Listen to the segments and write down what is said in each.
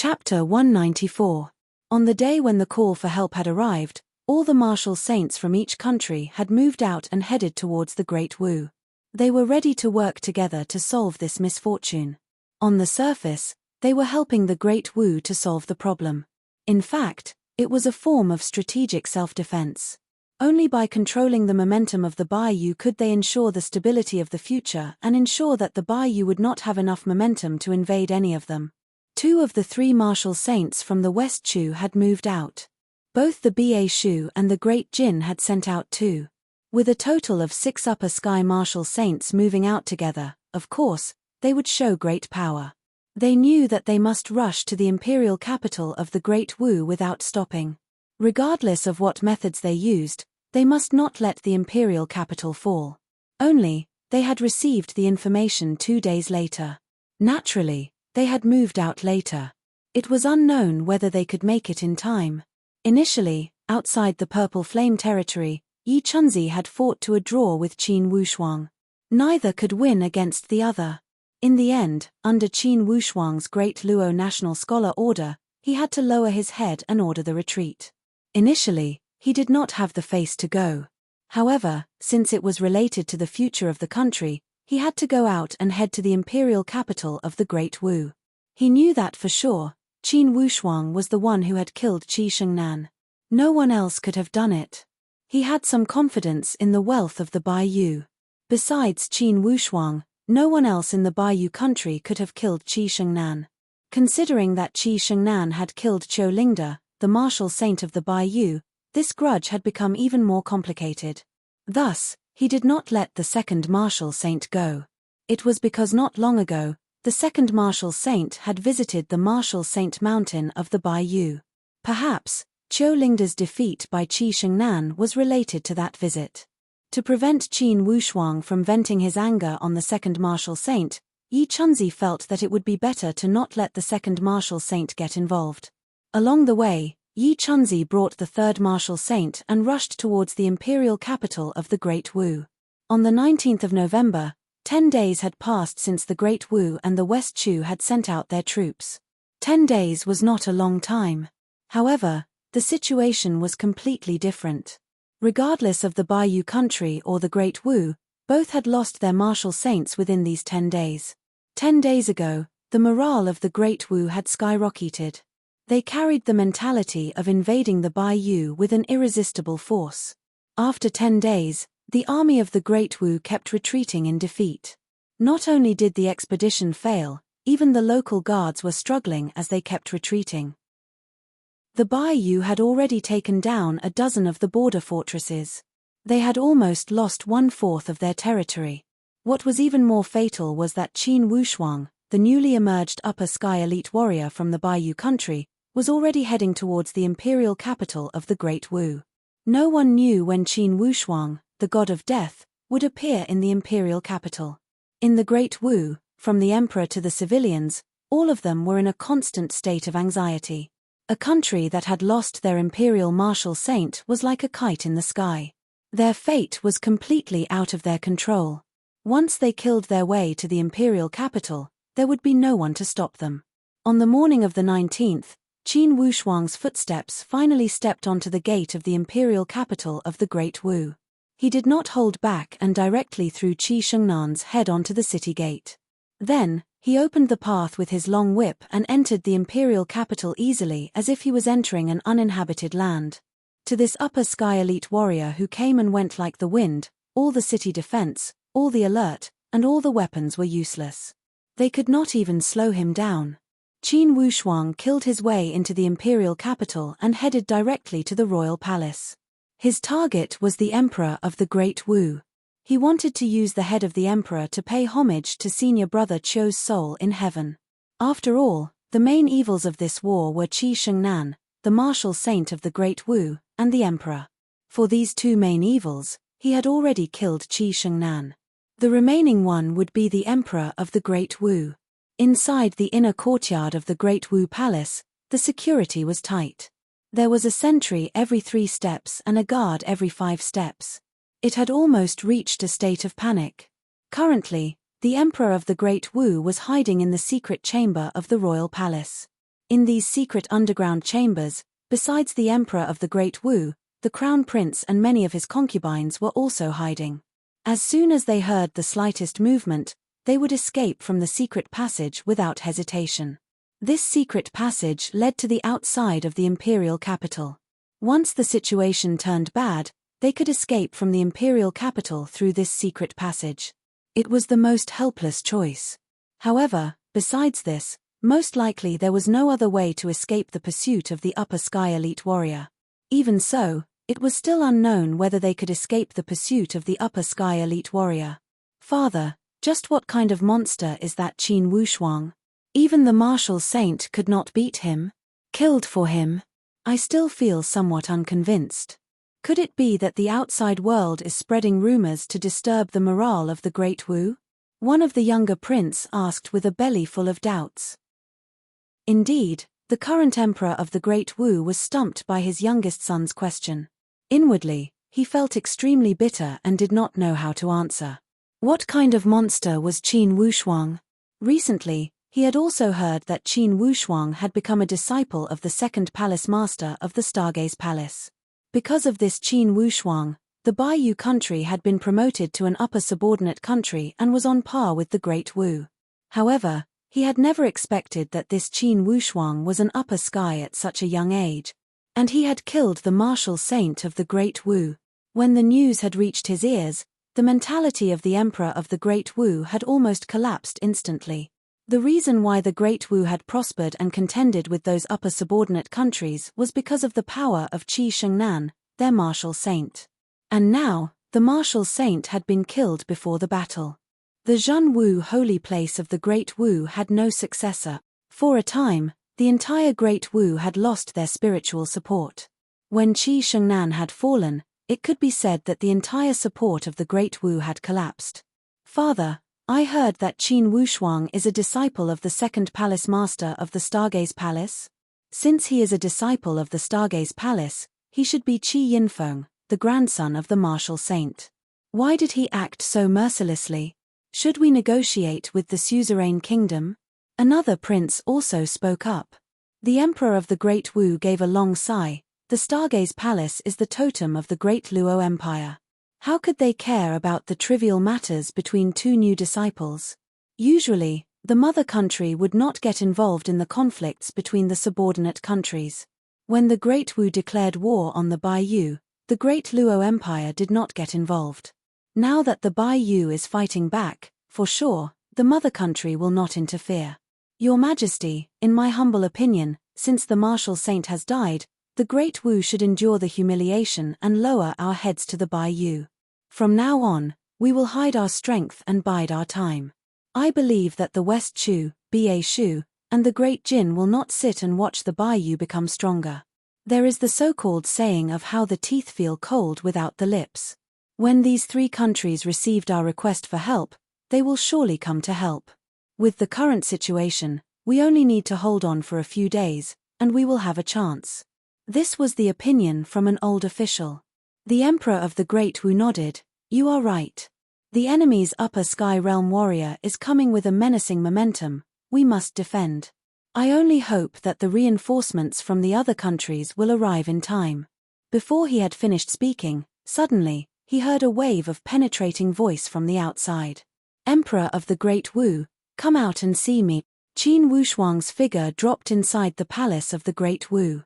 Chapter 194. On the day when the call for help had arrived, all the martial saints from each country had moved out and headed towards the Great Wu. They were ready to work together to solve this misfortune. On the surface, they were helping the Great Wu to solve the problem. In fact, it was a form of strategic self-defense. Only by controlling the momentum of the Baiyu could they ensure the stability of the future and ensure that the Baiyu would not have enough momentum to invade any of them. 2 of the 3 martial saints from the West Chu had moved out. Both the Ba Shu and the Great Jin had sent out 2. With a total of 6 upper sky martial saints moving out together, of course, they would show great power. They knew that they must rush to the imperial capital of the Great Wu without stopping. Regardless of what methods they used, they must not let the imperial capital fall. Only, they had received the information 2 days later. Naturally, they had moved out later. It was unknown whether they could make it in time. Initially, outside the Purple Flame territory, Yi Chunzi had fought to a draw with Qin Wushuang. Neither could win against the other. In the end, under Qin Wushuang's Great Luo National Scholar order, he had to lower his head and order the retreat. Initially, he did not have the face to go. However, since it was related to the future of the country, he had to go out and head to the imperial capital of the Great Wu. He knew that for sure. Qin Wushuang was the one who had killed Qi Shengnan. No one else could have done it. He had some confidence in the wealth of the Baiyu. Besides Qin Wushuang, no one else in the Baiyu country could have killed Qi Shengnan. Considering that Qi Shengnan had killed Qiu Lingda, the martial saint of the Baiyu, this grudge had become even more complicated. Thus, he did not let the second martial saint go. It was because not long ago, the second martial saint had visited the martial saint mountain of the Baiyu. Perhaps, Qiu Lingda's defeat by Qi Shengnan was related to that visit. To prevent Qin Wushuang from venting his anger on the second martial saint, Yi Chunzi felt that it would be better to not let the second martial saint get involved. Along the way, Yi Chunzi brought the third martial saint and rushed towards the imperial capital of the Great Wu. On the 19th of November, 10 days had passed since the Great Wu and the West Chu had sent out their troops. 10 days was not a long time. However, the situation was completely different. Regardless of the Baiyu country or the Great Wu, both had lost their martial saints within these 10 days. 10 days ago, the morale of the Great Wu had skyrocketed. They carried the mentality of invading the Baiyu with an irresistible force. After 10 days, the army of the Great Wu kept retreating in defeat. Not only did the expedition fail, even the local guards were struggling as they kept retreating. The Baiyu had already taken down a dozen of the border fortresses. They had almost lost 1/4 of their territory. What was even more fatal was that Qin Wushuang, the newly emerged upper sky elite warrior from the Baiyu country, was already heading towards the imperial capital of the Great Wu. No one knew when Qin Wushuang, the god of death, would appear in the imperial capital. In the Great Wu, from the emperor to the civilians, all of them were in a constant state of anxiety. A country that had lost their imperial martial saint was like a kite in the sky. Their fate was completely out of their control. Once they killed their way to the imperial capital, there would be no one to stop them. On the morning of the 19th, Qin Wushuang's footsteps finally stepped onto the gate of the imperial capital of the Great Wu. He did not hold back and directly threw Qi Shengnan's head onto the city gate. Then, he opened the path with his long whip and entered the imperial capital easily as if he was entering an uninhabited land. To this upper sky elite warrior who came and went like the wind, all the city defense, all the alert, and all the weapons were useless. They could not even slow him down. Qin Wushuang killed his way into the imperial capital and headed directly to the royal palace. His target was the emperor of the Great Wu. He wanted to use the head of the emperor to pay homage to senior brother Qiu's soul in heaven. After all, the main evils of this war were Qi Shengnan, the martial saint of the Great Wu, and the emperor. For these 2 main evils, he had already killed Qi Shengnan. The remaining one would be the emperor of the Great Wu. Inside the inner courtyard of the Great Wu Palace, the security was tight. There was a sentry every 3 steps and a guard every 5 steps. It had almost reached a state of panic. Currently, the emperor of the Great Wu was hiding in the secret chamber of the royal palace. In these secret underground chambers, besides the emperor of the Great Wu, the crown prince and many of his concubines were also hiding. As soon as they heard the slightest movement, they would escape from the secret passage without hesitation. This secret passage led to the outside of the imperial capital. Once the situation turned bad, they could escape from the imperial capital through this secret passage. It was the most helpless choice. However, besides this, most likely there was no other way to escape the pursuit of the upper sky elite warrior. Even so, it was still unknown whether they could escape the pursuit of the upper sky elite warrior. Father, just what kind of monster is that Qin Wushuang? Even the martial saint could not beat him. Killed for him. I still feel somewhat unconvinced. Could it be that the outside world is spreading rumors to disturb the morale of the Great Wu? One of the younger prince asked with a belly full of doubts. Indeed, the current emperor of the Great Wu was stumped by his youngest son's question. Inwardly, he felt extremely bitter and did not know how to answer. What kind of monster was Qin Wushuang? Recently, he had also heard that Qin Wushuang had become a disciple of the second palace master of the Stargaze Palace. Because of this Qin Wushuang, the Baiyu country had been promoted to an upper subordinate country and was on par with the Great Wu. However, he had never expected that this Qin Wushuang was an upper sky at such a young age. And he had killed the martial saint of the Great Wu. When the news had reached his ears, the mentality of the emperor of the Great Wu had almost collapsed instantly. The reason why the Great Wu had prospered and contended with those upper subordinate countries was because of the power of Qi Shengnan, their martial saint. And now, the martial saint had been killed before the battle. The Zhenwu holy place of the Great Wu had no successor. For a time, the entire Great Wu had lost their spiritual support. When Qi Shengnan had fallen, it could be said that the entire support of the Great Wu had collapsed. Father, I heard that Qin Wushuang is a disciple of the second palace master of the Stargaze Palace. Since he is a disciple of the Stargaze Palace, he should be Qi Yinfeng, the grandson of the martial saint. Why did he act so mercilessly? Should we negotiate with the suzerain kingdom? Another prince also spoke up. The emperor of the Great Wu gave a long sigh. The Stargaze Palace is the totem of the Great Luo Empire. How could they care about the trivial matters between two new disciples? Usually, the mother country would not get involved in the conflicts between the subordinate countries. When the Great Wu declared war on the Baiyu, the Great Luo Empire did not get involved. Now that the Baiyu is fighting back, for sure, the mother country will not interfere. Your Majesty, in my humble opinion, since the martial saint has died, the Great Wu should endure the humiliation and lower our heads to the Baiyu. From now on, we will hide our strength and bide our time. I believe that the West Shu, Ba Shu, and the Great Jin will not sit and watch the Baiyu become stronger. There is the so-called saying of how the teeth feel cold without the lips. When these three countries received our request for help, they will surely come to help. With the current situation, we only need to hold on for a few days, and we will have a chance. This was the opinion from an old official. The emperor of the Great Wu nodded. You are right. The enemy's upper sky realm warrior is coming with a menacing momentum. We must defend. I only hope that the reinforcements from the other countries will arrive in time. Before he had finished speaking, suddenly, he heard a wave of penetrating voice from the outside. Emperor of the Great Wu, come out and see me. Qin Wushuang's figure dropped inside the palace of the Great Wu.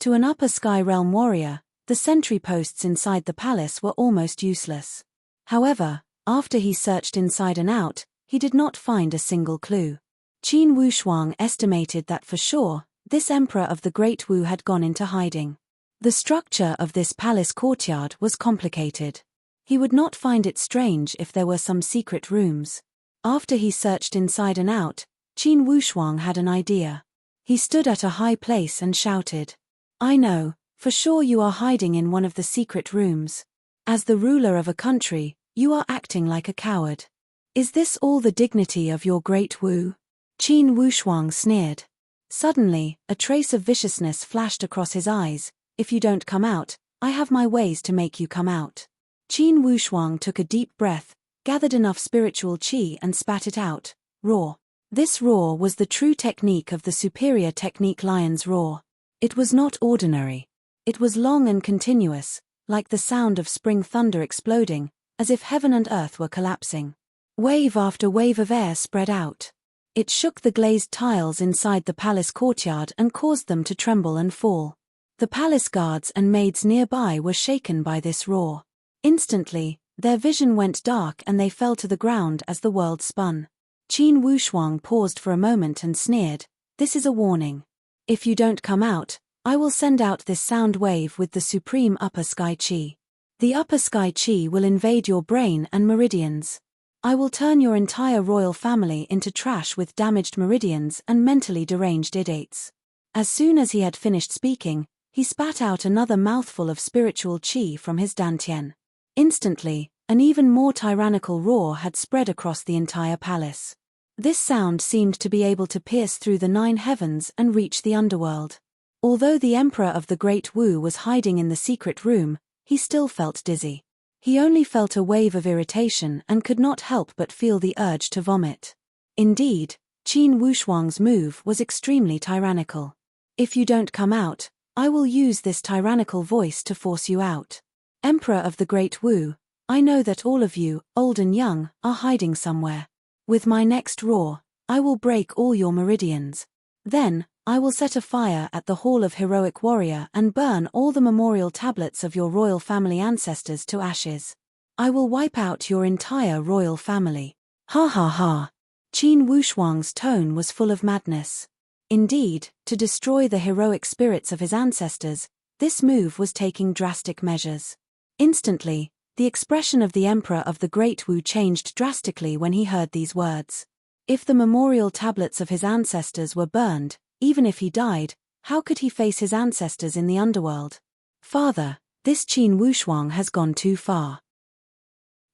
To an upper sky realm warrior, the sentry posts inside the palace were almost useless. However, after he searched inside and out, he did not find a single clue. Qin Wushuang estimated that for sure, this emperor of the Great Wu had gone into hiding. The structure of this palace courtyard was complicated. He would not find it strange if there were some secret rooms. After he searched inside and out, Qin Wushuang had an idea. He stood at a high place and shouted, I know, for sure you are hiding in one of the secret rooms. As the ruler of a country, you are acting like a coward. Is this all the dignity of your Great Wu? Qin Wushuang sneered. Suddenly, a trace of viciousness flashed across his eyes. If you don't come out, I have my ways to make you come out. Qin Wushuang took a deep breath, gathered enough spiritual qi and spat it out, raw. This roar was the true technique of the superior technique lion's roar. It was not ordinary. It was long and continuous, like the sound of spring thunder exploding, as if heaven and earth were collapsing. Wave after wave of air spread out. It shook the glazed tiles inside the palace courtyard and caused them to tremble and fall. The palace guards and maids nearby were shaken by this roar. Instantly, their vision went dark and they fell to the ground as the world spun. Qin Wushuang paused for a moment and sneered, "This is a warning. If you don't come out, I will send out this sound wave with the supreme upper sky qi. The upper sky qi will invade your brain and meridians. I will turn your entire royal family into trash with damaged meridians and mentally deranged idiots." As soon as he had finished speaking, he spat out another mouthful of spiritual qi from his dantian. Instantly, an even more tyrannical roar had spread across the entire palace. This sound seemed to be able to pierce through the 9 heavens and reach the underworld. Although the Emperor of the Great Wu was hiding in the secret room, he still felt dizzy. He only felt a wave of irritation and could not help but feel the urge to vomit. Indeed, Qin Wushuang's move was extremely tyrannical. "If you don't come out, I will use this tyrannical voice to force you out. Emperor of the Great Wu, I know that all of you, old and young, are hiding somewhere. With my next roar, I will break all your meridians. Then, I will set a fire at the Hall of Heroic Warrior and burn all the memorial tablets of your royal family ancestors to ashes. I will wipe out your entire royal family." Ha ha ha. Qin Wushuang's tone was full of madness. Indeed, to destroy the heroic spirits of his ancestors, this move was taking drastic measures. Instantly, the expression of the Emperor of the Great Wu changed drastically when he heard these words. If the memorial tablets of his ancestors were burned, even if he died, how could he face his ancestors in the underworld? "Father, this Qin Wushuang has gone too far."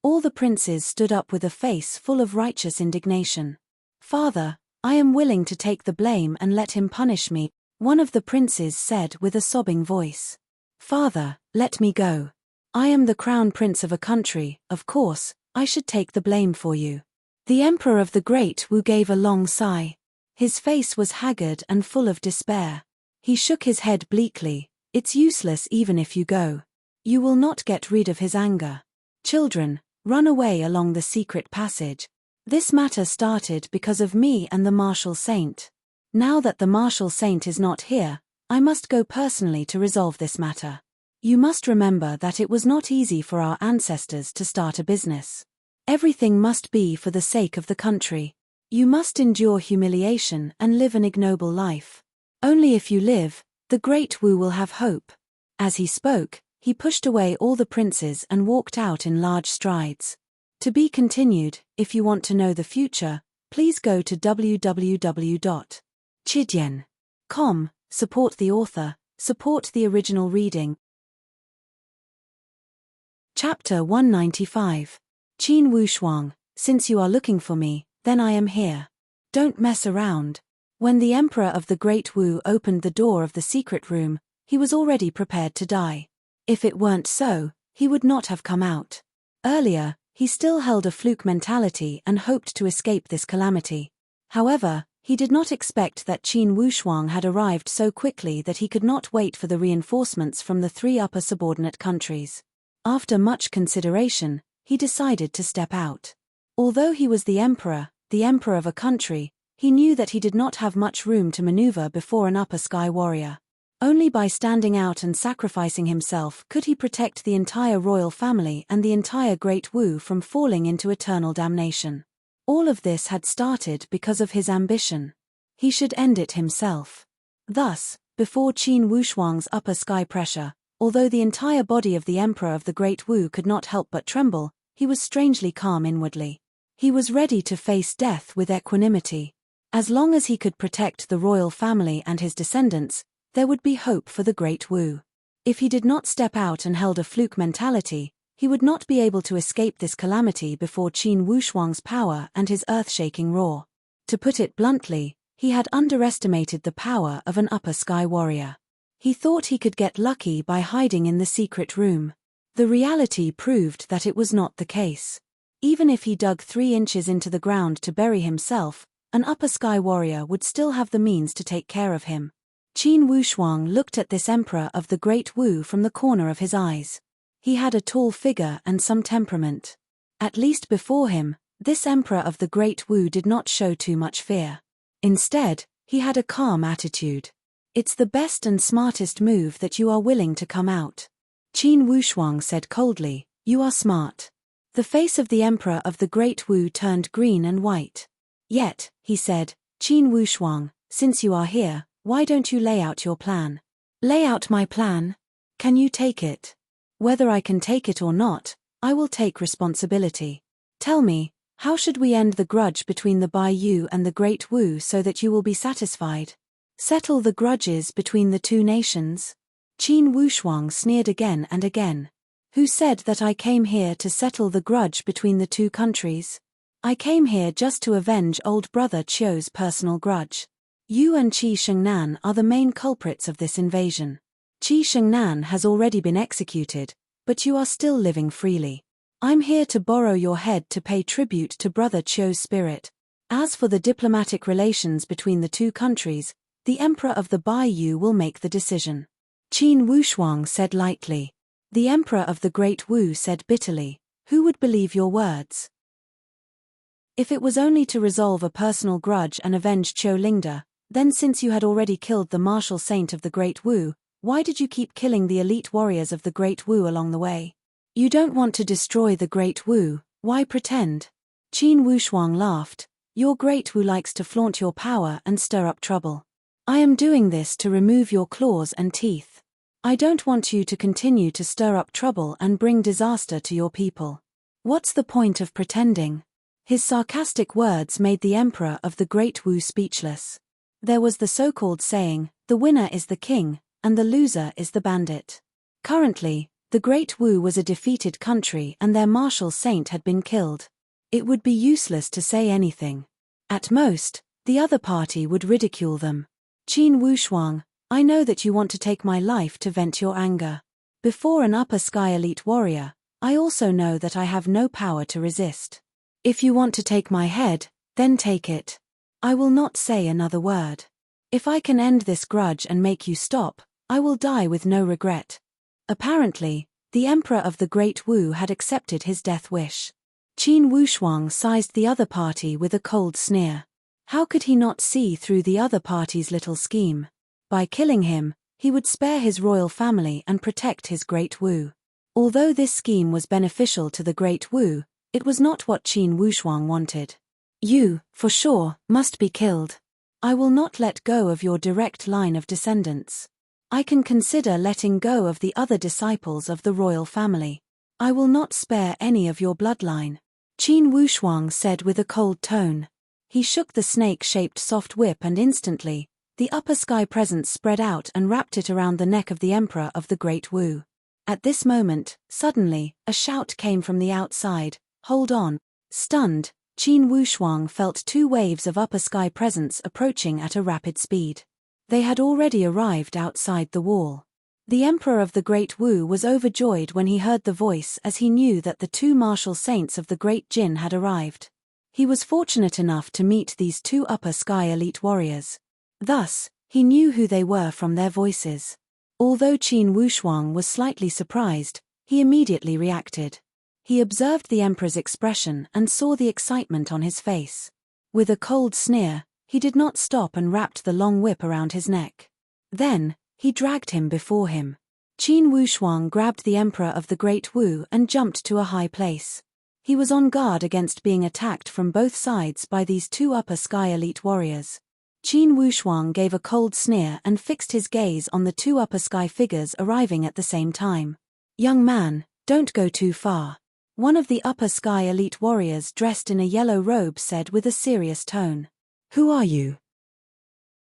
All the princes stood up with a face full of righteous indignation. "Father, I am willing to take the blame and let him punish me," one of the princes said with a sobbing voice. "Father, let me go. I am the crown prince of a country, of course, I should take the blame for you." The Emperor of the Great Wu gave a long sigh. His face was haggard and full of despair. He shook his head bleakly. "It's useless even if you go. You will not get rid of his anger. Children, run away along the secret passage. This matter started because of me and the martial saint. Now that the martial saint is not here, I must go personally to resolve this matter. You must remember that it was not easy for our ancestors to start a business. Everything must be for the sake of the country. You must endure humiliation and live an ignoble life. Only if you live, the Great Wu will have hope." As he spoke, he pushed away all the princes and walked out in large strides. To be continued. If you want to know the future, please go to www.chidian.com, support the author, support the original reading. Chapter 195. Qin Wushuang, since you are looking for me, then I am here. Don't mess around. When the Emperor of the Great Wu opened the door of the secret room, he was already prepared to die. If it weren't so, he would not have come out. Earlier, he still held a fluke mentality and hoped to escape this calamity. However, he did not expect that Qin Wushuang had arrived so quickly that he could not wait for the reinforcements from the 3 upper subordinate countries. After much consideration, he decided to step out. Although he was the emperor of a country, he knew that he did not have much room to maneuver before an upper sky warrior. Only by standing out and sacrificing himself could he protect the entire royal family and the entire Great Wu from falling into eternal damnation. All of this had started because of his ambition. He should end it himself. Thus, before Qin Wushuang's upper sky pressure, although the entire body of the Emperor of the Great Wu could not help but tremble, he was strangely calm inwardly. He was ready to face death with equanimity. As long as he could protect the royal family and his descendants, there would be hope for the Great Wu. If he did not step out and held a fluke mentality, he would not be able to escape this calamity before Qin Wushuang's power and his earth-shaking roar. To put it bluntly, he had underestimated the power of an upper sky warrior. He thought he could get lucky by hiding in the secret room. The reality proved that it was not the case. Even if he dug 3 inches into the ground to bury himself, an upper sky warrior would still have the means to take care of him. Qin Wushuang looked at this emperor of the Great Wu from the corner of his eyes. He had a tall figure and some temperament. At least before him, this emperor of the Great Wu did not show too much fear. Instead, he had a calm attitude. It's the best and smartest move that you are willing to come out. Qin Wushuang said coldly, you are smart. The face of the emperor of the Great Wu turned green and white. Yet, he said, Qin Wushuang, since you are here, why don't you lay out your plan? Lay out my plan? Can you take it? Whether I can take it or not, I will take responsibility. Tell me, how should we end the grudge between the Bai Yu and the Great Wu so that you will be satisfied? Settle the grudges between the two nations? Qin Wushuang sneered again and again. Who said that I came here to settle the grudge between the two countries? I came here just to avenge old brother Qiu's personal grudge. You and Qi Shengnan are the main culprits of this invasion. Qi Shengnan has already been executed, but you are still living freely. I'm here to borrow your head to pay tribute to brother Qiu's spirit. As for the diplomatic relations between the two countries, the emperor of the Bai Yu will make the decision. Qin Wushuang said lightly. The emperor of the Great Wu said bitterly, who would believe your words? If it was only to resolve a personal grudge and avenge Qiu Lingda, then since you had already killed the martial saint of the Great Wu, why did you keep killing the elite warriors of the Great Wu along the way? You don't want to destroy the Great Wu, why pretend? Qin Wushuang laughed. Your Great Wu likes to flaunt your power and stir up trouble. I am doing this to remove your claws and teeth. I don't want you to continue to stir up trouble and bring disaster to your people. What's the point of pretending? His sarcastic words made the emperor of the Great Wu speechless. There was the so-called saying, the winner is the king, and the loser is the bandit. Currently, the Great Wu was a defeated country and their martial saint had been killed. It would be useless to say anything. At most, the other party would ridicule them. Qin Wushuang, I know that you want to take my life to vent your anger. Before an upper sky elite warrior, I also know that I have no power to resist. If you want to take my head, then take it. I will not say another word. If I can end this grudge and make you stop, I will die with no regret. Apparently, the emperor of the Great Wu had accepted his death wish. Qin Wushuang sized the other party with a cold sneer. How could he not see through the other party's little scheme? By killing him, he would spare his royal family and protect his Great Wu. Although this scheme was beneficial to the Great Wu, it was not what Qin Wushuang wanted. You, for sure, must be killed. I will not let go of your direct line of descendants. I can consider letting go of the other disciples of the royal family. I will not spare any of your bloodline. Qin Wushuang said with a cold tone. He shook the snake-shaped soft whip and instantly, the upper sky presence spread out and wrapped it around the neck of the emperor of the Great Wu. At this moment, suddenly, a shout came from the outside, hold on. Stunned, Qin Wushuang felt two waves of upper sky presence approaching at a rapid speed. They had already arrived outside the wall. The emperor of the Great Wu was overjoyed when he heard the voice as he knew that the two martial saints of the Great Jin had arrived. He was fortunate enough to meet these two upper sky elite warriors. Thus, he knew who they were from their voices. Although Qin Wushuang was slightly surprised, he immediately reacted. He observed the emperor's expression and saw the excitement on his face. With a cold sneer, he did not stop and wrapped the long whip around his neck. Then, he dragged him before him. Qin Wushuang grabbed the emperor of the Great Wu and jumped to a high place. He was on guard against being attacked from both sides by these two upper sky elite warriors. Qin Wushuang gave a cold sneer and fixed his gaze on the two upper sky figures arriving at the same time. Young man, don't go too far. One of the upper sky elite warriors dressed in a yellow robe said with a serious tone. Who are you?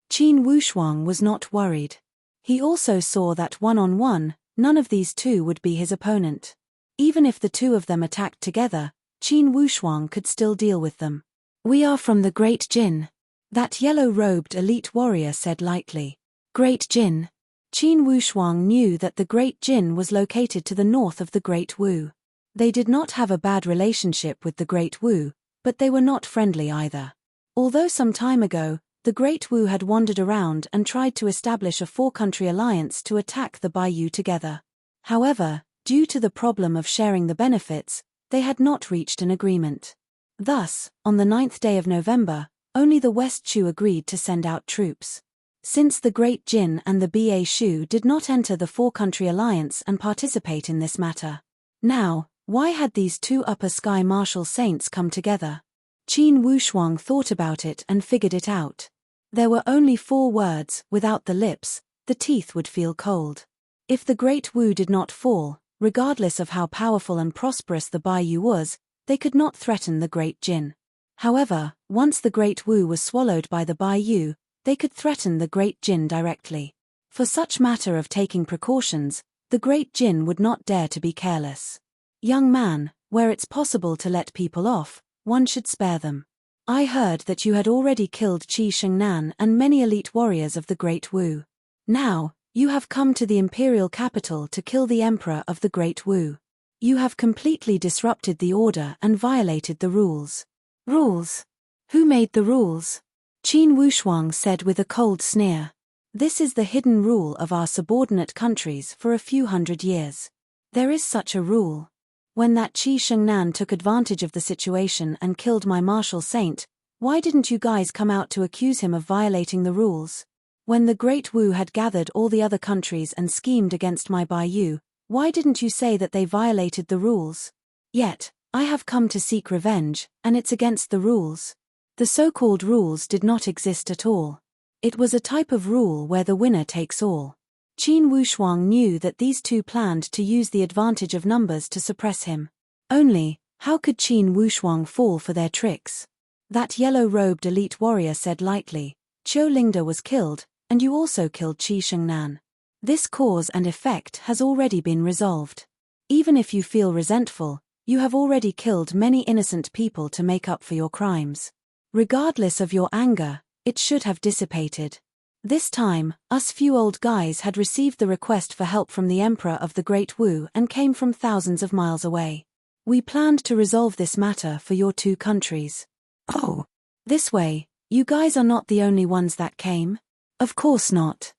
Qin Wushuang was not worried. He also saw that one-on-one, none of these two would be his opponent. Even if the two of them attacked together, Qin Wushuang could still deal with them. We are from the Great Jin. That yellow-robed elite warrior said lightly. Great Jin. Qin Wushuang knew that the Great Jin was located to the north of the Great Wu. They did not have a bad relationship with the Great Wu, but they were not friendly either. Although some time ago, the Great Wu had wandered around and tried to establish a four-country alliance to attack the Baiyu together. However, due to the problem of sharing the benefits, they had not reached an agreement. Thus, on the 9th day of November, only the West Chu agreed to send out troops. Since the Great Jin and the Ba Shu did not enter the four-country alliance and participate in this matter. Now, why had these two upper sky martial saints come together? Qin Wushuang thought about it and figured it out. There were only 4 words. Without the lips, the teeth would feel cold. If the Great Wu did not fall, regardless of how powerful and prosperous the Baiyu was, they could not threaten the Great Jin. However, once the Great Wu was swallowed by the Baiyu, they could threaten the Great Jin directly. For such matter of taking precautions, the Great Jin would not dare to be careless. Young man, where it's possible to let people off, one should spare them. I heard that you had already killed Qi Shengnan and many elite warriors of the Great Wu. Now, you have come to the imperial capital to kill the emperor of the Great Wu. You have completely disrupted the order and violated the rules. Rules? Who made the rules? Qin Wushuang said with a cold sneer. This is the hidden rule of our subordinate countries for a few hundred years. There is such a rule. When that Qi Shengnan took advantage of the situation and killed my martial saint, why didn't you guys come out to accuse him of violating the rules? When the Great Wu had gathered all the other countries and schemed against my Baiyu, why didn't you say that they violated the rules? Yet, I have come to seek revenge, and it's against the rules. The so-called rules did not exist at all. It was a type of rule where the winner takes all. Qin Wushuang knew that these two planned to use the advantage of numbers to suppress him. Only, how could Qin Wushuang fall for their tricks? That yellow-robed elite warrior said lightly, Qiu Lingda was killed, and you also killed Qi Shengnan. This cause and effect has already been resolved. Even if you feel resentful, you have already killed many innocent people to make up for your crimes. Regardless of your anger, it should have dissipated. This time, us few old guys had received the request for help from the Emperor of the Great Wu and came from thousands of miles away. We planned to resolve this matter for your two countries. Oh. This way, you guys are not the only ones that came? Of course not.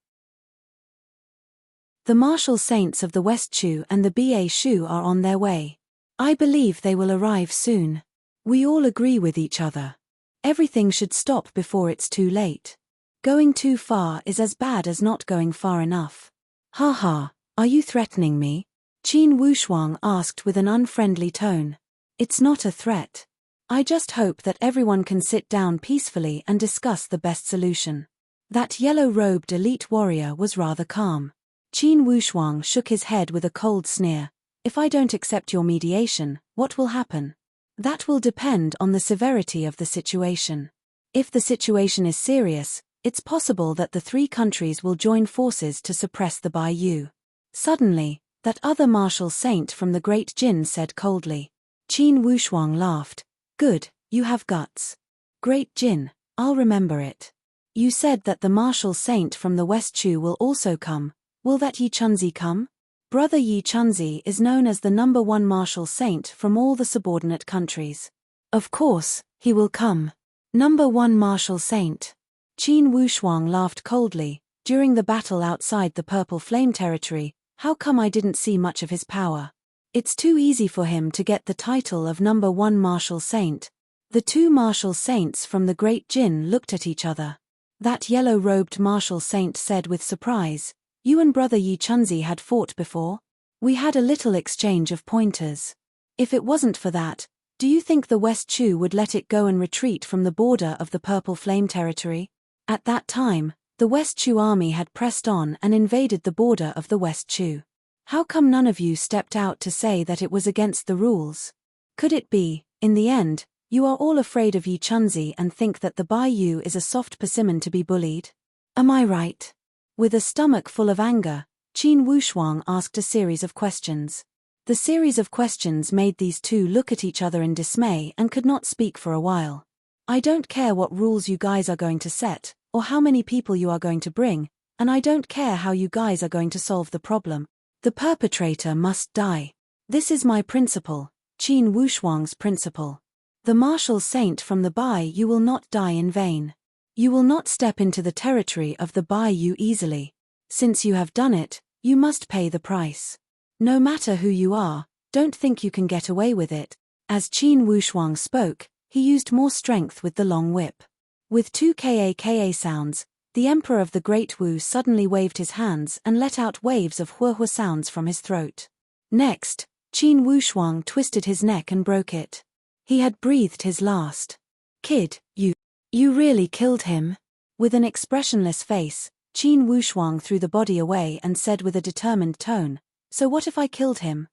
The martial saints of the West Chu and the Ba Shu are on their way. I believe they will arrive soon. We all agree with each other. Everything should stop before it's too late. Going too far is as bad as not going far enough. Haha, are you threatening me? Qin Wushuang asked with an unfriendly tone. It's not a threat. I just hope that everyone can sit down peacefully and discuss the best solution. That yellow-robed elite warrior was rather calm. Qin Wushuang shook his head with a cold sneer. If I don't accept your mediation, what will happen? That will depend on the severity of the situation. If the situation is serious, it's possible that the 3 countries will join forces to suppress the Baiyu. Suddenly, that other martial saint from the Great Jin said coldly. Qin Wushuang laughed. Good, you have guts. Great Jin, I'll remember it. You said that the martial saint from the West Chu will also come. Will that Yi Chunzi come? Brother Yi Chunzi is known as the #1 martial saint from all the subordinate countries. Of course, he will come. #1 martial saint. Qin Wushuang laughed coldly. During the battle outside the Purple Flame territory, how come I didn't see much of his power? It's too easy for him to get the title of #1 martial saint. The 2 martial saints from the Great Jin looked at each other. That yellow-robed martial saint said with surprise, you and Brother Yi Chunzi had fought before? We had a little exchange of pointers. If it wasn't for that, do you think the West Chu would let it go and retreat from the border of the Purple Flame territory? At that time, the West Chu army had pressed on and invaded the border of the West Chu. How come none of you stepped out to say that it was against the rules? Could it be, in the end, you are all afraid of Yi Chunzi and think that the Baiyu is a soft persimmon to be bullied? Am I right? With a stomach full of anger, Qin Wushuang asked a series of questions. The series of questions made these two look at each other in dismay and could not speak for a while. I don't care what rules you guys are going to set, or how many people you are going to bring, and I don't care how you guys are going to solve the problem. The perpetrator must die. This is my principle, Qin Wushuang's principle. The martial saint from the Bayou will not die in vain. You will not step into the territory of the Bayou easily. Since you have done it, you must pay the price. No matter who you are, don't think you can get away with it. As Qin Wushuang spoke, he used more strength with the long whip. With two ka sounds, the Emperor of the Great Wu suddenly waved his hands and let out waves of hua sounds from his throat. Next, Qin Wushuang twisted his neck and broke it. He had breathed his last. Kid, you really killed him? With an expressionless face, Qin Wushuang threw the body away and said with a determined tone, "So what if I killed him?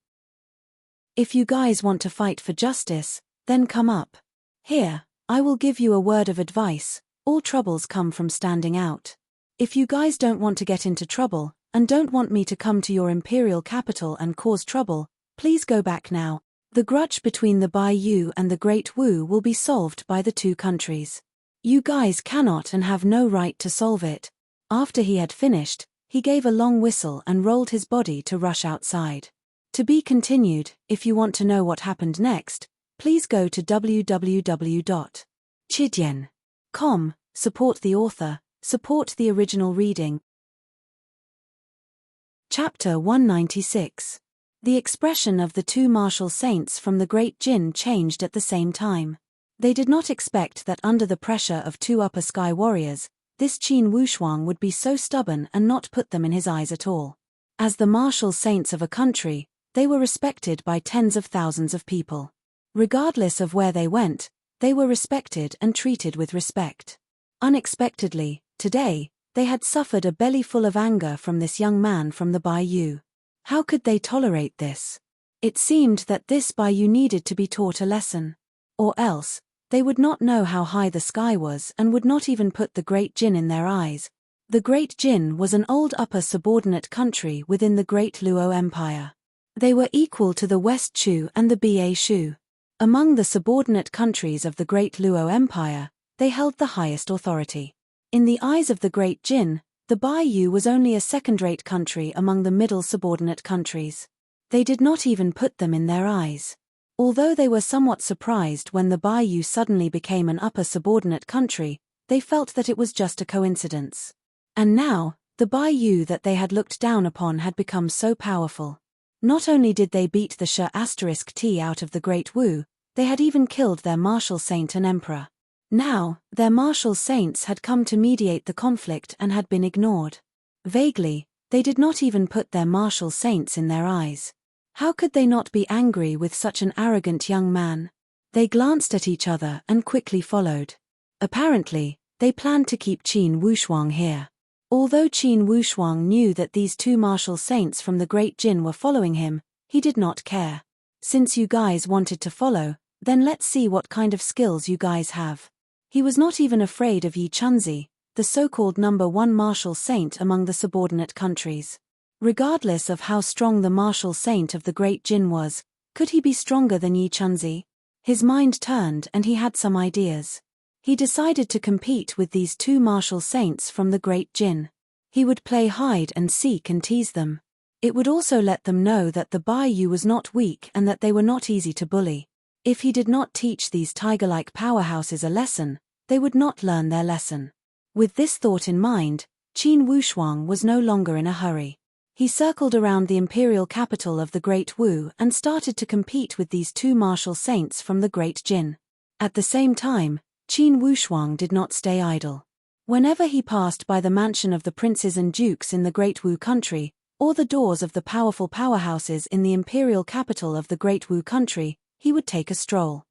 If you guys want to fight for justice, then come up. Here, I will give you a word of advice. All troubles come from standing out. If you guys don't want to get into trouble, and don't want me to come to your imperial capital and cause trouble, please go back now. The grudge between the Bayou and the Great Wu will be solved by the two countries. You guys cannot and have no right to solve it." After he had finished, he gave a long whistle and rolled his body to rush outside. To be continued. If you want to know what happened next, please go to www.chidian.com, support the author, support the original reading. Chapter 196. The expression of the two martial saints from the Great Jin changed at the same time. They did not expect that under the pressure of two upper sky warriors, this Qin Wushuang would be so stubborn and not put them in his eyes at all. As the martial saints of a country, they were respected by tens of thousands of people. Regardless of where they went, they were respected and treated with respect. Unexpectedly, today, they had suffered a belly full of anger from this young man from the Bayou. How could they tolerate this? It seemed that this Bayou needed to be taught a lesson. Or else, they would not know how high the sky was and would not even put the Great Jin in their eyes. The Great Jin was an old upper subordinate country within the Great Luo Empire. They were equal to the West Chu and the Ba Shu. Among the subordinate countries of the Great Luo Empire, they held the highest authority. In the eyes of the Great Jin, the Bayou was only a second-rate country among the middle subordinate countries. They did not even put them in their eyes. Although they were somewhat surprised when the Bayou suddenly became an upper subordinate country, they felt that it was just a coincidence. And now, the Bayou that they had looked down upon had become so powerful. Not only did they beat the T out of the Great Wu, they had even killed their martial saint and emperor. Now, their martial saints had come to mediate the conflict and had been ignored. Vaguely, they did not even put their martial saints in their eyes. How could they not be angry with such an arrogant young man? They glanced at each other and quickly followed. Apparently, they planned to keep Qin Wushuang here. Although Qin Wushuang knew that these two martial saints from the Great Jin were following him, he did not care. Since you guys wanted to follow, then let's see what kind of skills you guys have. He was not even afraid of Yi Chunzi, the so-called number one martial saint among the subordinate countries. Regardless of how strong the martial saint of the Great Jin was, could he be stronger than Yi Chunzi? His mind turned and he had some ideas. He decided to compete with these two martial saints from the Great Jin. He would play hide and seek and tease them. It would also let them know that the Bayou was not weak and that they were not easy to bully. If he did not teach these tiger-like powerhouses a lesson, they would not learn their lesson. With this thought in mind, Qin Wushuang was no longer in a hurry. He circled around the imperial capital of the Great Wu and started to compete with these two martial saints from the Great Jin. At the same time, Qin Wushuang did not stay idle. Whenever he passed by the mansion of the princes and dukes in the Great Wu country, or the doors of the powerful powerhouses in the imperial capital of the Great Wu country, he would take a stroll.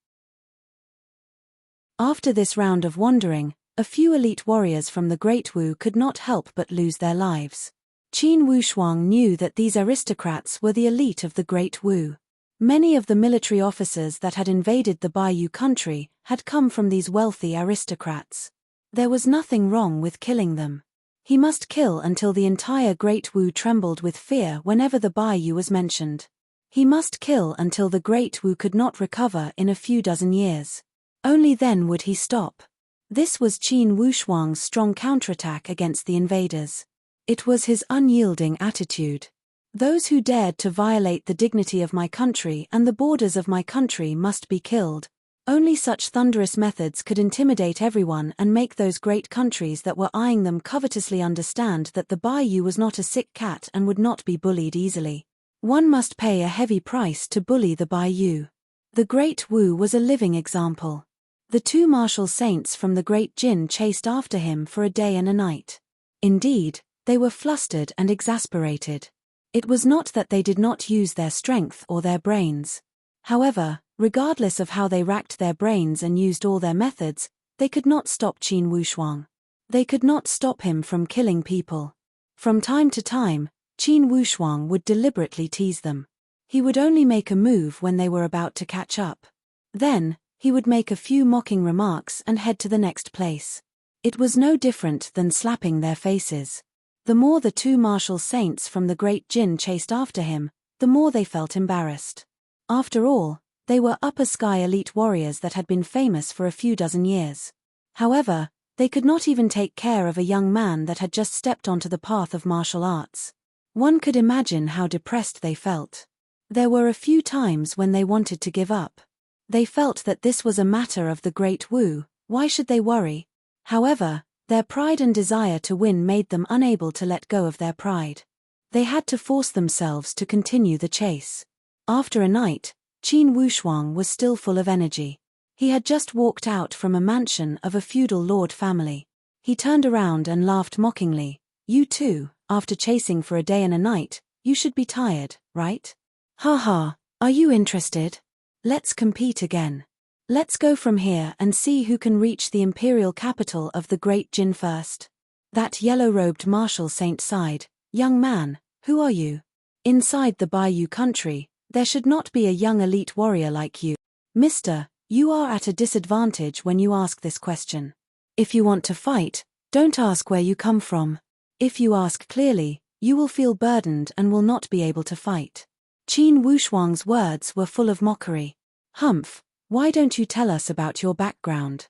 After this round of wandering, a few elite warriors from the Great Wu could not help but lose their lives. Qin Wushuang knew that these aristocrats were the elite of the Great Wu. Many of the military officers that had invaded the Bayou country had come from these wealthy aristocrats. There was nothing wrong with killing them. He must kill until the entire Great Wu trembled with fear whenever the Bayou was mentioned. He must kill until the Great Wu could not recover in a few dozen years. Only then would he stop. This was Qin Wushuang's strong counterattack against the invaders. It was his unyielding attitude. Those who dared to violate the dignity of my country and the borders of my country must be killed. Only such thunderous methods could intimidate everyone and make those great countries that were eyeing them covetously understand that the Bayou was not a sick cat and would not be bullied easily. One must pay a heavy price to bully the Bayou. The Great Wu was a living example. The two martial saints from the Great Jin chased after him for a day and a night. Indeed, they were flustered and exasperated. It was not that they did not use their strength or their brains. However, regardless of how they racked their brains and used all their methods, they could not stop Qin Wushuang. They could not stop him from killing people. From time to time, Qin Wushuang would deliberately tease them. He would only make a move when they were about to catch up. Then, he would make a few mocking remarks and head to the next place. It was no different than slapping their faces. The more the two martial saints from the Great Jin chased after him, the more they felt embarrassed. After all, they were upper sky elite warriors that had been famous for a few dozen years. However, they could not even take care of a young man that had just stepped onto the path of martial arts. One could imagine how depressed they felt. There were a few times when they wanted to give up. They felt that this was a matter of the Great Wu, why should they worry? However, their pride and desire to win made them unable to let go of their pride. They had to force themselves to continue the chase. After a night, Qin Wushuang was still full of energy. He had just walked out from a mansion of a feudal lord family. He turned around and laughed mockingly. You too, after chasing for a day and a night, you should be tired, right? Ha ha, are you interested? Let's compete again. Let's go from here and see who can reach the imperial capital of the Great Jin first. That yellow-robed martial saint sighed. Young man, who are you? Inside the Bayou country, there should not be a young elite warrior like you. Mister, you are at a disadvantage when you ask this question. If you want to fight, don't ask where you come from. If you ask clearly, you will feel burdened and will not be able to fight. Qin Wushuang's words were full of mockery. Humph, why don't you tell us about your background?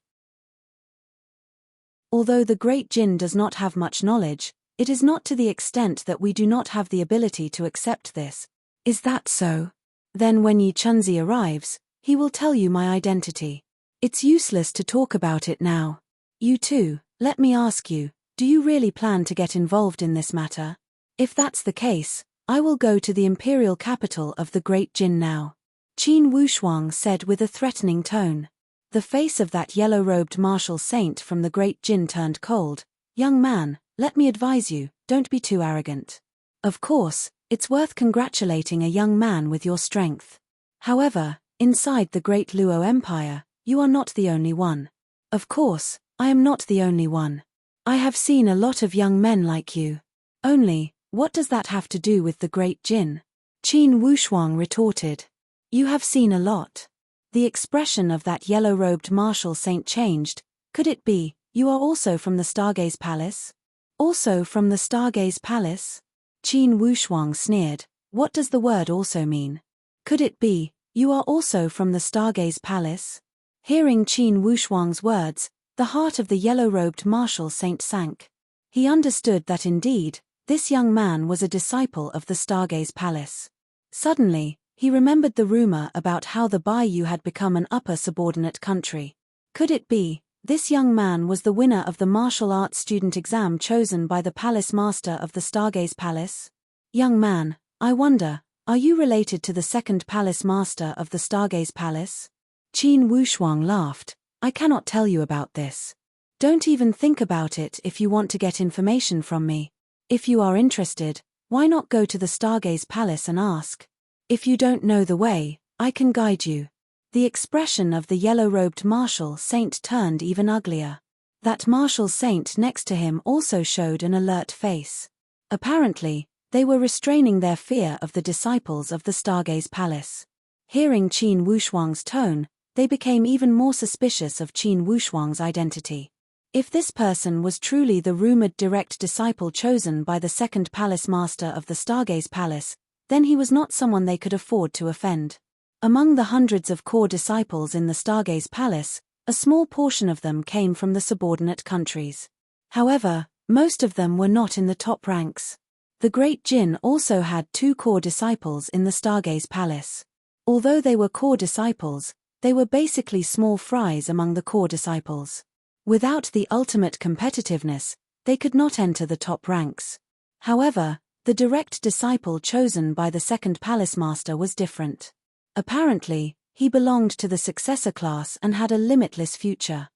Although the Great Jin does not have much knowledge, it is not to the extent that we do not have the ability to accept this. Is that so? Then when Yi Chunzi arrives, he will tell you my identity. It's useless to talk about it now. You too, let me ask you, do you really plan to get involved in this matter? If that's the case, I will go to the imperial capital of the Great Jin now. Qin Wushuang said with a threatening tone. The face of that yellow-robed martial saint from the Great Jin turned cold. Young man, let me advise you, don't be too arrogant. Of course, it's worth congratulating a young man with your strength. However, inside the Great Luo Empire, you are not the only one. Of course, I am not the only one. I have seen a lot of young men like you. Only, what does that have to do with the Great Jin? Qin Wushuang retorted. You have seen a lot. The expression of that yellow-robed martial saint changed. Could it be, you are also from the Stargaze Palace? Also from the Stargaze Palace? Qin Wushuang sneered. What does the word also mean? Could it be, you are also from the Stargaze Palace? Hearing Qin Wushuang's words, the heart of the yellow-robed martial saint sank. He understood that indeed, this young man was a disciple of the Stargaze Palace. Suddenly, he remembered the rumor about how the Bayou had become an upper subordinate country. Could it be, this young man was the winner of the martial arts student exam chosen by the palace master of the Stargaze Palace? Young man, I wonder, are you related to the second palace master of the Stargaze Palace? Qin Wushuang laughed. I cannot tell you about this. Don't even think about it if you want to get information from me. If you are interested, why not go to the Stargaze Palace and ask? If you don't know the way, I can guide you. The expression of the yellow-robed martial saint turned even uglier. That martial saint next to him also showed an alert face. Apparently, they were restraining their fear of the disciples of the Stargaze Palace. Hearing Qin Wushuang's tone, they became even more suspicious of Qin Wushuang's identity. If this person was truly the rumored direct disciple chosen by the second palace master of the Stargaze Palace, then he was not someone they could afford to offend. Among the hundreds of core disciples in the Stargaze Palace, a small portion of them came from the subordinate countries. However, most of them were not in the top ranks. The Great Jin also had 2 core disciples in the Stargaze Palace. Although they were core disciples, They were basically small fries among the core disciples. Without the ultimate competitiveness, they could not enter the top ranks. However, the direct disciple chosen by the second palace master was different. Apparently, he belonged to the successor class and had a limitless future.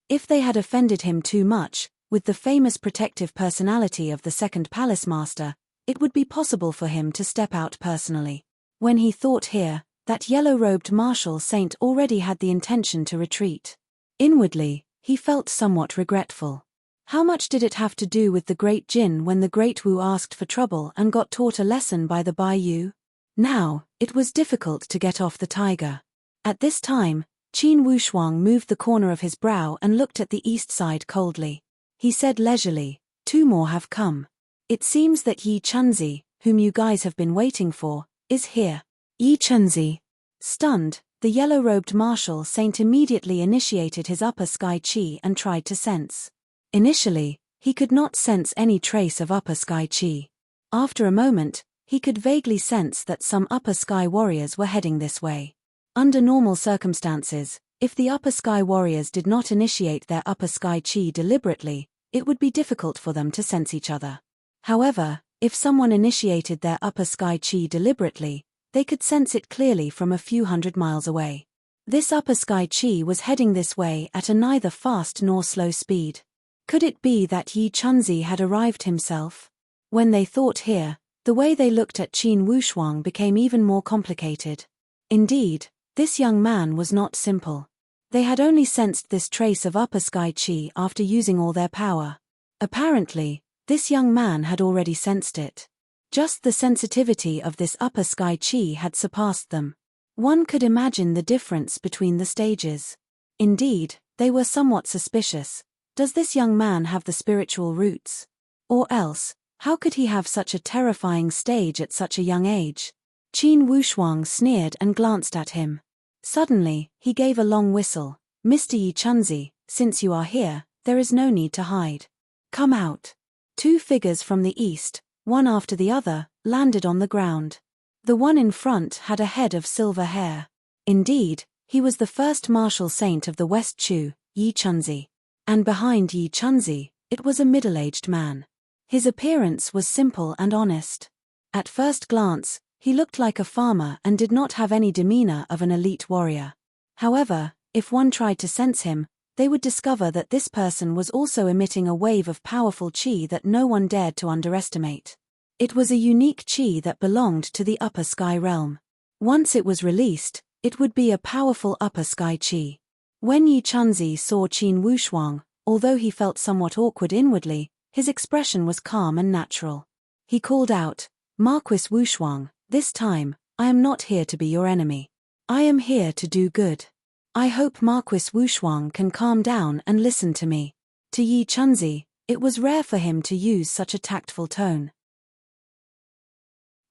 If they had offended him too much, with the famous protective personality of the second palace master, it would be possible for him to step out personally. When he thought here, that yellow-robed martial saint already had the intention to retreat. Inwardly, he felt somewhat regretful. How much did it have to do with the great Jin when the great Wu asked for trouble and got taught a lesson by the Bai Yu? Now, it was difficult to get off the tiger. At this time, Qin Wushuang moved the corner of his brow and looked at the east side coldly. He said leisurely, "2 more have come. It seems that Yi Chunzi, whom you guys have been waiting for, is here." Yi Chunzi. Stunned, the yellow-robed martial saint immediately initiated his upper sky chi and tried to sense. Initially, he could not sense any trace of upper sky chi. After a moment, he could vaguely sense that some upper sky warriors were heading this way. Under normal circumstances, if the upper sky warriors did not initiate their upper sky chi deliberately, it would be difficult for them to sense each other. However, if someone initiated their upper sky chi deliberately, they could sense it clearly from a few hundred miles away. This upper sky chi was heading this way at a neither fast nor slow speed. Could it be that Yi Chunzi had arrived himself? When they thought here, the way they looked at Qin Wushuang became even more complicated. Indeed, this young man was not simple. They had only sensed this trace of upper sky chi after using all their power. Apparently, this young man had already sensed it. Just the sensitivity of this upper sky chi had surpassed them. One could imagine the difference between the stages. Indeed, they were somewhat suspicious. Does this young man have the spiritual roots? Or else, how could he have such a terrifying stage at such a young age? Qin Wushuang sneered and glanced at him. Suddenly, he gave a long whistle. "Mr. Yi Chunzi, since you are here, there is no need to hide. Come out." 2 figures from the east, one after the other, landed on the ground. The one in front had a head of silver hair. Indeed, he was the first martial saint of the West Chu, Yi Chunzi. And behind Yi Chunzi, it was a middle-aged man. His appearance was simple and honest. At first glance, he looked like a farmer and did not have any demeanor of an elite warrior. However, if one tried to sense him, they would discover that this person was also emitting a wave of powerful chi that no one dared to underestimate. It was a unique chi that belonged to the upper sky realm. Once it was released, it would be a powerful upper sky chi. When Yi Chunzi saw Qin Wushuang, although he felt somewhat awkward inwardly, his expression was calm and natural. He called out, "Marquis Wushuang, this time, I am not here to be your enemy. I am here to do good. I hope Marquis Wushuang can calm down and listen to me." To Yi Chunzi, it was rare for him to use such a tactful tone.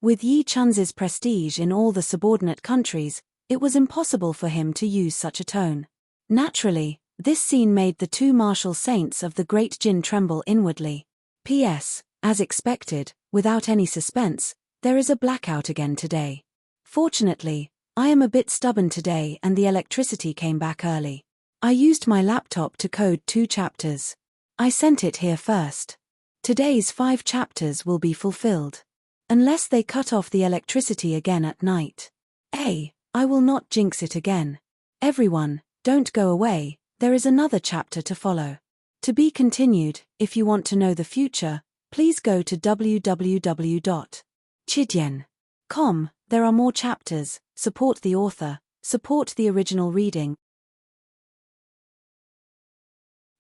With Yi Chunzi's prestige in all the subordinate countries, it was impossible for him to use such a tone. Naturally, this scene made the 2 martial saints of the Great Jin tremble inwardly. P.S. As expected, without any suspense, there is a blackout again today. Fortunately, I am a bit stubborn today and the electricity came back early. I used my laptop to code 2 chapters. I sent it here first. Today's 5 chapters will be fulfilled. Unless they cut off the electricity again at night. I will not jinx it again. Everyone, don't go away, there is another chapter to follow. To be continued. If you want to know the future, please go to www.chidian.com. There are more chapters. Support the author, support the original reading.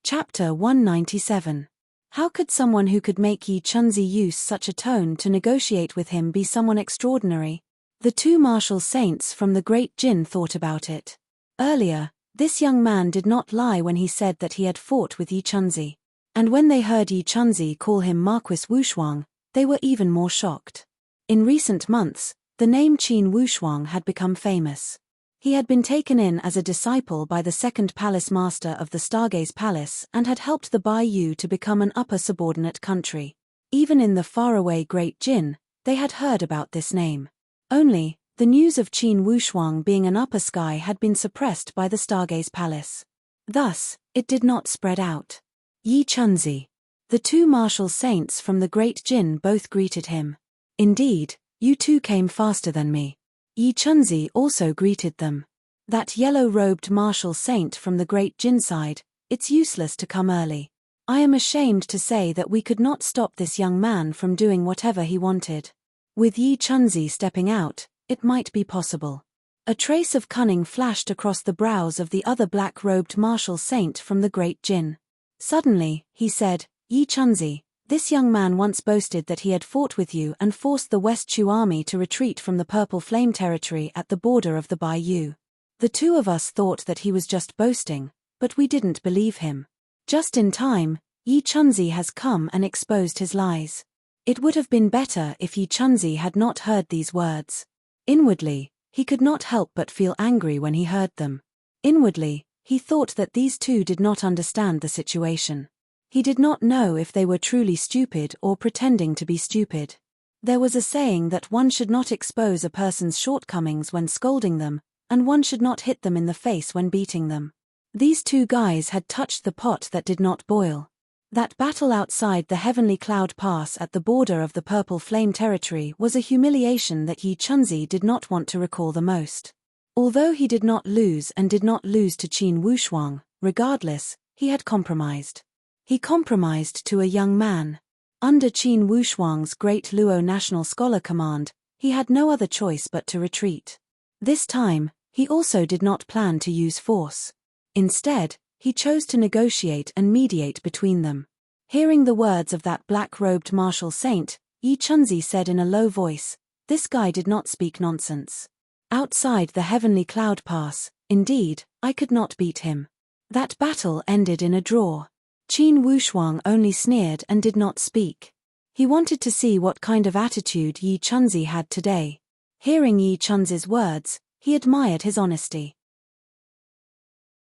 Chapter 197. How could someone who could make Yi Chunzi use such a tone to negotiate with him be someone extraordinary? The 2 martial saints from the Great Jin thought about it. Earlier, this young man did not lie when he said that he had fought with Yi Chunzi. And when they heard Yi Chunzi call him Marquis Wushuang, they were even more shocked. In recent months, the name Qin Wushuang had become famous. He had been taken in as a disciple by the second palace master of the Stargaze Palace and had helped the Bai Yu to become an upper subordinate country. Even in the faraway Great Jin, they had heard about this name. Only, the The news of Qin Wushuang being an upper sky had been suppressed by the Stargaze Palace. Thus, it did not spread out. Yi Chunzi. The two martial saints from the Great Jin both greeted him. Indeed, you two came faster than me. Yi Chunzi also greeted them. That yellow-robed martial saint from the Great Jin side, it's useless to come early. I am ashamed to say that we could not stop this young man from doing whatever he wanted. With Yi Chunzi stepping out, it might be possible. A trace of cunning flashed across the brows of the other black-robed martial saint from the Great Jin. Suddenly, he said, Yi Chunzi, this young man once boasted that he had fought with you and forced the West Chu army to retreat from the Purple Flame territory at the border of the Bayou. The two of us thought that he was just boasting, but we didn't believe him. Just in time, Yi Chunzi has come and exposed his lies. It would have been better if Yi Chunzi had not heard these words. Inwardly, he could not help but feel angry when he heard them. Inwardly, he thought that these two did not understand the situation. He did not know if they were truly stupid or pretending to be stupid. There was a saying that one should not expose a person's shortcomings when scolding them, and one should not hit them in the face when beating them. These two guys had touched the pot that did not boil. That battle outside the Heavenly Cloud Pass at the border of the Purple Flame territory was a humiliation that Yi Chunzi did not want to recall the most. Although he did not lose and did not lose to Qin Wushuang, regardless, he had compromised. He compromised to a young man. Under Qin Wushuang's Great Luo National Scholar Command, he had no other choice but to retreat. This time, he also did not plan to use force. Instead, he chose to negotiate and mediate between them. Hearing the words of that black-robed martial saint, Yi Chunzi said in a low voice, "This guy did not speak nonsense. Outside the Heavenly Cloud Pass, indeed, I could not beat him." That battle ended in a draw. Qin Wushuang only sneered and did not speak. He wanted to see what kind of attitude Yi Chunzi had today. Hearing Yi Chunzi's words, he admired his honesty.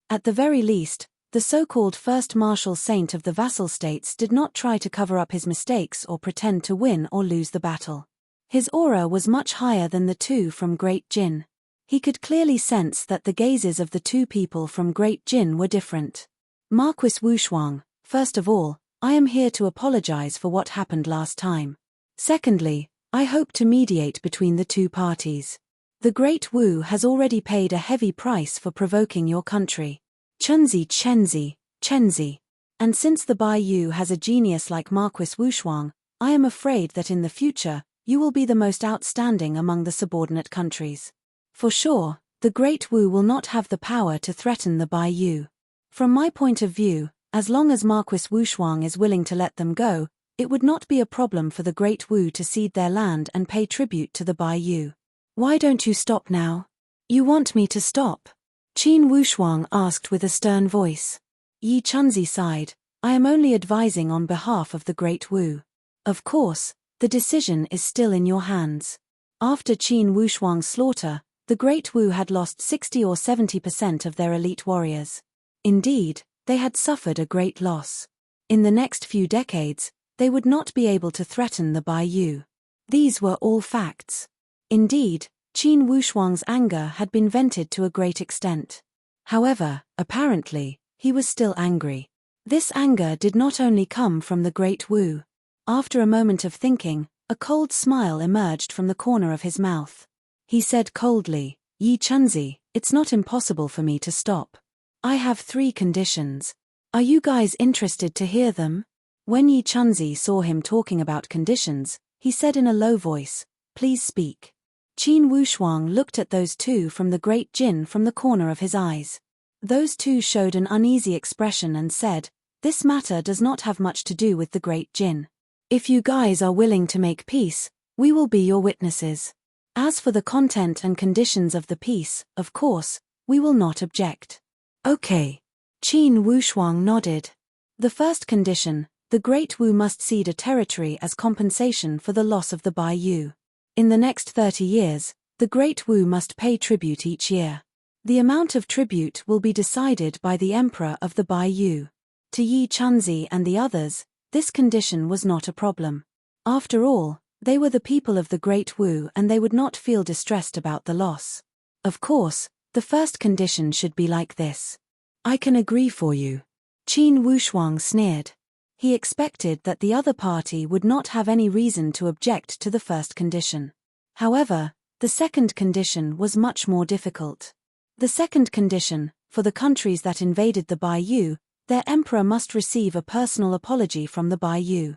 At the very least, the so-called first martial saint of the vassal states did not try to cover up his mistakes or pretend to win or lose the battle. His aura was much higher than the two from Great Jin. He could clearly sense that the gazes of the two people from Great Jin were different. Marquis Wushuang, first of all, I am here to apologize for what happened last time. Secondly, I hope to mediate between the two parties. The Great Wu has already paid a heavy price for provoking your country. Chenzi. And since the Bayou has a genius like Marquis Wushuang, I am afraid that in the future, you will be the most outstanding among the subordinate countries. For sure, the Great Wu will not have the power to threaten the Bayou. From my point of view, as long as Marquis Wushuang is willing to let them go, it would not be a problem for the Great Wu to cede their land and pay tribute to the Bayou. Why don't you stop now? You want me to stop? Qin Wushuang asked with a stern voice. Yi Chunzi sighed, I am only advising on behalf of the Great Wu. Of course, the decision is still in your hands. After Qin Wushuang's slaughter, the Great Wu had lost 60 or 70% of their elite warriors. Indeed, they had suffered a great loss. In the next few decades, they would not be able to threaten the Bayou. These were all facts. Indeed, Qin Wushuang's anger had been vented to a great extent. However, apparently, he was still angry. This anger did not only come from the Great Wu. After a moment of thinking, a cold smile emerged from the corner of his mouth. He said coldly, Yi Chunzi, it's not impossible for me to stop. I have 3 conditions. Are you guys interested to hear them? When Yi Chunzi saw him talking about conditions, he said in a low voice, please speak. Qin Wushuang looked at those two from the Great Jin from the corner of his eyes. Those two showed an uneasy expression and said, this matter does not have much to do with the Great Jin. If you guys are willing to make peace, we will be your witnesses. As for the content and conditions of the peace, of course, we will not object. Okay. Qin Wushuang nodded. The first condition, the Great Wu must cede a territory as compensation for the loss of the Bayou. In the next 30 years, the Great Wu must pay tribute each year. The amount of tribute will be decided by the Emperor of the Bayou. To Yi Chunzi and the others, this condition was not a problem. After all, They were the people of the Great Wu and they would not feel distressed about the loss. Of course, the first condition should be like this. I can agree for you. Qin Wushuang sneered. He expected that the other party would not have any reason to object to the first condition. However, the second condition was much more difficult. The second condition, for the countries that invaded the Baiyu, their emperor must receive a personal apology from the Baiyu.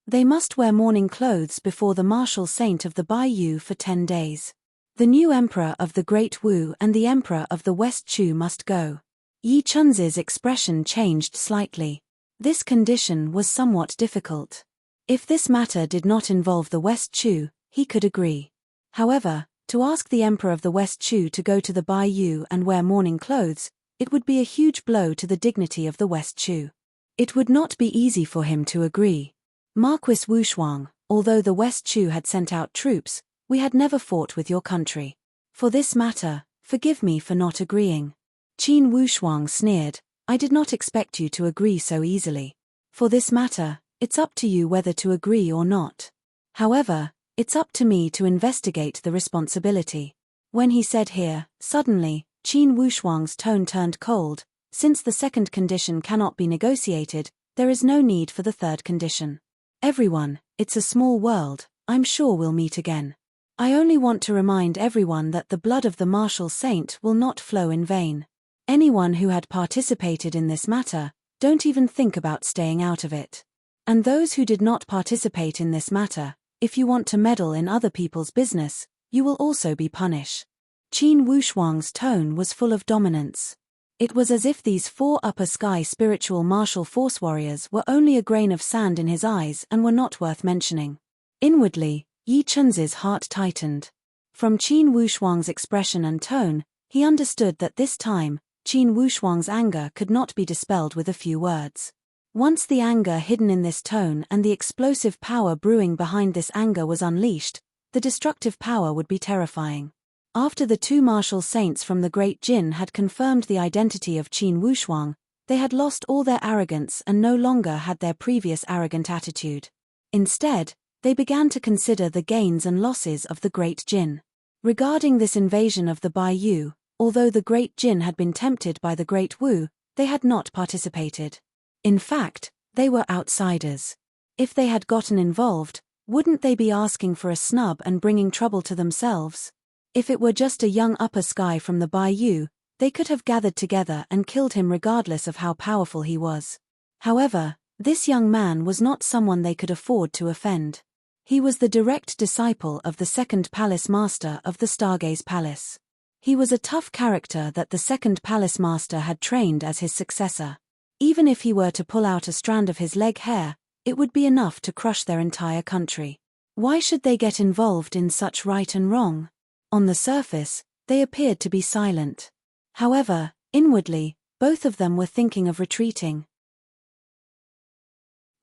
They must wear mourning clothes before the martial saint of the Baiyu for 10 days. The new emperor of the Great Wu and the emperor of the West Chu must go. Yi Chunzi's expression changed slightly. This condition was somewhat difficult. If this matter did not involve the West Chu, he could agree. However, to ask the emperor of the West Chu to go to the Baiyu and wear mourning clothes, it would be a huge blow to the dignity of the West Chu. It would not be easy for him to agree. Marquis Wushuang, although the West Chu had sent out troops, we had never fought with your country. For this matter, forgive me for not agreeing. Qin Wushuang sneered, I did not expect you to agree so easily. For this matter, it's up to you whether to agree or not. However, it's up to me to investigate the responsibility. When he said here, suddenly, Qin Wushuang's tone turned cold. Since the second condition cannot be negotiated, there is no need for the third condition. Everyone, it's a small world, I'm sure we'll meet again. I only want to remind everyone that the blood of the martial saint will not flow in vain. Anyone who had participated in this matter, don't even think about staying out of it. And those who did not participate in this matter, if you want to meddle in other people's business, you will also be punished. Qin Wushuang's tone was full of dominance. It was as if these 4 upper sky spiritual martial force warriors were only a grain of sand in his eyes and were not worth mentioning. Inwardly, Yi Chunzi's heart tightened. From Qin Wushuang's expression and tone, he understood that this time, Qin Wushuang's anger could not be dispelled with a few words. Once the anger hidden in this tone and the explosive power brewing behind this anger was unleashed, the destructive power would be terrifying. After the 2 martial saints from the Great Jin had confirmed the identity of Qin Wushuang, they had lost all their arrogance and no longer had their previous arrogant attitude. Instead, they began to consider the gains and losses of the Great Jin. Regarding this invasion of the Baiyu, although the Great Jin had been tempted by the Great Wu, they had not participated. In fact, they were outsiders. If they had gotten involved, wouldn't they be asking for a snub and bringing trouble to themselves? If it were just a young upper sky from the Baiyu, they could have gathered together and killed him regardless of how powerful he was. However, this young man was not someone they could afford to offend. He was the direct disciple of the second palace master of the Stargaze Palace. He was a tough character that the second palace master had trained as his successor. Even if he were to pull out a strand of his leg hair, it would be enough to crush their entire country. Why should they get involved in such right and wrong? On the surface, they appeared to be silent. However, inwardly, both of them were thinking of retreating.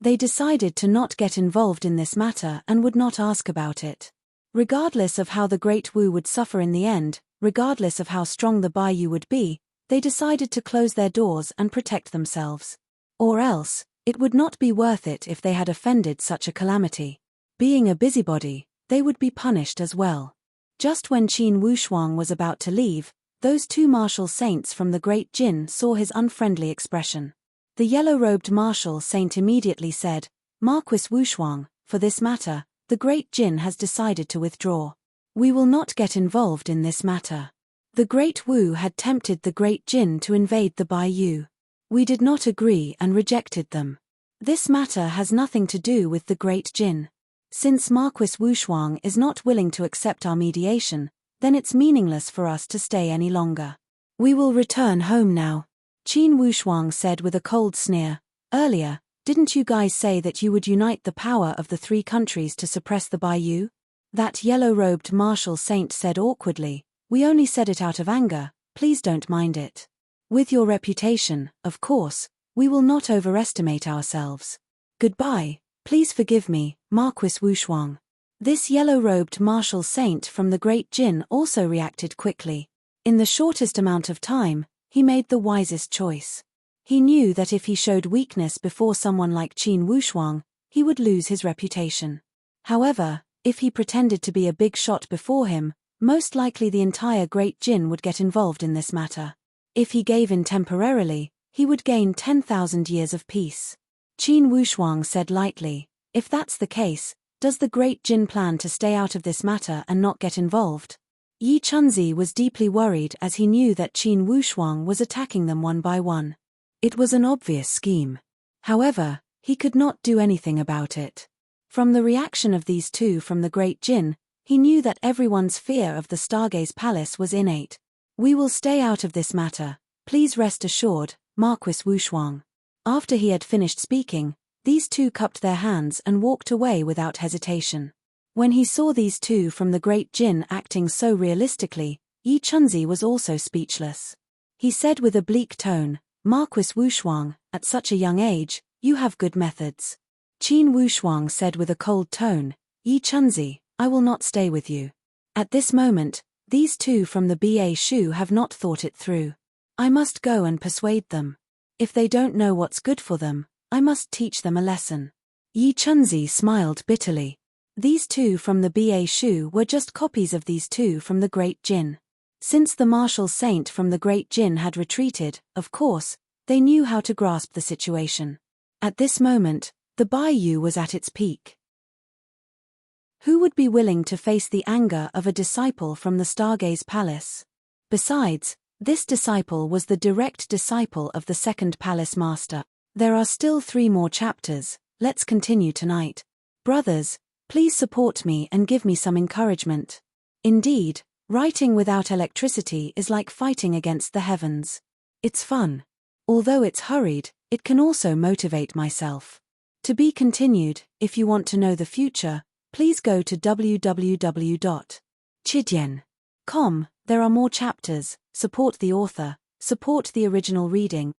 They decided to not get involved in this matter and would not ask about it. Regardless of how the Great Wu would suffer in the end, regardless of how strong the Baiyu would be, they decided to close their doors and protect themselves. Or else, it would not be worth it if they had offended such a calamity. Being a busybody, they would be punished as well. Just when Qin Wushuang was about to leave, those 2 martial saints from the Great Jin saw his unfriendly expression. The yellow-robed martial saint immediately said, Marquis Wushuang, for this matter, the Great Jin has decided to withdraw. We will not get involved in this matter. The Great Wu had tempted the Great Jin to invade the Baiyu. We did not agree and rejected them. This matter has nothing to do with the Great Jin. Since Marquis Wushuang is not willing to accept our mediation, then it's meaningless for us to stay any longer. We will return home now. Qin Wushuang said with a cold sneer, earlier, didn't you guys say that you would unite the power of the 3 countries to suppress the Baiyu? That yellow-robed martial saint said awkwardly, we only said it out of anger, please don't mind it. With your reputation, of course, we will not overestimate ourselves. Goodbye, please forgive me, Marquis Wushuang. This yellow-robed martial saint from the Great Jin also reacted quickly. In the shortest amount of time, he made the wisest choice. He knew that if he showed weakness before someone like Qin Wushuang, he would lose his reputation. However, if he pretended to be a big shot before him, most likely the entire Great Jin would get involved in this matter. If he gave in temporarily, he would gain 10,000 years of peace. Qin Wushuang said lightly, "If that's the case, does the Great Jin plan to stay out of this matter and not get involved?" Yi Chunzi was deeply worried as he knew that Qin Wushuang was attacking them one by one. It was an obvious scheme. However, he could not do anything about it. From the reaction of these two from the Great Jin, he knew that everyone's fear of the Stargaze Palace was innate. "We will stay out of this matter, please rest assured, Marquis Wushuang." After he had finished speaking, these two cupped their hands and walked away without hesitation. When he saw these two from the Great Jin acting so realistically, Yi Chunzi was also speechless. He said with a bleak tone, "Marquis Wushuang, at such a young age, you have good methods." Qin Wushuang said with a cold tone, "Yi Chunzi, I will not stay with you." At this moment, these two from the Ba Shu have not thought it through. I must go and persuade them. If they don't know what's good for them, I must teach them a lesson. Yi Chunzi smiled bitterly. These two from the Ba Shu were just copies of these two from the Great Jin. Since the martial saint from the Great Jin had retreated, of course, they knew how to grasp the situation. At this moment, the Baiyu was at its peak. Who would be willing to face the anger of a disciple from the Stargaze Palace? Besides, this disciple was the direct disciple of the second palace master. There are still 3 more chapters, let's continue tonight. Brothers, please support me and give me some encouragement. Indeed, writing without electricity is like fighting against the heavens. It's fun. Although it's hurried, it can also motivate myself. To be continued. If you want to know the future, please go to www.chidian.com. There are more chapters. Support the author, support the original reading.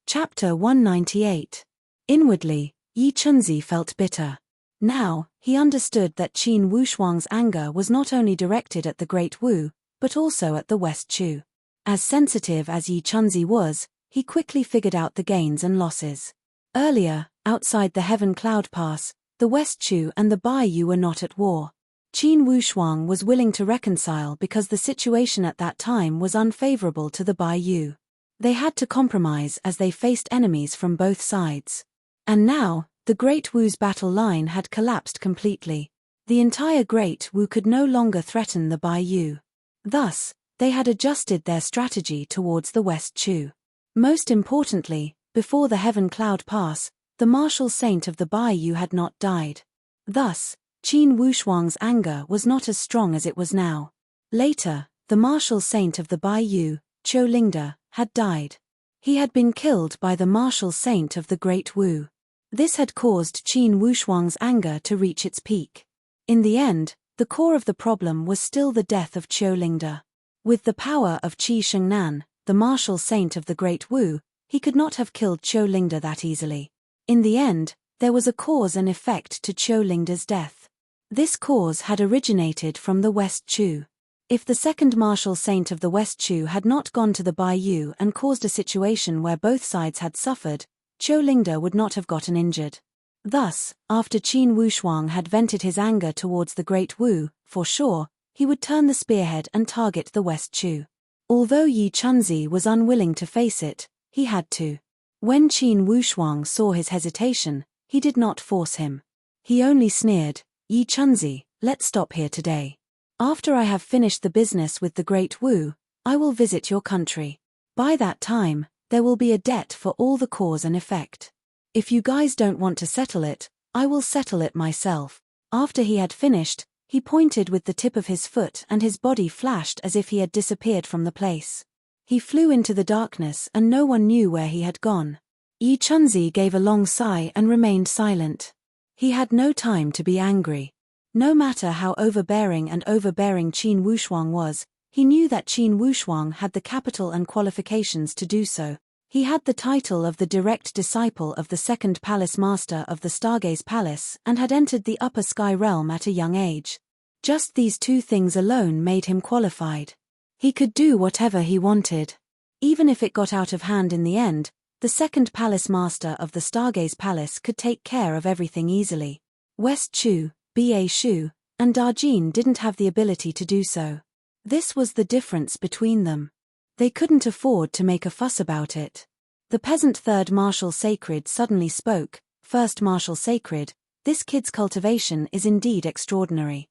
Chapter 198. Inwardly, Yi Chunzi felt bitter. Now, he understood that Qin Wushuang's anger was not only directed at the Great Wu, but also at the West Chu. As sensitive as Yi Chunzi was, he quickly figured out the gains and losses. Earlier, outside the Heaven Cloud Pass, the West Chu and the Baiyu were not at war. Qin Wushuang was willing to reconcile because the situation at that time was unfavorable to the Baiyu. They had to compromise as they faced enemies from both sides. And now, the Great Wu's battle line had collapsed completely. The entire Great Wu could no longer threaten the Baiyu. Thus, they had adjusted their strategy towards the West Chu. Most importantly, before the Heaven Cloud Pass, the martial saint of the Baiyu had not died. Thus, Qin Wushuang's anger was not as strong as it was now. Later, the martial saint of the Baiyu, Qiu Lingde, had died. He had been killed by the martial saint of the Great Wu. This had caused Qin Wushuang's anger to reach its peak. In the end, the core of the problem was still the death of Qiu Lingde. With the power of Qi Shengnan, the martial saint of the Great Wu, he could not have killed Qiu Lingde that easily. In the end, there was a cause and effect to Qiu Lingde's death. This cause had originated from the West Chu. If the second martial saint of the West Chu had not gone to the Baiyu and caused a situation where both sides had suffered, Qiu Lingde would not have gotten injured. Thus, after Qin Wushuang had vented his anger towards the Great Wu, for sure, he would turn the spearhead and target the West Chu. Although Yi Chunzi was unwilling to face it, he had to. When Qin Wushuang saw his hesitation, he did not force him. He only sneered, "Yi Chunzi, let's stop here today. After I have finished the business with the Great Wu, I will visit your country. By that time, there will be a debt for all the cause and effect. If you guys don't want to settle it, I will settle it myself." After he had finished, he pointed with the tip of his foot and his body flashed as if he had disappeared from the place. He flew into the darkness and no one knew where he had gone. Yi Chunzi gave a long sigh and remained silent. He had no time to be angry. No matter how overbearing Qin Wushuang was, he knew that Qin Wushuang had the capital and qualifications to do so. He had the title of the direct disciple of the second palace master of the Stargaze Palace and had entered the upper sky realm at a young age. Just these 2 things alone made him qualified. He could do whatever he wanted. Even if it got out of hand in the end, the The second palace master of the Stargaze Palace could take care of everything easily. West Chu, Ba Shu, and Darjean didn't have the ability to do so. This was the difference between them. They couldn't afford to make a fuss about it. The peasant third marshal sacred suddenly spoke. First marshal sacred, this kid's cultivation is indeed extraordinary.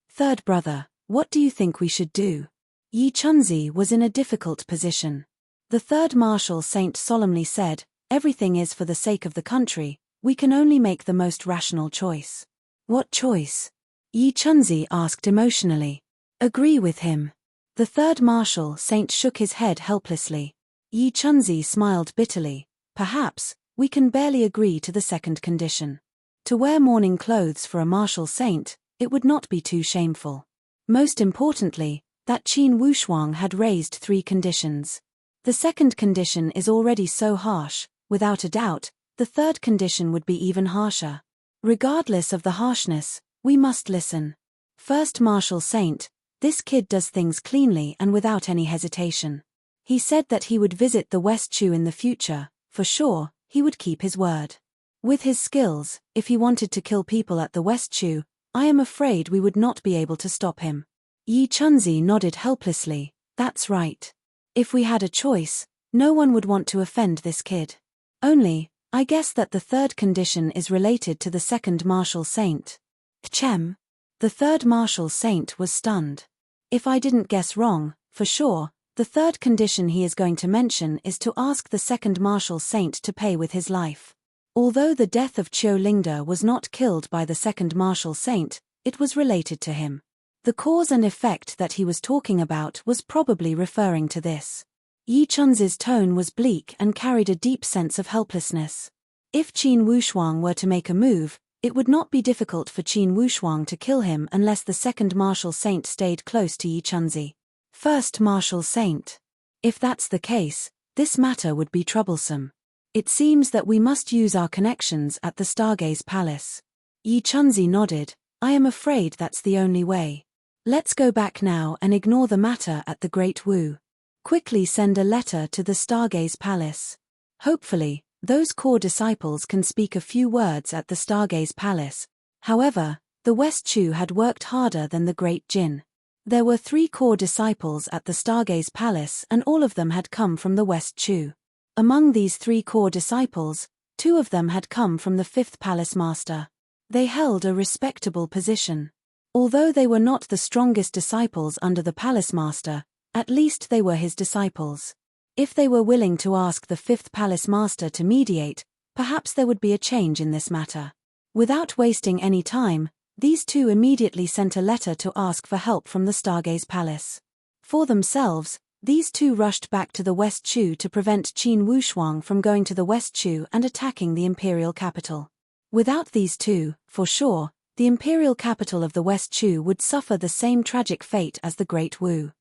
Third brother, what do you think we should do? Yi Chunzi was in a difficult position. The third marshal saint solemnly said, everything is for the sake of the country, we can only make the most rational choice. What choice? Yi Chunzi asked emotionally. Agree with him. The third marshal saint shook his head helplessly. Yi Chunzi smiled bitterly. Perhaps, we can barely agree to the second condition. To wear mourning clothes for a marshal saint, it would not be too shameful. Most importantly, that Qin Wushuang had raised 3 conditions. The second condition is already so harsh, without a doubt, the third condition would be even harsher. Regardless of the harshness, we must listen. First marshal saint, this kid does things cleanly and without any hesitation. He said that he would visit the West Chu in the future, for sure, he would keep his word. With his skills, if he wanted to kill people at the West Chu, I am afraid we would not be able to stop him. Yi Chunzi nodded helplessly, that's right. If we had a choice, no one would want to offend this kid. Only, I guess that the third condition is related to the second marshal saint. Chem. The third marshal saint was stunned. If I didn't guess wrong, for sure, the third condition he is going to mention is to ask the second marshal saint to pay with his life. Although the death of Qiu Lingda was not killed by the second marshal saint, it was related to him. The cause and effect that he was talking about was probably referring to this. Yi Chunzi's tone was bleak and carried a deep sense of helplessness. If Qin Wushuang were to make a move, it would not be difficult for Qin Wushuang to kill him unless the second marshal saint stayed close to Yi Chunzi. First marshal saint. If that's the case, this matter would be troublesome. It seems that we must use our connections at the Stargaze Palace. Yi Chunzi nodded. I am afraid that's the only way. Let's go back now and ignore the matter at the Great Wu. Quickly send a letter to the Stargaze Palace. Hopefully, those core disciples can speak a few words at the Stargaze Palace. However, the West Chu had worked harder than the Great Jin. There were 3 core disciples at the Stargaze Palace and all of them had come from the West Chu. Among these 3 core disciples, 2 of them had come from the 5th Palace Master. They held a respectable position. Although they were not the strongest disciples under the Palace Master, at least they were his disciples. If they were willing to ask the 5th Palace Master to mediate, perhaps there would be a change in this matter. Without wasting any time, these 2 immediately sent a letter to ask for help from the Stargaze Palace. For themselves, these 2 rushed back to the West Chu to prevent Qin Wushuang from going to the West Chu and attacking the imperial capital. Without these 2, for sure, the imperial capital of the West Chu would suffer the same tragic fate as the Great Wu.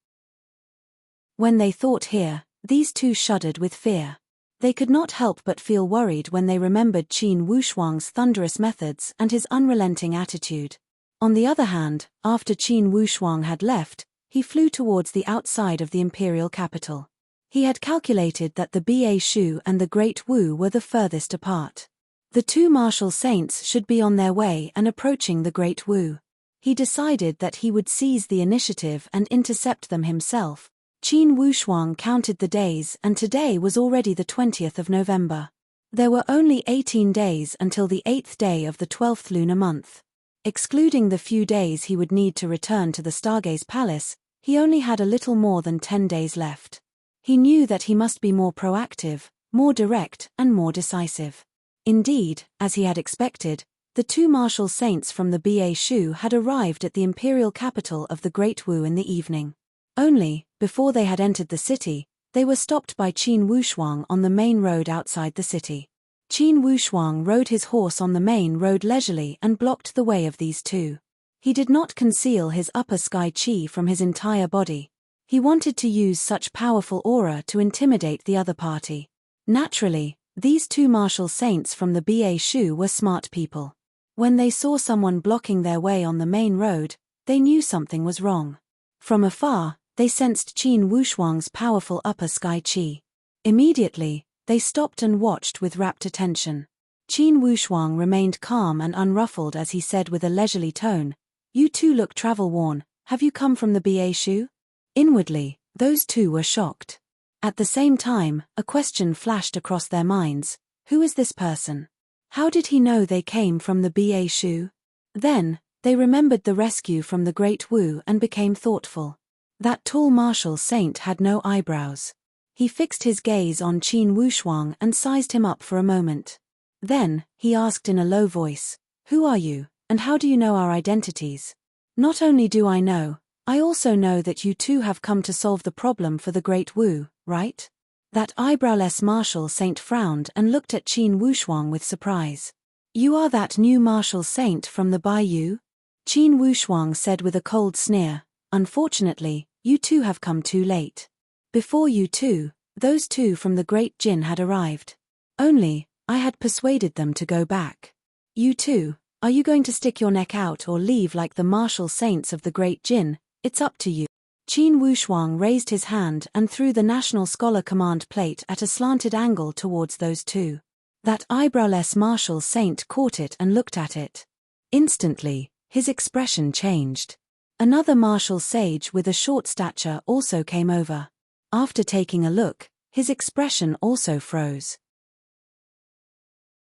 When they thought here, these 2 shuddered with fear. They could not help but feel worried when they remembered Qin Wushuang's thunderous methods and his unrelenting attitude. On the other hand, after Qin Wushuang had left, he flew towards the outside of the imperial capital. He had calculated that the Ba Shu and the Great Wu were the furthest apart. The 2 martial saints should be on their way and approaching the Great Wu. He decided that he would seize the initiative and intercept them himself. Qin Wushuang counted the days and today was already the 20th of November. There were only 18 days until the 8th day of the 12th lunar month. Excluding the few days he would need to return to the Stargaze Palace, he only had a little more than 10 days left. He knew that he must be more proactive, more direct, and more decisive. Indeed, as he had expected, the 2 martial saints from the Ba Shu had arrived at the imperial capital of the Great Wu in the evening. Only, before they had entered the city, they were stopped by Qin Wushuang on the main road outside the city. Qin Wushuang rode his horse on the main road leisurely and blocked the way of these 2. He did not conceal his upper sky qi from his entire body. He wanted to use such powerful aura to intimidate the other party. Naturally, these 2 martial saints from the Ba Shu were smart people. When they saw someone blocking their way on the main road, they knew something was wrong. From afar, they sensed Qin Wushuang's powerful upper sky qi. Immediately, they stopped and watched with rapt attention. Qin Wushuang remained calm and unruffled as he said with a leisurely tone, "You two look travel-worn, have you come from the Ba Shu?" Inwardly, those two were shocked. At the same time, a question flashed across their minds: who is this person? How did he know they came from the Ba Shu? Then, they remembered the rescue from the Great Wu and became thoughtful. That tall martial saint had no eyebrows. He fixed his gaze on Qin Wushuang and sized him up for a moment. Then, he asked in a low voice, "Who are you, and how do you know our identities?" "Not only do I know, I also know that you two have come to solve the problem for the Great Wu, right?" That eyebrowless martial saint frowned and looked at Qin Wushuang with surprise. "You are that new martial saint from the Bayou?" Qin Wushuang said with a cold sneer, "Unfortunately, you two have come too late. Before you two, those two from the Great Jin had arrived. Only, I had persuaded them to go back. You two, are you going to stick your neck out or leave like the martial saints of the Great Jin? It's up to you." Qin Wushuang raised his hand and threw the National Scholar command plate at a slanted angle towards those two. That eyebrowless martial saint caught it and looked at it. Instantly, his expression changed. Another martial sage with a short stature also came over. After taking a look, his expression also froze.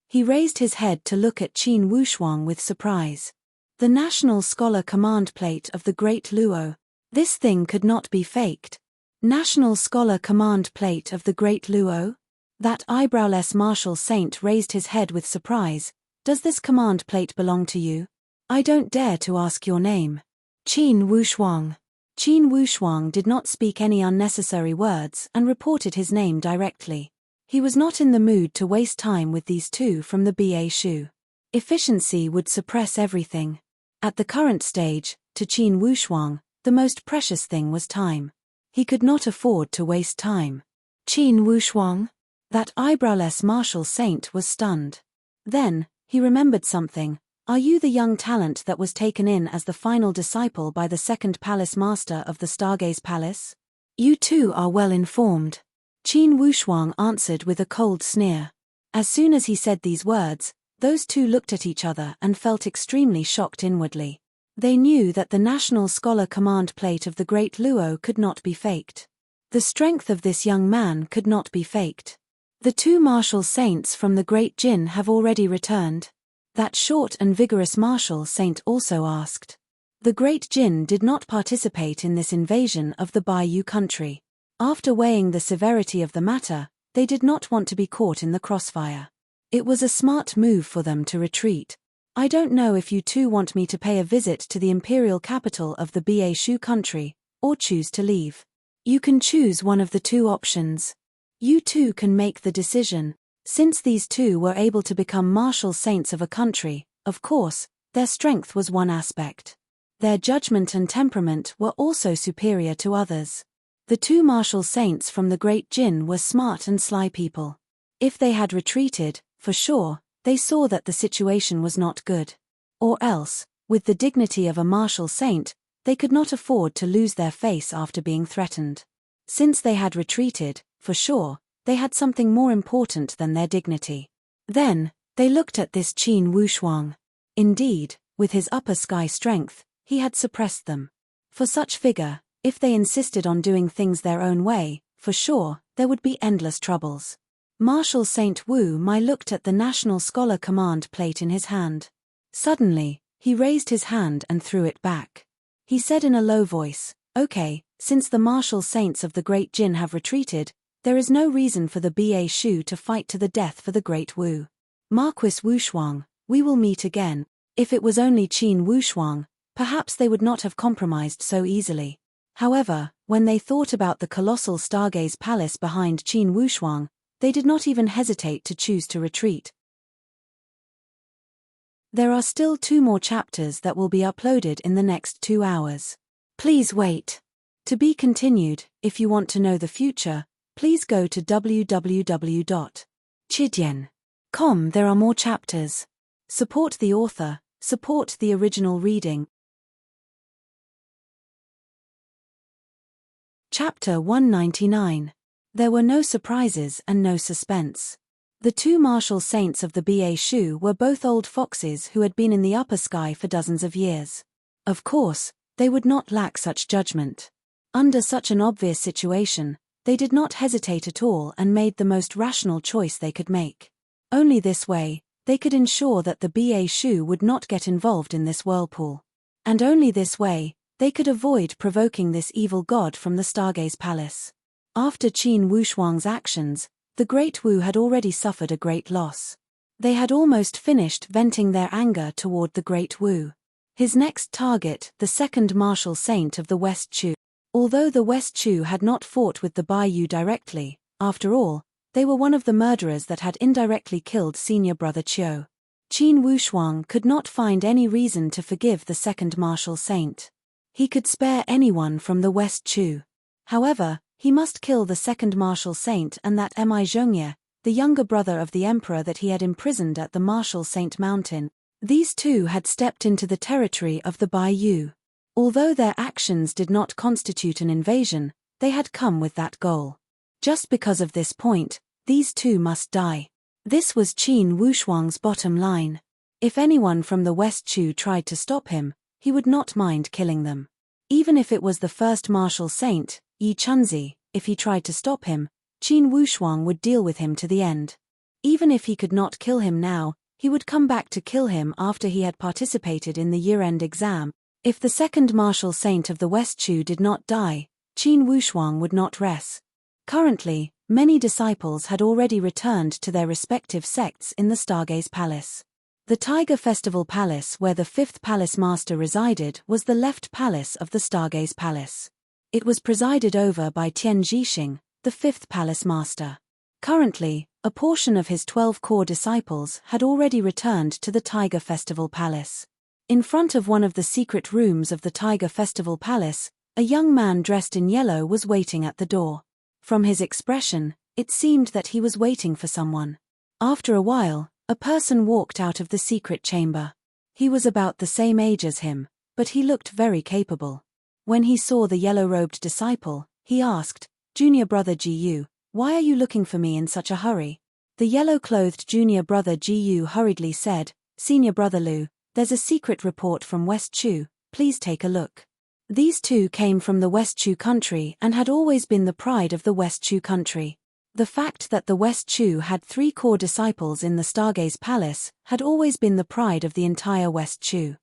He raised his head to look at Qin Wushuang with surprise. The National Scholar command plate of the Great Luo. This thing could not be faked. National Scholar command plate of the Great Luo? That eyebrowless martial saint raised his head with surprise. "Does this command plate belong to you? I don't dare to ask your name." Qin Wushuang. Qin Wushuang did not speak any unnecessary words and reported his name directly. He was not in the mood to waste time with these two from the Ba Shu. Efficiency would suppress everything. At the current stage, to Qin Wushuang, the most precious thing was time. He could not afford to waste time. "Qin Wushuang?" That eyebrowless martial saint was stunned. Then, he remembered something. "Are you the young talent that was taken in as the final disciple by the second palace master of the Stargaze Palace? You two are well informed." Qin Wushuang answered with a cold sneer. As soon as he said these words, those two looked at each other and felt extremely shocked inwardly. They knew that the National Scholar command plate of the Great Luo could not be faked. The strength of this young man could not be faked. "The two martial saints from the Great Jin have already returned?" That short and vigorous martial saint also asked. The Great Jin did not participate in this invasion of the Bayou country. After weighing the severity of the matter, they did not want to be caught in the crossfire. It was a smart move for them to retreat. "I don't know if you two want me to pay a visit to the imperial capital of the Ba Shu country, or choose to leave. You can choose one of the two options. You two can make the decision." Since these two were able to become martial saints of a country, of course, their strength was one aspect. Their judgment and temperament were also superior to others. The two martial saints from the Great Jin were smart and sly people. If they had retreated, for sure, they saw that the situation was not good. Or else, with the dignity of a martial saint, they could not afford to lose their face after being threatened. Since they had retreated, for sure, they had something more important than their dignity. Then, they looked at this Qin Wushuang. Indeed, with his upper sky strength, he had suppressed them. For such figure, if they insisted on doing things their own way, for sure, there would be endless troubles. Martial Saint Wu Mai looked at the National Scholar command plate in his hand. Suddenly, he raised his hand and threw it back. He said in a low voice, "Okay, since the martial saints of the Great Jin have retreated, there is no reason for the Ba Shu to fight to the death for the Great Wu. Marquis Wushuang, we will meet again." If it was only Qin Wushuang, perhaps they would not have compromised so easily. However, when they thought about the colossal Stargaze Palace behind Qin Wushuang, they did not even hesitate to choose to retreat. There are still 2 more chapters that will be uploaded in the next 2 hours. Please wait. To be continued. If you want to know the future, please go to www.chidian.com. There are more chapters. Support the author, support the original reading. Chapter 199. There were no surprises and no suspense. The two martial saints of the Ba Shu were both old foxes who had been in the upper sky for dozens of years. Of course, they would not lack such judgment. Under such an obvious situation, they did not hesitate at all and made the most rational choice they could make. Only this way, they could ensure that the Ba Shu would not get involved in this whirlpool. And only this way, they could avoid provoking this evil god from the Stargaze Palace. After Qin Wushuang's actions, the Great Wu had already suffered a great loss. They had almost finished venting their anger toward the Great Wu. His next target, the second martial saint of the West Chu. Although the West Chu had not fought with the Bai Yu directly, after all, they were one of the murderers that had indirectly killed senior brother Qiu. Qin Wushuang could not find any reason to forgive the second martial saint. He could spare anyone from the West Chu. However, he must kill the second martial saint and that Mi Zhongye, the younger brother of the emperor that he had imprisoned at the Martial Saint Mountain. These two had stepped into the territory of the Bai Yu. Although their actions did not constitute an invasion, they had come with that goal. Just because of this point, these two must die. This was Qin Wushuang's bottom line. If anyone from the West Chu tried to stop him, he would not mind killing them. Even if it was the first martial saint, Yi Chunzi, if he tried to stop him, Qin Wushuang would deal with him to the end. Even if he could not kill him now, he would come back to kill him after he had participated in the year-end exam. If the second martial saint of the West Chu did not die, Qin Wushuang would not rest. Currently, many disciples had already returned to their respective sects in the Stargaze Palace. The Tiger Festival Palace where the fifth palace master resided was the left palace of the Stargaze Palace. It was presided over by Tian Zhixing, the fifth palace master. Currently, a portion of his 12 core disciples had already returned to the Tiger Festival Palace. In front of one of the secret rooms of the Tiger Festival Palace, a young man dressed in yellow was waiting at the door. From his expression, it seemed that he was waiting for someone. After a while, a person walked out of the secret chamber. He was about the same age as him, but he looked very capable. When he saw the yellow-robed disciple, he asked, "Junior brother Ji Yu, why are you looking for me in such a hurry?" The yellow-clothed junior brother Ji Yu hurriedly said, "Senior brother Lu, there's a secret report from West Chu, please take a look." These two came from the West Chu country and had always been the pride of the West Chu country. The fact that the West Chu had 3 core disciples in the Stargaze Palace had always been the pride of the entire West Chu.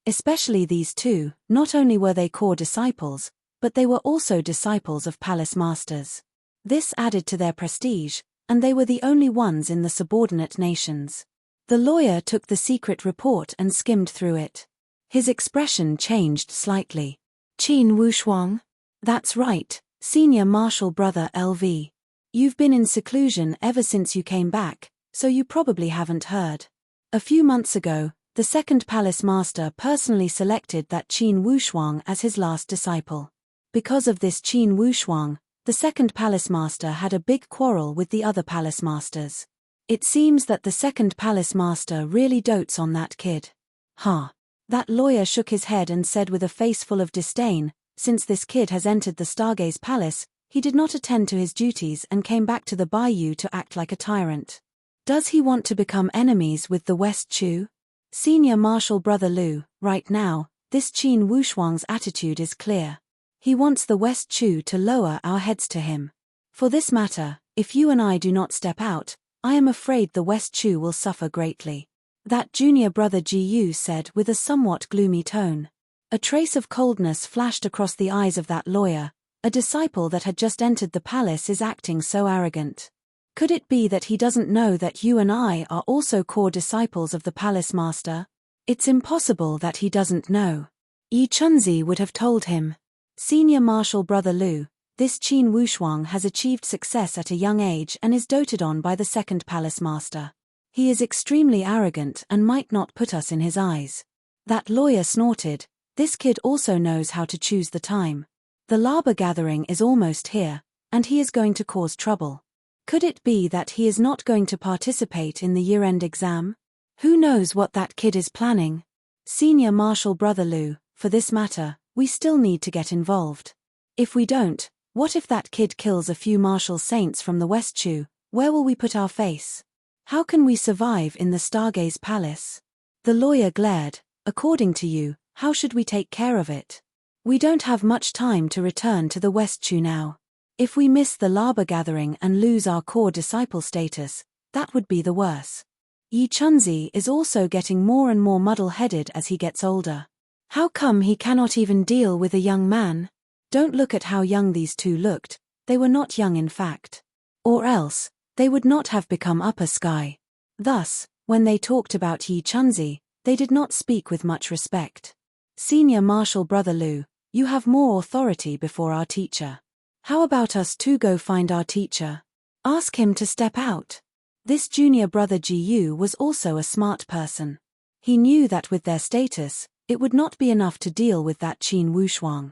Especially these two, not only were they core disciples, but they were also disciples of palace masters. This added to their prestige, and they were the only ones in the subordinate nations. The lawyer took the secret report and skimmed through it. His expression changed slightly. "Qin Wushuang? That's right, senior martial brother LV. You've been in seclusion ever since you came back, so you probably haven't heard. A few months ago, the second palace master personally selected that Qin Wushuang as his last disciple. Because of this Qin Wushuang, the second palace master had a big quarrel with the other palace masters. It seems that the second palace master really dotes on that kid." "Huh." That lawyer shook his head and said with a face full of disdain, "Since this kid has entered the Stargaze Palace, he did not attend to his duties and came back to the Bai Yu to act like a tyrant. Does he want to become enemies with the West Chu?" "Senior martial brother Lu, right now, this Qin Wushuang's attitude is clear. He wants the West Chu to lower our heads to him. For this matter, if you and I do not step out, I am afraid the West Chu will suffer greatly," that junior brother Ji Yu said with a somewhat gloomy tone. A trace of coldness flashed across the eyes of that lawyer. A disciple that had just entered the palace is acting so arrogant. Could it be that he doesn't know that you and I are also core disciples of the palace master? It's impossible that he doesn't know. Yi Chunzi would have told him. "Senior martial brother Lu, this Qin Wushuang has achieved success at a young age and is doted on by the second palace master. He is extremely arrogant and might not put us in his eyes." That lawyer snorted. This kid also knows how to choose the time. The Laba gathering is almost here, and he is going to cause trouble. Could it be that he is not going to participate in the year-end exam? Who knows what that kid is planning? "Senior martial brother Lu, for this matter, we still need to get involved. If we don't, What if that kid kills a few martial saints from the West Chu? Where will we put our face? How can we survive in the Stargaze Palace? The lawyer glared. According to you, how should we take care of it? We don't have much time to return to the West Chu now. If we miss the Laba gathering and lose our core disciple status, that would be the worse. Yi Chunzi is also getting more and more muddle-headed as he gets older. How come he cannot even deal with a young man? Don't look at how young these two looked, they were not young in fact. Or else, they would not have become upper sky. Thus, when they talked about Yi Chunzi, they did not speak with much respect. Senior Marshal Brother Lu, you have more authority before our teacher. How about us two go find our teacher? Ask him to step out. This junior brother Ji Yu was also a smart person. He knew that with their status, it would not be enough to deal with that Qin Wushuang.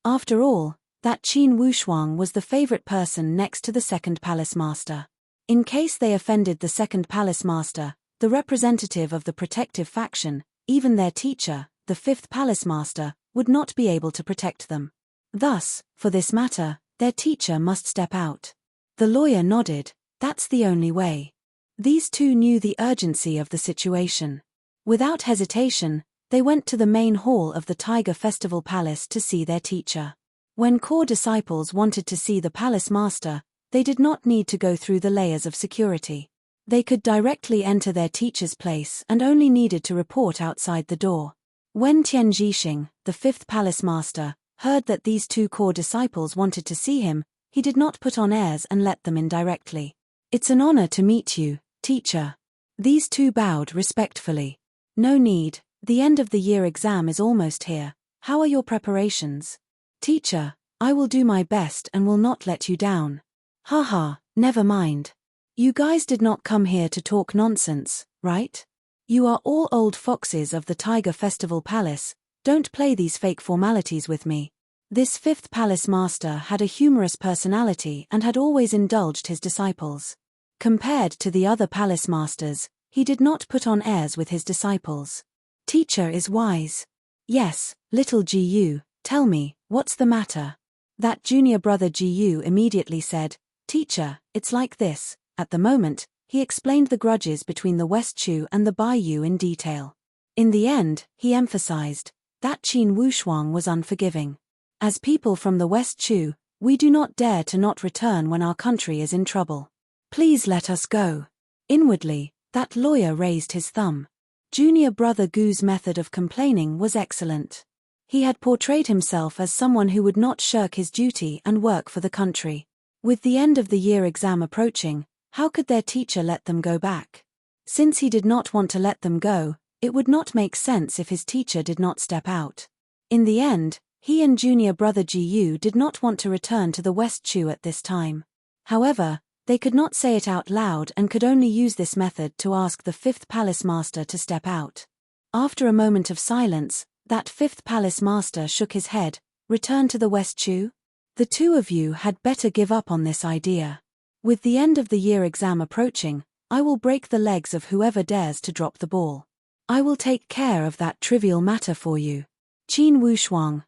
After all, that Qin Wushuang was the favorite person next to the second palace master. In case they offended the second palace master, the representative of the protective faction, even their teacher, the fifth palace master, would not be able to protect them. Thus, for this matter, their teacher must step out. The lawyer nodded. That's the only way. These two knew the urgency of the situation. Without hesitation, they went to the main hall of the Tiger Festival Palace to see their teacher. When core disciples wanted to see the palace master, they did not need to go through the layers of security. They could directly enter their teacher's place and only needed to report outside the door. When Tian Zhixing, the fifth palace master, heard that these two core disciples wanted to see him, he did not put on airs and let them in directly. It's an honor to meet you, teacher. These two bowed respectfully. No need, the end of the year exam is almost here. How are your preparations? Teacher, I will do my best and will not let you down. Haha, never mind. You guys did not come here to talk nonsense, right? You are all old foxes of the Tiger Festival Palace, don't play these fake formalities with me. This fifth palace master had a humorous personality and had always indulged his disciples. Compared to the other palace masters, he did not put on airs with his disciples. Teacher is wise. Yes, little Ji Yu, tell me, what's the matter? That junior brother Ji Yu immediately said, Teacher, it's like this. At the moment, he explained the grudges between the West Chu and the Bai Yu in detail. In the end, he emphasized, that Qin Wushuang was unforgiving. As people from the West Chu, we do not dare to not return when our country is in trouble. Please let us go. Inwardly, that lawyer raised his thumb. Junior brother Gu's method of complaining was excellent. He had portrayed himself as someone who would not shirk his duty and work for the country. With the end of the year exam approaching, how could their teacher let them go back? Since he did not want to let them go, it would not make sense if his teacher did not step out. In the end, he and junior brother Ji Yu did not want to return to the West Chu at this time. However, they could not say it out loud and could only use this method to ask the fifth palace master to step out. After a moment of silence, that fifth palace master shook his head. Return to the West Chu? The two of you had better give up on this idea. With the end of the year exam approaching, I will break the legs of whoever dares to drop the ball. I will take care of that trivial matter for you. Qin Wushuang,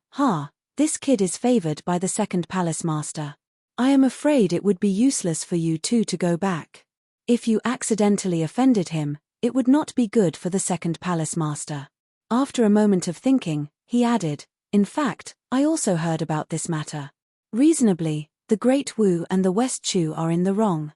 this kid is favored by the second palace master. I am afraid it would be useless for you two to go back. If you accidentally offended him, it would not be good for the second palace master. After a moment of thinking, he added, in fact, I also heard about this matter. Reasonably, the Great Wu and the West Chu are in the wrong.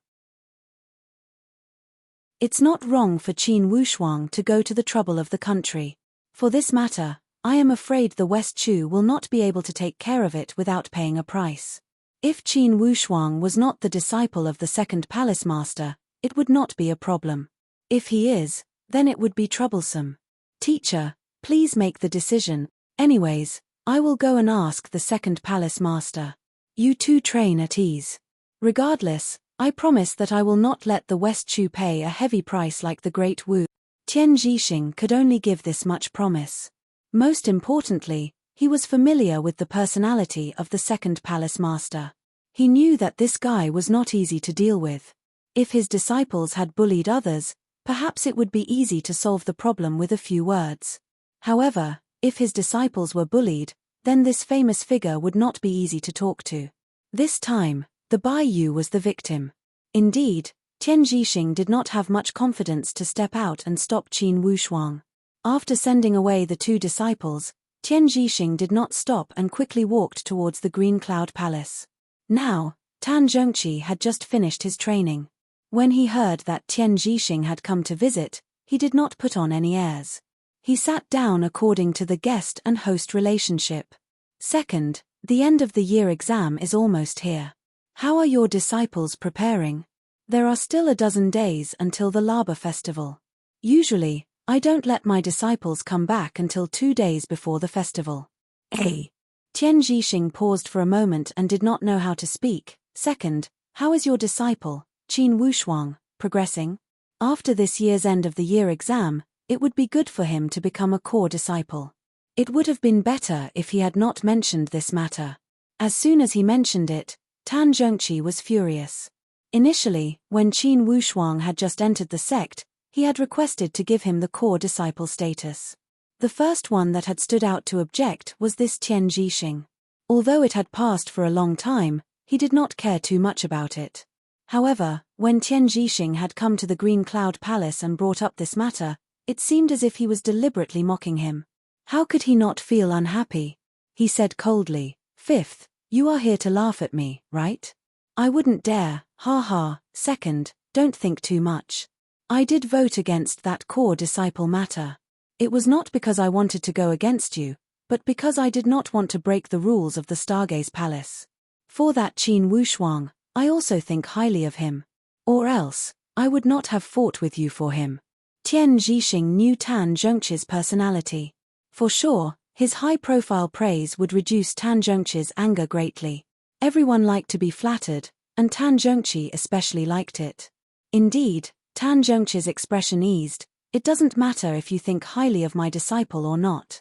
It's not wrong for Qin Wushuang to go to the trouble of the country. For this matter, I am afraid the West Chu will not be able to take care of it without paying a price. If Qin Wushuang was not the disciple of the second palace master, it would not be a problem. If he is, then it would be troublesome. Teacher, please make the decision. Anyways, I will go and ask the second palace master. You two train at ease. Regardless, I promise that I will not let the West Chu pay a heavy price like the Great Wu. Tian Zhixing could only give this much promise. Most importantly, he was familiar with the personality of the second palace master. He knew that this guy was not easy to deal with. If his disciples had bullied others, perhaps it would be easy to solve the problem with a few words. However, if his disciples were bullied, then this famous figure would not be easy to talk to. This time, the Bai Yu was the victim. Indeed, Tian Zhixing did not have much confidence to step out and stop Qin Wushuang. After sending away the 2 disciples, Tian Zhixing did not stop and quickly walked towards the Green Cloud Palace. Now, Tan Zhongqi had just finished his training. When he heard that Tian Zhixing had come to visit, he did not put on any airs. He sat down according to the guest and host relationship. Second, the end of the year exam is almost here. How are your disciples preparing? There are still a dozen days until the Laba festival. Usually, I don't let my disciples come back until 2 days before the festival. A. Tian Zhixing paused for a moment and did not know how to speak. Second, how is your disciple, Qin Wushuang, progressing? After this year's end of the year exam, it would be good for him to become a core disciple. It would have been better if he had not mentioned this matter. As soon as he mentioned it, Tan Zhongqi was furious. Initially, when Qin Wushuang had just entered the sect, he had requested to give him the core disciple status. The first one that had stood out to object was this Tian Zhixing. Although it had passed for a long time, he did not care too much about it. However, when Tian Zhixing had come to the Green Cloud Palace and brought up this matter, it seemed as if he was deliberately mocking him. How could he not feel unhappy? He said coldly, "Fifth, you are here to laugh at me, right? I wouldn't dare, ha ha. Second, don't think too much. I did vote against that core disciple matter. It was not because I wanted to go against you, but because I did not want to break the rules of the Stargaze Palace. For that Qin Wushuang, I also think highly of him. Or else, I would not have fought with you for him." Tian Zhixing knew Tan Zhongqi's personality. For sure, his high-profile praise would reduce Tan Zhongqi's anger greatly. Everyone liked to be flattered, and Tan Zhongqi especially liked it. Indeed, Tan Zhongqi's expression eased. "It doesn't matter if you think highly of my disciple or not.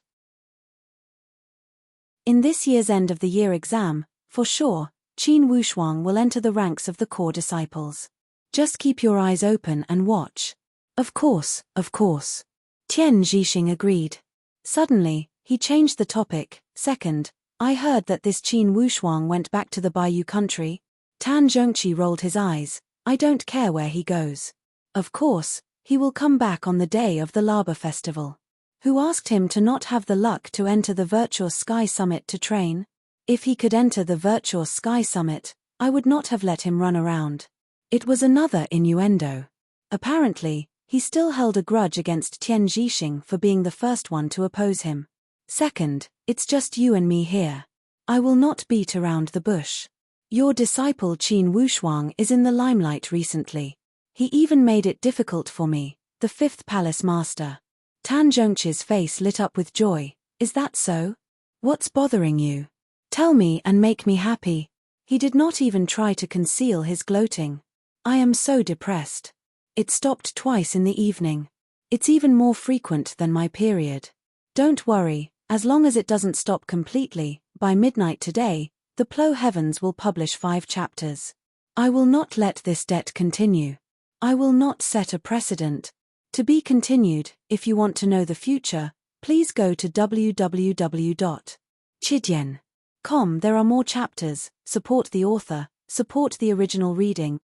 In this year's end of the year exam, for sure, Qin Wushuang will enter the ranks of the core disciples. Just keep your eyes open and watch." Of course, of course. Tian Zhixing agreed. Suddenly, he changed the topic. "Second, I heard that this Qin Wushuang went back to the Bayou country." Tan Zhongqi rolled his eyes. "I don't care where he goes. Of course, he will come back on the day of the Laba festival. Who asked him to not have the luck to enter the Virtuous Sky Summit to train? If he could enter the Virtuous Sky Summit, I would not have let him run around." It was another innuendo. Apparently, he still held a grudge against Tian Zhixing for being the first one to oppose him. "Second, it's just you and me here. I will not beat around the bush. Your disciple Qin Wushuang is in the limelight recently. He even made it difficult for me, the 5th Palace Master." Tan Zhongqi's face lit up with joy. "Is that so? What's bothering you? Tell me and make me happy." He did not even try to conceal his gloating. "I am so depressed. It stopped twice in the evening. It's even more frequent than my period. Don't worry, as long as it doesn't stop completely, by midnight today, the Plo Heavens will publish 5 chapters. I will not let this debt continue. I will not set a precedent. To be continued. If you want to know the future, please go to www.chidian.com. There are more chapters. Support the author, support the original reading.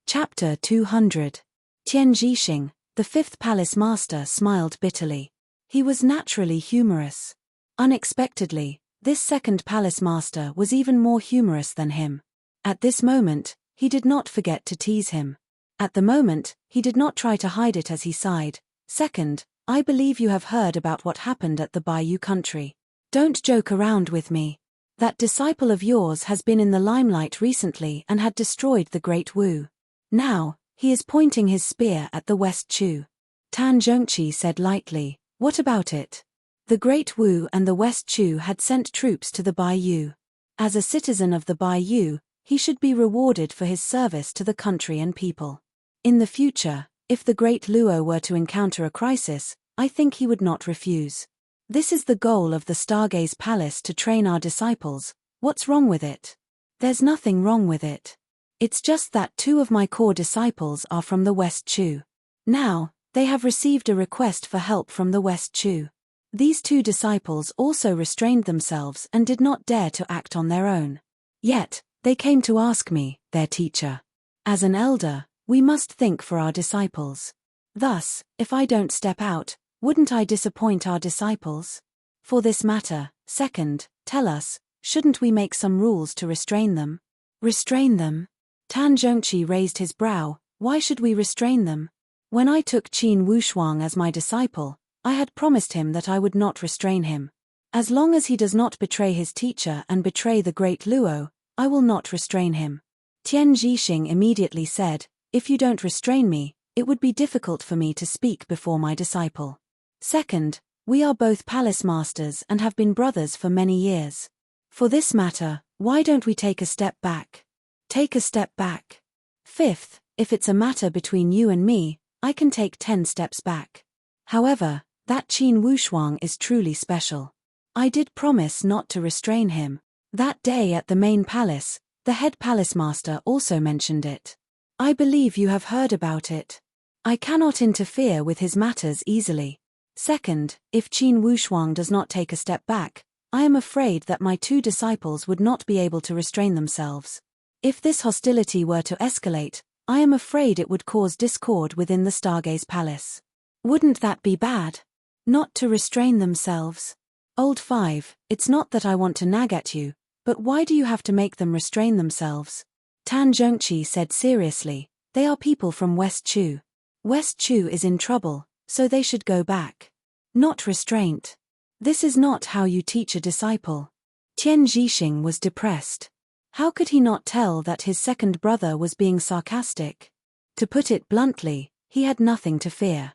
Chapter 200. Tian Zhixing, the 5th Palace Master, smiled bitterly. He was naturally humorous. Unexpectedly, this 2nd Palace Master was even more humorous than him. At this moment, he did not forget to tease him. At the moment, he did not try to hide it as he sighed. "Second, I believe you have heard about what happened at the Bayou country. Don't joke around with me. That disciple of yours has been in the limelight recently and had destroyed the Great Wu. Now, he is pointing his spear at the West Chu." Tan Zhongqi said lightly, "What about it?" The Great Wu and the West Chu had sent troops to the Bayou. As a citizen of the Bayou, he should be rewarded for his service to the country and people. In the future, if the Great Luo were to encounter a crisis, I think he would not refuse. This is the goal of the Stargaze Palace, to train our disciples. What's wrong with it? There's nothing wrong with it. It's just that 2 of my core disciples are from the West Chu. Now, They have received a request for help from the West Chu. These 2 disciples also restrained themselves and did not dare to act on their own. Yet, they came to ask me, their teacher. As an elder, we must think for our disciples. Thus, if I don't step out, wouldn't I disappoint our disciples? For this matter, second, tell us, shouldn't we make some rules to restrain them? Restrain them? Tan Zhongqi raised his brow. Why should we restrain them? When I took Qin Wushuang as my disciple, I had promised him that I would not restrain him. As long as he does not betray his teacher and betray the great Luo, I will not restrain him. Tian Zhixing immediately said, if you don't restrain me, it would be difficult for me to speak before my disciple. Second, we are both palace masters and have been brothers for many years. For this matter, why don't we take a step back? Take a step back. Fifth, if it's a matter between you and me, I can take 10 steps back. However, that Qin Wushuang is truly special. I did promise not to restrain him. That day at the main palace, the head palace master also mentioned it. I believe you have heard about it. I cannot interfere with his matters easily. Second, if Qin Wushuang does not take a step back, I am afraid that my 2 disciples would not be able to restrain themselves. If this hostility were to escalate, I am afraid it would cause discord within the Stargaze Palace. Wouldn't that be bad? Not to restrain themselves. Old 5, it's not that I want to nag at you, but why do you have to make them restrain themselves? Tan Zhongqi said seriously, they are people from West Chu. West Chu is in trouble, so they should go back. Not restraint. This is not how you teach a disciple. Tian Zhixing was depressed. How could he not tell that his second brother was being sarcastic? To put it bluntly, he had nothing to fear.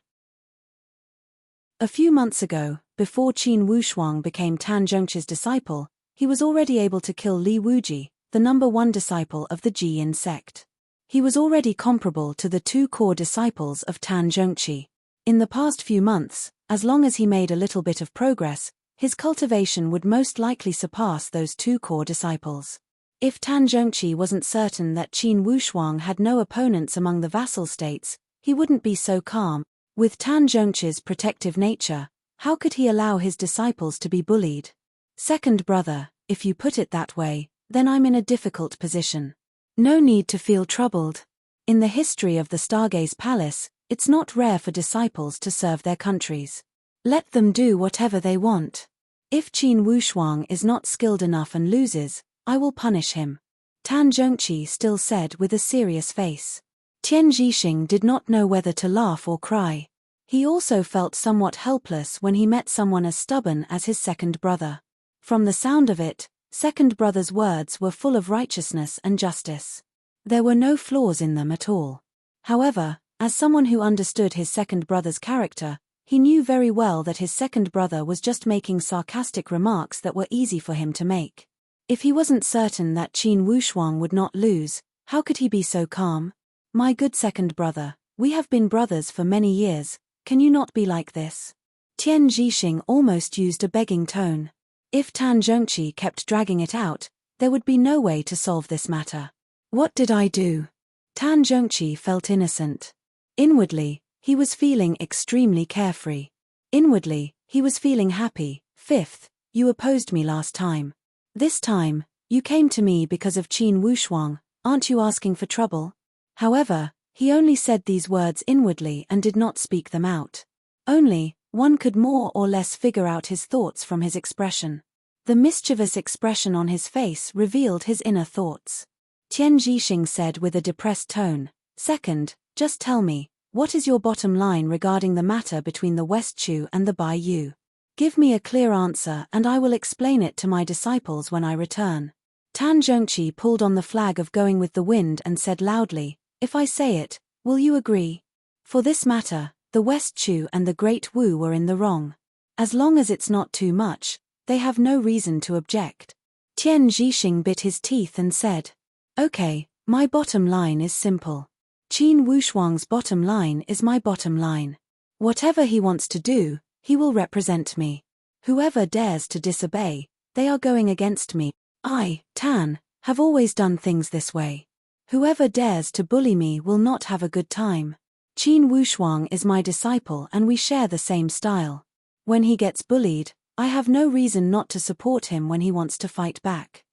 A few months ago, before Qin Wushuang became Tan Zhongqi's disciple, he was already able to kill Li Wuji, the number 1 disciple of the Jiyin sect. He was already comparable to the 2 core disciples of Tan Zhongqi. In the past few months, as long as he made a little bit of progress, his cultivation would most likely surpass those 2 core disciples. If Tan Zhongqi wasn't certain that Qin Wushuang had no opponents among the vassal states, he wouldn't be so calm. With Tan Zhongqi's protective nature, how could he allow his disciples to be bullied? Second brother, if you put it that way, then I'm in a difficult position. No need to feel troubled. In the history of the Stargaze Palace, it's not rare for disciples to serve their countries. Let them do whatever they want. If Qin Wushuang is not skilled enough and loses, I will punish him. Tan Zhongqi still said with a serious face. Tian Zhixing did not know whether to laugh or cry. He also felt somewhat helpless when he met someone as stubborn as his second brother. From the sound of it, second brother's words were full of righteousness and justice. There were no flaws in them at all. However, as someone who understood his second brother's character, he knew very well that his second brother was just making sarcastic remarks that were easy for him to make. If he wasn't certain that Qin Wushuang would not lose, how could he be so calm? My good second brother, we have been brothers for many years, can you not be like this? Tian Zhixing almost used a begging tone. If Tan Zhongqi kept dragging it out, there would be no way to solve this matter. What did I do? Tan Zhongqi felt innocent. Inwardly, he was feeling extremely carefree. Inwardly, he was feeling happy. Fifth, you opposed me last time. This time, you came to me because of Qin Wushuang, aren't you asking for trouble? However, he only said these words inwardly and did not speak them out. Only, one could more or less figure out his thoughts from his expression. The mischievous expression on his face revealed his inner thoughts. Tian Zhixing said with a depressed tone, Second, just tell me, what is your bottom line regarding the matter between the West Chu and the Bai Yu? Give me a clear answer and I will explain it to my disciples when I return. Tan Zhongqi pulled on the flag of going with the wind and said loudly, If I say it, will you agree? For this matter, the West Chu and the Great Wu were in the wrong. As long as it's not too much, they have no reason to object. Tian Zhixing bit his teeth and said, Okay, my bottom line is simple. Qin Wushuang's bottom line is my bottom line. Whatever he wants to do, he will represent me. Whoever dares to disobey, they are going against me. I, Tan, have always done things this way. Whoever dares to bully me will not have a good time. Qin Wushuang is my disciple and we share the same style. When he gets bullied, I have no reason not to support him when he wants to fight back.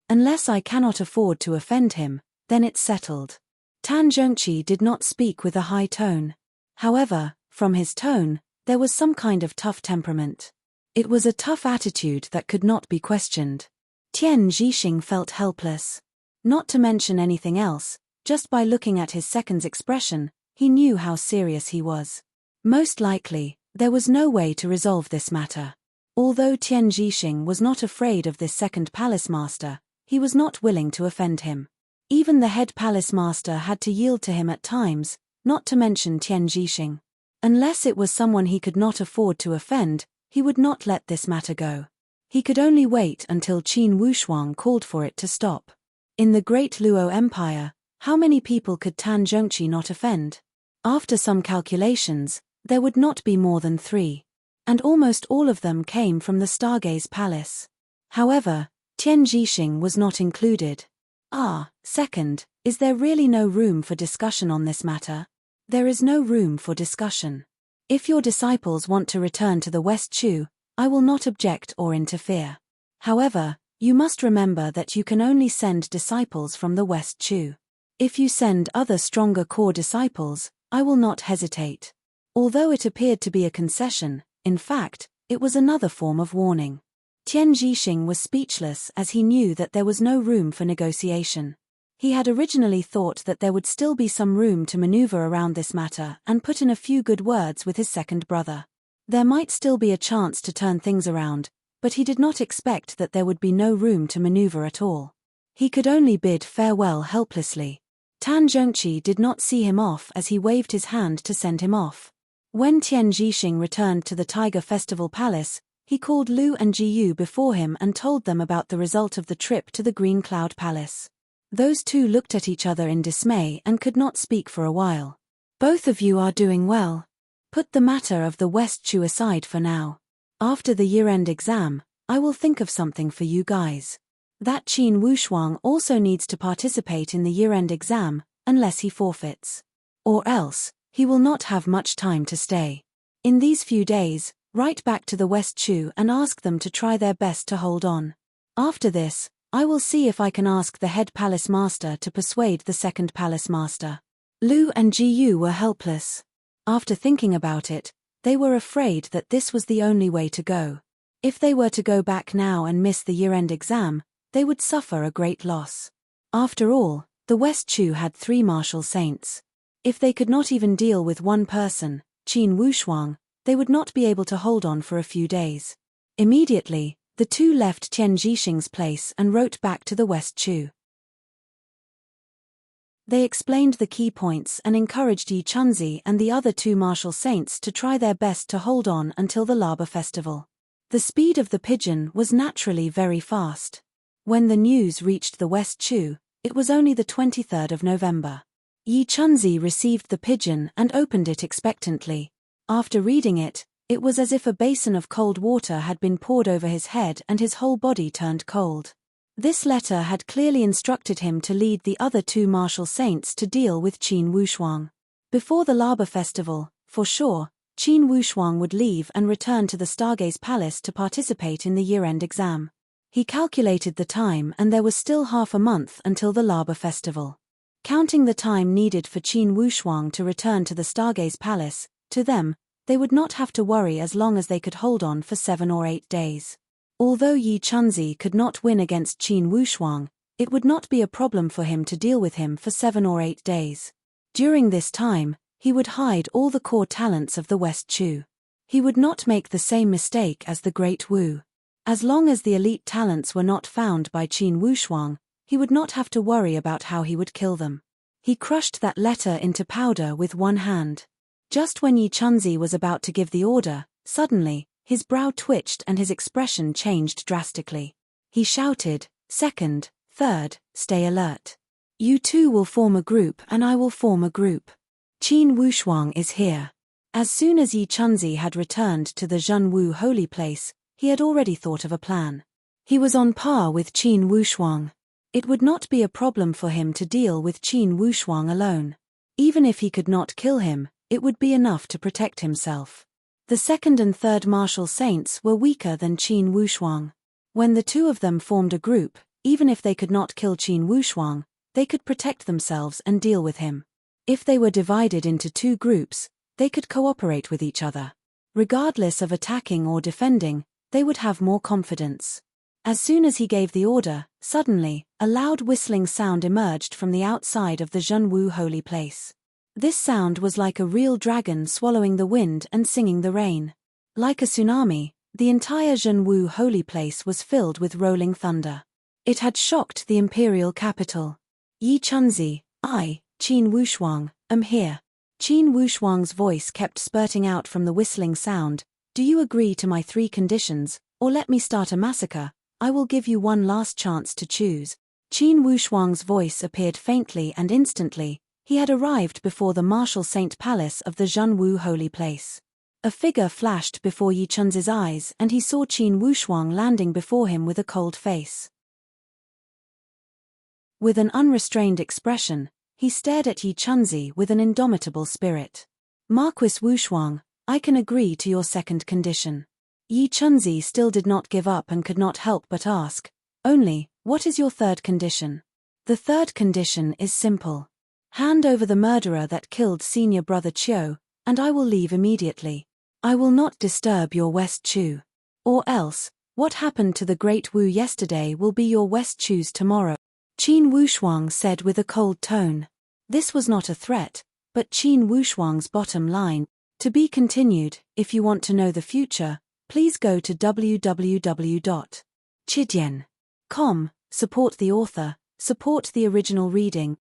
Unless I cannot afford to offend him, then it's settled. Tan Zhongqi did not speak with a high tone. However, from his tone, there was some kind of tough temperament. It was a tough attitude that could not be questioned. Tian Zhixing felt helpless. Not to mention anything else, just by looking at his second's expression, he knew how serious he was. Most likely, there was no way to resolve this matter. Although Tian Zhixing was not afraid of this second palace master, he was not willing to offend him. Even the head palace master had to yield to him at times, not to mention Tian Zhixing. Unless it was someone he could not afford to offend, he would not let this matter go. He could only wait until Qin Wushuang called for it to stop. In the Great Luo Empire, how many people could Tan Zhongqi not offend? After some calculations, there would not be more than 3. And almost all of them came from the Stargaze Palace. However, Tian Zhixing was not included. Second, is there really no room for discussion on this matter? There is no room for discussion. If your disciples want to return to the West Chu, I will not object or interfere. However, you must remember that you can only send disciples from the West Chu. If you send other stronger core disciples, I will not hesitate. Although it appeared to be a concession, in fact, it was another form of warning. Tian Zhixing was speechless as he knew that there was no room for negotiation. He had originally thought that there would still be some room to maneuver around this matter and put in a few good words with his second brother. There might still be a chance to turn things around, but he did not expect that there would be no room to maneuver at all. He could only bid farewell helplessly. Tan Zhongqi did not see him off as he waved his hand to send him off. When Tian Zhixing returned to the Tiger Festival Palace, he called Lu and Jiyu before him and told them about the result of the trip to the Green Cloud Palace. Those two looked at each other in dismay and could not speak for a while. Both of you are doing well. Put the matter of the West Chu aside for now. After the year-end exam, I will think of something for you guys. That Qin Wushuang also needs to participate in the year-end exam, unless he forfeits. Or else, he will not have much time to stay. In these few days, write back to the West Chu and ask them to try their best to hold on. After this, I will see if I can ask the head palace master to persuade the second palace master. Lu and Jiyu were helpless. After thinking about it, they were afraid that this was the only way to go. If they were to go back now and miss the year-end exam, they would suffer a great loss. After all, the West Chu had 3 martial saints. If they could not even deal with one person, Qin Wushuang, they would not be able to hold on for a few days. Immediately, the two left Tian Zhixing's place and wrote back to the West Chu. They explained the key points and encouraged Yi Chunzi and the other 2 martial saints to try their best to hold on until the Laba festival. The speed of the pigeon was naturally very fast. When the news reached the West Chu, it was only the 23rd of November. Yi Chunzi received the pigeon and opened it expectantly. After reading it, it was as if a basin of cold water had been poured over his head and his whole body turned cold. This letter had clearly instructed him to lead the other 2 martial saints to deal with Qin Wushuang. Before the Laba festival, for sure, Qin Wushuang would leave and return to the Stargaze Palace to participate in the year-end exam. He calculated the time and there was still half a month until the Laba festival. Counting the time needed for Qin Wushuang to return to the Stargaze Palace, to them, they would not have to worry as long as they could hold on for 7 or 8 days. Although Yi Chunzi could not win against Qin Wushuang, it would not be a problem for him to deal with him for 7 or 8 days. During this time, he would hide all the core talents of the West Chu. He would not make the same mistake as the Great Wu. As long as the elite talents were not found by Qin Wushuang, he would not have to worry about how he would kill them. He crushed that letter into powder with one hand. Just when Yi Chunzi was about to give the order, suddenly, his brow twitched and his expression changed drastically. He shouted, "Second, third, stay alert. You two will form a group and I will form a group. Qin Wushuang is here." As soon as Yi Chunzi had returned to the Zhenwu holy place, he had already thought of a plan. He was on par with Qin Wushuang. It would not be a problem for him to deal with Qin Wushuang alone. Even if he could not kill him, it would be enough to protect himself. The second and third martial saints were weaker than Qin Wushuang. When the two of them formed a group, even if they could not kill Qin Wushuang, they could protect themselves and deal with him. If they were divided into two groups, they could cooperate with each other. Regardless of attacking or defending, they would have more confidence. As soon as he gave the order, suddenly, a loud whistling sound emerged from the outside of the Zhenwu holy place. This sound was like a real dragon swallowing the wind and singing the rain. Like a tsunami, the entire Zhenwu holy place was filled with rolling thunder. It had shocked the imperial capital. Yi Chunzi, I, Qin Wushuang, am here. Qin Wushuang's voice kept spurting out from the whistling sound. Do you agree to my 3 conditions, or let me start a massacre? I will give you one last chance to choose. Qin Wushuang's voice appeared faintly and instantly. He had arrived before the martial saint palace of the Zhenwu holy place. A figure flashed before Yi Chunzi's eyes and he saw Qin Wushuang landing before him with a cold face. With an unrestrained expression, he stared at Yi Chunzi with an indomitable spirit. Marquis Wushuang, I can agree to your second condition. Yi Chunzi still did not give up and could not help but ask, only, what is your third condition? The third condition is simple. Hand over the murderer that killed senior brother Qiu, and I will leave immediately. I will not disturb your West Chu. Or else, what happened to the Great Wu yesterday will be your West Chu's tomorrow. Qin Wushuang said with a cold tone. This was not a threat, but Qin Wushuang's bottom line. To be continued. If you want to know the future, please go to www.chidian.com, support the author, support the original reading.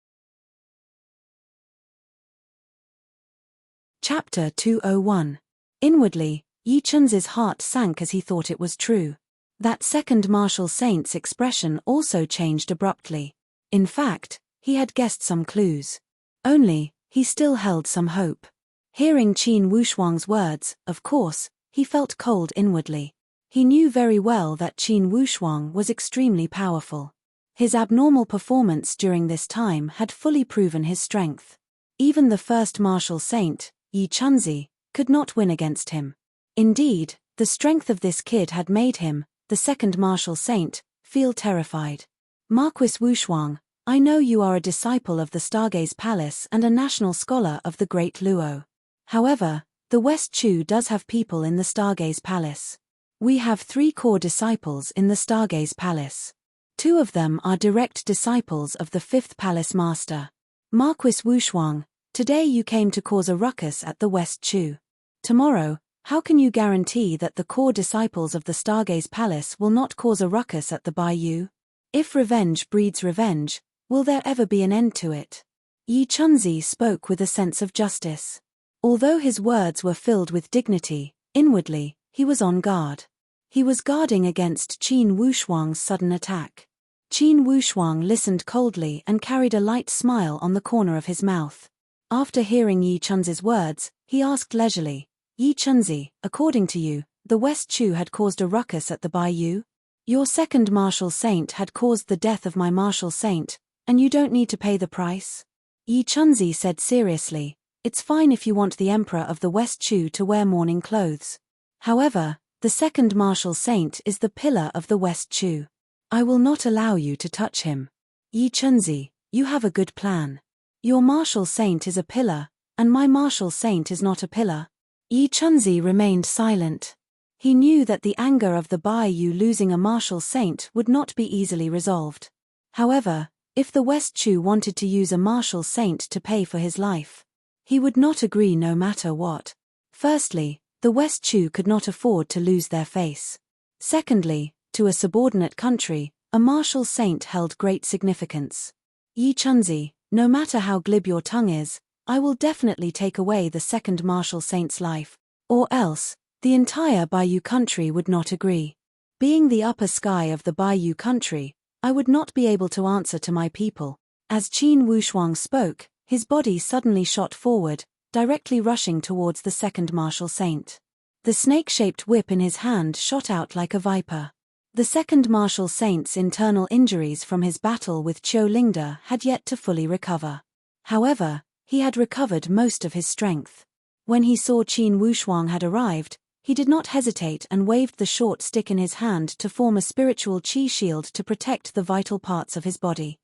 Chapter 201. Inwardly, Yi Chunzi's heart sank as he thought it was true. That second martial saint's expression also changed abruptly. In fact, he had guessed some clues. Only, he still held some hope. Hearing Qin Wushuang's words, of course, he felt cold inwardly. He knew very well that Qin Wushuang was extremely powerful. His abnormal performance during this time had fully proven his strength. Even the first martial saint, Yi Chunzi, could not win against him. Indeed, the strength of this kid had made him, the second martial saint, feel terrified. Marquis Wushuang, I know you are a disciple of the Stargaze Palace and a national scholar of the Great Luo. However, the West Chu does have people in the Stargaze Palace. We have 3 core disciples in the Stargaze Palace. 2 of them are direct disciples of the 5th Palace Master. Marquis Wushuang, today you came to cause a ruckus at the West Chu. Tomorrow, how can you guarantee that the core disciples of the Stargaze Palace will not cause a ruckus at the Bayou? If revenge breeds revenge, will there ever be an end to it? Yi Chunzi spoke with a sense of justice. Although his words were filled with dignity, inwardly, he was on guard. He was guarding against Qin Wushuang's sudden attack. Qin Wushuang listened coldly and carried a light smile on the corner of his mouth. After hearing Yi Chunzi's words, he asked leisurely, Yi Chunzi, according to you, the West Chu had caused a ruckus at the Bayou? Your second martial saint had caused the death of my martial saint, and you don't need to pay the price? Yi Chunzi said seriously, it's fine if you want the emperor of the West Chu to wear mourning clothes. However, the second martial saint is the pillar of the West Chu. I will not allow you to touch him. Yi Chunzi, you have a good plan. Your martial saint is a pillar, and my martial saint is not a pillar. Yi Chunzi remained silent. He knew that the anger of the Bayou losing a martial saint would not be easily resolved. However, if the West Chu wanted to use a martial saint to pay for his life, he would not agree no matter what. Firstly, the West Chu could not afford to lose their face. Secondly, to a subordinate country, a martial saint held great significance. Yi Chunzi, no matter how glib your tongue is, I will definitely take away the second martial saint's life, or else, the entire Bayou country would not agree. Being the upper sky of the Bayou country, I would not be able to answer to my people. As Qin Wushuang spoke, his body suddenly shot forward, directly rushing towards the second martial saint. The snake-shaped whip in his hand shot out like a viper. The second martial saint's internal injuries from his battle with Qiu Lingde had yet to fully recover. However, He had recovered most of his strength. When he saw Qin Wushuang had arrived, he did not hesitate and waved the short stick in his hand to form a spiritual qi shield to protect the vital parts of his body.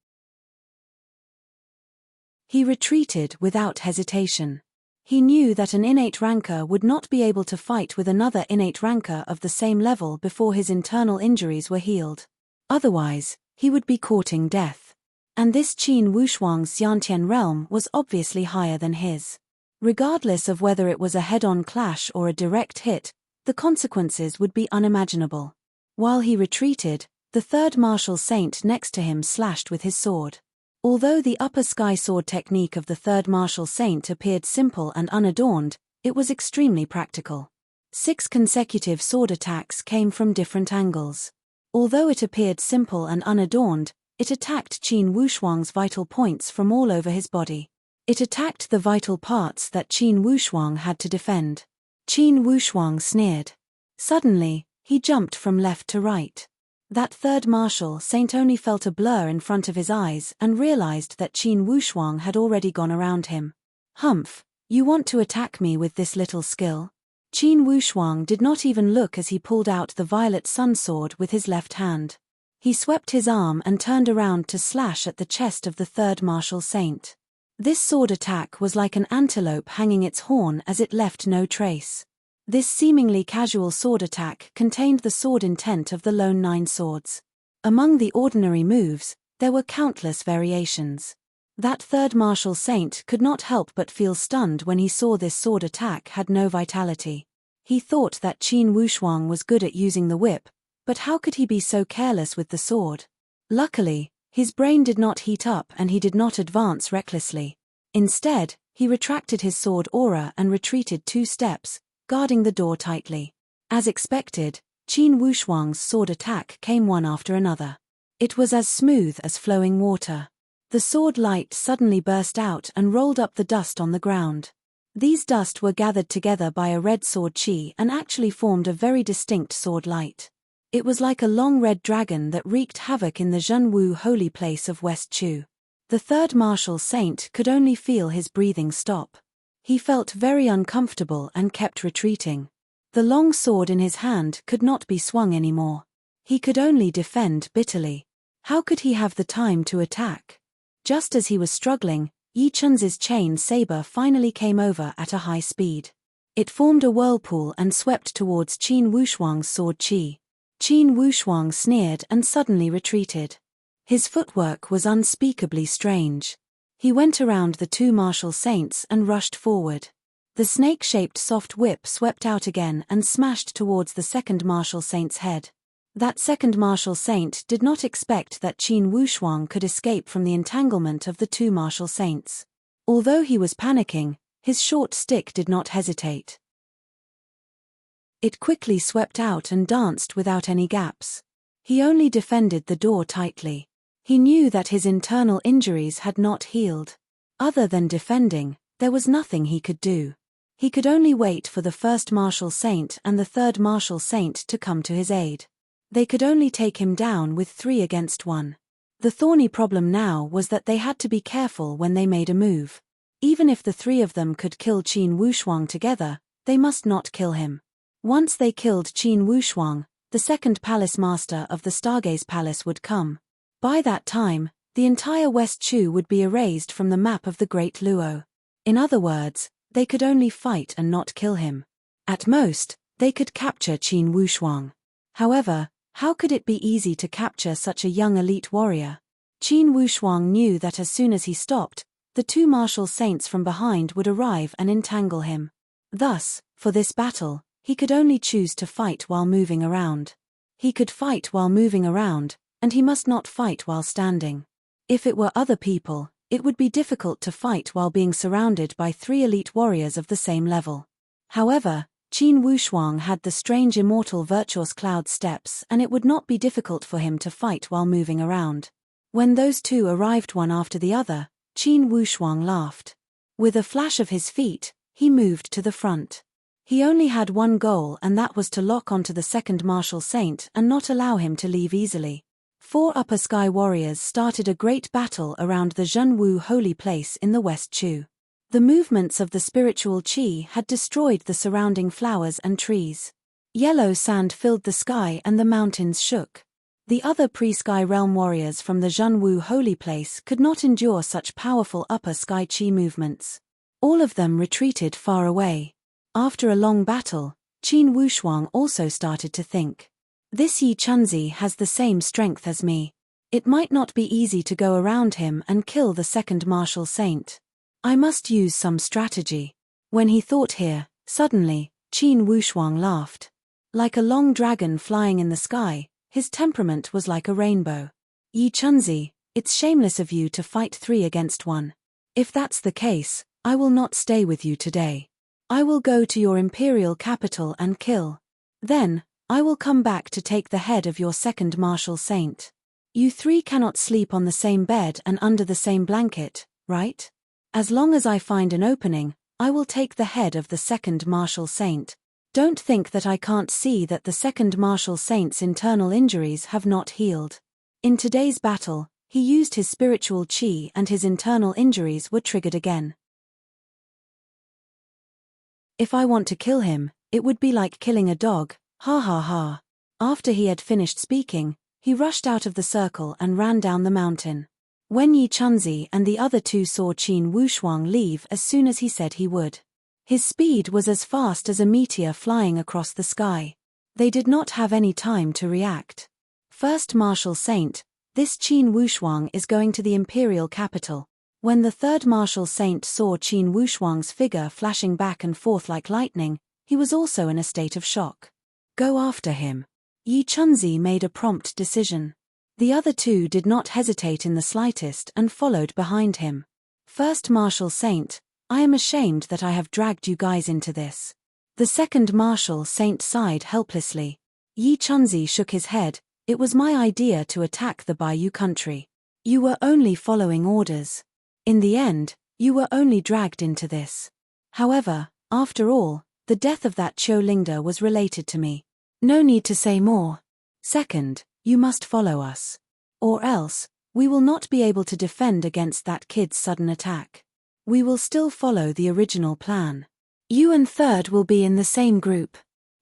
He retreated without hesitation. He knew that an innate ranker would not be able to fight with another innate ranker of the same level before his internal injuries were healed. Otherwise, he would be courting death. And this Qin Wushuang's Xiantian realm was obviously higher than his. Regardless of whether it was a head-on clash or a direct hit, the consequences would be unimaginable. While he retreated, the third martial saint next to him slashed with his sword. Although the upper sky sword technique of the third martial saint appeared simple and unadorned, it was extremely practical. 6 consecutive sword attacks came from different angles. Although it appeared simple and unadorned, it attacked Qin Wushuang's vital points from all over his body. It attacked the vital parts that Qin Wushuang had to defend. Qin Wushuang sneered. Suddenly, he jumped from left to right. That third martial saint only felt a blur in front of his eyes and realized that Qin Wushuang had already gone around him. Humph, you want to attack me with this little skill? Qin Wushuang did not even look as he pulled out the violet sun sword with his left hand. He swept his arm and turned around to slash at the chest of the third martial saint. This sword attack was like an antelope hanging its horn as it left no trace. This seemingly casual sword attack contained the sword intent of the lone 9 swords. Among the ordinary moves, there were countless variations. That third martial saint could not help but feel stunned when he saw this sword attack had no vitality. He thought that Qin Wushuang was good at using the whip, but how could he be so careless with the sword? Luckily, his brain did not heat up and he did not advance recklessly. Instead, he retracted his sword aura and retreated 2 steps, guarding the door tightly. As expected, Qin Wushuang's sword attack came one after another. It was as smooth as flowing water. The sword light suddenly burst out and rolled up the dust on the ground. These dust were gathered together by a red sword qi and actually formed a very distinct sword light. It was like a long red dragon that wreaked havoc in the Zhenwu holy place of West Chu. The third martial saint could only feel his breathing stop. He felt very uncomfortable and kept retreating. The long sword in his hand could not be swung anymore. He could only defend bitterly. How could he have the time to attack? Just as he was struggling, Yi Chun's chain saber finally came over at a high speed. It formed a whirlpool and swept towards Qin Wushuang's sword qi. Qin Wushuang sneered and suddenly retreated. His footwork was unspeakably strange. He went around the 2 martial saints and rushed forward. The snake-shaped soft whip swept out again and smashed towards the second martial saint's head. That second martial saint did not expect that Qin Wushuang could escape from the entanglement of the 2 martial saints. Although he was panicking, his short stick did not hesitate. It quickly swept out and danced without any gaps. He only defended the door tightly. He knew that his internal injuries had not healed. Other than defending, there was nothing he could do. He could only wait for the first martial saint and the third martial saint to come to his aid. They could only take him down with 3 against 1. The thorny problem now was that they had to be careful when they made a move. Even if the 3 of them could kill Qin Wushuang together, they must not kill him. Once they killed Qin Wushuang, the second palace master of the Stargaze Palace would come. By that time, the entire West Chu would be erased from the map of the Great Luo. In other words, they could only fight and not kill him. At most, they could capture Qin Wushuang. However, how could it be easy to capture such a young elite warrior? Qin Wushuang knew that as soon as he stopped, the 2 martial saints from behind would arrive and entangle him. Thus, for this battle, he could only choose to fight while moving around. He could fight while moving around, and he must not fight while standing. If it were other people, it would be difficult to fight while being surrounded by 3 elite warriors of the same level. However, Qin Wushuang had the strange immortal virtuous cloud steps and it would not be difficult for him to fight while moving around. When those 2 arrived one after the other, Qin Wushuang laughed. With a flash of his feet, he moved to the front. He only had one goal and that was to lock onto the second martial saint and not allow him to leave easily. 4 upper sky warriors started a great battle around the Zhenwu holy place in the West Chu. The movements of the spiritual qi had destroyed the surrounding flowers and trees. Yellow sand filled the sky and the mountains shook. The other pre-sky realm warriors from the Zhenwu holy place could not endure such powerful upper sky qi movements. All of them retreated far away. After a long battle, Qin Wushuang also started to think. This Yi Chunzi has the same strength as me. It might not be easy to go around him and kill the second martial saint. I must use some strategy. When he thought here, suddenly, Qin Wushuang laughed. Like a long dragon flying in the sky, his temperament was like a rainbow. Yi Chunzi, it's shameless of you to fight 3 against 1. If that's the case, I will not stay with you today. I will go to your imperial capital and kill. Then, I will come back to take the head of your second martial saint. You 3 cannot sleep on the same bed and under the same blanket, right? As long as I find an opening, I will take the head of the second martial saint. Don't think that I can't see that the second martial saint's internal injuries have not healed. In today's battle, he used his spiritual qi and his internal injuries were triggered again. If I want to kill him, it would be like killing a dog, ha ha ha. After he had finished speaking, he rushed out of the circle and ran down the mountain. When Yi Chunzi and the other 2 saw Qin Wushuang leave as soon as he said he would. His speed was as fast as a meteor flying across the sky. They did not have any time to react. First martial saint, this Qin Wushuang is going to the imperial capital. When the third martial saint saw Qin Wushuang's figure flashing back and forth like lightning, he was also in a state of shock. Go after him. Yi Chunzi made a prompt decision. The other 2 did not hesitate in the slightest and followed behind him. First martial saint, I am ashamed that I have dragged you guys into this. The second martial saint sighed helplessly. Yi Chunzi shook his head. It was my idea to attack the Baiyu country. You were only following orders. In the end, you were only dragged into this. However, after all, the death of that Qiu Lingda was related to me. No need to say more. Second, you must follow us. Or else, we will not be able to defend against that kid's sudden attack. We will still follow the original plan. You and third will be in the same group.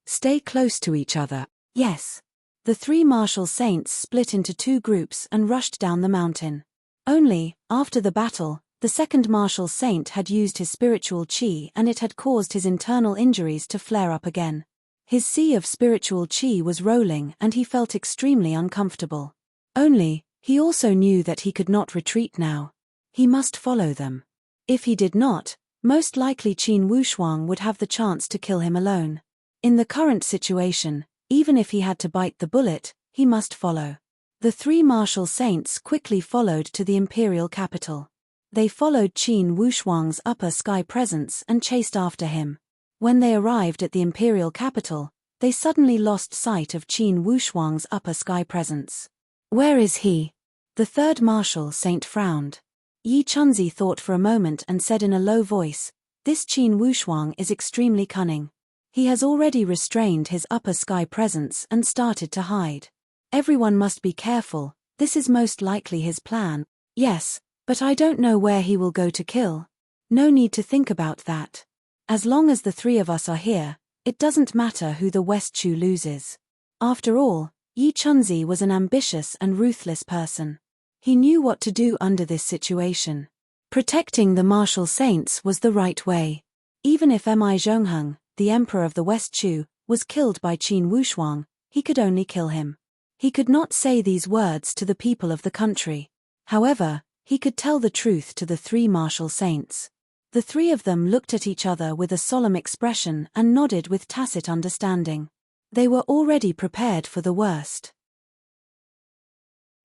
Stay close to each other. Yes. The 3 martial saints split into 2 groups and rushed down the mountain. Only, after the battle, the second martial saint had used his spiritual qi and it had caused his internal injuries to flare up again. His sea of spiritual qi was rolling and he felt extremely uncomfortable. Only, he also knew that he could not retreat now. He must follow them. If he did not, most likely Qin Wushuang would have the chance to kill him alone. In the current situation, even if he had to bite the bullet, he must follow. The 3 martial saints quickly followed to the imperial capital. They followed Qin Wushuang's upper sky presence and chased after him. When they arrived at the imperial capital, they suddenly lost sight of Qin Wushuang's upper sky presence. Where is he? The third martial saint frowned. Yi Chunzi thought for a moment and said in a low voice, this Qin Wushuang is extremely cunning. He has already restrained his upper sky presence and started to hide. Everyone must be careful, this is most likely his plan. Yes, but I don't know where he will go to kill. No need to think about that. As long as the 3 of us are here, it doesn't matter who the West Chu loses. After all, Yi Chunzi was an ambitious and ruthless person. He knew what to do under this situation. Protecting the martial saints was the right way. Even if Mi Zhongheng, the emperor of the West Chu, was killed by Qin Wushuang, he could only kill him. He could not say these words to the people of the country. However, he could tell the truth to the 3 martial saints. The 3 of them looked at each other with a solemn expression and nodded with tacit understanding. They were already prepared for the worst.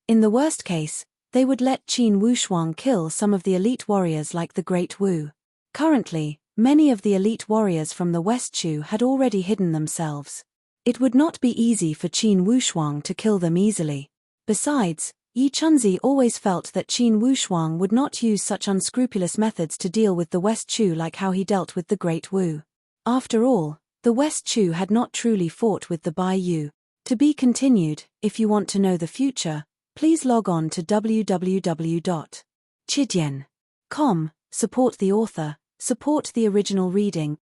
In the worst case, they would let Qin Wushuang kill some of the elite warriors like the Great Wu. Currently, many of the elite warriors from the West Chu had already hidden themselves. It would not be easy for Qin Wushuang to kill them easily. Besides, Yi Chunzi always felt that Qin Wushuang would not use such unscrupulous methods to deal with the West Chu like how he dealt with the Great Wu. After all, the West Chu had not truly fought with the Baiyu. To be continued. If you want to know the future, please log on to www.chidian.com, support the author, Support the original reading.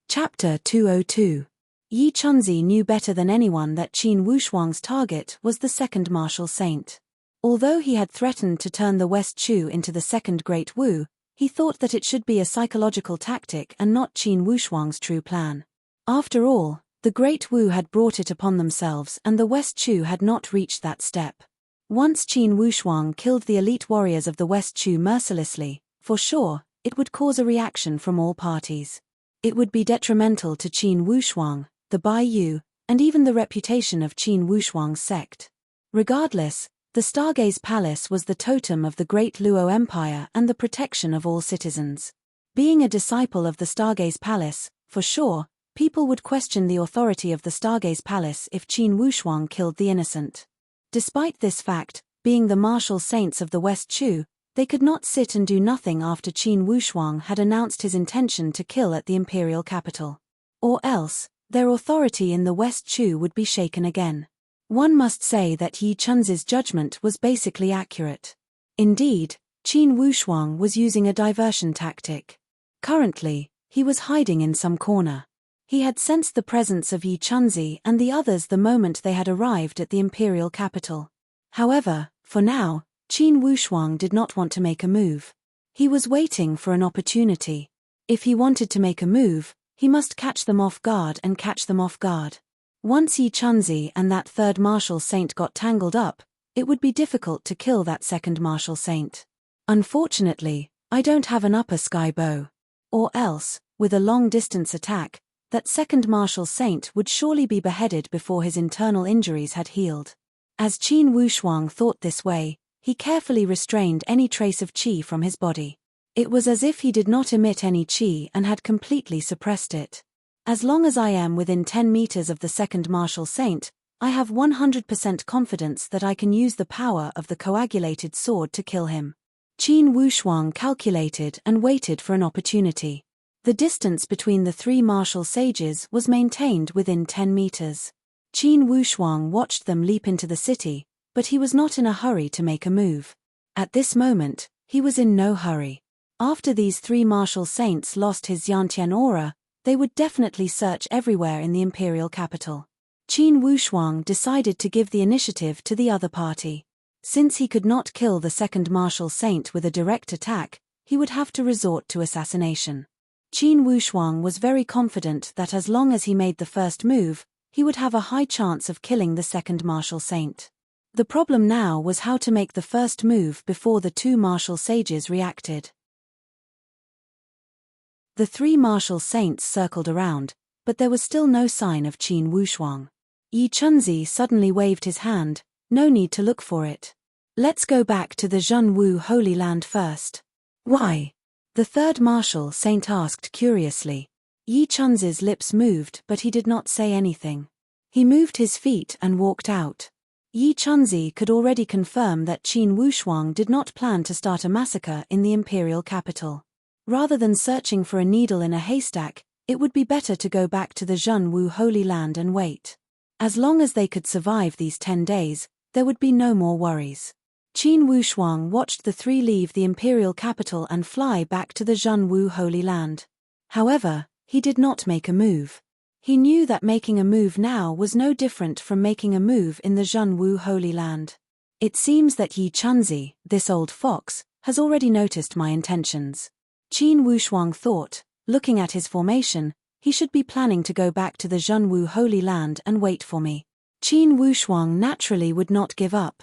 Chapter 202. Yi Chunzi knew better than anyone that Qin Wushuang's target was the second martial saint. Although he had threatened to turn the West Chu into the second Great Wu, he thought that it should be a psychological tactic and not Qin Wushuang's true plan. After all, the Great Wu had brought it upon themselves and the West Chu had not reached that step. Once Qin Wushuang killed the elite warriors of the West Chu mercilessly, for sure, it would cause a reaction from all parties. It would be detrimental to Qin Wushuang, the Bai Yu, and even the reputation of Qin Wushuang's sect. Regardless, the Stargaze Palace was the totem of the Great Luo Empire and the protection of all citizens. Being a disciple of the Stargaze Palace, for sure, people would question the authority of the Stargaze Palace if Qin Wushuang killed the innocent. Despite this fact, being the martial saints of the West Chu, they could not sit and do nothing after Qin Wushuang had announced his intention to kill at the imperial capital. Or else, their authority in the West Chu would be shaken again. One must say that Yi Chunzi's judgment was basically accurate. Indeed, Qin Wushuang was using a diversion tactic. Currently, he was hiding in some corner. He had sensed the presence of Yi Chunzi and the others the moment they had arrived at the imperial capital. However, for now, Qin Wushuang did not want to make a move. He was waiting for an opportunity. If he wanted to make a move, he must catch them off guard and catch them off guard. Once Yi Chunzi and that third martial saint got tangled up, it would be difficult to kill that second martial saint. Unfortunately, I don't have an upper sky bow. Or else, with a long-distance attack, that second martial saint would surely be beheaded before his internal injuries had healed. As Qin Wushuang thought this way, he carefully restrained any trace of qi from his body. It was as if he did not emit any qi and had completely suppressed it. As long as I am within 10 meters of the second martial saint, I have 100% confidence that I can use the power of the coagulated sword to kill him. Qin Wushuang calculated and waited for an opportunity. The distance between the three martial sages was maintained within 10 meters. Qin Wushuang watched them leap into the city, but he was not in a hurry to make a move. At this moment, he was in no hurry. After these three martial saints lost his Yantian aura, they would definitely search everywhere in the imperial capital. Qin Wushuang decided to give the initiative to the other party. Since he could not kill the second martial saint with a direct attack, he would have to resort to assassination. Qin Wushuang was very confident that as long as he made the first move, he would have a high chance of killing the second martial saint. The problem now was how to make the first move before the two martial sages reacted. The three martial saints circled around, but there was still no sign of Qin Wushuang. Yi Chunzi suddenly waved his hand. No need to look for it. Let's go back to the Zhenwu Holy Land first. Why? The third martial saint asked curiously. Yi Chunzi's lips moved but he did not say anything. He moved his feet and walked out. Yi Chunzi could already confirm that Qin Wushuang did not plan to start a massacre in the imperial capital. Rather than searching for a needle in a haystack, it would be better to go back to the Zhenwu Holy Land and wait. As long as they could survive these 10 days, there would be no more worries. Qin Wushuang watched the three leave the imperial capital and fly back to the Zhenwu Holy Land. However, he did not make a move. He knew that making a move now was no different from making a move in the Zhenwu Holy Land. It seems that Yi Chunzi, this old fox, has already noticed my intentions. Qin Wushuang thought, looking at his formation, he should be planning to go back to the Zhenwu Holy Land and wait for me. Qin Wushuang naturally would not give up.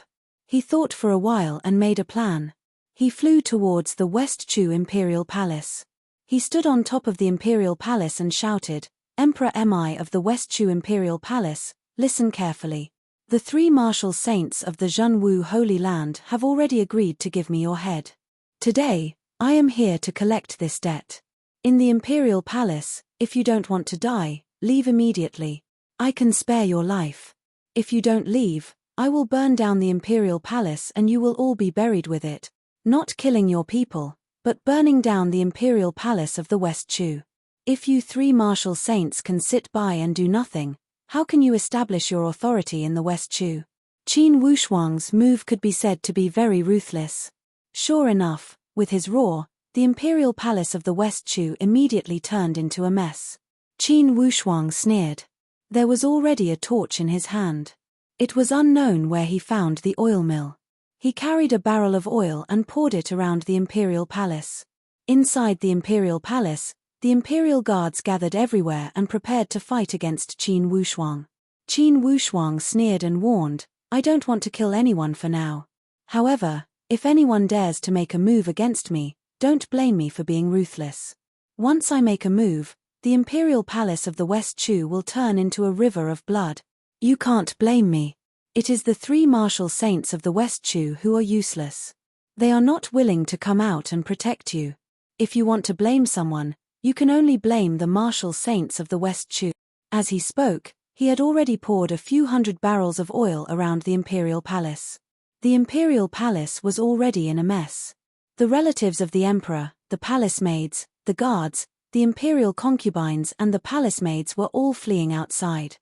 He thought for a while and made a plan. He flew towards the West Chu Imperial Palace. He stood on top of the Imperial Palace and shouted, "Emperor Mi of the West Chu Imperial Palace, listen carefully. The three martial saints of the Zhenwu Holy Land have already agreed to give me your head. Today, I am here to collect this debt. In the Imperial Palace, if you don't want to die, leave immediately. I can spare your life. If you don't leave, I will burn down the Imperial Palace and you will all be buried with it, not killing your people, but burning down the Imperial Palace of the West Chu. If you three martial saints can sit by and do nothing, how can you establish your authority in the West Chu? Qin Wushuang's move could be said to be very ruthless. Sure enough, with his roar, the imperial palace of the West Chu immediately turned into a mess. Qin Wushuang sneered. There was already a torch in his hand. It was unknown where he found the oil mill. He carried a barrel of oil and poured it around the imperial palace. Inside the imperial palace, the imperial guards gathered everywhere and prepared to fight against Qin Wushuang. Qin Wushuang sneered and warned, "I don't want to kill anyone for now. However, if anyone dares to make a move against me, don't blame me for being ruthless. Once I make a move, the imperial palace of the West Chu will turn into a river of blood. You can't blame me. It is the three martial saints of the West Chu who are useless. They are not willing to come out and protect you. If you want to blame someone, you can only blame the martial saints of the West Chu." As he spoke, he had already poured a few hundred barrels of oil around the imperial palace. The imperial palace was already in a mess. The relatives of the emperor, the palace maids, the guards, the imperial concubines and the palace maids were all fleeing outside.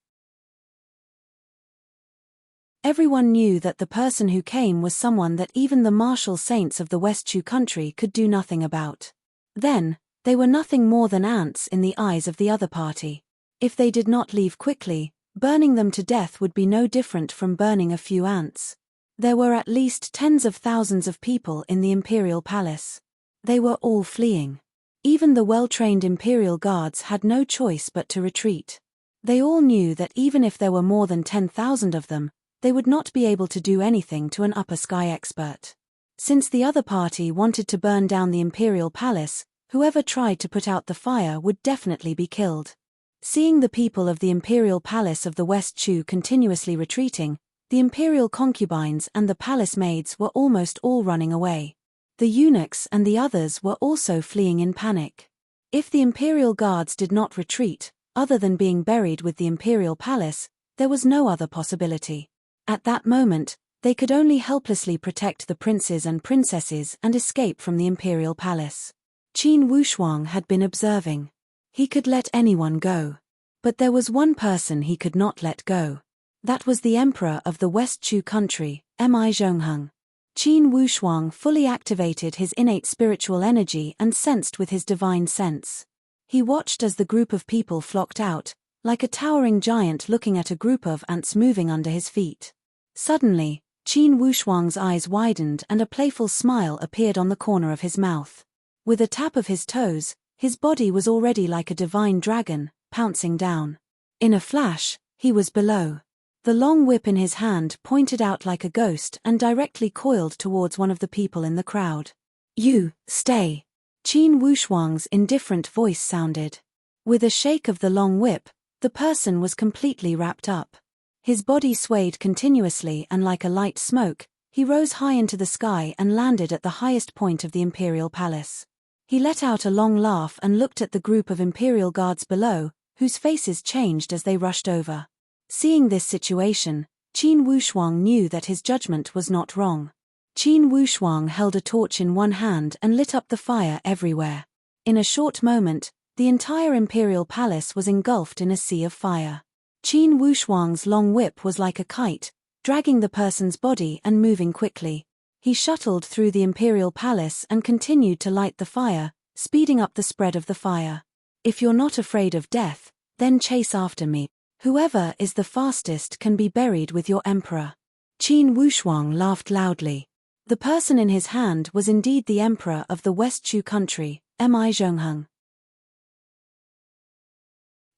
Everyone knew that the person who came was someone that even the martial saints of the West Chu country could do nothing about. Then, they were nothing more than ants in the eyes of the other party. If they did not leave quickly, burning them to death would be no different from burning a few ants. There were at least tens of thousands of people in the imperial palace. They were all fleeing. Even the well-trained imperial guards had no choice but to retreat. They all knew that even if there were more than 10,000 of them, they would not be able to do anything to an upper sky expert. Since the other party wanted to burn down the imperial palace, whoever tried to put out the fire would definitely be killed. Seeing the people of the imperial palace of the West Chu continuously retreating, the imperial concubines and the palace maids were almost all running away. The eunuchs and the others were also fleeing in panic. If the imperial guards did not retreat, other than being buried with the imperial palace, there was no other possibility. At that moment, they could only helplessly protect the princes and princesses and escape from the imperial palace. Qin Wushuang had been observing. He could let anyone go. But there was one person he could not let go. That was the emperor of the West Chu country, Mi Zhongheng. Qin Wushuang fully activated his innate spiritual energy and sensed with his divine sense. He watched as the group of people flocked out, like a towering giant looking at a group of ants moving under his feet. Suddenly, Qin Wushuang's eyes widened and a playful smile appeared on the corner of his mouth. With a tap of his toes, his body was already like a divine dragon, pouncing down. In a flash, he was below. The long whip in his hand pointed out like a ghost and directly coiled towards one of the people in the crowd. "You, stay!" Qin Wushuang's indifferent voice sounded. With a shake of the long whip, the person was completely wrapped up. His body swayed continuously and like a light smoke, he rose high into the sky and landed at the highest point of the imperial palace. He let out a long laugh and looked at the group of imperial guards below, whose faces changed as they rushed over. Seeing this situation, Qin Wushuang knew that his judgment was not wrong. Qin Wushuang held a torch in one hand and lit up the fire everywhere. In a short moment, the entire imperial palace was engulfed in a sea of fire. Qin Wushuang's long whip was like a kite, dragging the person's body and moving quickly. He shuttled through the imperial palace and continued to light the fire, speeding up the spread of the fire. "If you're not afraid of death, then chase after me. Whoever is the fastest can be buried with your emperor." Qin Wushuang laughed loudly. The person in his hand was indeed the emperor of the West Chu country, Mi Zhongheng.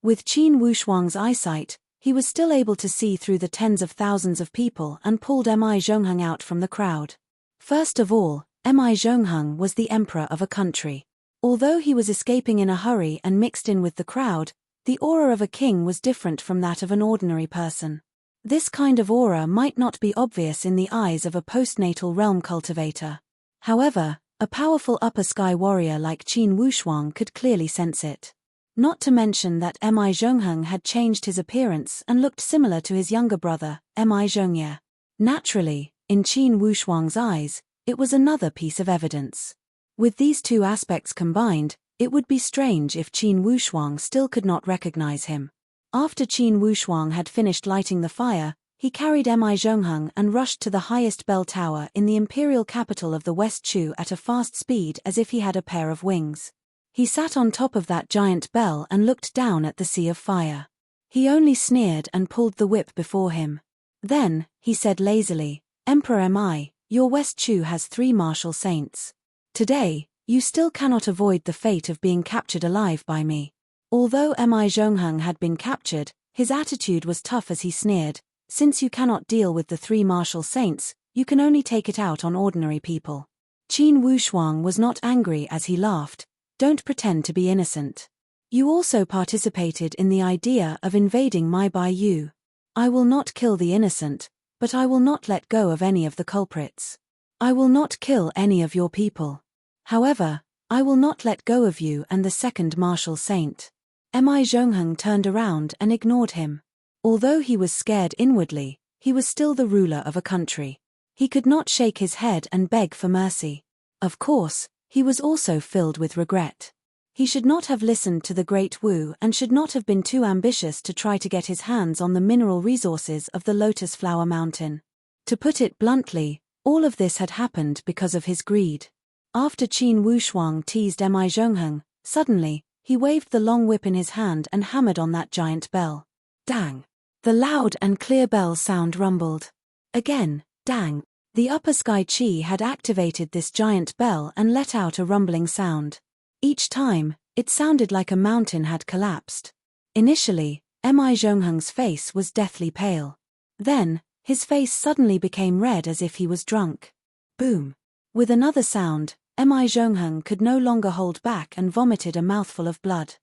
With Qin Wushuang's eyesight, he was still able to see through the tens of thousands of people and pulled Mi Zhongheng out from the crowd. First of all, Mi Zhongheng was the emperor of a country. Although he was escaping in a hurry and mixed in with the crowd, the aura of a king was different from that of an ordinary person. This kind of aura might not be obvious in the eyes of a postnatal realm cultivator. However, a powerful upper sky warrior like Qin Wushuang could clearly sense it. Not to mention that Mi Zhongheng had changed his appearance and looked similar to his younger brother, Mi Zhongye. Naturally, in Qin Wushuang's eyes, it was another piece of evidence. With these two aspects combined, it would be strange if Qin Wushuang still could not recognize him. After Qin Wushuang had finished lighting the fire, he carried Mi Zhongheng and rushed to the highest bell tower in the imperial capital of the West Chu at a fast speed as if he had a pair of wings. He sat on top of that giant bell and looked down at the sea of fire. He only sneered and pulled the whip before him. Then, he said lazily, "Emperor Mi, your West Chu has 3 martial saints. Today, you still cannot avoid the fate of being captured alive by me." Although Mi Zhongheng had been captured, his attitude was tough as he sneered, "Since you cannot deal with the 3 martial saints, you can only take it out on ordinary people." Qin Wushuang was not angry as he laughed, "Don't pretend to be innocent. You also participated in the idea of invading my bayou. I will not kill the innocent, but I will not let go of any of the culprits. I will not kill any of your people. However, I will not let go of you and the second martial saint." Mi Zhongheng turned around and ignored him. Although he was scared inwardly, he was still the ruler of a country. He could not shake his head and beg for mercy. Of course, he was also filled with regret. He should not have listened to the Great Wu and should not have been too ambitious to try to get his hands on the mineral resources of the Lotus Flower Mountain. To put it bluntly, all of this had happened because of his greed. After Qin Wushuang teased Mi Zhongheng, suddenly, he waved the long whip in his hand and hammered on that giant bell. Dang! The loud and clear bell sound rumbled. Again, dang! The upper sky chi had activated this giant bell and let out a rumbling sound. Each time, it sounded like a mountain had collapsed. Initially, Mi Zhongheng's face was deathly pale. Then, his face suddenly became red as if he was drunk. Boom! With another sound, Mi Zhongheng could no longer hold back and vomited a mouthful of blood.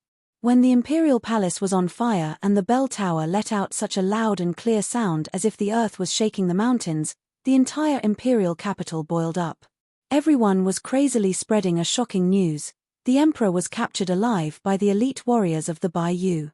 When the imperial palace was on fire and the bell tower let out such a loud and clear sound as if the earth was shaking the mountains, the entire imperial capital boiled up. Everyone was crazily spreading a shocking news: the emperor was captured alive by the elite warriors of the Bayou.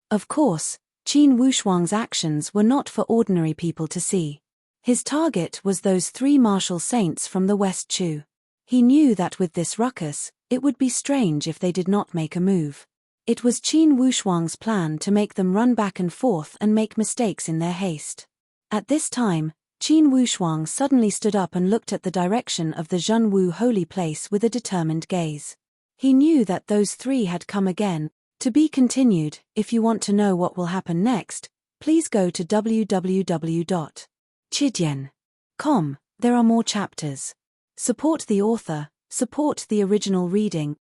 Of course, Qin Wushuang's actions were not for ordinary people to see. His target was those 3 martial saints from the West Chu. He knew that with this ruckus, it would be strange if they did not make a move. It was Qin Wushuang's plan to make them run back and forth and make mistakes in their haste. At this time, Qin Wushuang suddenly stood up and looked at the direction of the Zhenwu holy place with a determined gaze. He knew that those 3 had come again. To be continued. If you want to know what will happen next, please go to www.chidian.com. There are more chapters. Support the author, support the original reading.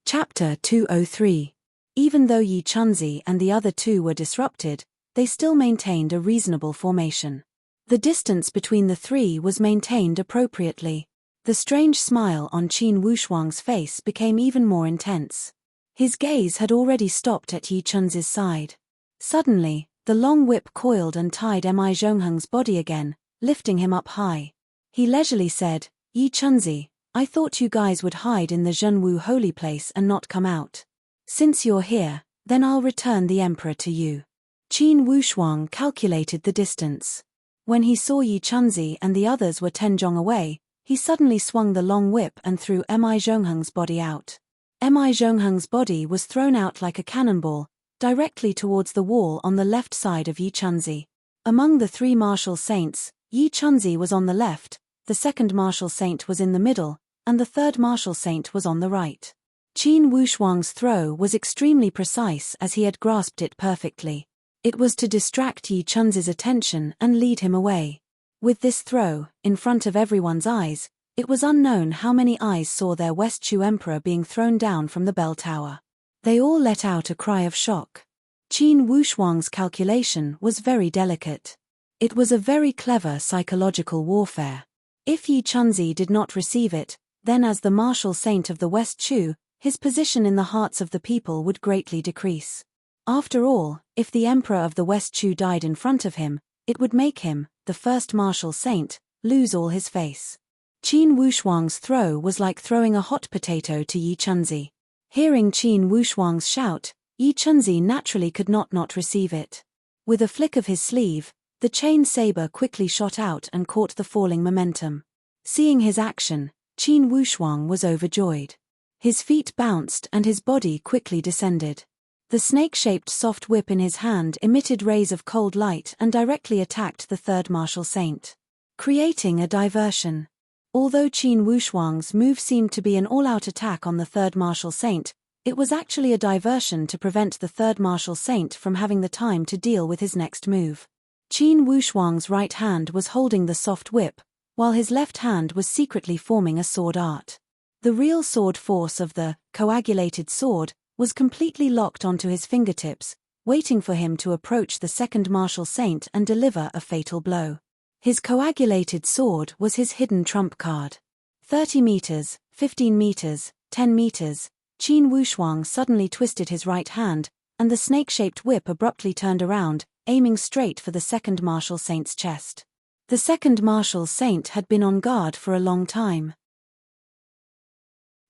Chapter 203. Even though Yi Chunzi and the other 2 were disrupted, they still maintained a reasonable formation. The distance between the 3 was maintained appropriately. The strange smile on Qin Wushuang's face became even more intense. His gaze had already stopped at Yi Chunzi's side. Suddenly, the long whip coiled and tied Mi Zhongheng's body again, lifting him up high. He leisurely said, "Yi Chunzi, I thought you guys would hide in the Zhenwu holy place and not come out. Since you're here, then I'll return the emperor to you." Qin Wushuang calculated the distance. When he saw Yi Chunzi and the others were 10 zhong away, he suddenly swung the long whip and threw Mi Zhongheng's body out. Mi Zhongheng's body was thrown out like a cannonball, directly towards the wall on the left side of Yi Chunzi. Among the 3 martial saints, Yi Chunzi was on the left, the second martial saint was in the middle, and the third martial saint was on the right. Qin Wushuang's throw was extremely precise as he had grasped it perfectly. It was to distract Yi Chunzi's attention and lead him away. With this throw, in front of everyone's eyes, it was unknown how many eyes saw their West Chu emperor being thrown down from the bell tower. They all let out a cry of shock. Qin Wushuang's calculation was very delicate. It was a very clever psychological warfare. If Yi Chunzi did not receive it, then as the martial saint of the West Chu, his position in the hearts of the people would greatly decrease. After all, if the emperor of the West Chu died in front of him, it would make him, the first martial saint, lose all his face. Qin Wushuang's throw was like throwing a hot potato to Yi Chunzi. Hearing Qin Wushuang's shout, Yi Chunzi naturally could not receive it. With a flick of his sleeve, the chain saber quickly shot out and caught the falling momentum. Seeing his action, Qin Wushuang was overjoyed. His feet bounced and his body quickly descended. The snake-shaped soft whip in his hand emitted rays of cold light and directly attacked the third martial saint, creating a diversion. Although Qin Wushuang's move seemed to be an all-out attack on the third martial saint, it was actually a diversion to prevent the third martial saint from having the time to deal with his next move. Qin Wushuang's right hand was holding the soft whip, while his left hand was secretly forming a sword art. The real sword force of the coagulated sword was completely locked onto his fingertips, waiting for him to approach the second martial saint and deliver a fatal blow. His coagulated sword was his hidden trump card. 30 meters, 15 meters, 10 meters, Qin Wushuang suddenly twisted his right hand, and the snake-shaped whip abruptly turned around, aiming straight for the second martial saint's chest. The second martial saint had been on guard for a long time.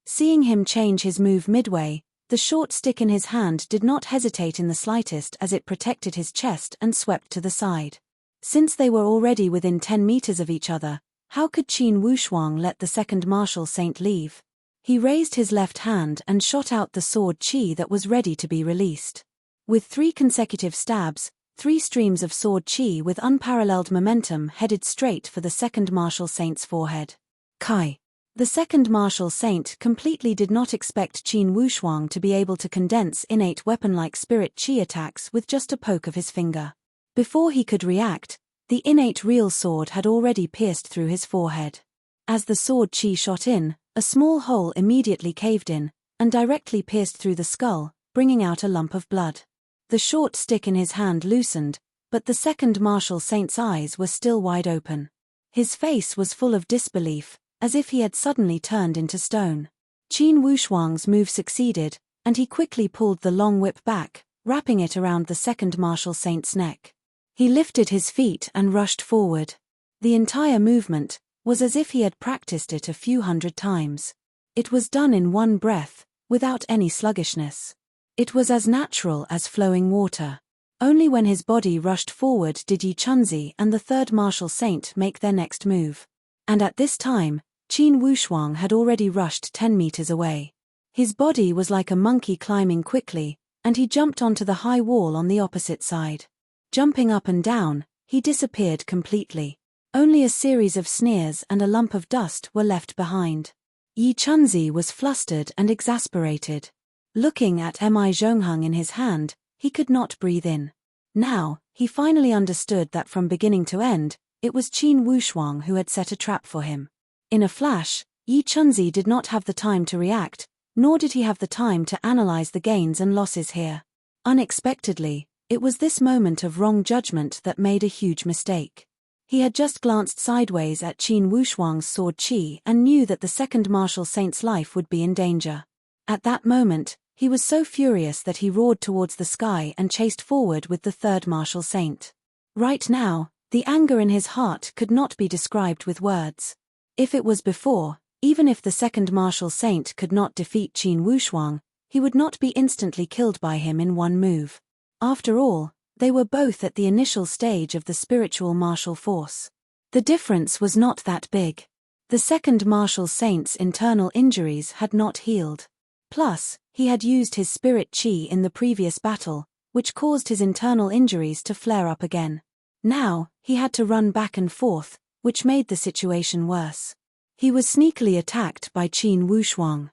Seeing him change his move midway, the short stick in his hand did not hesitate in the slightest as it protected his chest and swept to the side. Since they were already within 10 meters of each other, how could Qin Wushuang let the second martial saint leave? He raised his left hand and shot out the sword qi that was ready to be released. With 3 consecutive stabs, 3 streams of sword qi with unparalleled momentum headed straight for the second martial saint's forehead. Kai. The second martial saint completely did not expect Qin Wushuang to be able to condense innate weapon-like spirit qi attacks with just a poke of his finger. Before he could react, the innate real sword had already pierced through his forehead. As the sword qi shot in, a small hole immediately caved in, and directly pierced through the skull, bringing out a lump of blood. The short stick in his hand loosened, but the second martial saint's eyes were still wide open. His face was full of disbelief, as if he had suddenly turned into stone. Qin Wushuang's move succeeded, and he quickly pulled the long whip back, wrapping it around the second martial saint's neck. He lifted his feet and rushed forward. The entire movement was as if he had practiced it a few hundred times. It was done in one breath, without any sluggishness. It was as natural as flowing water. Only when his body rushed forward did Yi Chunzi and the third martial saint make their next move. And at this time, Qin Wushuang had already rushed 10 meters away. His body was like a monkey climbing quickly, and he jumped onto the high wall on the opposite side. Jumping up and down, he disappeared completely. Only a series of sneers and a lump of dust were left behind. Yi Chunzi was flustered and exasperated. Looking at Mi Zhongheng in his hand, he could not breathe in. Now, he finally understood that from beginning to end, it was Qin Wushuang who had set a trap for him. In a flash, Yi Chunzi did not have the time to react, nor did he have the time to analyze the gains and losses here. Unexpectedly, it was this moment of wrong judgment that made a huge mistake. He had just glanced sideways at Qin Wushuang's sword qi and knew that the second martial saint's life would be in danger. At that moment, he was so furious that he roared towards the sky and chased forward with the third martial saint. Right now, the anger in his heart could not be described with words. If it was before, even if the second martial saint could not defeat Qin Wushuang, he would not be instantly killed by him in one move. After all, they were both at the initial stage of the spiritual martial force. The difference was not that big. The second martial saint's internal injuries had not healed. Plus, he had used his spirit qi in the previous battle, which caused his internal injuries to flare up again. Now, he had to run back and forth, which made the situation worse. He was sneakily attacked by Qin Wushuang.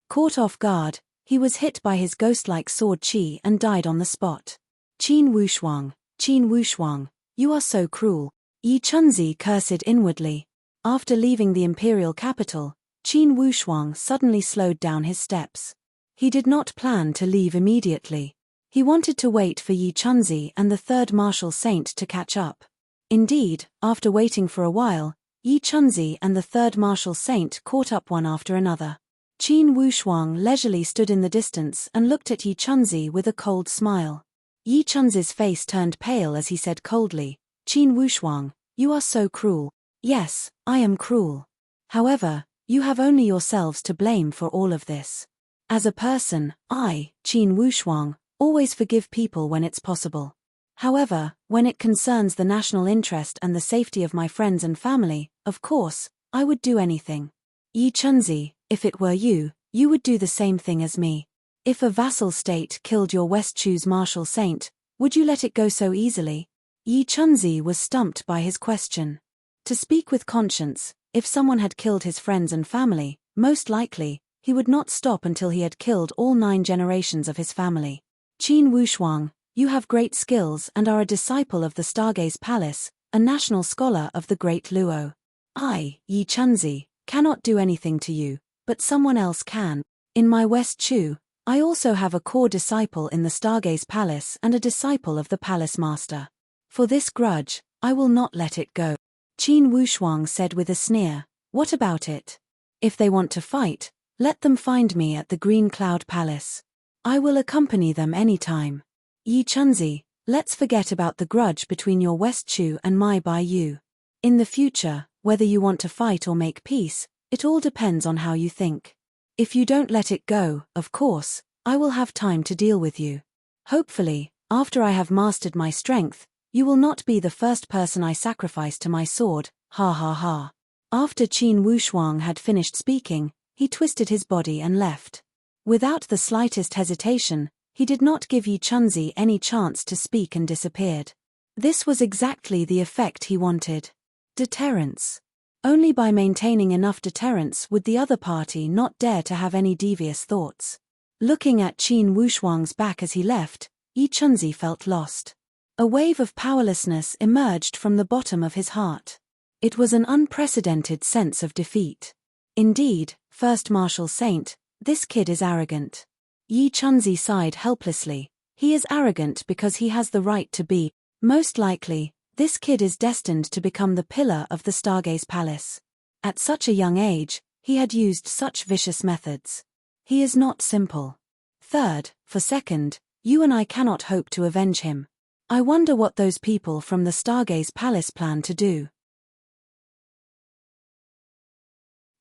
Caught off guard, he was hit by his ghost-like sword qi and died on the spot. Qin Wushuang, you are so cruel. Yi Chunzi cursed inwardly. After leaving the imperial capital, Qin Wushuang suddenly slowed down his steps. He did not plan to leave immediately. He wanted to wait for Yi Chunzi and the third martial saint to catch up. Indeed, after waiting for a while, Yi Chunzi and the third martial saint caught up one after another. Qin Wushuang leisurely stood in the distance and looked at Yi Chunzi with a cold smile. Yi Chunzi's face turned pale as he said coldly, "Qin Wushuang, you are so cruel." "Yes, I am cruel. However, you have only yourselves to blame for all of this. As a person, I, Qin Wushuang, always forgive people when it's possible. However, when it concerns the national interest and the safety of my friends and family, of course, I would do anything." Yi Chunzi, if it were you, you would do the same thing as me. If a vassal state killed your West Chu's martial saint, would you let it go so easily? Yi Chunzi was stumped by his question. To speak with conscience, if someone had killed his friends and family, most likely, he would not stop until he had killed all 9 generations of his family. Qin Wushuang, you have great skills and are a disciple of the Stargaze Palace, a national scholar of the Great Luo. I, Yi Chunzi, cannot do anything to you, but someone else can. In my West Chu, I also have a core disciple in the Stargaze Palace and a disciple of the Palace Master. For this grudge, I will not let it go. Qin Wushuang said with a sneer, what about it? If they want to fight, let them find me at the Green Cloud Palace. I will accompany them any time. Yi Chunzi, let's forget about the grudge between your West Chu and my Bai Yu. In the future, whether you want to fight or make peace, it all depends on how you think. If you don't let it go, of course, I will have time to deal with you. Hopefully, after I have mastered my strength, you will not be the first person I sacrifice to my sword, ha ha ha. After Qin Wushuang had finished speaking, he twisted his body and left. Without the slightest hesitation, he did not give Yi Chunzi any chance to speak and disappeared. This was exactly the effect he wanted. Deterrence. Only by maintaining enough deterrence would the other party not dare to have any devious thoughts. Looking at Qin Wushuang's back as he left, Yi Chunzi felt lost. A wave of powerlessness emerged from the bottom of his heart. It was an unprecedented sense of defeat. Indeed, First Martial Saint, this kid is arrogant. Yi Chunzi sighed helplessly. He is arrogant because he has the right to be. Most likely, this kid is destined to become the pillar of the Stargaze Palace. At such a young age, he had used such vicious methods. He is not simple. Third, for second, you and I cannot hope to avenge him. I wonder what those people from the Stargaze Palace plan to do.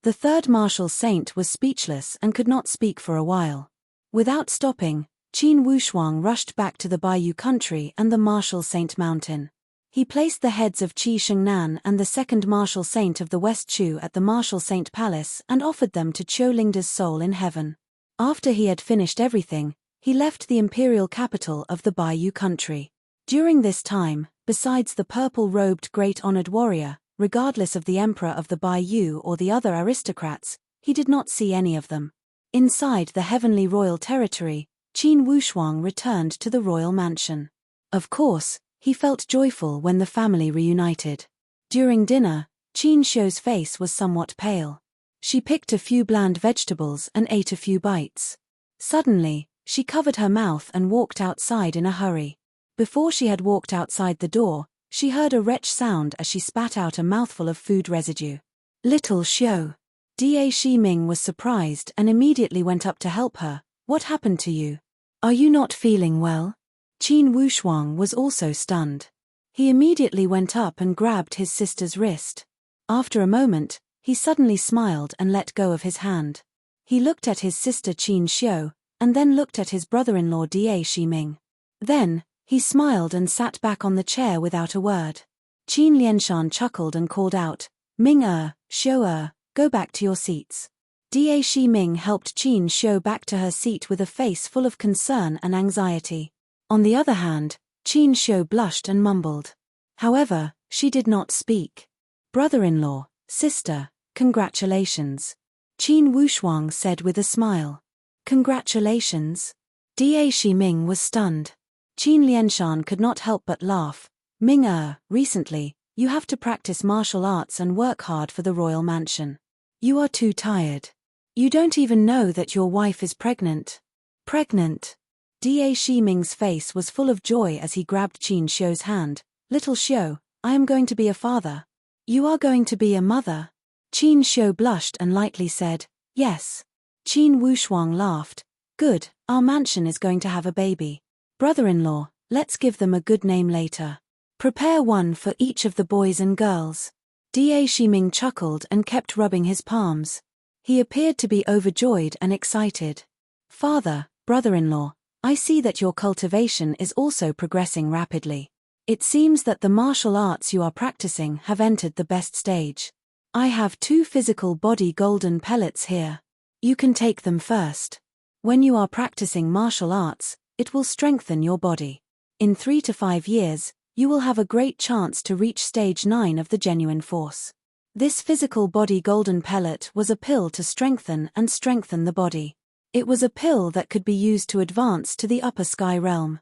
The third martial saint was speechless and could not speak for a while. Without stopping, Qin Wushuang rushed back to the Baiyu country and the martial saint mountain. He placed the heads of Qi Shengnan and the second martial saint of the West Chu at the martial saint palace and offered them to Qiu Lingda's soul in heaven. After he had finished everything, he left the imperial capital of the Baiyu country. During this time, besides the purple-robed great honored warrior, regardless of the emperor of the Baiyu or the other aristocrats, he did not see any of them. Inside the heavenly royal territory, Qin Wushuang returned to the royal mansion. Of course, he felt joyful when the family reunited. During dinner, Qin Shou's face was somewhat pale. She picked a few bland vegetables and ate a few bites. Suddenly, she covered her mouth and walked outside in a hurry. Before she had walked outside the door, she heard a retch sound as she spat out a mouthful of food residue. Little Xiu. Da Shiming was surprised and immediately went up to help her. What happened to you? Are you not feeling well? Qin Wushuang was also stunned. He immediately went up and grabbed his sister's wrist. After a moment, he suddenly smiled and let go of his hand. He looked at his sister Qin Xiu, and then looked at his brother-in-law Da Shiming. Then, he smiled and sat back on the chair without a word. Qin Lianshan chuckled and called out, Ming Xiu go back to your seats. Da Shiming helped Qin Xiu back to her seat with a face full of concern and anxiety. On the other hand, Qin Xiu blushed and mumbled. However, she did not speak. Brother-in-law, sister, congratulations. Qin Wushuang said with a smile. Congratulations? Da Shiming was stunned. Qin Lianshan could not help but laugh. Ming recently, you have to practice martial arts and work hard for the royal mansion. You are too tired. You don't even know that your wife is pregnant. Pregnant? Da Shiming's face was full of joy as he grabbed Qin Xiu's hand. Little Xiu, I am going to be a father. You are going to be a mother? Qin Xiu blushed and lightly said, yes. Qin Wushuang laughed. Good, our mansion is going to have a baby. Brother-in-law, let's give them a good name later. Prepare one for each of the boys and girls. Da Shiming chuckled and kept rubbing his palms. He appeared to be overjoyed and excited. Father, brother-in-law, I see that your cultivation is also progressing rapidly. It seems that the martial arts you are practicing have entered the best stage. I have 2 physical body golden pellets here. You can take them first. When you are practicing martial arts, it will strengthen your body. In 3 to 5 years, you will have a great chance to reach stage 9 of the genuine force. This physical body golden pellet was a pill to strengthen the body. It was a pill that could be used to advance to the upper sky realm.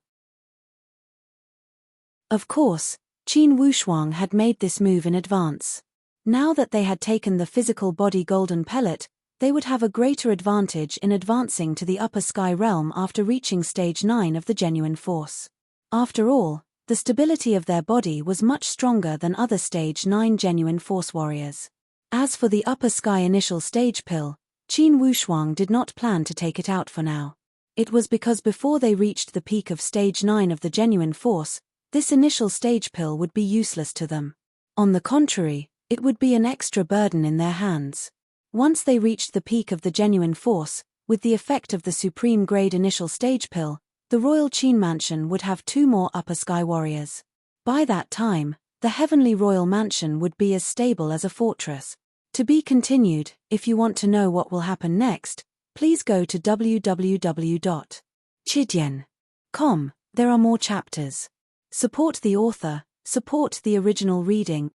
Of course, Qin Wushuang had made this move in advance. Now that they had taken the physical body golden pellet, they would have a greater advantage in advancing to the upper sky realm after reaching stage 9 of the genuine force. After all, the stability of their body was much stronger than other stage 9 genuine force warriors. As for the upper sky initial stage pill, Qin Wushuang did not plan to take it out for now. It was because before they reached the peak of stage 9 of the genuine force, this initial stage pill would be useless to them. On the contrary, it would be an extra burden in their hands. Once they reached the peak of the genuine force, with the effect of the supreme grade initial stage pill, the royal Qin mansion would have 2 more upper sky warriors. By that time, the heavenly royal mansion would be as stable as a fortress. To be continued. If you want to know what will happen next, please go to www.chidian.com. There are more chapters. Support the author, support the original reading.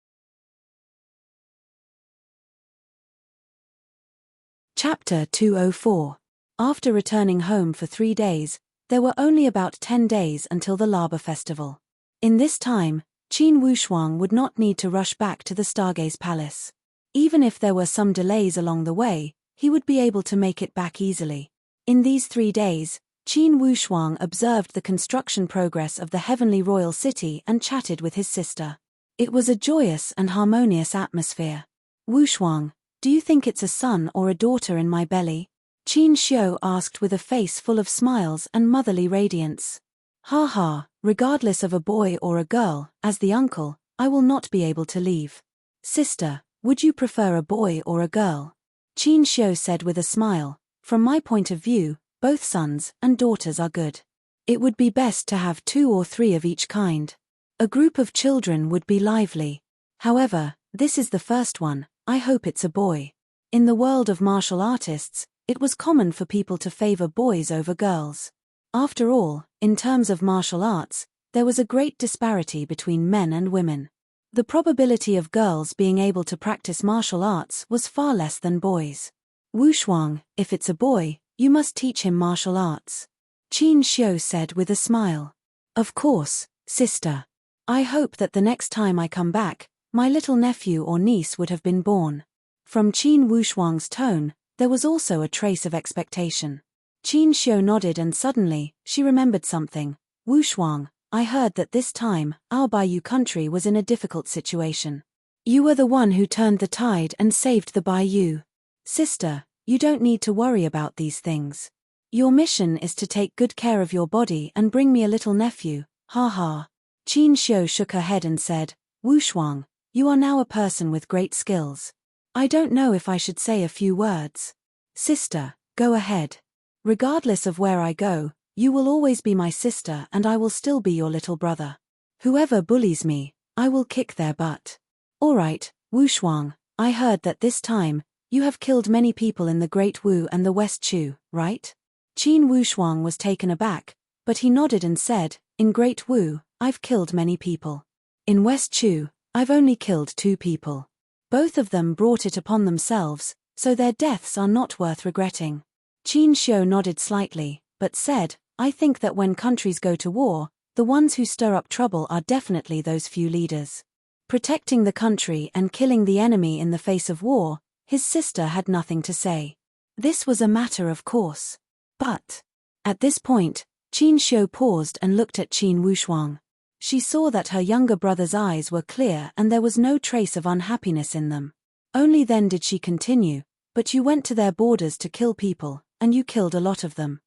Chapter 204. After returning home for 3 days, there were only about 10 days until the Laba festival. In this time, Qin Wushuang would not need to rush back to the Stargaze Palace. Even if there were some delays along the way, he would be able to make it back easily. In these 3 days, Qin Wushuang observed the construction progress of the heavenly royal city and chatted with his sister. It was a joyous and harmonious atmosphere. Wushuang, do you think it's a son or a daughter in my belly? Qin Xiu asked with a face full of smiles and motherly radiance. Ha ha, regardless of a boy or a girl, as the uncle, I will not be able to leave. Sister, would you prefer a boy or a girl? Qin Xiu said with a smile. From my point of view, both sons and daughters are good. It would be best to have 2 or 3 of each kind. A group of children would be lively. However, this is the first one, I hope it's a boy. In the world of martial artists, it was common for people to favor boys over girls. After all, in terms of martial arts, there was a great disparity between men and women. The probability of girls being able to practice martial arts was far less than boys. Wushuang, if it's a boy, you must teach him martial arts. Qin Xiu said with a smile. Of course, sister. I hope that the next time I come back, my little nephew or niece would have been born. From Qin Wushuang's tone, there was also a trace of expectation. Qin Xiu nodded and suddenly, she remembered something. Wushuang, I heard that this time, our Baiyu country was in a difficult situation. You were the one who turned the tide and saved the Baiyu. Sister, you don't need to worry about these things. Your mission is to take good care of your body and bring me a little nephew, ha ha. Qin Xiu shook her head and said, Wushuang, you are now a person with great skills. I don't know if I should say a few words. Sister, go ahead. Regardless of where I go, you will always be my sister and I will still be your little brother. Whoever bullies me, I will kick their butt. Alright, Wushuang, I heard that this time, you have killed many people in the Great Wu and the West Chu, right? Qin Wushuang was taken aback, but he nodded and said, in Great Wu, I've killed many people. In West Chu, I've only killed 2 people. Both of them brought it upon themselves, so their deaths are not worth regretting. Qin Xiu nodded slightly, but said, I think that when countries go to war, the ones who stir up trouble are definitely those few leaders. Protecting the country and killing the enemy in the face of war, his sister had nothing to say. This was a matter of course. But, at this point, Qin Xiu paused and looked at Qin Wushuang. She saw that her younger brother's eyes were clear and there was no trace of unhappiness in them. Only then did she continue, but you went to their borders to kill people, and you killed a lot of them.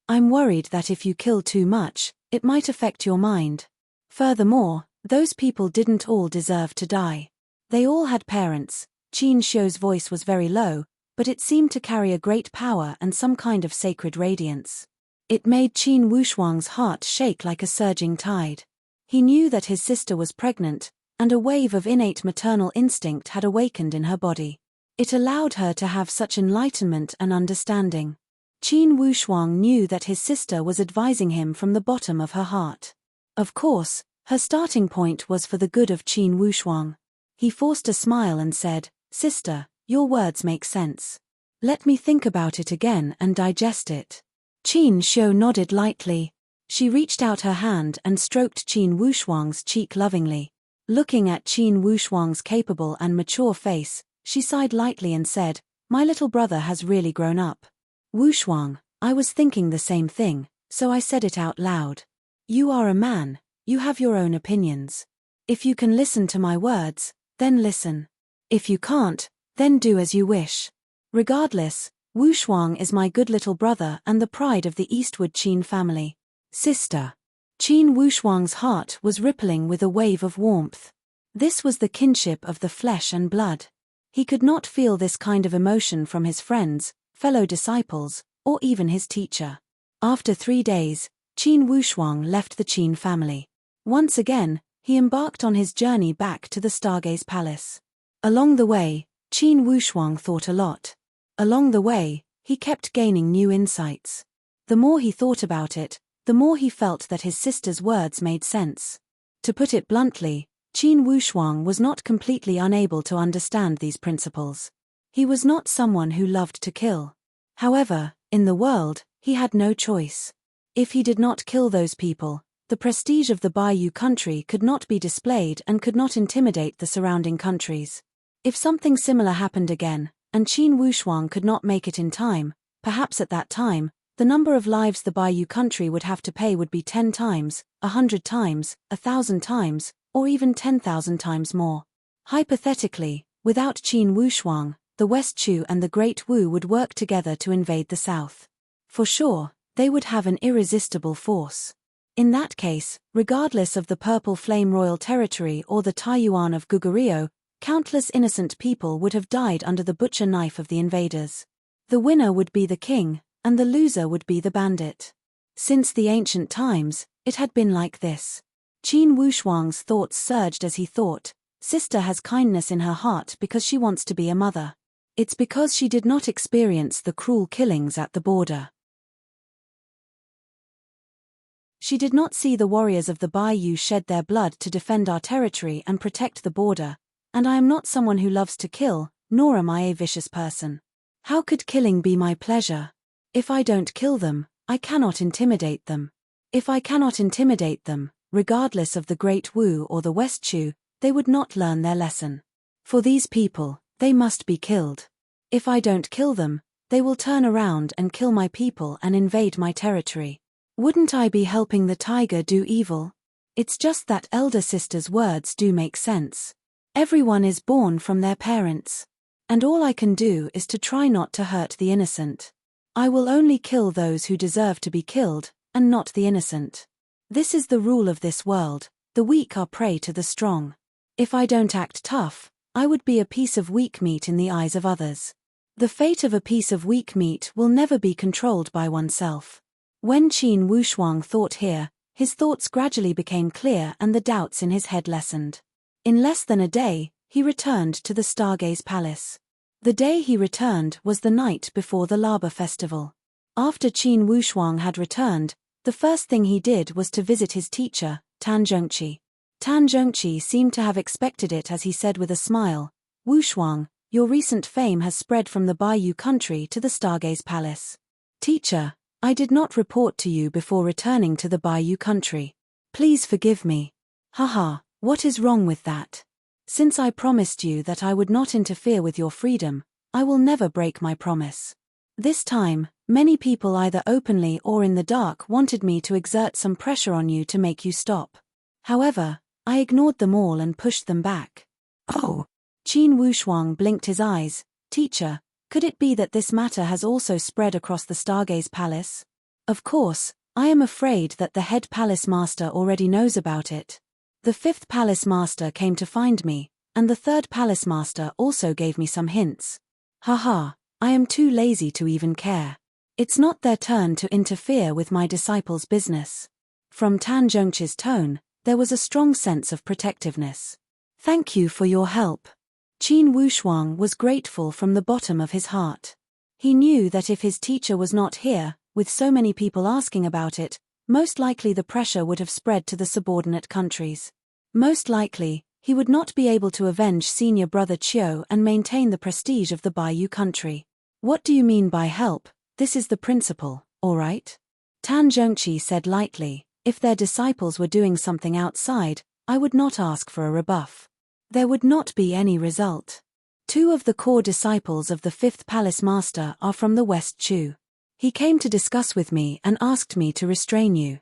I'm worried that if you kill too much, it might affect your mind. Furthermore, those people didn't all deserve to die. They all had parents. Qin Xiu's voice was very low, but it seemed to carry a great power and some kind of sacred radiance. It made Qin Wushuang's heart shake like a surging tide. He knew that his sister was pregnant, and a wave of innate maternal instinct had awakened in her body. It allowed her to have such enlightenment and understanding. Qin Wushuang knew that his sister was advising him from the bottom of her heart. Of course, her starting point was for the good of Qin Wushuang. He forced a smile and said, "Sister, your words make sense. Let me think about it again and digest it." Qin Shuo nodded lightly. She reached out her hand and stroked Qin Wushuang's cheek lovingly. Looking at Qin Wushuang's capable and mature face, she sighed lightly and said, "My little brother has really grown up." "Wushuang, I was thinking the same thing, so I said it out loud. You are a man, you have your own opinions. If you can listen to my words, then listen. If you can't, then do as you wish. Regardless, Wushuang is my good little brother and the pride of the Eastwood Qin family." "Sister." Qin Wushuang's heart was rippling with a wave of warmth. This was the kinship of the flesh and blood. He could not feel this kind of emotion from his friends, fellow disciples, or even his teacher. After 3 days, Qin Wushuang left the Qin family. Once again, he embarked on his journey back to the Stargaze Palace. Along the way, Qin Wushuang thought a lot. Along the way, he kept gaining new insights. The more he thought about it, the more he felt that his sister's words made sense. To put it bluntly, Qin Wushuang was not completely unable to understand these principles. He was not someone who loved to kill. However, in the world, he had no choice. If he did not kill those people, the prestige of the Bayou country could not be displayed and could not intimidate the surrounding countries. If something similar happened again, and Qin Wushuang could not make it in time, perhaps at that time, the number of lives the Bayou country would have to pay would be 10 times, 100 times, 1,000 times, or even 10,000 times more. Hypothetically, without Qin Wushuang, the West Chu and the Great Wu would work together to invade the South. For sure, they would have an irresistible force. In that case, regardless of the Purple Flame Royal Territory or the Taiyuan of Gugurio, countless innocent people would have died under the butcher knife of the invaders. The winner would be the king, and the loser would be the bandit. Since the ancient times, it had been like this. Qin Wushuang's thoughts surged as he thought, "Sister has kindness in her heart because she wants to be a mother. It's because she did not experience the cruel killings at the border. She did not see the warriors of the Bayou shed their blood to defend our territory and protect the border, and I am not someone who loves to kill, nor am I a vicious person. How could killing be my pleasure? If I don't kill them, I cannot intimidate them. If I cannot intimidate them, regardless of the Great Wu or the West Chu, they would not learn their lesson. For these people, they must be killed. If I don't kill them, they will turn around and kill my people and invade my territory. Wouldn't I be helping the tiger do evil? It's just that elder sister's words do make sense. Everyone is born from their parents. And all I can do is to try not to hurt the innocent. I will only kill those who deserve to be killed, and not the innocent. This is the rule of this world, the weak are prey to the strong. If I don't act tough, I would be a piece of weak meat in the eyes of others. The fate of a piece of weak meat will never be controlled by oneself. When Qin Wushuang thought here, his thoughts gradually became clear and the doubts in his head lessened. In less than a day, he returned to the Stargaze Palace. The day he returned was the night before the Laba Festival. After Qin Wushuang had returned, the first thing he did was to visit his teacher, Tan Zhongqi. Tan Zhongqi seemed to have expected it as he said with a smile, "Wushuang, your recent fame has spread from the Bayou country to the Stargaze Palace. Teacher, I did not report to you before returning to the Bayou country. Please forgive me." "Haha, what is wrong with that? Since I promised you that I would not interfere with your freedom, I will never break my promise. This time, many people either openly or in the dark wanted me to exert some pressure on you to make you stop. However, I ignored them all and pushed them back." "Oh." Qin Wushuang blinked his eyes. "Teacher, could it be that this matter has also spread across the Stargaze Palace? Of course, I am afraid that the head palace master already knows about it. The 5th palace master came to find me, and the 3rd palace master also gave me some hints. Haha, I am too lazy to even care. It's not their turn to interfere with my disciples' business." From Tan Zhongqi's tone, there was a strong sense of protectiveness. Thank you for your help. Qin Wushuang was grateful from the bottom of his heart. He knew that if his teacher was not here, with so many people asking about it, most likely the pressure would have spread to the subordinate countries. Most likely, he would not be able to avenge senior brother Qiu and maintain the prestige of the Baiyu country. What do you mean by help? This is the principle, all right? Tan Zhongqi said lightly, if their disciples were doing something outside, I would not ask for a rebuff. There would not be any result. 2 of the core disciples of the 5th Palace Master are from the West Chu. He came to discuss with me and asked me to restrain you.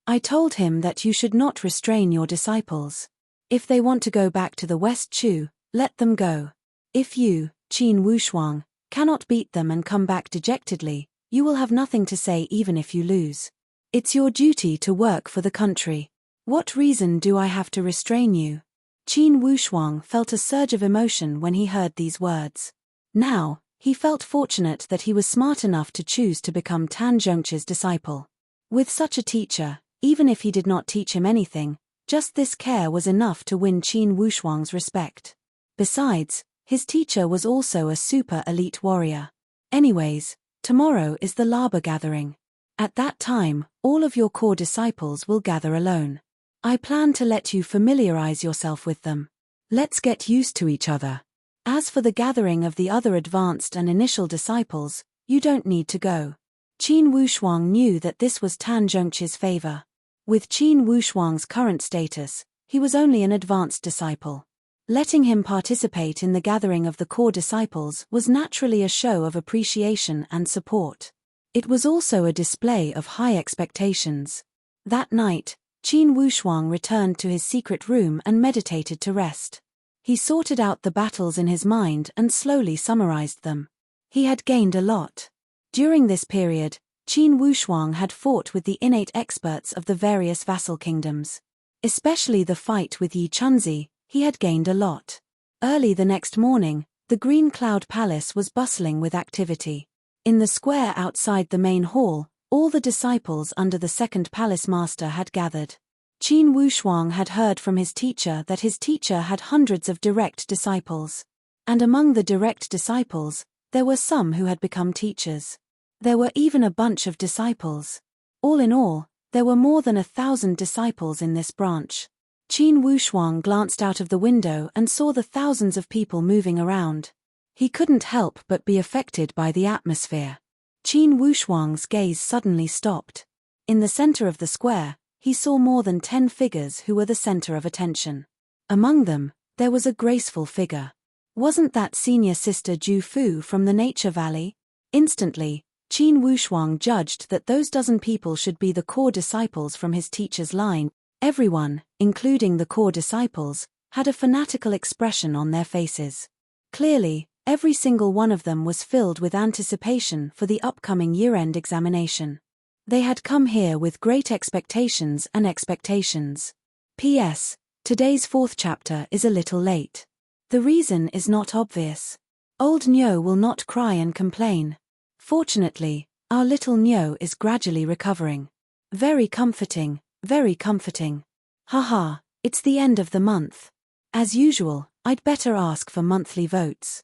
I told him that you should not restrain your disciples. If they want to go back to the West Chu, let them go. If you, Qin Wushuang, cannot beat them and come back dejectedly, you will have nothing to say even if you lose. It's your duty to work for the country. What reason do I have to restrain you? Qin Wushuang felt a surge of emotion when he heard these words. Now, he felt fortunate that he was smart enough to choose to become Tan Zhongqi's disciple. With such a teacher, even if he did not teach him anything, just this care was enough to win Qin Wushuang's respect. Besides, his teacher was also a super elite warrior. Anyways, tomorrow is the Laba gathering. At that time, all of your core disciples will gather alone. I plan to let you familiarize yourself with them. Let's get used to each other. As for the gathering of the other advanced and initial disciples, you don't need to go. Qin Wushuang knew that this was Tan Zhongqi's favor. With Qin Wushuang's current status, he was only an advanced disciple. Letting him participate in the gathering of the core disciples was naturally a show of appreciation and support. It was also a display of high expectations. That night, Qin Wushuang returned to his secret room and meditated to rest. He sorted out the battles in his mind and slowly summarized them. He had gained a lot. During this period, Qin Wushuang had fought with the innate experts of the various vassal kingdoms. Especially the fight with Yi Chunzi, he had gained a lot. Early the next morning, the Green Cloud Palace was bustling with activity. In the square outside the main hall, all the disciples under the 2nd Palace Master had gathered. Qin Wushuang had heard from his teacher that his teacher had hundreds of direct disciples. And among the direct disciples, there were some who had become teachers. There were even a bunch of disciples. All in all, there were more than 1,000 disciples in this branch. Qin Wushuang glanced out of the window and saw the thousands of people moving around. He couldn't help but be affected by the atmosphere. Qin Wushuang's gaze suddenly stopped. In the center of the square, he saw more than 10 figures who were the center of attention. Among them, there was a graceful figure. Wasn't that senior sister Ju Fu from the Nature Valley? Instantly, Qin Wushuang judged that those dozen people should be the core disciples from his teacher's line. Everyone, including the core disciples, had a fanatical expression on their faces. Clearly, every single one of them was filled with anticipation for the upcoming year-end examination. They had come here with great expectations and expectations. P.S. Today's 4th chapter is a little late. The reason is not obvious. Old Nyo will not cry and complain. Fortunately, our little Nyo is gradually recovering. Very comforting, very comforting. Haha, it's the end of the month. As usual, I'd better ask for monthly votes.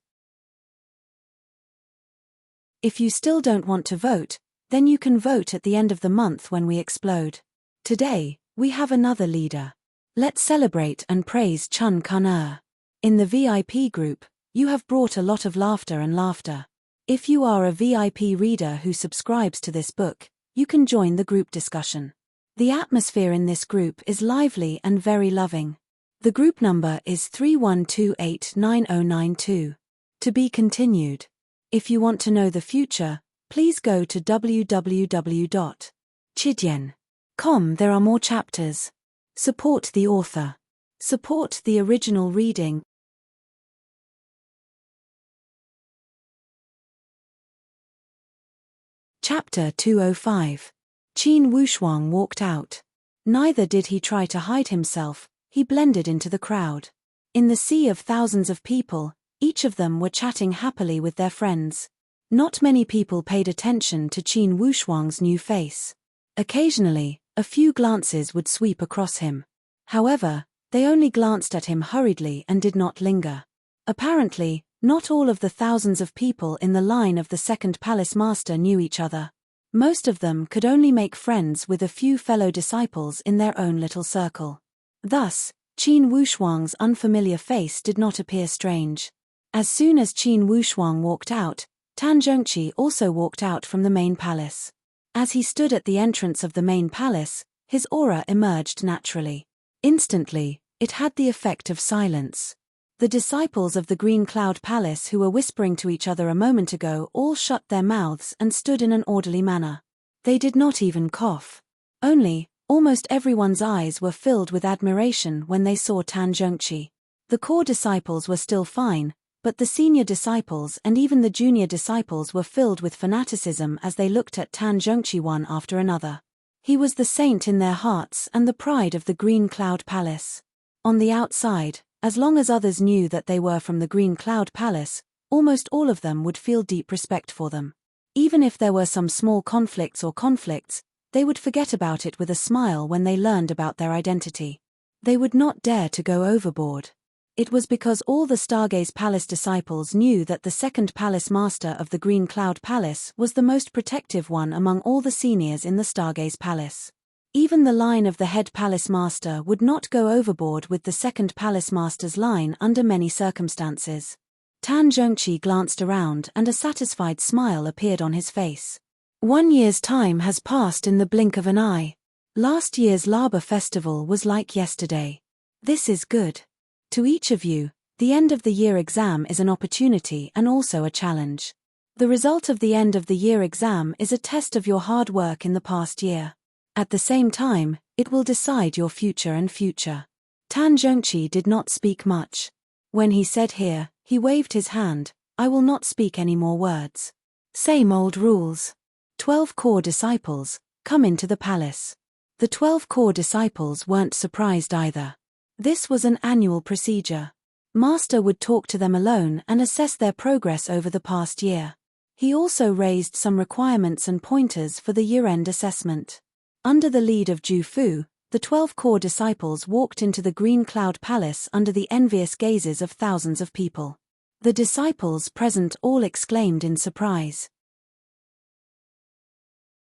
If you still don't want to vote, then you can vote at the end of the month when we explode. Today, we have another leader. Let's celebrate and praise Chun Kun-er. In the VIP group, you have brought a lot of laughter and laughter. If you are a VIP reader who subscribes to this book, you can join the group discussion. The atmosphere in this group is lively and very loving. The group number is 31289092. To be continued. If you want to know the future, please go to www.chidian.com. There are more chapters. Support the author. Support the original reading. Chapter 205. Qin Wushuang walked out. Neither did he try to hide himself, he blended into the crowd. In the sea of thousands of people, each of them were chatting happily with their friends. Not many people paid attention to Qin Wushuang's new face. Occasionally, a few glances would sweep across him. However, they only glanced at him hurriedly and did not linger. Apparently, not all of the thousands of people in the line of the second palace master knew each other. Most of them could only make friends with a few fellow disciples in their own little circle. Thus, Qin Wushuang's unfamiliar face did not appear strange. As soon as Qin Wushuang walked out, Tan Zhongqi also walked out from the main palace. As he stood at the entrance of the main palace, his aura emerged naturally. Instantly, it had the effect of silence. The disciples of the Green Cloud Palace who were whispering to each other a moment ago all shut their mouths and stood in an orderly manner. They did not even cough. Only, almost everyone's eyes were filled with admiration when they saw Tan Zhongqi. The core disciples were still fine, but the senior disciples and even the junior disciples were filled with fanaticism as they looked at Tan Zhongqi one after another. He was the saint in their hearts and the pride of the Green Cloud Palace. On the outside, as long as others knew that they were from the Green Cloud Palace, almost all of them would feel deep respect for them. Even if there were some small conflicts, they would forget about it with a smile when they learned about their identity. They would not dare to go overboard. It was because all the Stargaze Palace disciples knew that the second palace master of the Green Cloud Palace was the most protective one among all the seniors in the Stargaze Palace. Even the line of the head palace master would not go overboard with the second palace master's line under many circumstances. Tan Zhongqi glanced around and a satisfied smile appeared on his face. 1 year's time has passed in the blink of an eye. Last year's Laba festival was like yesterday. This is good. To each of you, the end of the year exam is an opportunity and also a challenge. The result of the end of the year exam is a test of your hard work in the past year. At the same time, it will decide your future and future. Tan Zhongqi did not speak much. When he said here, he waved his hand, I will not speak any more words. Same old rules. 12 core disciples, come into the palace. The 12 core disciples weren't surprised either. This was an annual procedure. Master would talk to them alone and assess their progress over the past year. He also raised some requirements and pointers for the year-end assessment. Under the lead of Ju Fu, the 12 core disciples walked into the Green Cloud Palace under the envious gazes of thousands of people. The disciples present all exclaimed in surprise.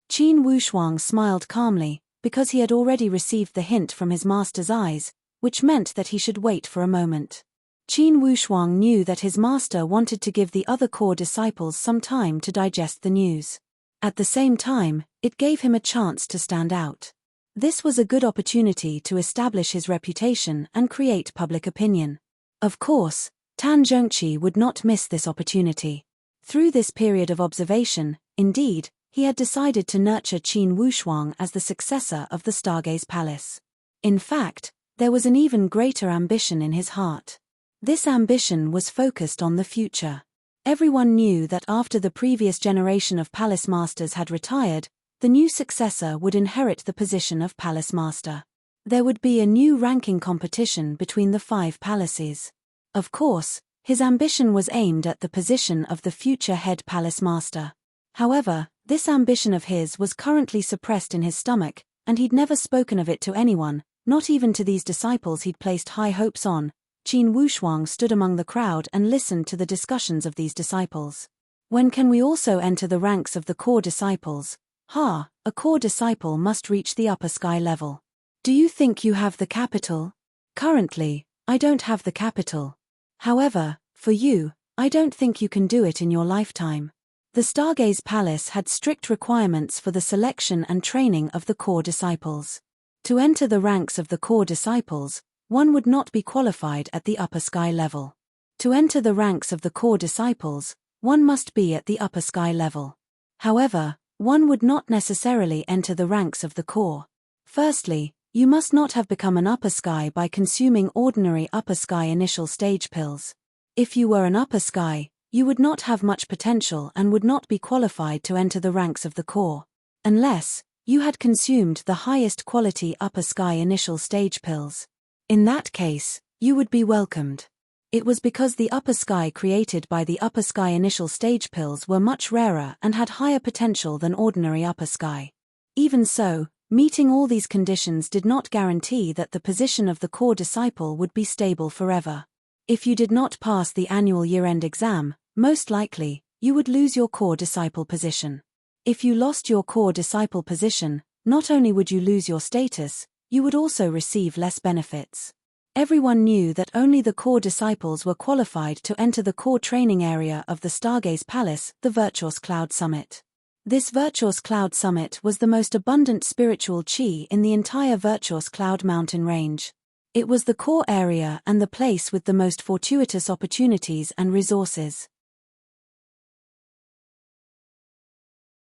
Qin Wushuang smiled calmly, because he had already received the hint from his master's eyes, which meant that he should wait for a moment. Qin Wushuang knew that his master wanted to give the other core disciples some time to digest the news. At the same time, it gave him a chance to stand out. This was a good opportunity to establish his reputation and create public opinion. Of course, Tan Zhongqi would not miss this opportunity. Through this period of observation, indeed, he had decided to nurture Qin Wushuang as the successor of the Stargaze Palace. In fact, there was an even greater ambition in his heart. This ambition was focused on the future. Everyone knew that after the previous generation of palace masters had retired, the new successor would inherit the position of palace master. There would be a new ranking competition between the 5 palaces. Of course, his ambition was aimed at the position of the future head palace master. However, this ambition of his was currently suppressed in his stomach, and he'd never spoken of it to anyone, not even to these disciples he'd placed high hopes on. Qin Wushuang stood among the crowd and listened to the discussions of these disciples. When can we also enter the ranks of the core disciples? A core disciple must reach the upper sky level. Do you think you have the capital? Currently, I don't have the capital. However, for you, I don't think you can do it in your lifetime. The Stargaze Palace had strict requirements for the selection and training of the core disciples. To enter the ranks of the core disciples, one would not be qualified at the upper sky level. To enter the ranks of the core disciples, one must be at the upper sky level. However, one would not necessarily enter the ranks of the core. Firstly, you must not have become an upper sky by consuming ordinary upper sky initial stage pills. If you were an upper sky, you would not have much potential and would not be qualified to enter the ranks of the core. Unless you had consumed the highest quality upper sky initial stage pills. In that case, you would be welcomed. It was because the upper sky created by the upper sky initial stage pills were much rarer and had higher potential than ordinary upper sky. Even so, Meeting all these conditions did not guarantee that the position of the core disciple would be stable forever. If you did not pass the annual year-end exam, most likely, you would lose your core disciple position. If you lost your core disciple position, not only would you lose your status, you would also receive less benefits. Everyone knew that only the core disciples were qualified to enter the core training area of the Stargaze Palace, the Virtuous Cloud Summit. This Virtuous Cloud Summit was the most abundant spiritual chi in the entire Virtuous Cloud mountain range. It was the core area and the place with the most fortuitous opportunities and resources.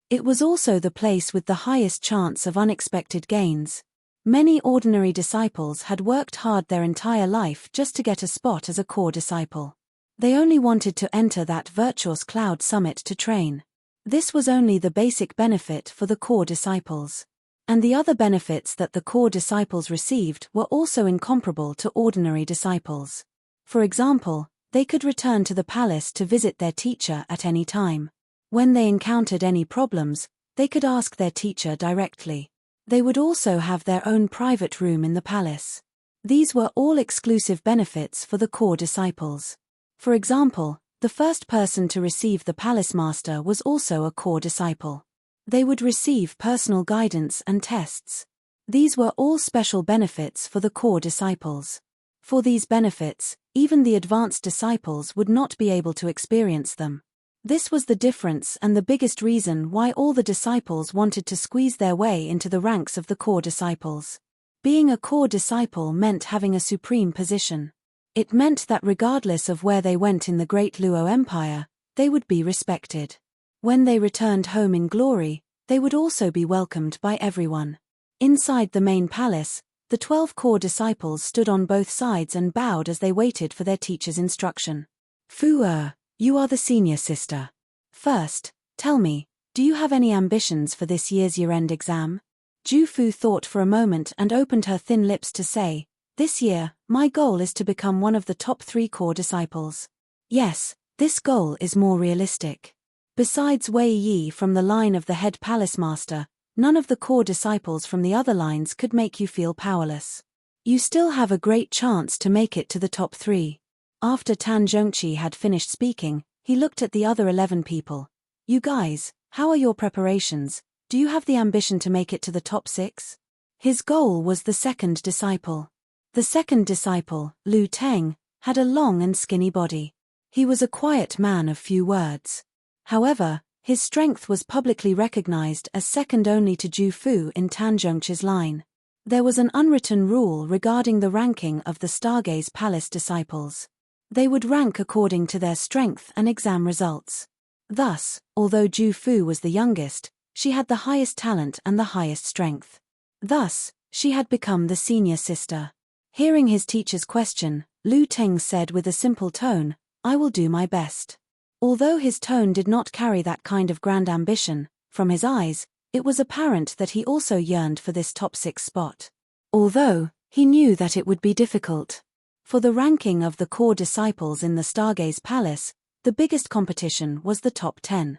It was also the place with the highest chance of unexpected gains. Many ordinary disciples had worked hard their entire life just to get a spot as a core disciple. They only wanted to enter that Virtuous Cloud Summit to train. This was only the basic benefit for the core disciples. And the other benefits that the core disciples received were also incomparable to ordinary disciples. For example, they could return to the palace to visit their teacher at any time. When they encountered any problems, they could ask their teacher directly. They would also have their own private room in the palace. These were all exclusive benefits for the core disciples. For example, the first person to receive the palace master was also a core disciple. They would receive personal guidance and tests. These were all special benefits for the core disciples. For these benefits, even the advanced disciples would not be able to experience them. This was the difference and the biggest reason why all the disciples wanted to squeeze their way into the ranks of the core disciples. Being a core disciple meant having a supreme position. It meant that regardless of where they went in the Great Luo Empire, they would be respected. When they returned home in glory, they would also be welcomed by everyone. Inside the main palace, the 12 core disciples stood on both sides and bowed as they waited for their teacher's instruction. Fu you are the senior sister. First, tell me, do you have any ambitions for this year's year-end exam? Ju Fu thought for a moment and opened her thin lips to say, this year, my goal is to become one of the top 3 core disciples. Yes, this goal is more realistic. Besides Wei Yi from the line of the head palace master, none of the core disciples from the other lines could make you feel powerless. You still have a great chance to make it to the top 3. After Tan Zhongqi had finished speaking, he looked at the other 11 people. You guys, how are your preparations? Do you have the ambition to make it to the top 6? His goal was the second disciple. The second disciple, Lu Teng, had a long and skinny body. He was a quiet man of few words. However, his strength was publicly recognized as second only to Ju Fu in Tan Zhongqi's line. There was an unwritten rule regarding the ranking of the Stargaze Palace disciples. They would rank according to their strength and exam results. Thus, although Ju Fu was the youngest, she had the highest talent and the highest strength. Thus, she had become the senior sister. Hearing his teacher's question, Lu Teng said with a simple tone, I will do my best. Although his tone did not carry that kind of grand ambition, from his eyes, it was apparent that he also yearned for this top 6 spot. Although, he knew that it would be difficult. For the ranking of the core disciples in the Stargaze Palace, the biggest competition was the top 10.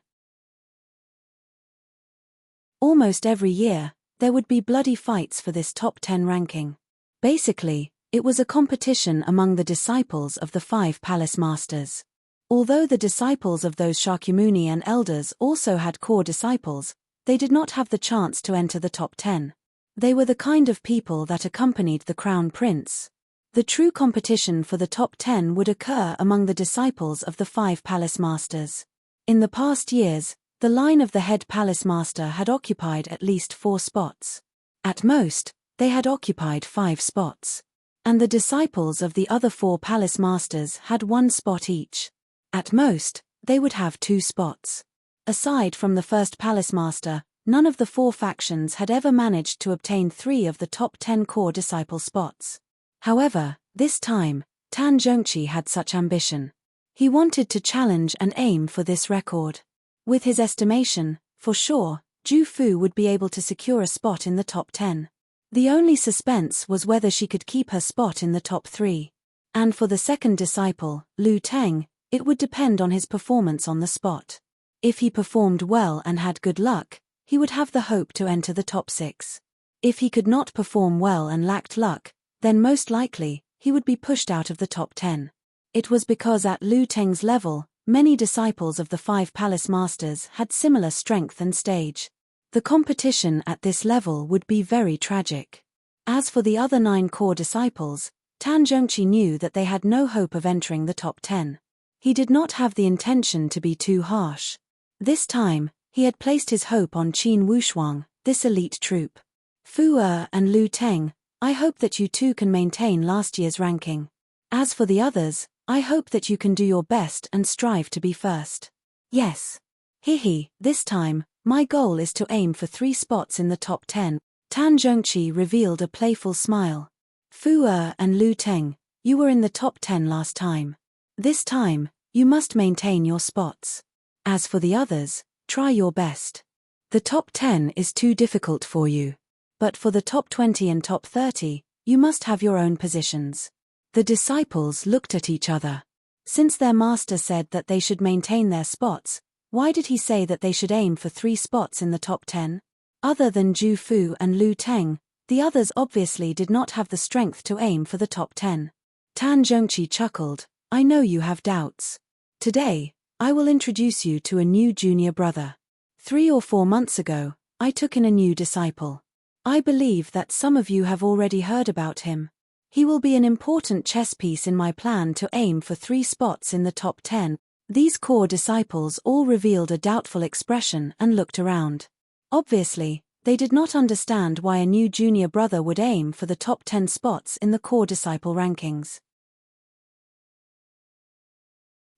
Almost every year, there would be bloody fights for this top 10 ranking. Basically, it was a competition among the disciples of the 5 palace masters. Although the disciples of those Shakyamuni and elders also had core disciples, they did not have the chance to enter the top 10. They were the kind of people that accompanied the crown prince. The true competition for the top 10 would occur among the disciples of the 5 palace masters. In the past years, the line of the head palace master had occupied at least 4 spots. At most, they had occupied 5 spots. And the disciples of the other 4 palace masters had 1 spot each. At most, they would have 2 spots. Aside from the first palace master, none of the 4 factions had ever managed to obtain 3 of the top 10 core disciple spots. However, this time, Tan Zhongqi had such ambition. He wanted to challenge and aim for this record. With his estimation, for sure, Ju Fu would be able to secure a spot in the top 10. The only suspense was whether she could keep her spot in the top 3. And for the second disciple, Lu Teng, it would depend on his performance on the spot. If he performed well and had good luck, he would have the hope to enter the top 6. If he could not perform well and lacked luck, then most likely, he would be pushed out of the top 10. It was because at Lu Teng's level, many disciples of the 5 palace masters had similar strength and stage. The competition at this level would be very tragic. As for the other 9 core disciples, Tan Zhongqi knew that they had no hope of entering the top 10. He did not have the intention to be too harsh. This time, he had placed his hope on Qin Wushuang, this elite troop. Fu Er and Lu Teng, I hope that you two can maintain last year's ranking. As for the others, I hope that you can do your best and strive to be first. Yes. Hihi, this time, my goal is to aim for 3 spots in the top 10. Tan Zhongqi revealed a playful smile. Fu Er and Lu Teng, you were in the top 10 last time. This time, you must maintain your spots. As for the others, try your best. The top 10 is too difficult for you. But for the top 20 and top 30, you must have your own positions. The disciples looked at each other. Since their master said that they should maintain their spots, why did he say that they should aim for 3 spots in the top 10? Other than Zhu Fu and Lu Teng, the others obviously did not have the strength to aim for the top 10. Tan Zhongqi chuckled, I know you have doubts. Today, I will introduce you to a new junior brother. 3 or 4 months ago, I took in a new disciple. I believe that some of you have already heard about him. He will be an important chess piece in my plan to aim for 3 spots in the top 10. These core disciples all revealed a doubtful expression and looked around. Obviously, they did not understand why a new junior brother would aim for the top 10 spots in the core disciple rankings.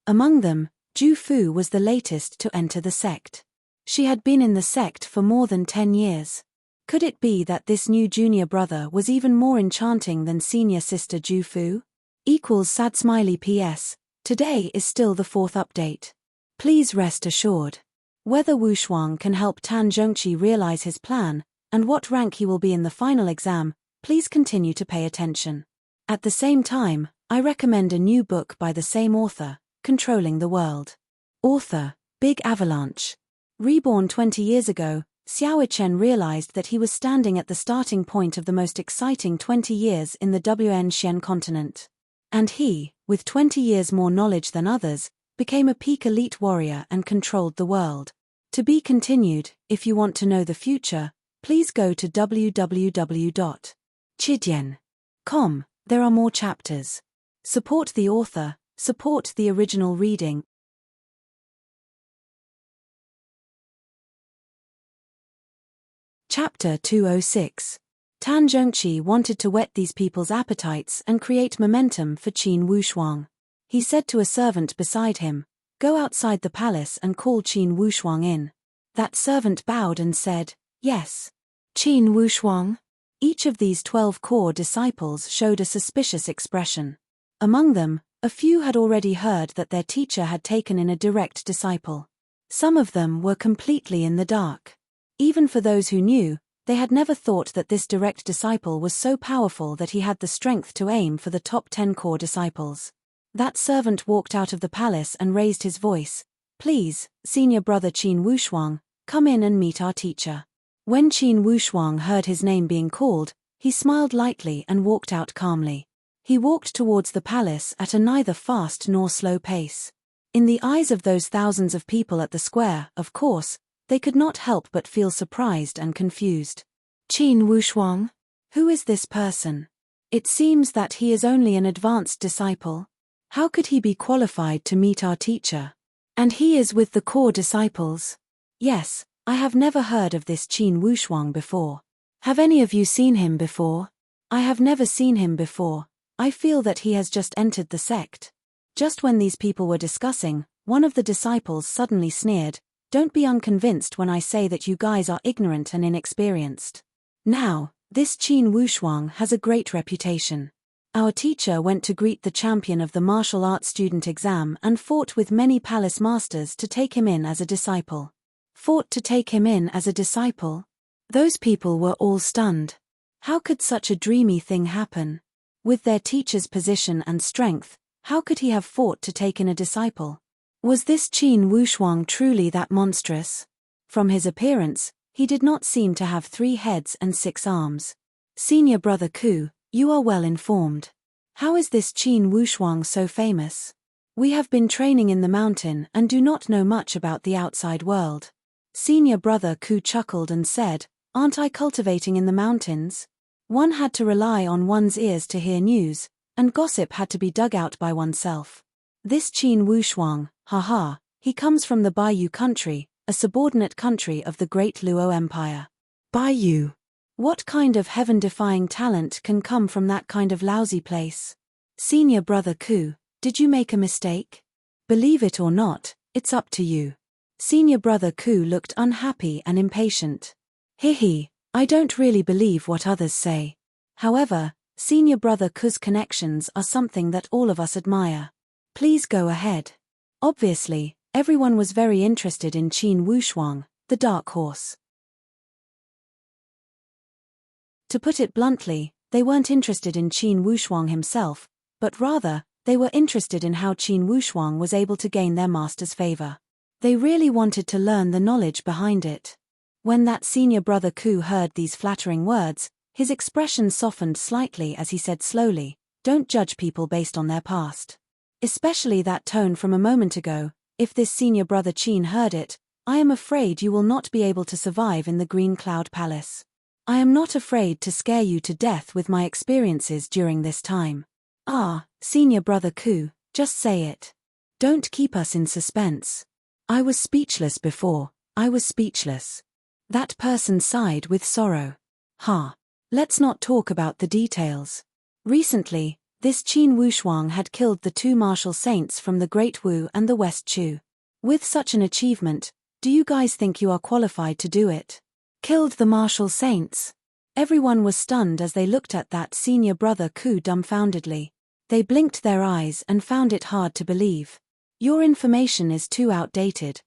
Among them, Zhu Fu was the latest to enter the sect. She had been in the sect for more than 10 years. Could it be that this new junior brother was even more enchanting than senior sister Zhu Fu? Sad smiley PS. Today is still the 4th update. Please rest assured. Whether Wushuang can help Tan Zhongqi realize his plan, and what rank he will be in the final exam, please continue to pay attention. At the same time, I recommend a new book by the same author, Controlling the World. Author, Big Avalanche. Reborn 20 years ago, Xiao Chen realized that he was standing at the starting point of the most exciting 20 years in the Wen continent. And he, with 20 years more knowledge than others, became a peak elite warrior and controlled the world. To be continued. If you want to know the future, please go to www.chidian.com. There are more chapters. Support the author, support the original reading. Chapter 206. Tan Zhongqi wanted to whet these people's appetites and create momentum for Qin Wushuang. He said to a servant beside him, "Go outside the palace and call Qin Wushuang in." That servant bowed and said, "Yes." Qin Wushuang? Each of these 12 core disciples showed a suspicious expression. Among them, a few had already heard that their teacher had taken in a direct disciple. Some of them were completely in the dark. Even for those who knew, they had never thought that this direct disciple was so powerful that he had the strength to aim for the top 10 core disciples. That servant walked out of the palace and raised his voice, "Please, senior brother Qin Wushuang, come in and meet our teacher." When Qin Wushuang heard his name being called, he smiled lightly and walked out calmly. He walked towards the palace at a neither fast nor slow pace. In the eyes of those thousands of people at the square, of course, they could not help but feel surprised and confused. Qin Wushuang? Who is this person? It seems that he is only an advanced disciple. How could he be qualified to meet our teacher? And he is with the core disciples? Yes, I have never heard of this Qin Wushuang before. Have any of you seen him before? I have never seen him before. I feel that he has just entered the sect. Just when these people were discussing, one of the disciples suddenly sneered, "Don't be unconvinced when I say that you guys are ignorant and inexperienced. Now, this Qin Wushuang has a great reputation. Our teacher went to greet the champion of the martial arts student exam and fought with many palace masters to take him in as a disciple." Fought to take him in as a disciple? Those people were all stunned. How could such a dreamy thing happen? With their teacher's position and strength, how could he have fought to take in a disciple? Was this Qin Wushuang truly that monstrous? From his appearance, He did not seem to have 3 heads and 6 arms. Senior brother Ku, you are well informed. How is this Qin Wushuang so famous? We have been training in the mountain and do not know much about the outside world. Senior brother Ku chuckled and said, aren't I cultivating in the mountains? One had to rely on one's ears to hear news, and gossip had to be dug out by oneself. This Qin Wushuang, haha, he comes from the Baiyu country, a subordinate country of the Great Luo Empire. Baiyu. What kind of heaven-defying talent can come from that kind of lousy place? Senior brother Ku, did you make a mistake? Believe it or not, it's up to you. Senior brother Ku looked unhappy and impatient. Hihi, I don't really believe what others say. However, senior brother Ku's connections are something that all of us admire. Please go ahead. Obviously, everyone was very interested in Qin Wushuang, the dark horse. To put it bluntly, they weren't interested in Qin Wushuang himself, but rather, they were interested in how Qin Wushuang was able to gain their master's favor. They really wanted to learn the knowledge behind it. When that senior brother Ku heard these flattering words, his expression softened slightly as he said slowly, don't judge people based on their past. Especially that tone from a moment ago. If this senior brother Qin heard it, I am afraid you will not be able to survive in the Green Cloud Palace. I am not afraid to scare you to death with my experiences during this time. Ah, senior brother Ku, just say it. Don't keep us in suspense. I was speechless before, I was speechless. That person sighed with sorrow. Let's not talk about the details. Recently, this Qin Wushuang had killed the 2 martial saints from the Great Wu and the West Chu. With such an achievement, do you guys think you are qualified to do it? Killed the martial saints? Everyone was stunned as they looked at that senior brother Ku dumbfoundedly. They blinked their eyes and found it hard to believe. Your information is too outdated.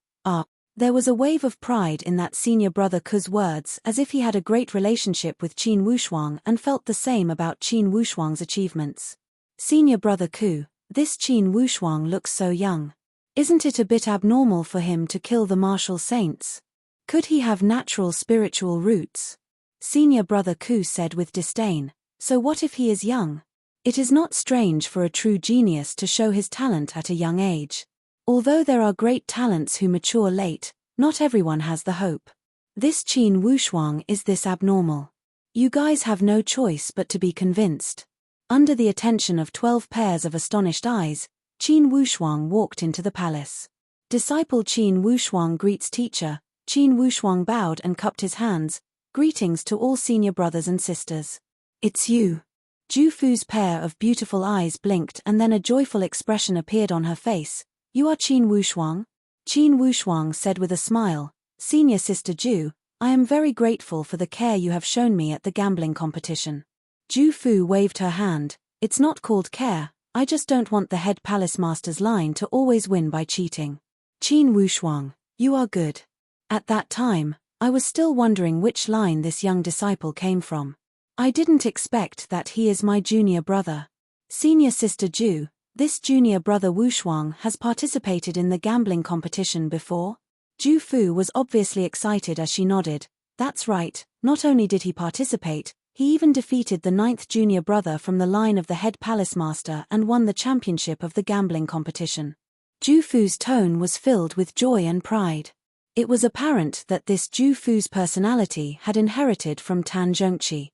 There was a wave of pride in that senior brother Ku's words, as if he had a great relationship with Qin Wushuang and felt the same about Qin Wushuang's achievements. Senior brother Ku, this Qin Wushuang looks so young. Isn't it a bit abnormal for him to kill the martial saints? Could he have natural spiritual roots? Senior brother Ku said with disdain, so what if he is young? It is not strange for a true genius to show his talent at a young age. Although there are great talents who mature late, not everyone has the hope. This Qin Wushuang is this abnormal. You guys have no choice but to be convinced. Under the attention of 12 pairs of astonished eyes, Qin Wushuang walked into the palace. Disciple Qin Wushuang greets teacher. Qin Wushuang bowed and cupped his hands. Greetings to all senior brothers and sisters. It's you. Ju Fu's pair of beautiful eyes blinked and then a joyful expression appeared on her face. You are Qin Wushuang? Qin Wushuang said with a smile, Senior Sister Ju, I am very grateful for the care you have shown me at the gambling competition. Ju Fu waved her hand, it's not called care, I just don't want the head palace master's line to always win by cheating. Qin Wushuang, you are good. At that time, I was still wondering which line this young disciple came from. I didn't expect that he is my junior brother. Senior Sister Ju, this junior brother Wushuang has participated in the gambling competition before? Ju Fu was obviously excited as she nodded. That's right, not only did he participate, he even defeated the 9th junior brother from the line of the head palace master and won the championship of the gambling competition. Ju Fu's tone was filled with joy and pride. It was apparent that this Ju Fu's personality had inherited from Tan Zhongqi.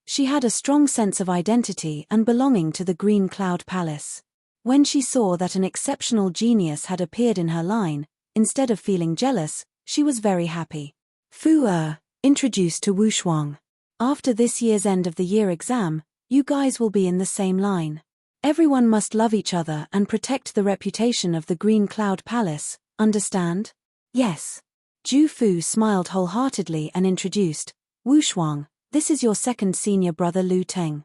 She had a strong sense of identity and belonging to the Green Cloud Palace. When she saw that an exceptional genius had appeared in her line, instead of feeling jealous, she was very happy. Fu introduced to Wushuang. After this year's end of the year exam, you guys will be in the same line. Everyone must love each other and protect the reputation of the Green Cloud Palace, understand? Yes. Ju Fu smiled wholeheartedly and introduced, Wushuang, this is your 2nd senior brother Lu Teng.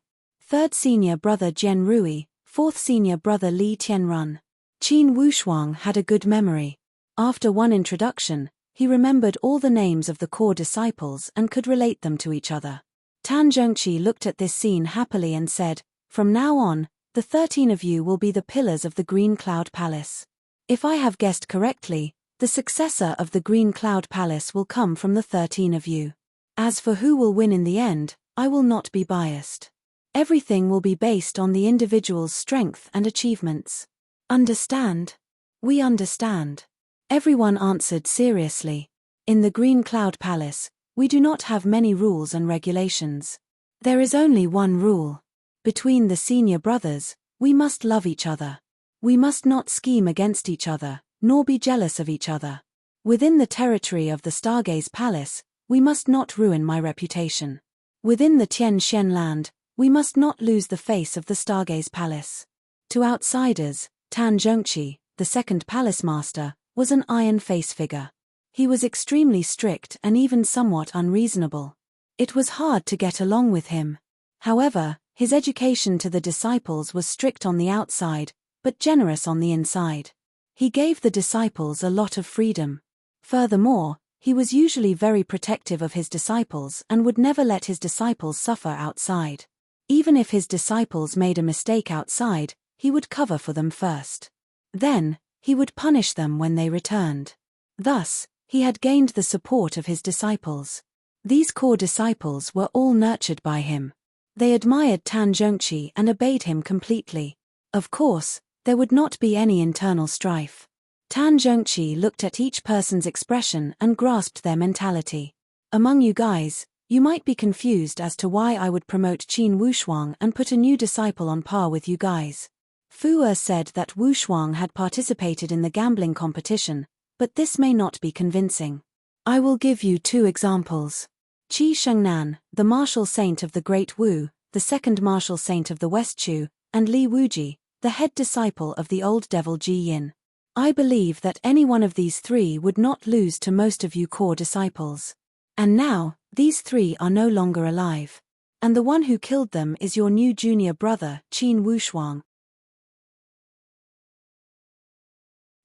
3rd senior brother Jian Rui, 4th senior brother Li Tianrun. Qin Wushuang had a good memory. After one introduction, he remembered all the names of the core disciples and could relate them to each other. Tan Zhongqi looked at this scene happily and said, from now on, the 13 of you will be the pillars of the Green Cloud Palace. If I have guessed correctly, The successor of the Green Cloud Palace will come from the 13 of you. As for who will win in the end, I will not be biased. Everything will be based on the individual's strength and achievements. Understand? We understand. Everyone answered seriously. In the Green Cloud Palace, we do not have many rules and regulations. There is only one rule. Between the senior brothers, we must love each other. We must not scheme against each other, nor be jealous of each other. Within the territory of the Stargaze Palace, we must not ruin my reputation. Within the Tian Shen land, we must not lose the face of the Stargaze Palace. To outsiders, Tan Zhongqi, the second palace master, was an iron face figure. He was extremely strict and even somewhat unreasonable. It was hard to get along with him. However, his education to the disciples was strict on the outside, but generous on the inside. He gave the disciples a lot of freedom. Furthermore, he was usually very protective of his disciples and would never let his disciples suffer outside. Even if his disciples made a mistake outside, he would cover for them first. Then, he would punish them when they returned. Thus, he had gained the support of his disciples. These core disciples were all nurtured by him. They admired Tan Zhongqi and obeyed him completely. Of course, there would not be any internal strife. Tan Zhongqi looked at each person's expression and grasped their mentality. Among you guys, you might be confused as to why I would promote Qin Wushuang and put a new disciple on par with you guys. Fu Er said that Wushuang had participated in the gambling competition, but this may not be convincing. I will give you 2 examples. Qi Shengnan, the martial saint of the Great Wu, the second martial saint of the West Chu, and Li Wuji, the head disciple of the old devil Ji Yin. I believe that any one of these 3 would not lose to most of you core disciples. And now, these 3 are no longer alive. And the one who killed them is your new junior brother, Qin Wushuang.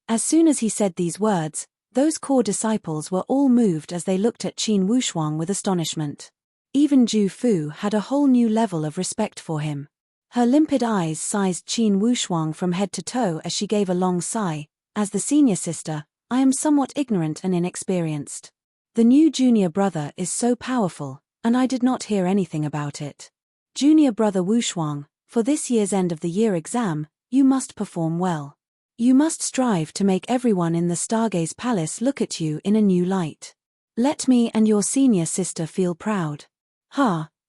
As soon as he said these words, those core disciples were all moved as they looked at Qin Wushuang with astonishment. Even Ju Fu had a whole new level of respect for him. Her limpid eyes sized Qin Wushuang from head to toe as she gave a long sigh. As the senior sister, I am somewhat ignorant and inexperienced. The new junior brother is so powerful, and I did not hear anything about it. Junior brother Wushuang, for this year's end of the year exam, you must perform well. You must strive to make everyone in the Stargaze Palace look at you in a new light. Let me and your senior sister feel proud.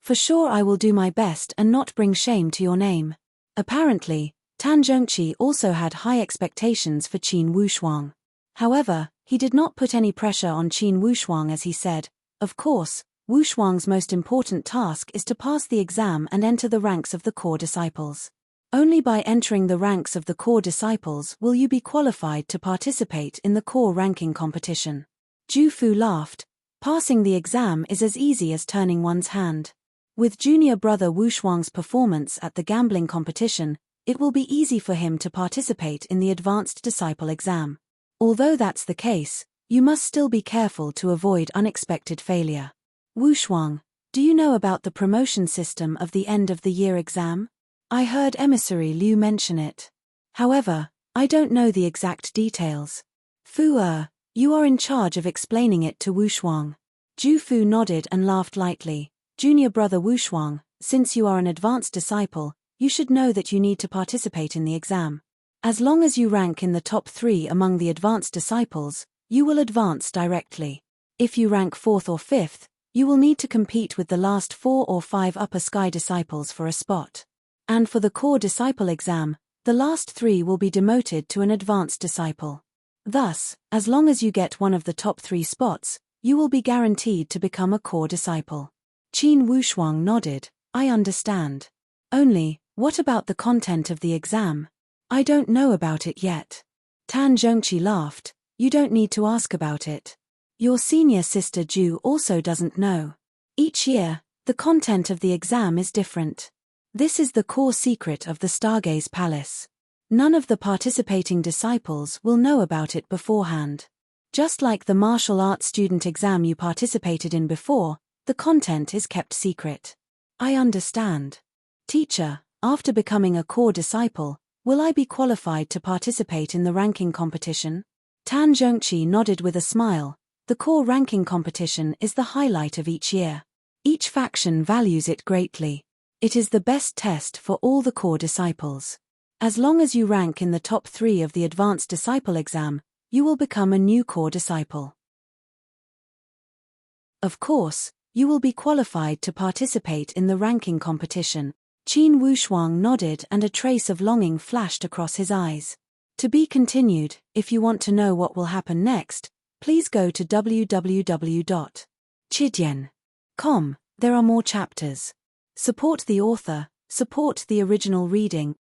For sure I will do my best and not bring shame to your name. Apparently, Tan Zhongqi also had high expectations for Qin Wushuang. However, he did not put any pressure on Qin Wushuang as he said, of course, Wushuang's most important task is to pass the exam and enter the ranks of the core disciples. Only by entering the ranks of the core disciples will you be qualified to participate in the core ranking competition. Ju Fu laughed. Passing the exam is as easy as turning one's hand. With junior brother Wushuang's performance at the gambling competition, it will be easy for him to participate in the advanced disciple exam. Although that's the case, you must still be careful to avoid unexpected failure. Wushuang, do you know about the promotion system of the end of the year exam? I heard emissary Liu mention it. However, I don't know the exact details. Fu Er, you are in charge of explaining it to Wushuang. Ju Fu nodded and laughed lightly. Junior brother Wushuang, since you are an advanced disciple, you should know that you need to participate in the exam. As long as you rank in the top 3 among the advanced disciples, you will advance directly. If you rank 4th or 5th, you will need to compete with the last 4 or 5 upper sky disciples for a spot. And for the core disciple exam, the last 3 will be demoted to an advanced disciple. Thus, as long as you get one of the top 3 spots, you will be guaranteed to become a core disciple. Qin Wushuang nodded. I understand. Only, what about the content of the exam? I don't know about it yet. Tan Zhongqi laughed. You don't need to ask about it. Your senior sister Ju also doesn't know. Each year, the content of the exam is different. This is the core secret of the Stargaze Palace. None of the participating disciples will know about it beforehand. Just like the martial arts student exam you participated in before, the content is kept secret. I understand. Teacher, after becoming a core disciple, will I be qualified to participate in the ranking competition? Tan Zhongqi nodded with a smile. The core ranking competition is the highlight of each year. Each faction values it greatly. It is the best test for all the core disciples. As long as you rank in the top 3 of the advanced disciple exam, you will become a new core disciple. Of course, you will be qualified to participate in the ranking competition. Qin Wushuang nodded and a trace of longing flashed across his eyes. To be continued. If you want to know what will happen next, please go to www.chidian.com. There are more chapters. Support the author, support the original reading.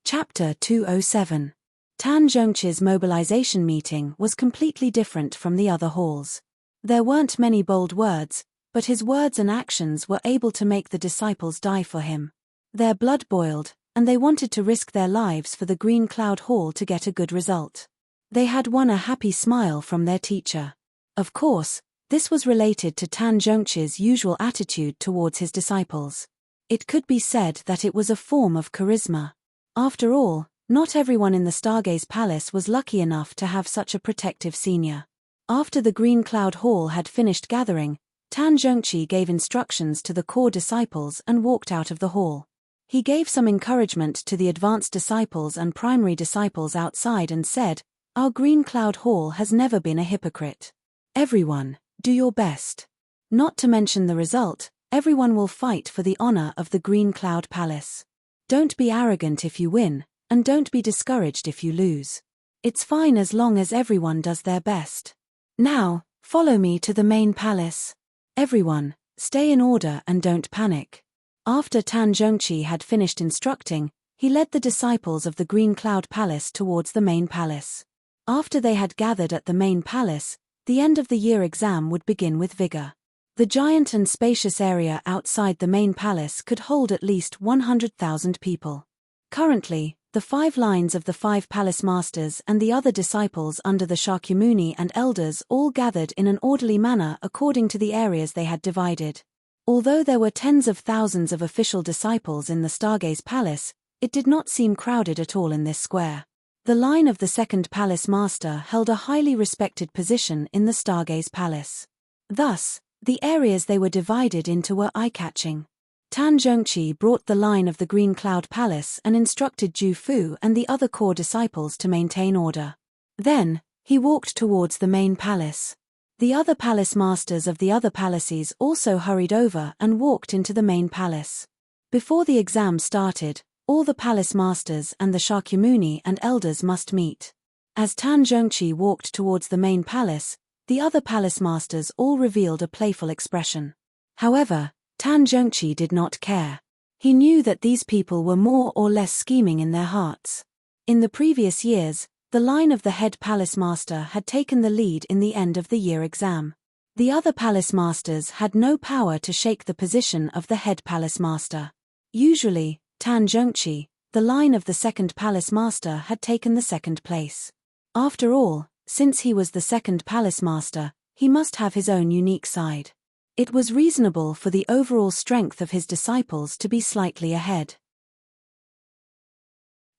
Chapter 207. Tan Zhongqi's mobilization meeting was completely different from the other halls. There weren't many bold words, but his words and actions were able to make the disciples die for him. Their blood boiled, and they wanted to risk their lives for the Green Cloud Hall to get a good result. They had won a happy smile from their teacher. Of course, this was related to Tan Zhongqi's usual attitude towards his disciples. It could be said that it was a form of charisma. After all, not everyone in the Stargaze Palace was lucky enough to have such a protective senior. After the Green Cloud Hall had finished gathering, Tan Zhongqi gave instructions to the core disciples and walked out of the hall. He gave some encouragement to the advanced disciples and primary disciples outside and said, "Our Green Cloud Hall has never been a hypocrite. Everyone, do your best. Not to mention the result, everyone will fight for the honor of the Green Cloud Palace. Don't be arrogant if you win, and don't be discouraged if you lose. It's fine as long as everyone does their best. Now, follow me to the main palace. Everyone, stay in order and don't panic." After Tan Zhongqi had finished instructing, he led the disciples of the Green Cloud Palace towards the main palace. After they had gathered at the main palace, the end of the year exam would begin with vigor. The giant and spacious area outside the main palace could hold at least 100,000 people. Currently, the 5 lines of the 5 palace masters and the other disciples under the Shakyamuni and elders all gathered in an orderly manner according to the areas they had divided. Although there were tens of thousands of official disciples in the Stargaze Palace, it did not seem crowded at all in this square. The line of the second palace master held a highly respected position in the Stargaze Palace. Thus, the areas they were divided into were eye-catching. Tan Zhongqi brought the line of the Green Cloud Palace and instructed Ju Fu and the other core disciples to maintain order. Then, he walked towards the main palace. The other palace masters of the other palaces also hurried over and walked into the main palace. Before the exam started, all the palace masters and the Shakyamuni and elders must meet. As Tan Zhongqi walked towards the main palace, the other palace masters all revealed a playful expression. However, Tan Zhongqi did not care. He knew that these people were more or less scheming in their hearts. In the previous years, the line of the head palace master had taken the lead in the end of the year exam. The other palace masters had no power to shake the position of the head palace master. Usually, Tan Zhongqi, the line of the second palace master, had taken the second place. After all, since he was the second palace master, he must have his own unique side. It was reasonable for the overall strength of his disciples to be slightly ahead.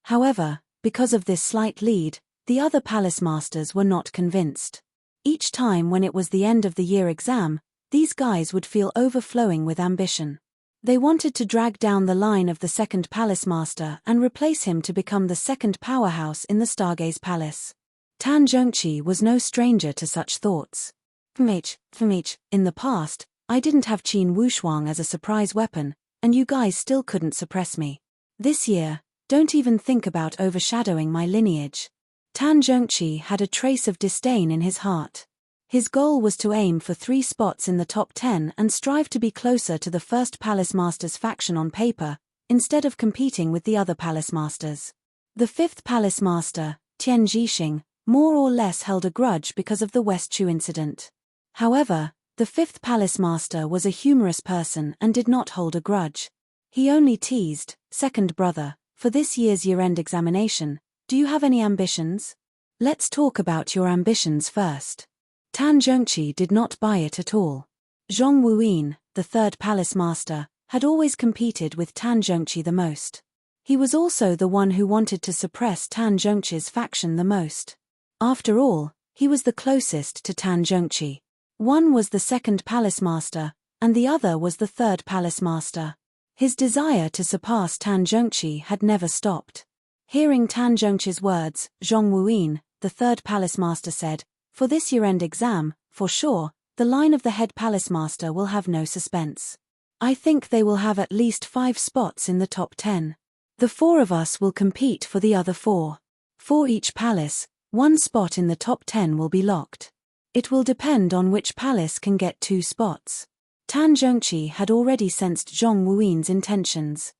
However, because of this slight lead, the other palace masters were not convinced. Each time when it was the end of the year exam, these guys would feel overflowing with ambition. They wanted to drag down the line of the second palace master and replace him to become the second powerhouse in the Stargaze Palace. Tan Zhongqi was no stranger to such thoughts. In the past, I didn't have Qin Wushuang as a surprise weapon, and you guys still couldn't suppress me. This year, don't even think about overshadowing my lineage. Tan Zhongqi had a trace of disdain in his heart. His goal was to aim for 3 spots in the top 10 and strive to be closer to the first palace master's faction on paper, instead of competing with the other palace masters. The 5th palace master, Tian Zhixing, more or less held a grudge because of the West Chu incident. However, the 5th palace master was a humorous person and did not hold a grudge. He only teased, "Second brother, for this year's year-end examination, do you have any ambitions? Let's talk about your ambitions first." Tan Zhongqi did not buy it at all. Zhong Wuyin, the 3rd palace master, had always competed with Tan Zhongqi the most. He was also the one who wanted to suppress Tan Zhongqi's faction the most. After all, he was the closest to Tan Zhongqi. One was the second palace master, and the other was the third palace master. His desire to surpass Tan Zhongqi had never stopped. Hearing Tan Zhongqi's words, Zhong Wuyin, the third palace master said, "For this year-end exam, for sure, the line of the head palace master will have no suspense. I think they will have at least 5 spots in the top 10. The 4 of us will compete for the other 4. For each palace, 1 spot in the top 10 will be locked. It will depend on which palace can get 2 spots." Tan Zhongqi had already sensed Zhong Wuyin's intentions.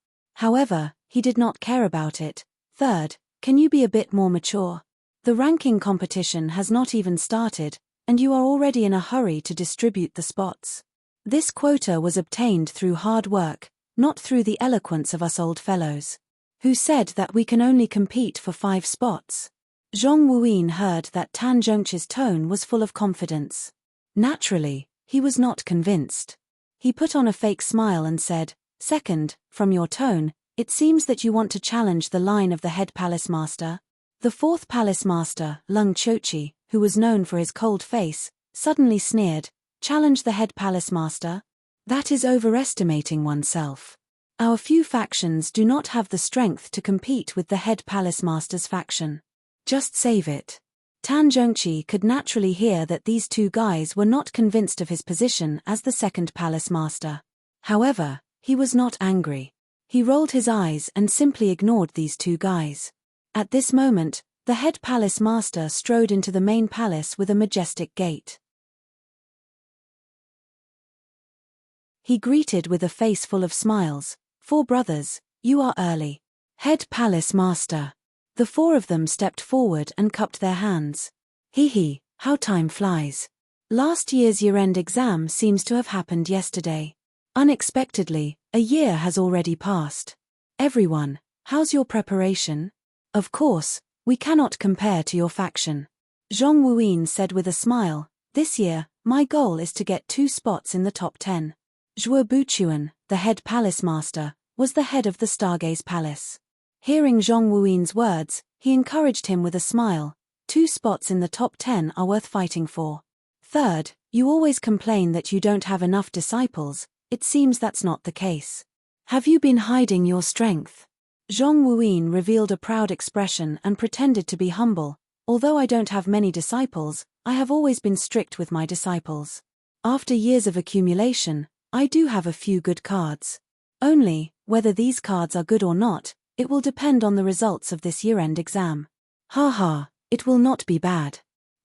However, he did not care about it. "Third, can you be a bit more mature? The ranking competition has not even started, and you are already in a hurry to distribute the spots. This quota was obtained through hard work, not through the eloquence of us old fellows. Who said that we can only compete for 5 spots?" Zhong Wuyin heard that Tan Zhongqi's tone was full of confidence. Naturally, he was not convinced. He put on a fake smile and said, "Second, from your tone, it seems that you want to challenge the line of the head palace master." The fourth palace master, Lung Chochi, who was known for his cold face, suddenly sneered, "Challenge the head palace master? That is overestimating oneself. Our few factions do not have the strength to compete with the head palace master's faction. Just save it." Tan Zhongqi could naturally hear that these 2 guys were not convinced of his position as the second palace master. However, he was not angry. He rolled his eyes and simply ignored these 2 guys. At this moment, the head palace master strode into the main palace with a majestic gait. He greeted with a face full of smiles, "4 brothers, you are early. Head palace master." The 4 of them stepped forward and cupped their hands. "Hee, how time flies. Last year's year-end exam seems to have happened yesterday. Unexpectedly, a year has already passed. Everyone, how's your preparation? Of course, we cannot compare to your faction." Zhong Wuyin said with a smile, "This year, my goal is to get 2 spots in the top 10. Zhuo Buchuan, the head palace master, was the head of the Stargaze Palace. Hearing Zhong Wuyin's words, he encouraged him with a smile. 2 spots in the top 10 are worth fighting for. Third, you always complain that you don't have enough disciples. It seems that's not the case. Have you been hiding your strength?" Zhong Wuyin revealed a proud expression and pretended to be humble. "Although I don't have many disciples, I have always been strict with my disciples. After years of accumulation, I do have a few good cards. Only, whether these cards are good or not, it will depend on the results of this year-end exam. Ha, it will not be bad."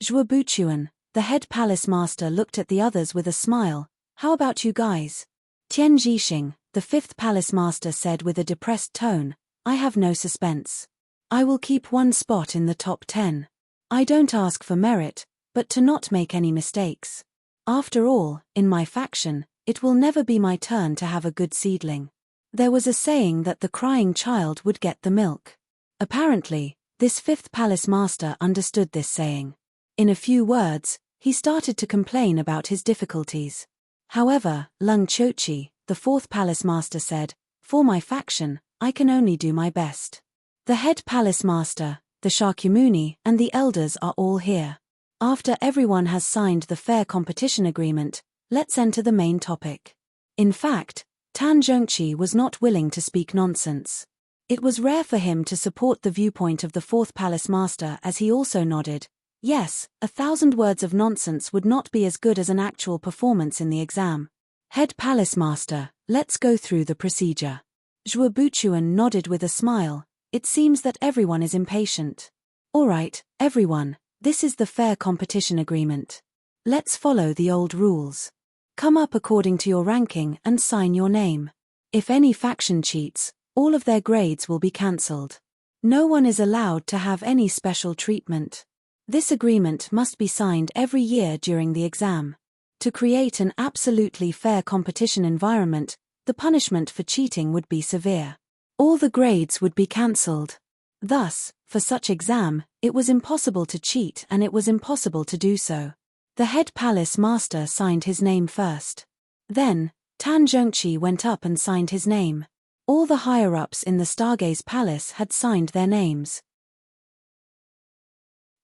Zhuo Buchuan, the head palace master, looked at the others with a smile. "How about you guys?" Tian Zhixing, the 5th palace master, said with a depressed tone, "I have no suspense. I will keep 1 spot in the top 10. I don't ask for merit, but to not make any mistakes. After all, in my faction, it will never be my turn to have a good seedling. There was a saying that the crying child would get the milk." Apparently, this 5th palace master understood this saying. In a few words, he started to complain about his difficulties. However, Lung Chochi, the 4th palace master, said, "For my faction, I can only do my best. The head palace master, the Shakyamuni, and the elders are all here. After everyone has signed the fair competition agreement, let's enter the main topic." In fact, Tan Zhongqi was not willing to speak nonsense. It was rare for him to support the viewpoint of the 4th palace master, as he also nodded. Yes, 1,000 words of nonsense would not be as good as an actual performance in the exam. "Head palace master, let's go through the procedure." Zhuo Buchuan nodded with a smile. "It seems that everyone is impatient. All right, everyone, this is the fair competition agreement. Let's follow the old rules. Come up according to your ranking and sign your name. If any faction cheats, all of their grades will be cancelled. No one is allowed to have any special treatment. This agreement must be signed every year during the exam. To create an absolutely fair competition environment, the punishment for cheating would be severe. All the grades would be cancelled. Thus, for such exam, it was impossible to cheat and it was impossible to do so. The head palace master signed his name first. Then, Tan Zhengqi went up and signed his name. All the higher-ups in the Stargaze Palace had signed their names.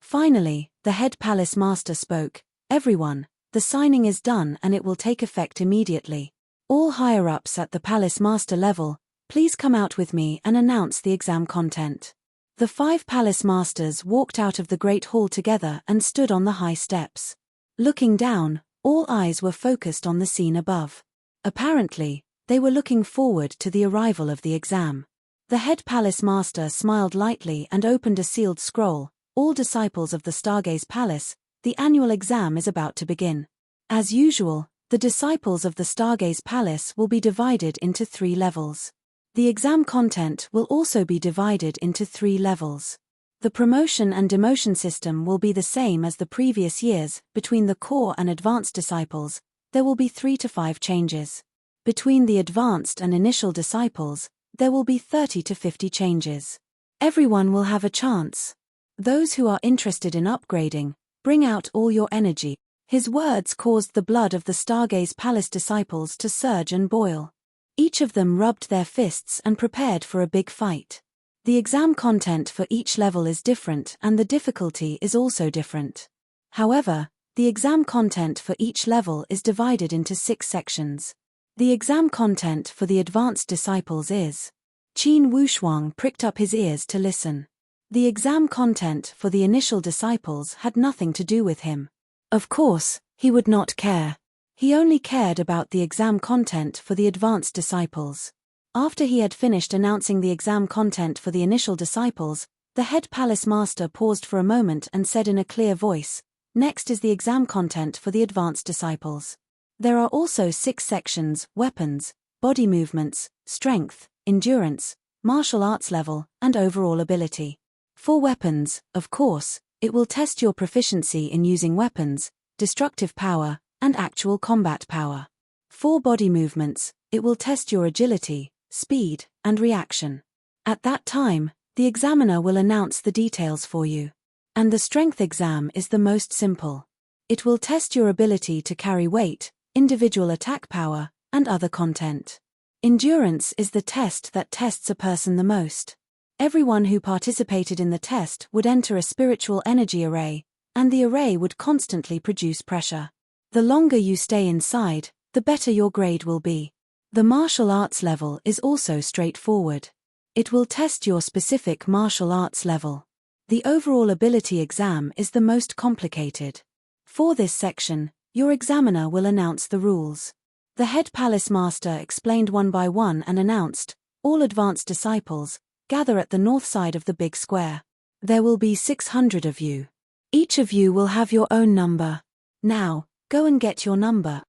Finally, the head palace master spoke. Everyone, the signing is done and it will take effect immediately. All higher-ups at the palace master level, please come out with me and announce the exam content. The 5 palace masters walked out of the great hall together and stood on the high steps. Looking down, all eyes were focused on the scene above. Apparently, they were looking forward to the arrival of the exam. The head palace master smiled lightly and opened a sealed scroll. All disciples of the Stargaze Palace, the annual exam is about to begin. As usual, the disciples of the Stargaze Palace will be divided into 3 levels. The exam content will also be divided into 3 levels. The promotion and demotion system will be the same as the previous years. Between the core and advanced disciples, there will be 3 to 5 changes. Between the advanced and initial disciples, there will be 30 to 50 changes. Everyone will have a chance. Those who are interested in upgrading, bring out all your energy. His words caused the blood of the Stargaze Palace disciples to surge and boil. Each of them rubbed their fists and prepared for a big fight. The exam content for each level is different and the difficulty is also different. However, the exam content for each level is divided into 6 sections. The exam content for the advanced disciples is. Qin Wushuang pricked up his ears to listen. The exam content for the initial disciples had nothing to do with him. Of course, he would not care. He only cared about the exam content for the advanced disciples. After he had finished announcing the exam content for the initial disciples, the head palace master paused for a moment and said in a clear voice, "Next is the exam content for the advanced disciples. There are also 6 sections: weapons, body movements, strength, endurance, martial arts level, and overall ability. For weapons, of course, it will test your proficiency in using weapons, destructive power, and actual combat power. For body movements, it will test your agility, speed, and reaction. At that time, the examiner will announce the details for you. And the strength exam is the most simple. It will test your ability to carry weight, individual attack power, and other content. Endurance is the test that tests a person the most. Everyone who participated in the test would enter a spiritual energy array, and the array would constantly produce pressure. The longer you stay inside, the better your grade will be. The martial arts level is also straightforward. It will test your specific martial arts level. The overall ability exam is the most complicated. For this section, your examiner will announce the rules. The head palace master explained one by one and announced, "All advanced disciples, gather at the north side of the big square. There will be 600 of you. Each of you will have your own number. Now, go and get your number."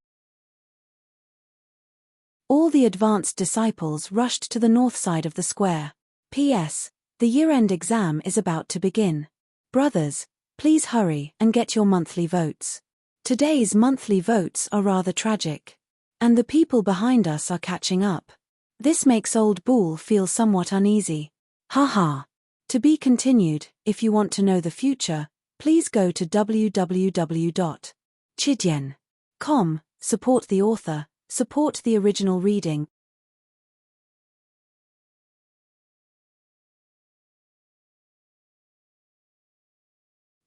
All the advanced disciples rushed to the north side of the square. P.S. The year-end exam is about to begin. Brothers, please hurry and get your monthly votes. Today's monthly votes are rather tragic. And the people behind us are catching up. This makes Old Bull feel somewhat uneasy. Haha. To be continued. If you want to know the future, please go to www.chidian.com, support the author, support the original reading.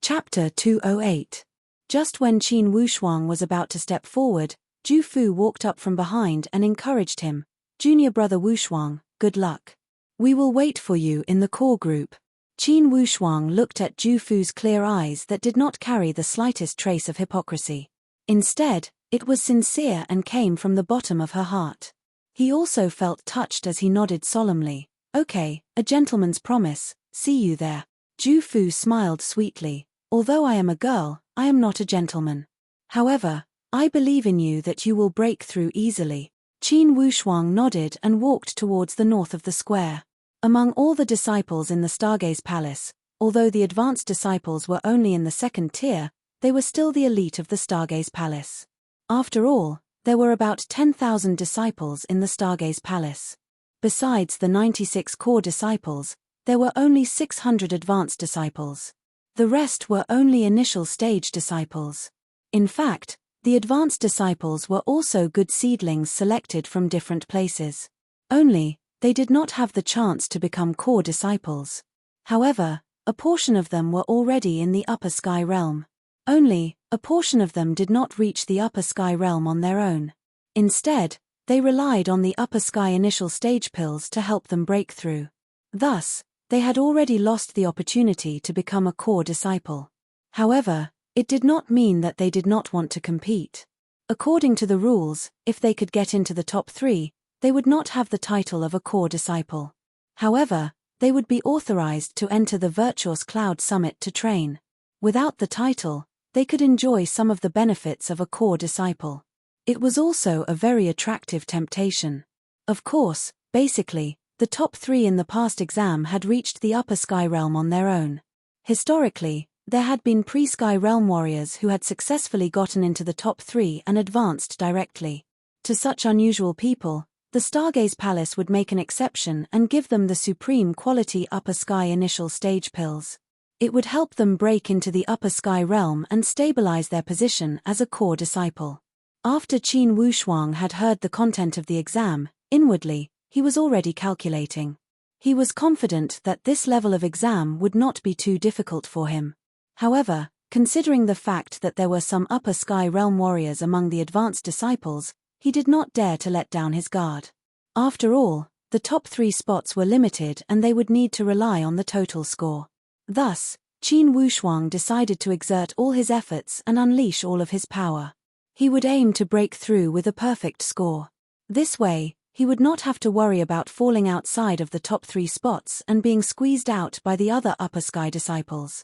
Chapter 208. Just when Qin Wushuang was about to step forward, Ju Fu walked up from behind and encouraged him. "Junior brother Wushuang, good luck. We will wait for you in the core group." Qin Wushuang looked at Ju Fu's clear eyes that did not carry the slightest trace of hypocrisy. Instead, it was sincere and came from the bottom of her heart. He also felt touched as he nodded solemnly. "Okay, a gentleman's promise, see you there." Ju Fu smiled sweetly. "Although I am a girl, I am not a gentleman. However, I believe in you that you will break through easily." Qin Wushuang nodded and walked towards the north of the square. Among all the disciples in the Stargaze Palace, although the advanced disciples were only in the 2nd tier, they were still the elite of the Stargaze Palace. After all, there were about 10,000 disciples in the Stargaze Palace. Besides the 96 core disciples, there were only 600 advanced disciples. The rest were only initial stage disciples. In fact, The advanced disciples were also good seedlings selected from different places. Only, they did not have the chance to become core disciples. However, a portion of them were already in the upper sky realm. Only, a portion of them did not reach the upper sky realm on their own. Instead, they relied on the upper sky initial stage pills to help them break through. Thus, they had already lost the opportunity to become a core disciple. However, it did not mean that they did not want to compete. According to the rules, if they could get into the top 3, they would not have the title of a core disciple. However, they would be authorized to enter the Virtuous Cloud Summit to train. Without the title, they could enjoy some of the benefits of a core disciple. It was also a very attractive temptation. Of course, basically, the top 3 in the past exam had reached the upper sky realm on their own. Historically, there had been pre-sky realm warriors who had successfully gotten into the top 3 and advanced directly. To such unusual people, the Stargaze Palace would make an exception and give them the supreme quality upper sky initial stage pills. It would help them break into the upper sky realm and stabilize their position as a core disciple. After Qin Wushuang had heard the content of the exam, inwardly, he was already calculating. He was confident that this level of exam would not be too difficult for him. However, considering the fact that there were some upper sky realm warriors among the advanced disciples, he did not dare to let down his guard. After all, the top 3 spots were limited and they would need to rely on the total score. Thus, Qin Wushuang decided to exert all his efforts and unleash all of his power. He would aim to break through with a perfect score. This way, he would not have to worry about falling outside of the top 3 spots and being squeezed out by the other upper sky disciples.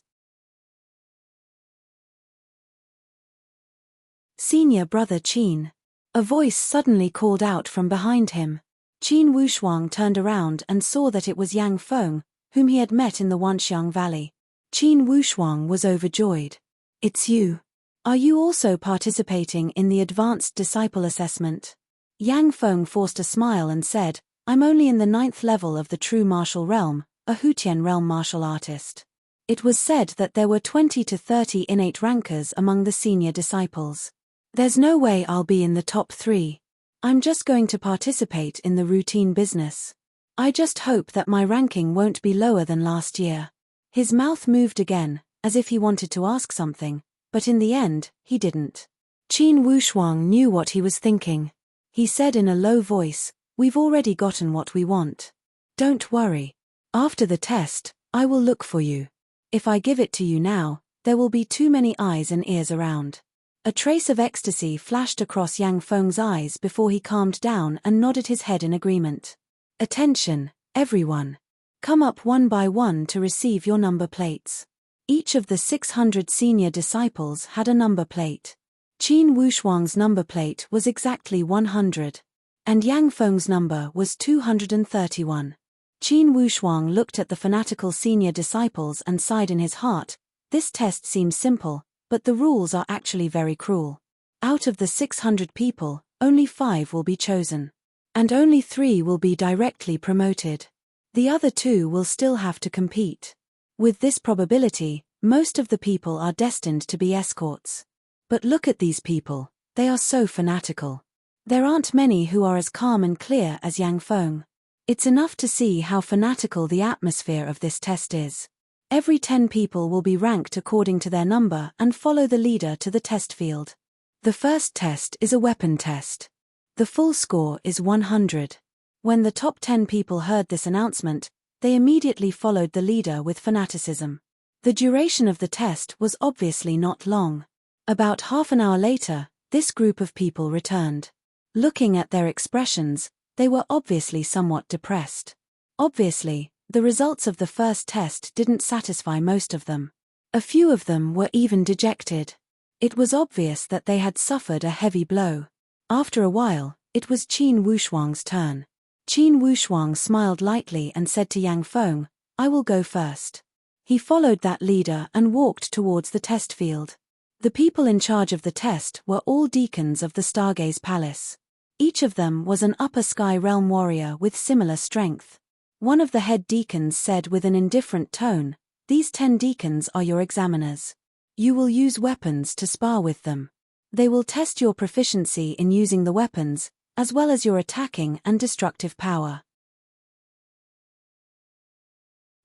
Senior brother Qin. A voice suddenly called out from behind him. Qin Wushuang turned around and saw that it was Yang Feng, whom he had met in the Wanxiang Valley. Qin Wushuang was overjoyed. "It's you. Are you also participating in the advanced disciple assessment?" Yang Feng forced a smile and said, "I'm only in the 9th level of the true martial realm, a Hutian realm martial artist." It was said that there were 20 to 30 innate rankers among the senior disciples. "There's no way I'll be in the top 3. I'm just going to participate in the routine business. I just hope that my ranking won't be lower than last year." His mouth moved again, as if he wanted to ask something, but in the end, he didn't. Qin Wushuang knew what he was thinking. He said in a low voice, "We've already gotten what we want. Don't worry. After the test, I will look for you. If I give it to you now, there will be too many eyes and ears around." A trace of ecstasy flashed across Yang Feng's eyes before he calmed down and nodded his head in agreement. "Attention, everyone. Come up one by one to receive your number plates." Each of the 600 senior disciples had a number plate. Qin Wushuang's number plate was exactly 100. And Yang Feng's number was 231. Qin Wushuang looked at the fanatical senior disciples and sighed in his heart. This test seems simple, but the rules are actually very cruel. Out of the 600 people, only 5 will be chosen. And only 3 will be directly promoted. The other 2 will still have to compete. With this probability, most of the people are destined to be escorts. But look at these people, they are so fanatical. There aren't many who are as calm and clear as Yang Feng. It's enough to see how fanatical the atmosphere of this test is. Every 10 people will be ranked according to their number and follow the leader to the test field. The first test is a weapon test. The full score is 100. When the top 10 people heard this announcement, they immediately followed the leader with fanaticism. The duration of the test was obviously not long. About half an hour later, this group of people returned. Looking at their expressions, they were obviously somewhat depressed. Obviously, the results of the first test didn't satisfy most of them. A few of them were even dejected. It was obvious that they had suffered a heavy blow. After a while, it was Qin Wushuang's turn. Qin Wushuang smiled lightly and said to Yang Feng, "I will go first." He followed that leader and walked towards the test field. The people in charge of the test were all deacons of the Stargaze Palace. Each of them was an upper sky realm warrior with similar strength. One of the head deacons said with an indifferent tone, "These 10 deacons are your examiners. You will use weapons to spar with them. They will test your proficiency in using the weapons, as well as your attacking and destructive power.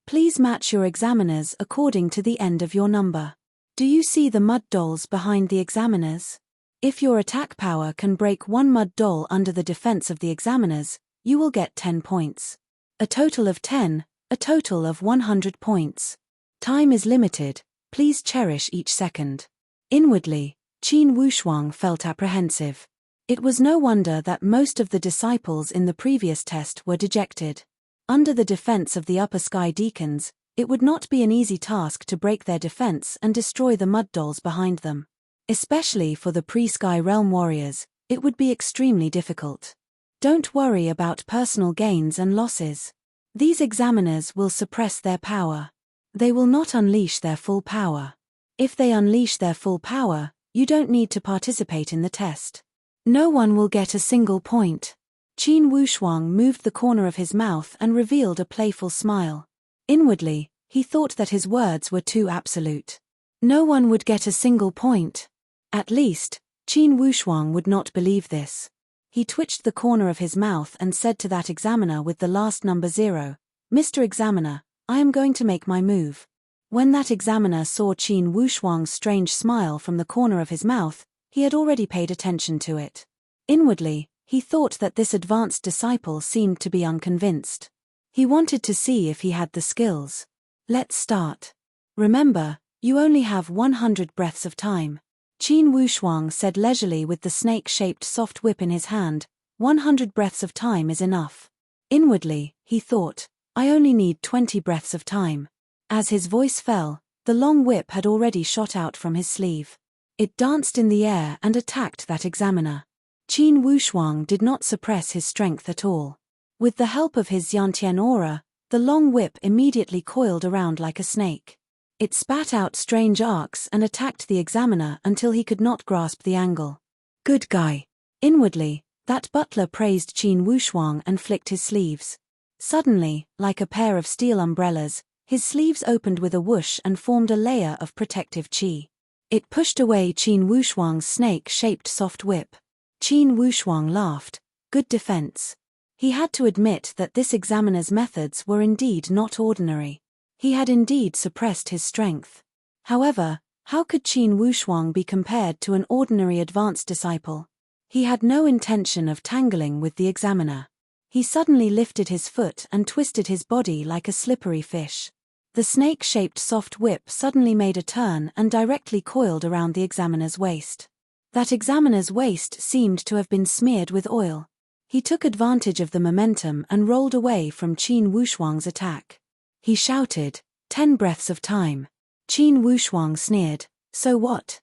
Please match your examiners according to the end of your number. Do you see the mud dolls behind the examiners? If your attack power can break one mud doll under the defense of the examiners, you will get 10 points. A total of 10, a total of 100 points. Time is limited, please cherish each second. Inwardly, Qin Wushuang felt apprehensive. It was no wonder that most of the disciples in the previous test were dejected. Under the defense of the upper sky deacons, it would not be an easy task to break their defense and destroy the mud dolls behind them. Especially for the pre-sky realm warriors, it would be extremely difficult. Don't worry about personal gains and losses. These examiners will suppress their power. They will not unleash their full power. If they unleash their full power, you don't need to participate in the test. No one will get a single point. Qin Wushuang moved the corner of his mouth and revealed a playful smile. Inwardly, he thought that his words were too absolute. No one would get a single point. At least, Qin Wushuang would not believe this. He twitched the corner of his mouth and said to that examiner with the last number 0, "Mr. Examiner, I am going to make my move." When that examiner saw Qin Wushuang's strange smile from the corner of his mouth, he had already paid attention to it. Inwardly, he thought that this advanced disciple seemed to be unconvinced. He wanted to see if he had the skills. Let's start. Remember, you only have 100 breaths of time. Qin Wushuang said leisurely with the snake-shaped soft whip in his hand, 100 breaths of time is enough. Inwardly, he thought, I only need 20 breaths of time. As his voice fell, the long whip had already shot out from his sleeve. It danced in the air and attacked that examiner. Qin Wushuang did not suppress his strength at all. With the help of his Xiantian aura, the long whip immediately coiled around like a snake. It spat out strange arcs and attacked the examiner until he could not grasp the angle. Good guy. Inwardly, that butler praised Qin Wushuang and flicked his sleeves. Suddenly, like a pair of steel umbrellas, his sleeves opened with a whoosh and formed a layer of protective qi. It pushed away Qin Wushuang's snake-shaped soft whip. Qin Wushuang laughed. Good defense. He had to admit that this examiner's methods were indeed not ordinary. He had indeed suppressed his strength. However, how could Qin Wushuang be compared to an ordinary advanced disciple? He had no intention of tangling with the examiner. He suddenly lifted his foot and twisted his body like a slippery fish. The snake-shaped soft whip suddenly made a turn and directly coiled around the examiner's waist. That examiner's waist seemed to have been smeared with oil. He took advantage of the momentum and rolled away from Qin Wushuang's attack. He shouted, 10 breaths of time. Qin Wushuang sneered, so what?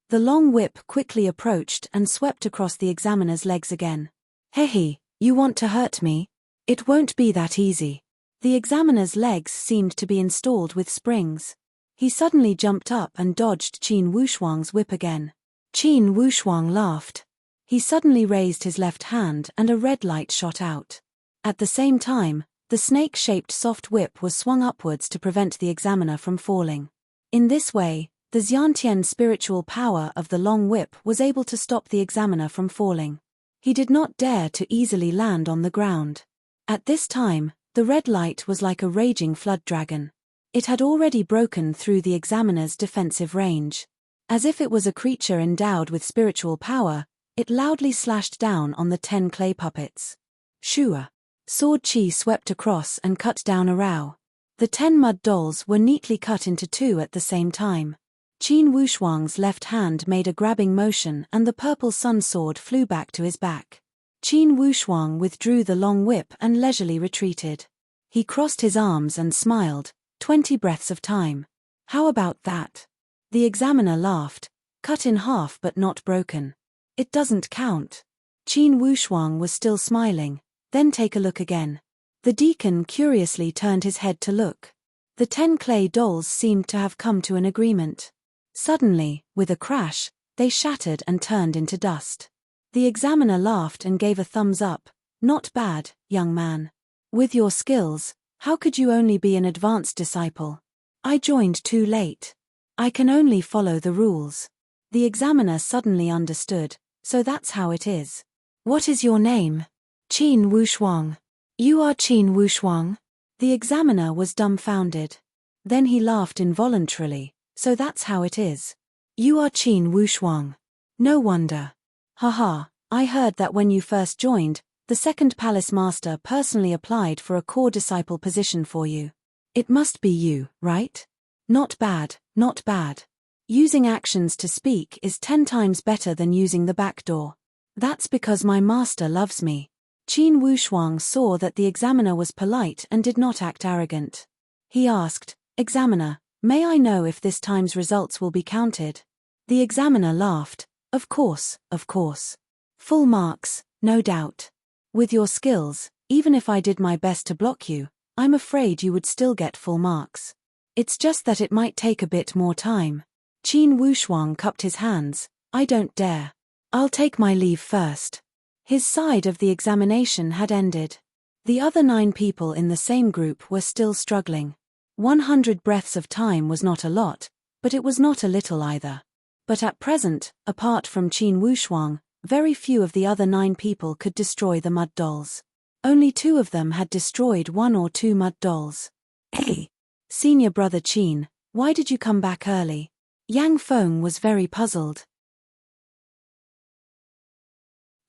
The long whip quickly approached and swept across the examiner's legs again. Hehe, you want to hurt me? It won't be that easy. The examiner's legs seemed to be installed with springs. He suddenly jumped up and dodged Qin Wushuang's whip again. Qin Wushuang laughed. He suddenly raised his left hand and a red light shot out. At the same time, the snake-shaped soft whip was swung upwards to prevent the examiner from falling. In this way, the Xiantian spiritual power of the long whip was able to stop the examiner from falling. He did not dare to easily land on the ground. At this time, the red light was like a raging flood dragon. It had already broken through the examiner's defensive range. As if it was a creature endowed with spiritual power, it loudly slashed down on the 10 clay puppets. Shua. Sword chi swept across and cut down a row. The 10 mud dolls were neatly cut into 2 at the same time. Qin Wushuang's left hand made a grabbing motion and the purple sun sword flew back to his back. Qin Wushuang withdrew the long whip and leisurely retreated. He crossed his arms and smiled, 20 breaths of time. How about that? The examiner laughed, cut in half but not broken. It doesn't count. Qin Wushuang was still smiling, then take a look again. The deacon curiously turned his head to look. The 10 clay dolls seemed to have come to an agreement. Suddenly, with a crash, they shattered and turned into dust. The examiner laughed and gave a thumbs up. Not bad, young man. With your skills, how could you only be an advanced disciple? I joined too late. I can only follow the rules. The examiner suddenly understood, so that's how it is. What is your name? Qin Wushuang. You are Qin Wushuang? The examiner was dumbfounded. Then he laughed involuntarily, so that's how it is. You are Qin Wushuang. No wonder. Haha, I heard that when you first joined, the second palace master personally applied for a core disciple position for you. It must be you, right? Not bad, not bad. Using actions to speak is 10 times better than using the back door. That's because my master loves me. Qin Wushuang saw that the examiner was polite and did not act arrogant. He asked, Examiner, may I know if this time's results will be counted? The examiner laughed. Of course, of course. Full marks, no doubt. With your skills, even if I did my best to block you, I'm afraid you would still get full marks. It's just that it might take a bit more time. Qin Wushuang cupped his hands. I don't dare. I'll take my leave first. His side of the examination had ended. The other 9 people in the same group were still struggling. 100 breaths of time was not a lot, but it was not a little either. But at present, apart from Qin Wushuang, very few of the other 9 people could destroy the mud dolls. Only 2 of them had destroyed 1 or 2 mud dolls. Hey! Senior brother Qin, why did you come back early? Yang Feng was very puzzled.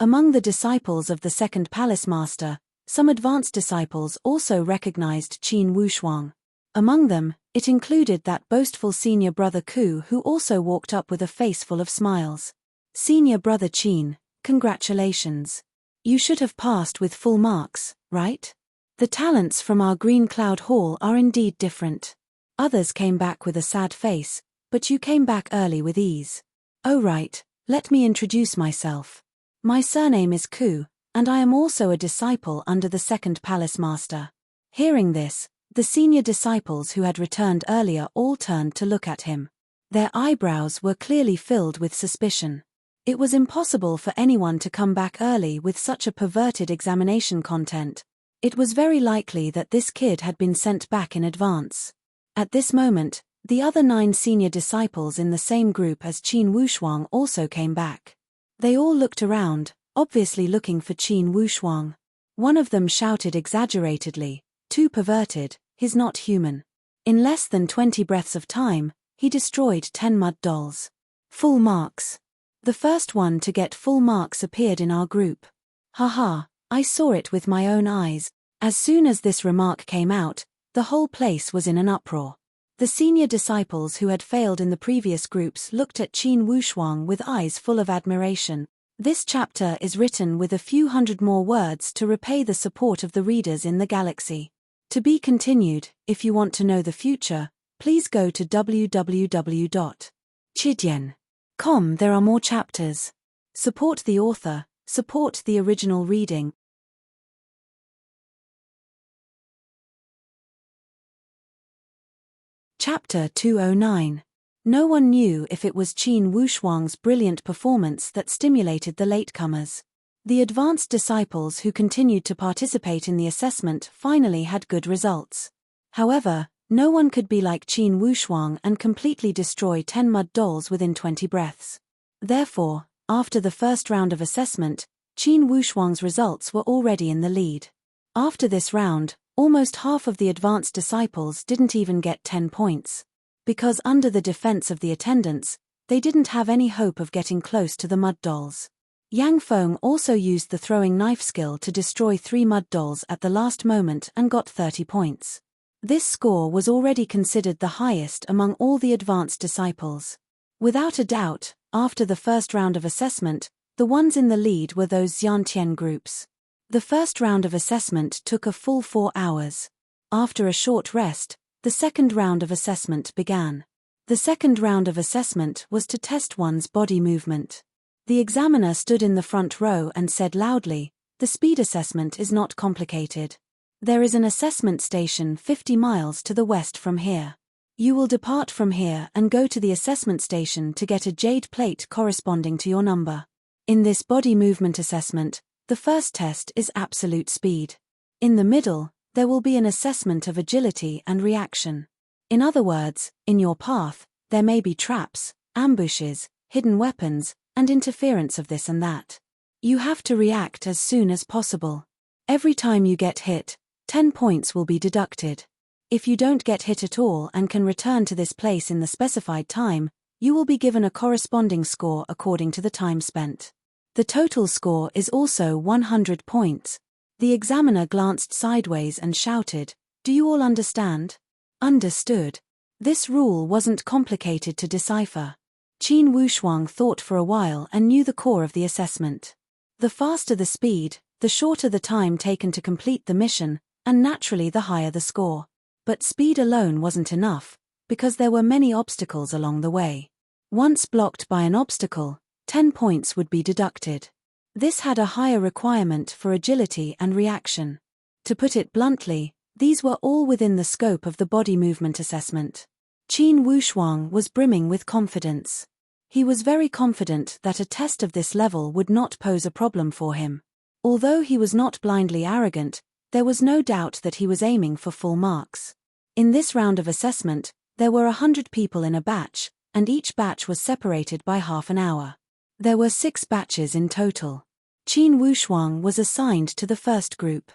Among the disciples of the second palace master, some advanced disciples also recognized Qin Wushuang. Among them, it included that boastful senior brother Ku, who also walked up with a face full of smiles. Senior brother Qin, congratulations. You should have passed with full marks, right? The talents from our Green Cloud Hall are indeed different. Others came back with a sad face, but you came back early with ease. Oh right, let me introduce myself. My surname is Ku, and I am also a disciple under the second palace master. Hearing this, the senior disciples who had returned earlier all turned to look at him. Their eyebrows were clearly filled with suspicion. It was impossible for anyone to come back early with such a perverted examination content. It was very likely that this kid had been sent back in advance. At this moment, the other 9 senior disciples in the same group as Qin Wushuang also came back. They all looked around, obviously looking for Qin Wushuang. One of them shouted exaggeratedly, "Too perverted, he's not human." In less than 20 breaths of time, he destroyed 10 mud dolls. Full marks. The first one to get full marks appeared in our group. Haha, I saw it with my own eyes. As soon as this remark came out, the whole place was in an uproar. The senior disciples who had failed in the previous groups looked at Qin Wushuang with eyes full of admiration. This chapter is written with a few hundred more words to repay the support of the readers in the Galaxy. To be continued. If you want to know the future, please go to www.chidian.com. There are more chapters. Support the author, support the original reading. Chapter 209. No one knew if it was Qin Wushuang's brilliant performance that stimulated the latecomers. The advanced disciples who continued to participate in the assessment finally had good results. However, no one could be like Qin Wushuang and completely destroy 10 mud dolls within 20 breaths. Therefore, after the first round of assessment, Qin Wushuang's results were already in the lead. After this round, almost half of the advanced disciples didn't even get 10 points. Because under the defense of the attendants, they didn't have any hope of getting close to the mud dolls. Yang Feng also used the throwing knife skill to destroy 3 mud dolls at the last moment and got 30 points. This score was already considered the highest among all the advanced disciples. Without a doubt, after the first round of assessment, the ones in the lead were those Xiantian groups. The first round of assessment took a full 4 hours. After a short rest, the second round of assessment began. The second round of assessment was to test one's body movement. The examiner stood in the front row and said loudly, "The speed assessment is not complicated. There is an assessment station 50 miles to the west from here. You will depart from here and go to the assessment station to get a jade plate corresponding to your number. In this body movement assessment, the first test is absolute speed. In the middle, there will be an assessment of agility and reaction. In other words, in your path, There may be traps, ambushes, hidden weapons, and interference of this and that. You have to react as soon as possible. Every time you get hit, 10 points will be deducted. If you don't get hit at all and can return to this place in the specified time, you will be given a corresponding score according to the time spent. The total score is also 100 points. The examiner glanced sideways and shouted, "Do you all understand?" Understood. This rule wasn't complicated to decipher. Qin Wushuang thought for a while and knew the core of the assessment. The faster the speed, the shorter the time taken to complete the mission, and naturally the higher the score. But speed alone wasn't enough, because there were many obstacles along the way. Once blocked by an obstacle, 10 points would be deducted. This had a higher requirement for agility and reaction. To put it bluntly, these were all within the scope of the body movement assessment. Qin Wushuang was brimming with confidence. He was very confident that a test of this level would not pose a problem for him. Although he was not blindly arrogant, there was no doubt that he was aiming for full marks. In this round of assessment, there were 100 people in a batch, and each batch was separated by half an hour. There were 6 batches in total. Qin Wushuang was assigned to the first group.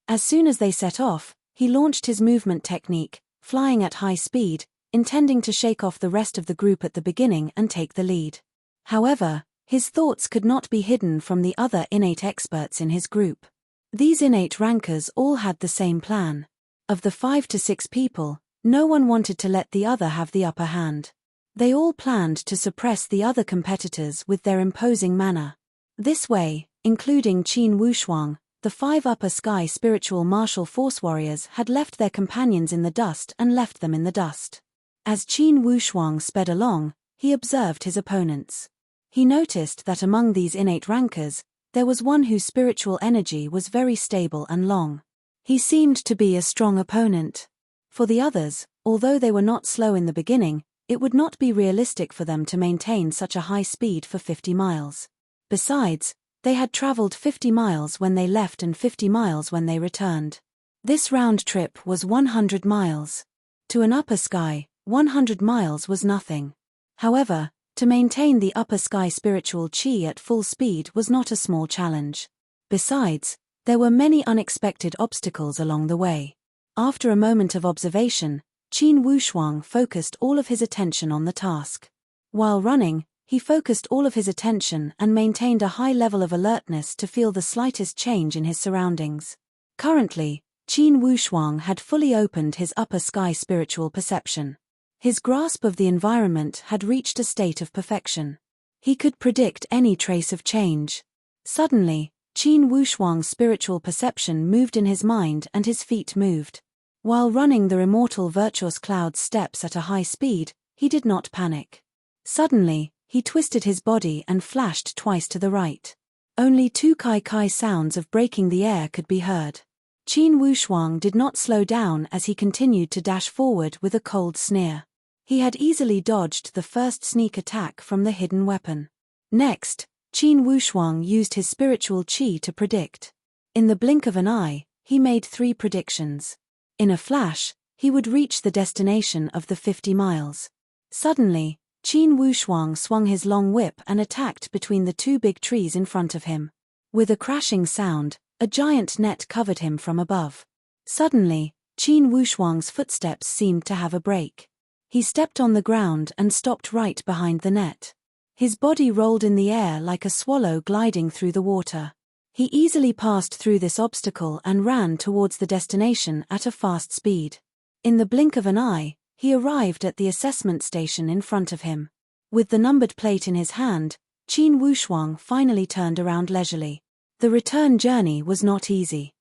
As soon as they set off, he launched his movement technique, flying at high speed, intending to shake off the rest of the group at the beginning and take the lead. However, his thoughts could not be hidden from the other innate experts in his group. These innate rankers all had the same plan. Of the 5 to 6 people, no one wanted to let the other have the upper hand. They all planned to suppress the other competitors with their imposing manner. This way, including Qin Wushuang, the 5 upper sky spiritual martial force warriors had left their companions in the dust and left them in the dust. As Qin Wushuang sped along, he observed his opponents. He noticed that among these innate rankers, there was one whose spiritual energy was very stable and long. He seemed to be a strong opponent. For the others, although they were not slow in the beginning, it would not be realistic for them to maintain such a high speed for 50 miles. Besides, they had traveled 50 miles when they left and 50 miles when they returned. This round trip was 100 miles. To an upper sky, 100 miles was nothing. However, to maintain the upper sky spiritual chi at full speed was not a small challenge. Besides, there were many unexpected obstacles along the way. After a moment of observation, Qin Wushuang focused all of his attention on the task. While running, he focused all of his attention and maintained a high level of alertness to feel the slightest change in his surroundings. Currently, Qin Wushuang had fully opened his upper sky spiritual perception. His grasp of the environment had reached a state of perfection. He could predict any trace of change. Suddenly, Qin Wushuang's spiritual perception moved in his mind and his feet moved. While running the immortal virtuous cloud steps at a high speed, he did not panic. Suddenly, he twisted his body and flashed twice to the right. Only 2 kai-kai sounds of breaking the air could be heard. Qin Wushuang did not slow down as he continued to dash forward with a cold sneer. He had easily dodged the first sneak attack from the hidden weapon. Next, Qin Wushuang used his spiritual chi to predict. In the blink of an eye, he made 3 predictions. In a flash, he would reach the destination of the 50 miles. Suddenly, Qin Wushuang swung his long whip and attacked between the 2 big trees in front of him. With a crashing sound, a giant net covered him from above. Suddenly, Qin Wushuang's footsteps seemed to have a break. He stepped on the ground and stopped right behind the net. His body rolled in the air like a swallow gliding through the water. He easily passed through this obstacle and ran towards the destination at a fast speed. In the blink of an eye, he arrived at the assessment station in front of him. With the numbered plate in his hand, Qin Wushuang finally turned around leisurely. The return journey was not easy.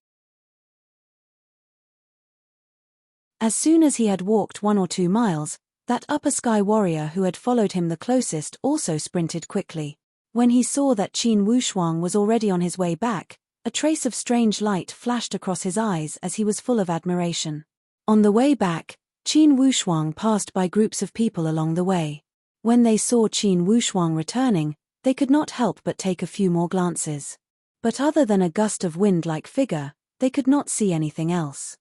As soon as he had walked 1 or 2 miles, that upper sky warrior who had followed him the closest also sprinted quickly. When he saw that Qin Wushuang was already on his way back, a trace of strange light flashed across his eyes as he was full of admiration. On the way back, Qin Wushuang passed by groups of people along the way. When they saw Qin Wushuang returning, they could not help but take a few more glances. But other than a gust of wind-like figure, they could not see anything else.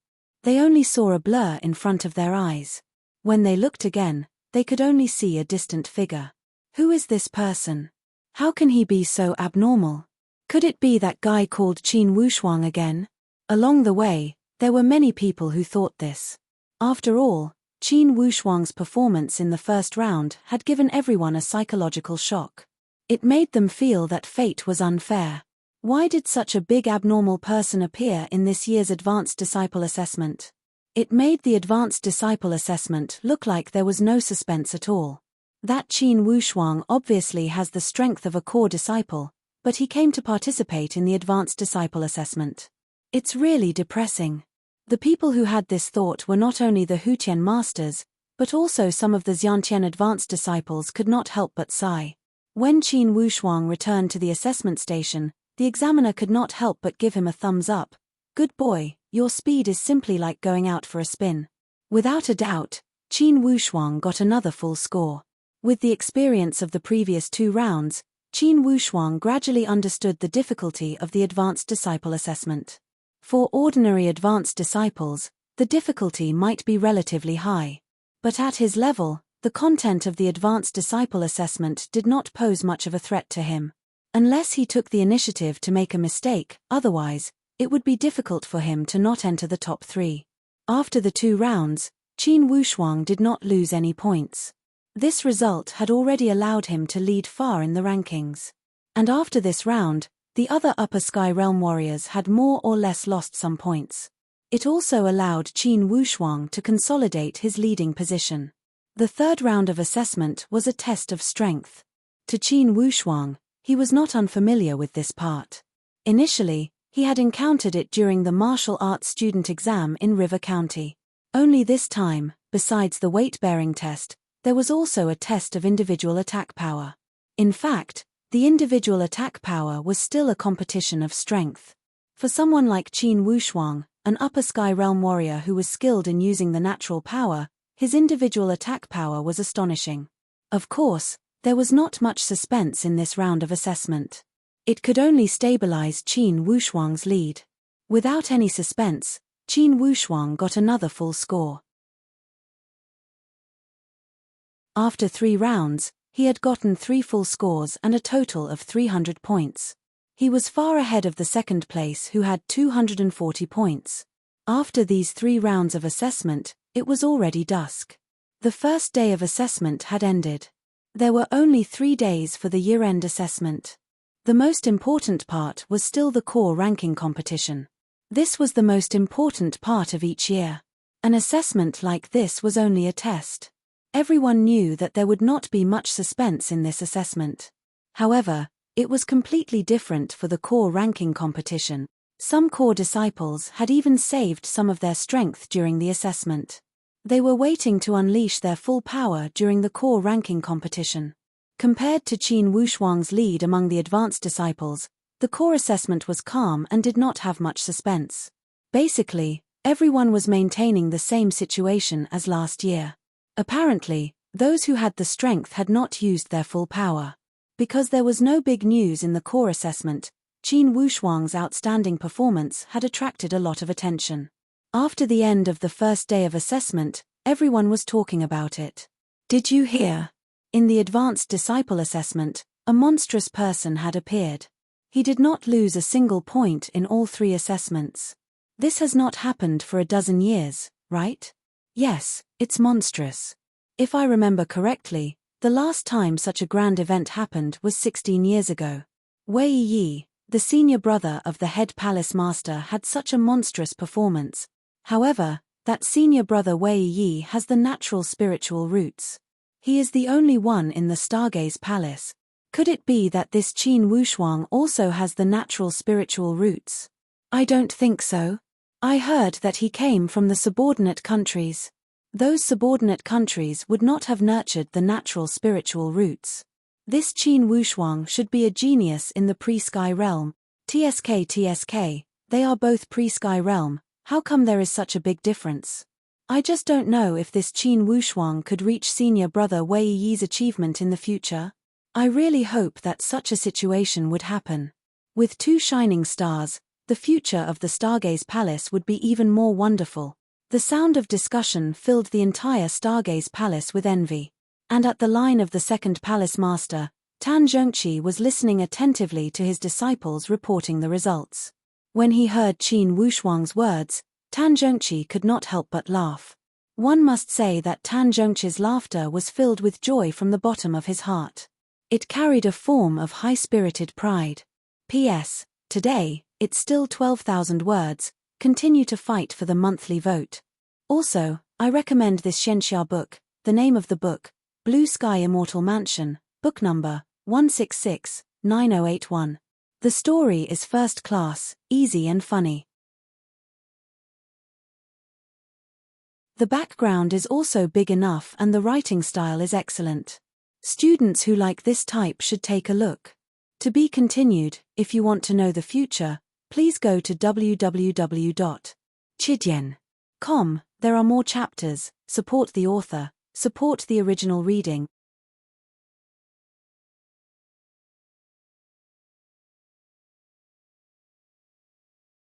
They only saw a blur in front of their eyes. When they looked again, they could only see a distant figure. Who is this person? How can he be so abnormal? Could it be that guy called Qin Wushuang again? Along the way, there were many people who thought this. After all, Qin Wushuang's performance in the first round had given everyone a psychological shock. It made them feel that fate was unfair. Why did such a big abnormal person appear in this year's Advanced Disciple Assessment? It made the Advanced Disciple Assessment look like there was no suspense at all. That Qin Wushuang obviously has the strength of a core disciple, but he came to participate in the Advanced Disciple Assessment. It's really depressing. The people who had this thought were not only the Hutian masters, but also some of the Xiantian advanced disciples could not help but sigh. When Qin Wushuang returned to the assessment station, the examiner could not help but give him a thumbs up. Good boy, your speed is simply like going out for a spin. Without a doubt, Qin Wushuang got another full score. With the experience of the previous 2 rounds, Qin Wushuang gradually understood the difficulty of the Advanced Disciple Assessment. For ordinary advanced disciples, the difficulty might be relatively high. But at his level, the content of the Advanced Disciple Assessment did not pose much of a threat to him. Unless he took the initiative to make a mistake, otherwise, it would be difficult for him to not enter the top 3. After the 2 rounds, Qin Wushuang did not lose any points. This result had already allowed him to lead far in the rankings. And after this round, the other Upper Sky Realm warriors had more or less lost some points. It also allowed Qin Wushuang to consolidate his leading position. The 3rd round of assessment was a test of strength. To Qin Wushuang, he was not unfamiliar with this part. Initially, he had encountered it during the martial arts student exam in River County. Only this time, besides the weight-bearing test, there was also a test of individual attack power. In fact, the individual attack power was still a competition of strength. For someone like Qin Wushuang, an Upper Sky Realm warrior who was skilled in using the natural power, his individual attack power was astonishing. Of course, there was not much suspense in this round of assessment. It could only stabilize Qin Wushuang's lead. Without any suspense, Qin Wushuang got another full score. After 3 rounds, he had gotten 3 full scores and a total of 300 points. He was far ahead of the 2nd place who had 240 points. After these 3 rounds of assessment, it was already dusk. The first day of assessment had ended. There were only 3 days for the year-end assessment. The most important part was still the core ranking competition. This was the most important part of each year. An assessment like this was only a test. Everyone knew that there would not be much suspense in this assessment. However, it was completely different for the core ranking competition. Some core disciples had even saved some of their strength during the assessment. They were waiting to unleash their full power during the core ranking competition. Compared to Qin Wushuang's lead among the advanced disciples, the core assessment was calm and did not have much suspense. Basically, everyone was maintaining the same situation as last year. Apparently, those who had the strength had not used their full power. Because there was no big news in the core assessment, Qin Wushuang's outstanding performance had attracted a lot of attention. After the end of the first day of assessment, everyone was talking about it. Did you hear? In the Advanced Disciple Assessment, a monstrous person had appeared. He did not lose a single point in all 3 assessments. This has not happened for a dozen years, right? Yes, it's monstrous. If I remember correctly, the last time such a grand event happened was 16 years ago. Wei Yi, the senior brother of the head palace master, had such a monstrous performance. However, that senior brother Wei Yi has the natural spiritual roots. He is the only one in the Stargaze Palace. Could it be that this Qin Wushuang also has the natural spiritual roots? I don't think so. I heard that he came from the subordinate countries. Those subordinate countries would not have nurtured the natural spiritual roots. This Qin Wushuang should be a genius in the pre-sky realm. TSK, they are both pre-sky realm. How come there is such a big difference? I just don't know if this Qin Wushuang could reach senior brother Wei Yi's achievement in the future. I really hope that such a situation would happen. With 2 shining stars, the future of the Stargaze Palace would be even more wonderful. The sound of discussion filled the entire Stargaze Palace with envy. And at the line of the second palace master, Tan Zhongqi was listening attentively to his disciples reporting the results. When he heard Qin Wushuang's words, Tan Zhongqi could not help but laugh. One must say that Tan Zhongqi's laughter was filled with joy from the bottom of his heart. It carried a form of high-spirited pride. P.S. Today, it's still 12,000 words, continue to fight for the monthly vote. Also, I recommend this Xianxia book, the name of the book, Blue Sky Immortal Mansion, book number 166-9081. The story is first class, easy and funny. The background is also big enough and the writing style is excellent. Students who like this type should take a look. To be continued, if you want to know the future, please go to www.chidian.com. There are more chapters, support the author, support the original reading.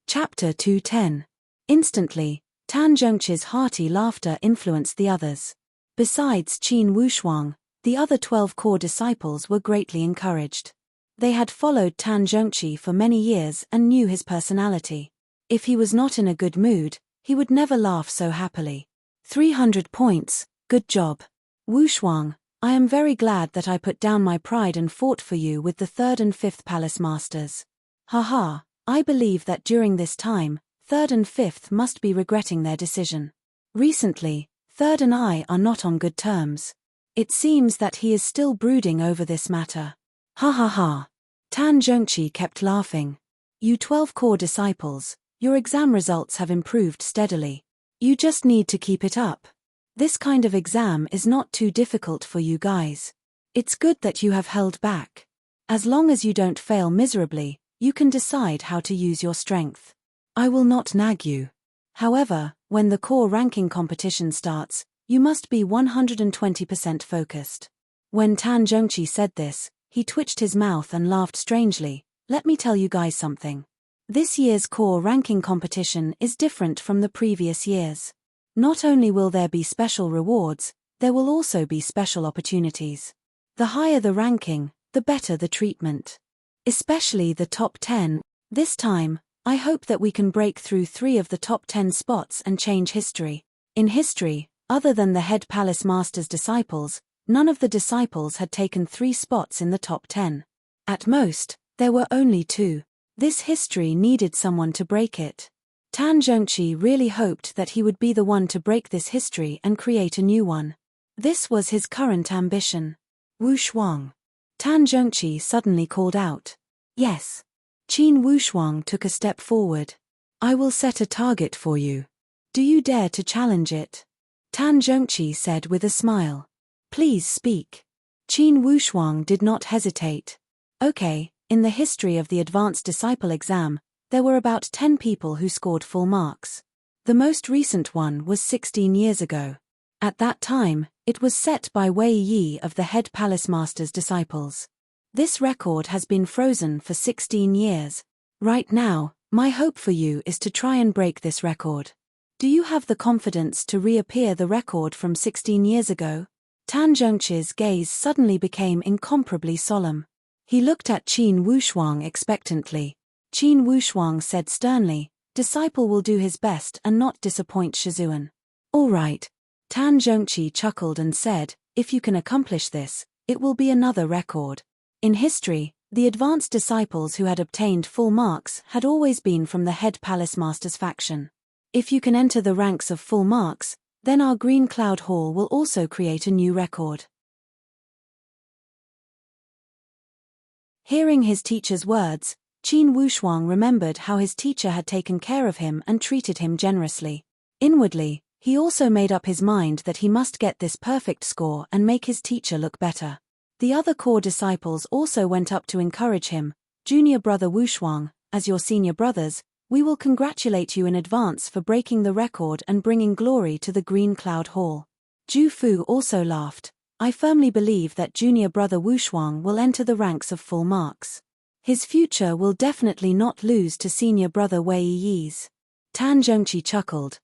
Chapter 210. Instantly, Tan Zhongqi's hearty laughter influenced the others. Besides Qin Wushuang, the other 12 core disciples were greatly encouraged. They had followed Tan Zhongqi for many years and knew his personality. If he was not in a good mood, he would never laugh so happily. 300 points, good job. Wushuang, I am very glad that I put down my pride and fought for you with the 3rd and 5th palace masters. Haha, I believe that during this time, 3rd and 5th must be regretting their decision. Recently, 3rd and I are not on good terms. It seems that he is still brooding over this matter. Ha ha ha. Tan Zhongqi kept laughing. You 12 core disciples, your exam results have improved steadily. You just need to keep it up. This kind of exam is not too difficult for you guys. It's good that you have held back. As long as you don't fail miserably, you can decide how to use your strength. I will not nag you. However, when the core ranking competition starts, you must be 120% focused. When Tan Zhongqi said this, he twitched his mouth and laughed strangely. Let me tell you guys something. This year's core ranking competition is different from the previous years. Not only will there be special rewards, there will also be special opportunities. The higher the ranking, the better the treatment. Especially the top 10. This time, I hope that we can break through 3 of the top 10 spots and change history. In history, other than the head palace master's disciples, none of the disciples had taken 3 spots in the top 10. At most, there were only 2. This history needed someone to break it. Tan Zhongqi really hoped that he would be the one to break this history and create a new one. This was his current ambition. Wushuang. Tan Zhongqi suddenly called out. Yes. Qin Wushuang took a step forward. I will set a target for you. Do you dare to challenge it? Tan Zhongqi said with a smile. Please speak. Qin Wushuang did not hesitate. Okay, in the history of the advanced disciple exam, there were about 10 people who scored full marks. The most recent one was 16 years ago. At that time, it was set by Wei Yi of the head palace master's disciples. This record has been frozen for 16 years. Right now, my hope for you is to try and break this record. Do you have the confidence to reappear the record from 16 years ago? Tan Zhongqi's gaze suddenly became incomparably solemn. He looked at Qin Wushuang expectantly. Qin Wushuang said sternly, Disciple will do his best and not disappoint Shizuan. All right. Tan Zhongqi chuckled and said, if you can accomplish this, it will be another record. In history, the advanced disciples who had obtained full marks had always been from the head palace master's faction. If you can enter the ranks of full marks, then our Green Cloud Hall will also create a new record. Hearing his teacher's words, Qin Wushuang remembered how his teacher had taken care of him and treated him generously. Inwardly, he also made up his mind that he must get this perfect score and make his teacher look better. The other core disciples also went up to encourage him. Junior brother Wushuang, as your senior brothers, we will congratulate you in advance for breaking the record and bringing glory to the Green Cloud Hall. Ju Fu also laughed. I firmly believe that junior brother Wushuang will enter the ranks of full marks. His future will definitely not lose to senior brother Wei Yi's. Tan Zhongqi chuckled.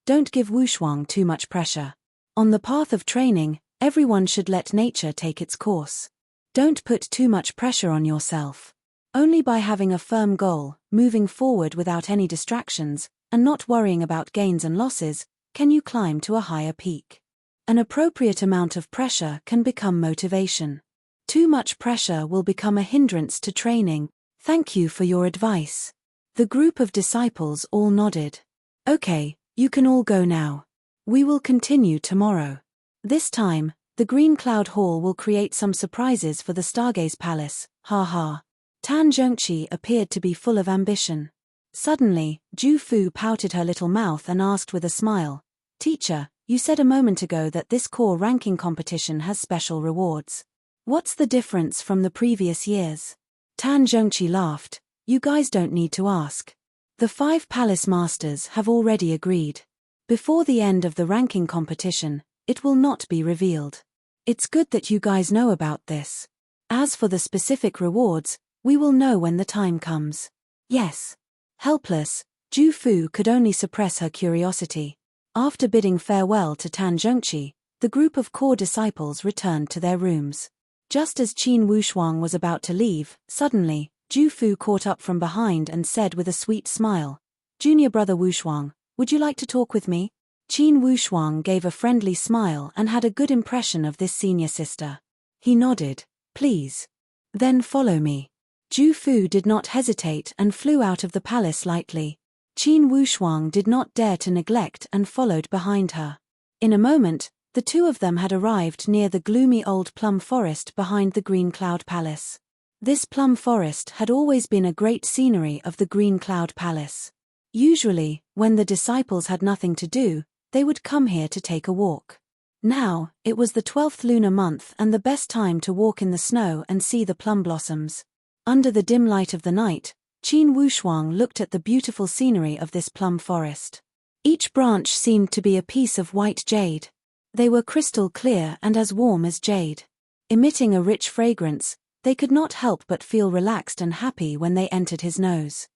Don't give Wushuang too much pressure. On the path of training, everyone should let nature take its course. Don't put too much pressure on yourself. Only by having a firm goal, moving forward without any distractions, and not worrying about gains and losses, can you climb to a higher peak. An appropriate amount of pressure can become motivation. Too much pressure will become a hindrance to training. Thank you for your advice. The group of disciples all nodded. Okay, you can all go now. We will continue tomorrow. This time, the Green Cloud Hall will create some surprises for the Stargaze Palace, ha. Tan Zhongqi appeared to be full of ambition. Suddenly, Ju Fu pouted her little mouth and asked with a smile, Teacher, you said a moment ago that this core ranking competition has special rewards. What's the difference from the previous years? Tan Zhongqi laughed. You guys don't need to ask. The 5 palace masters have already agreed. Before the end of the ranking competition, it will not be revealed. It's good that you guys know about this. As for the specific rewards, we will know when the time comes. Yes. Helpless, Ju Fu could only suppress her curiosity. After bidding farewell to Tan Zhongqi, the group of core disciples returned to their rooms. Just as Qin Wushuang was about to leave, suddenly, Ju Fu caught up from behind and said with a sweet smile, Junior brother Wushuang, would you like to talk with me? Qin Wushuang gave a friendly smile and had a good impression of this senior sister. He nodded, please. Then follow me. Ju Fu did not hesitate and flew out of the palace lightly. Qin Wushuang did not dare to neglect and followed behind her. In a moment, the two of them had arrived near the gloomy old plum forest behind the Green Cloud Palace. This plum forest had always been a great scenery of the Green Cloud Palace. Usually, when the disciples had nothing to do, they would come here to take a walk. Now, it was the 12th lunar month and the best time to walk in the snow and see the plum blossoms. Under the dim light of the night, Qin Wushuang looked at the beautiful scenery of this plum forest. Each branch seemed to be a piece of white jade. They were crystal clear and as warm as jade. Emitting a rich fragrance, they could not help but feel relaxed and happy when they entered his nose.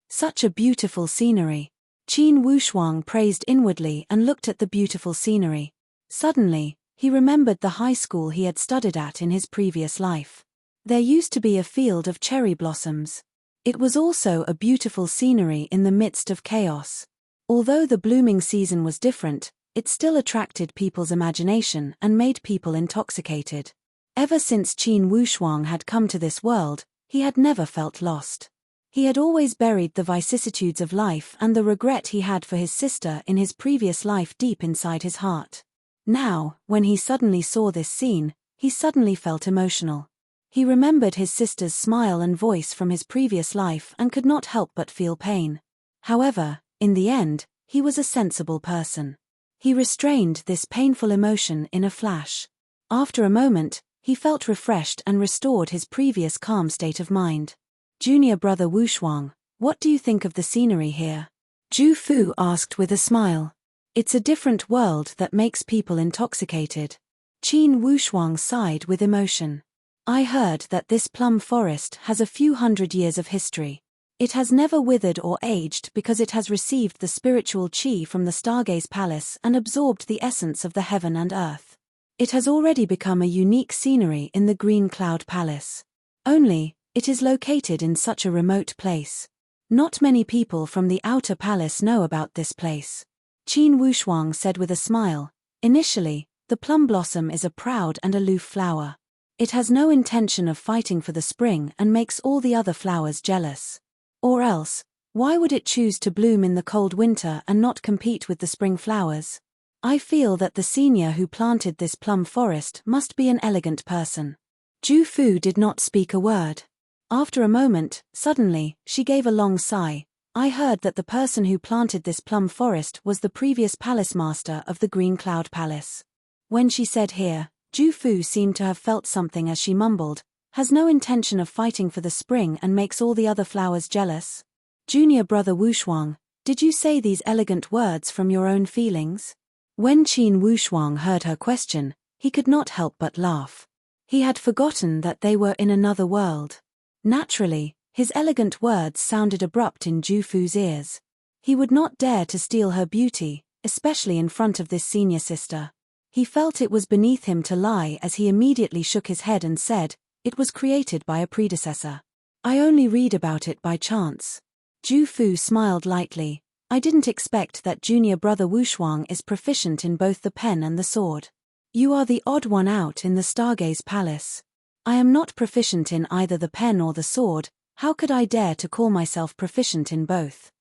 Such a beautiful scenery. Qin Wushuang praised inwardly and looked at the beautiful scenery. Suddenly, he remembered the high school he had studied at in his previous life. There used to be a field of cherry blossoms. It was also a beautiful scenery in the midst of chaos. Although the blooming season was different, it still attracted people's imagination and made people intoxicated. Ever since Qin Wushuang had come to this world, he had never felt lost. He had always buried the vicissitudes of life and the regret he had for his sister in his previous life deep inside his heart. Now, when he suddenly saw this scene, he suddenly felt emotional. He remembered his sister's smile and voice from his previous life and could not help but feel pain. However, in the end, he was a sensible person. He restrained this painful emotion in a flash. After a moment, he felt refreshed and restored his previous calm state of mind. Junior brother Wushuang, what do you think of the scenery here? Ju Fu asked with a smile. It's a different world that makes people intoxicated. Qin Wushuang sighed with emotion. I heard that this plum forest has a few hundred years of history. It has never withered or aged because it has received the spiritual qi from the Stargaze Palace and absorbed the essence of the heaven and earth. It has already become a unique scenery in the Green Cloud Palace. Only, it is located in such a remote place. Not many people from the outer palace know about this place. Qin Wushuang said with a smile, initially, the plum blossom is a proud and aloof flower. It has no intention of fighting for the spring and makes all the other flowers jealous. Or else, why would it choose to bloom in the cold winter and not compete with the spring flowers? I feel that the senior who planted this plum forest must be an elegant person. Ju Fu did not speak a word. After a moment, suddenly, she gave a long sigh. I heard that the person who planted this plum forest was the previous palace master of the Green Cloud Palace. When she said here, Ju Fu seemed to have felt something as she mumbled, has no intention of fighting for the spring and makes all the other flowers jealous. Junior brother Wushuang, did you say these elegant words from your own feelings? When Qin Wushuang heard her question, he could not help but laugh. He had forgotten that they were in another world. Naturally, His elegant words sounded abrupt in Jufu's ears. He would not dare to steal her beauty, especially in front of this senior sister. He felt it was beneath him to lie as he immediately shook his head and said, "It was created by a predecessor. I only read about it by chance." Jufu smiled lightly. "I didn't expect that junior brother Wushuang is proficient in both the pen and the sword. You are the odd one out in the Stargaze Palace. I am not proficient in either the pen or the sword. How could I dare to call myself proficient in both?"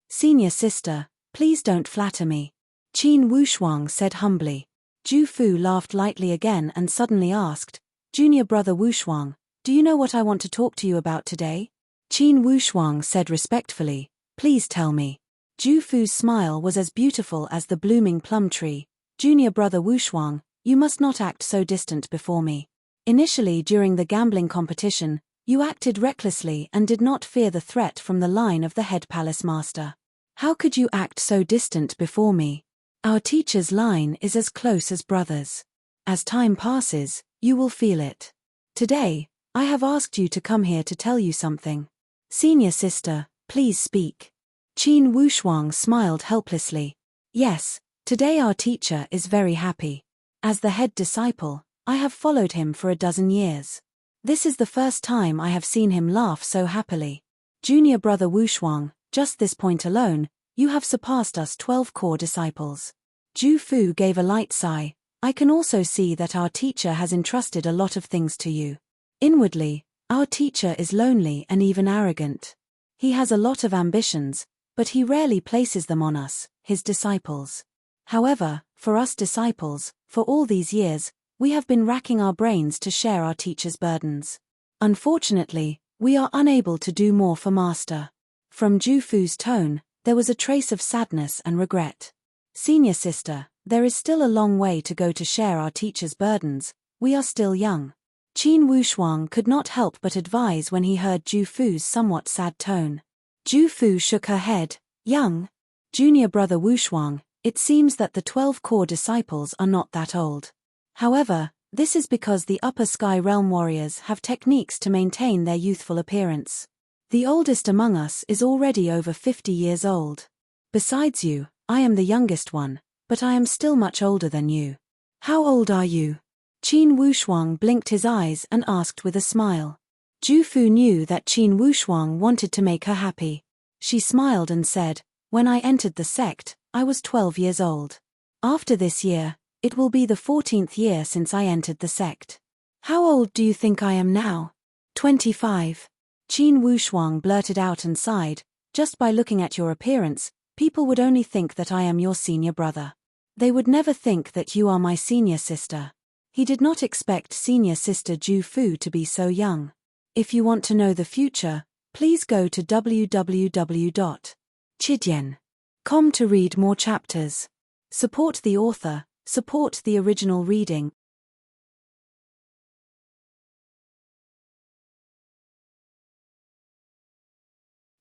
"Senior sister, please don't flatter me," Qin Wushuang said humbly. Jufu laughed lightly again and suddenly asked, "Junior brother Wushuang, do you know what I want to talk to you about today?" Qin Wushuang said respectfully, "Please tell me." Jufu's smile was as beautiful as the blooming plum tree. "Junior brother Wushuang, you must not act so distant before me. Initially during the gambling competition, you acted recklessly and did not fear the threat from the line of the head palace master. How could you act so distant before me? Our teacher's line is as close as brothers. As time passes, you will feel it. Today, I have asked you to come here to tell you something. Senior sister, please speak." Qin Wushuang smiled helplessly. "Yes, today our teacher is very happy. As the head disciple, I have followed him for a dozen years. This is the first time I have seen him laugh so happily. Junior brother Wushuang, just this point alone, you have surpassed us 12 core disciples." Jufu gave a light sigh. "I can also see that our teacher has entrusted a lot of things to you. Inwardly, our teacher is lonely and even arrogant. He has a lot of ambitions, but he rarely places them on us, his disciples. However, for us disciples, for all these years, we have been racking our brains to share our teacher's burdens. Unfortunately, we are unable to do more for Master." From Jufu's tone, there was a trace of sadness and regret. "Senior sister, there is still a long way to go to share our teacher's burdens. We are still young." Qin Wushuang could not help but advise when he heard Jufu's somewhat sad tone. Jufu shook her head. "Young? Junior brother Wushuang, it seems that the 12 core disciples are not that old. However, this is because the Upper Sky Realm warriors have techniques to maintain their youthful appearance. The oldest among us is already over 50 years old. Besides you, I am the youngest one, but I am still much older than you. How old are you?" Qin Wushuang blinked his eyes and asked with a smile. Jufu knew that Qin Wushuang wanted to make her happy. She smiled and said, "When I entered the sect, I was 12 years old. After this year, it will be the 14th year since I entered the sect. How old do you think I am now?" 25. Qin Wushuang blurted out and sighed, "Just by looking at your appearance, people would only think that I am your senior brother. They would never think that you are my senior sister." He did not expect senior sister Jufu to be so young. If you want to know the future, please go to www.chidian.com to read more chapters. Support the author, support the original reading.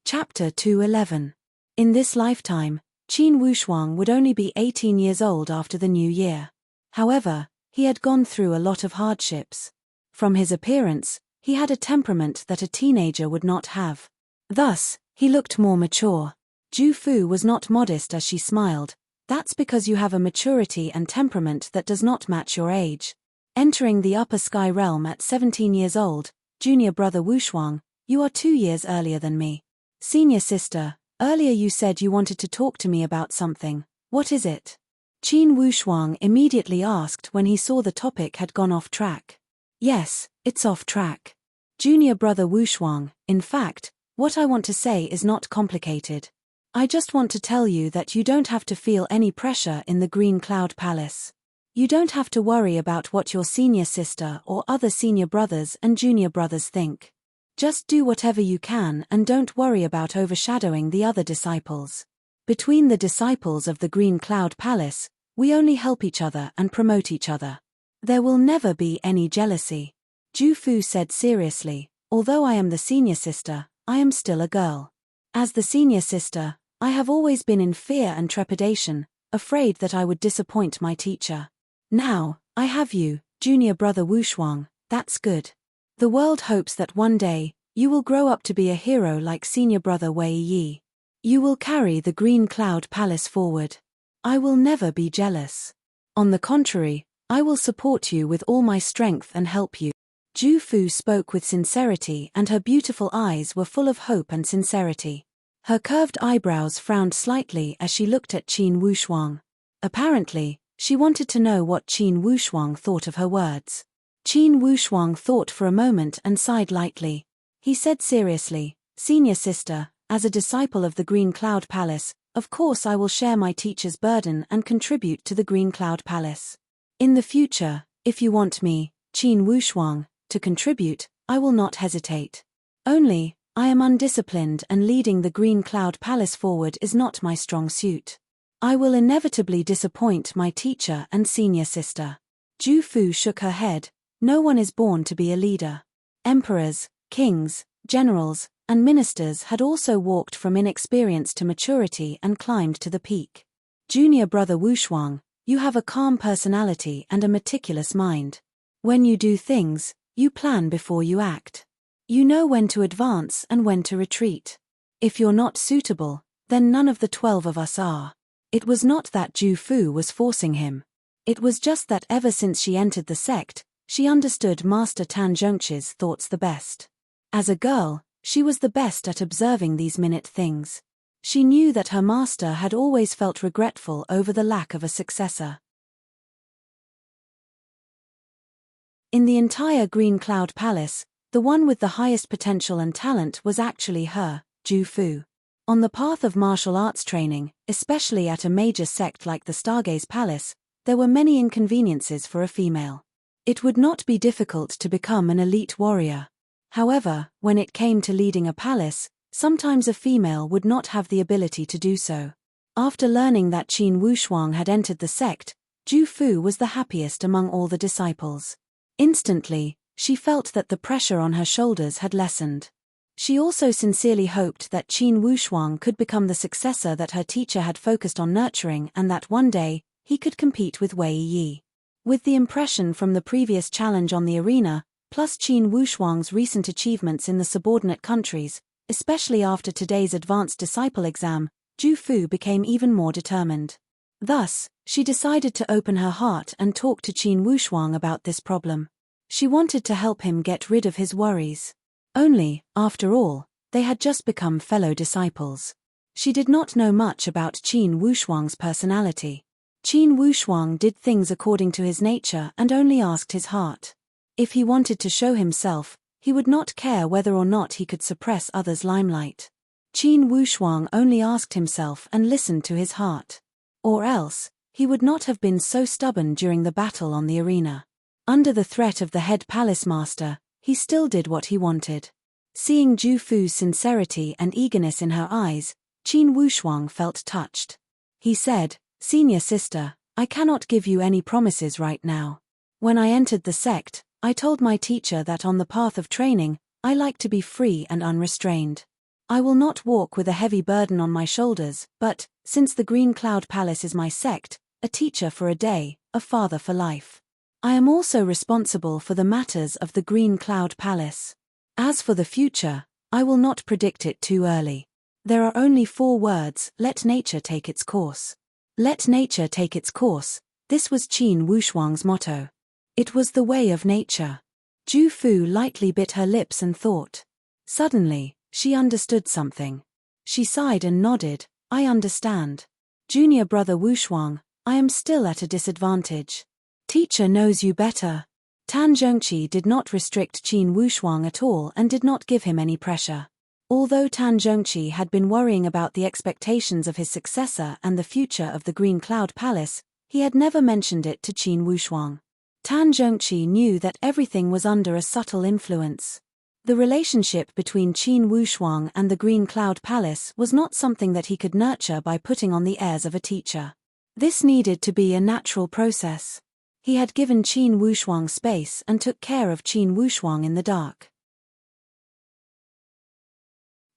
Chapter 211. In this lifetime, Qin Wushuang would only be 18 years old after the new year. However, he had gone through a lot of hardships. From his appearance, he had a temperament that a teenager would not have. Thus, he looked more mature. Jufu was not modest as she smiled. "That's because you have a maturity and temperament that does not match your age. Entering the Upper Sky Realm at 17 years old, junior brother Wushuang, you are 2 years earlier than me. Senior sister, earlier you said you wanted to talk to me about something. What is it?" Qin Wushuang immediately asked when he saw the topic had gone off track. "Yes, it's off track. Junior brother Wushuang, in fact, what I want to say is not complicated. I just want to tell you that you don't have to feel any pressure in the Green Cloud Palace. You don't have to worry about what your senior sister or other senior brothers and junior brothers think. Just do whatever you can and don't worry about overshadowing the other disciples. Between the disciples of the Green Cloud Palace, we only help each other and promote each other. There will never be any jealousy." Jufu said seriously, "Although I am the senior sister, I am still a girl. As the senior sister, I have always been in fear and trepidation, afraid that I would disappoint my teacher. Now, I have you, junior brother Wushuang, that's good. The world hopes that one day, you will grow up to be a hero like senior brother Wei Yi. You will carry the Green Cloud Palace forward. I will never be jealous. On the contrary, I will support you with all my strength and help you. Ju Fu spoke with sincerity and her beautiful eyes were full of hope and sincerity. Her curved eyebrows frowned slightly as she looked at Qin Wushuang. Apparently, she wanted to know what Qin Wushuang thought of her words. Qin Wushuang thought for a moment and sighed lightly. He said seriously, "Senior sister, as a disciple of the Green Cloud Palace, of course I will share my teacher's burden and contribute to the Green Cloud Palace. In the future, if you want me, Qin Wushuang, to contribute, I will not hesitate. Only, I am undisciplined and leading the Green Cloud Palace forward is not my strong suit. I will inevitably disappoint my teacher and senior sister." Ju Fu shook her head. No one is born to be a leader. Emperors, kings, generals, and ministers had also walked from inexperience to maturity and climbed to the peak. Junior brother Wushuang, you have a calm personality and a meticulous mind. When you do things, you plan before you act. You know when to advance and when to retreat. If you're not suitable, then none of the 12 of us are. It was not that Ju Fu was forcing him. It was just that ever since she entered the sect, she understood Master Tan Zhongqi's thoughts the best. As a girl, she was the best at observing these minute things. She knew that her master had always felt regretful over the lack of a successor. In the entire Green Cloud Palace, the one with the highest potential and talent was actually her, Ju Fu. On the path of martial arts training, especially at a major sect like the Stargaze Palace, there were many inconveniences for a female. It would not be difficult to become an elite warrior. However, when it came to leading a palace, sometimes a female would not have the ability to do so. After learning that Qin Wushuang had entered the sect, Ju Fu was the happiest among all the disciples. Instantly, she felt that the pressure on her shoulders had lessened. She also sincerely hoped that Qin Wushuang could become the successor that her teacher had focused on nurturing and that one day, he could compete with Wei Yi. With the impression from the previous challenge on the arena, plus Qin Wushuang's recent achievements in the subordinate countries, especially after today's advanced disciple exam, Ju Fu became even more determined. Thus, she decided to open her heart and talk to Qin Wushuang about this problem. She wanted to help him get rid of his worries. Only, after all, they had just become fellow disciples. She did not know much about Qin Wushuang's personality. Qin Wushuang did things according to his nature and only asked his heart. If he wanted to show himself, he would not care whether or not he could suppress others' limelight. Qin Wushuang only asked himself and listened to his heart. Or else, he would not have been so stubborn during the battle on the arena. Under the threat of the head palace master, he still did what he wanted. Seeing Ju Fu's sincerity and eagerness in her eyes, Qin Wushuang felt touched. He said, "Senior sister, I cannot give you any promises right now. When I entered the sect, I told my teacher that on the path of training, I like to be free and unrestrained. I will not walk with a heavy burden on my shoulders, but, since the Green Cloud Palace is my sect, a teacher for a day, a father for life. I am also responsible for the matters of the Green Cloud Palace. As for the future, I will not predict it too early. There are only 4 words: let nature take its course. Let nature take its course, this was Qin Wushuang's motto. It was the way of nature." Ju Fu lightly bit her lips and thought. Suddenly, she understood something. She sighed and nodded, "I understand. Junior brother Wushuang, I am still at a disadvantage. Teacher knows you better." Tan Zhongqi did not restrict Qin Wushuang at all and did not give him any pressure. Although Tan Zhongqi had been worrying about the expectations of his successor and the future of the Green Cloud Palace, he had never mentioned it to Qin Wushuang. Tan Zhongqi knew that everything was under a subtle influence. The relationship between Qin Wushuang and the Green Cloud Palace was not something that he could nurture by putting on the airs of a teacher. This needed to be a natural process. He had given Qin Wushuang space and took care of Qin Wushuang in the dark.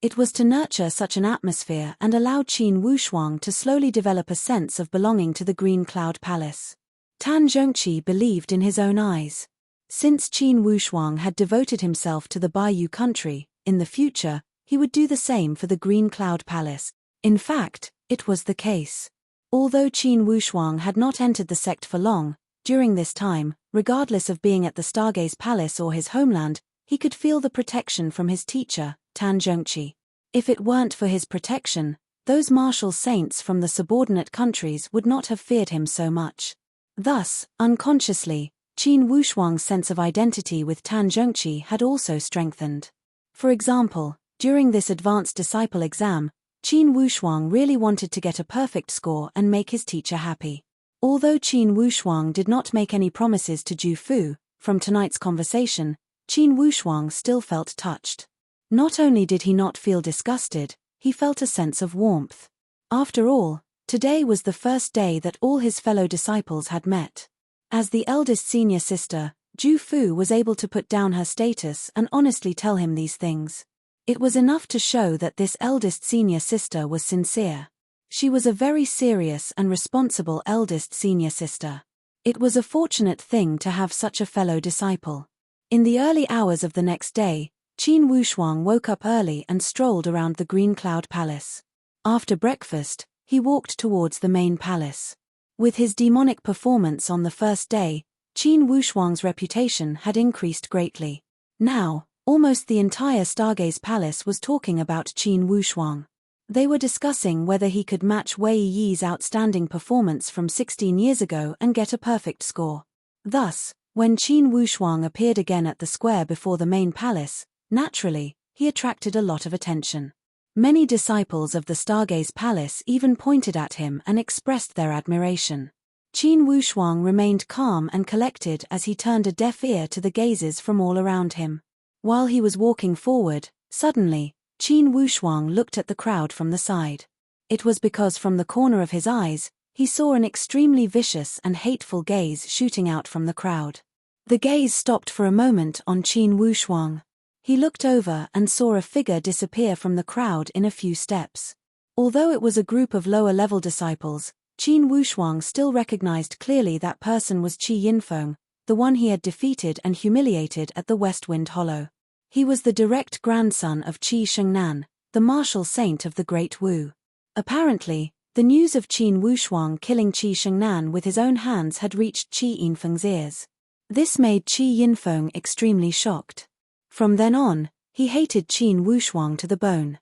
It was to nurture such an atmosphere and allow Qin Wushuang to slowly develop a sense of belonging to the Green Cloud Palace. Tan Zhongqi believed in his own eyes. Since Qin Wushuang had devoted himself to the Bayou country, in the future, he would do the same for the Green Cloud Palace. In fact, it was the case. Although Qin Wushuang had not entered the sect for long, during this time, regardless of being at the Stargaze Palace or his homeland, he could feel the protection from his teacher, Tan Zhongqi. If it weren't for his protection, those martial saints from the subordinate countries would not have feared him so much. Thus, unconsciously, Qin Wushuang's sense of identity with Tan Zhongqi had also strengthened. For example, during this advanced disciple exam, Qin Wushuang really wanted to get a perfect score and make his teacher happy. Although Qin Wushuang did not make any promises to Ju Fu, from tonight's conversation, Qin Wushuang still felt touched. Not only did he not feel disgusted, he felt a sense of warmth. After all, today was the first day that all his fellow disciples had met. As the eldest senior sister, Ju Fu was able to put down her status and honestly tell him these things. It was enough to show that this eldest senior sister was sincere. She was a very serious and responsible eldest senior sister. It was a fortunate thing to have such a fellow disciple. In the early hours of the next day, Qin Wushuang woke up early and strolled around the Green Cloud Palace. After breakfast, he walked towards the main palace. With his demonic performance on the first day, Qin Wushuang's reputation had increased greatly. Now, almost the entire Stargaze Palace was talking about Qin Wushuang. They were discussing whether he could match Wei Yi's outstanding performance from 16 years ago and get a perfect score. Thus, when Qin Wushuang appeared again at the square before the main palace, naturally, he attracted a lot of attention. Many disciples of the Stargaze Palace even pointed at him and expressed their admiration. Qin Wushuang remained calm and collected as he turned a deaf ear to the gazes from all around him. While he was walking forward, suddenly, Qin Wushuang looked at the crowd from the side. It was because from the corner of his eyes, he saw an extremely vicious and hateful gaze shooting out from the crowd. The gaze stopped for a moment on Qin Wushuang. He looked over and saw a figure disappear from the crowd in a few steps. Although it was a group of lower-level disciples, Qin Wushuang still recognized clearly that person was Qi Yinfeng, the one he had defeated and humiliated at the West Wind Hollow. He was the direct grandson of Qi Shengnan, the martial saint of the Great Wu. Apparently, the news of Qin Wushuang killing Qi Shengnan with his own hands had reached Qi Yinfeng's ears. This made Qi Yinfeng extremely shocked. From then on, he hated Qin Wushuang to the bone.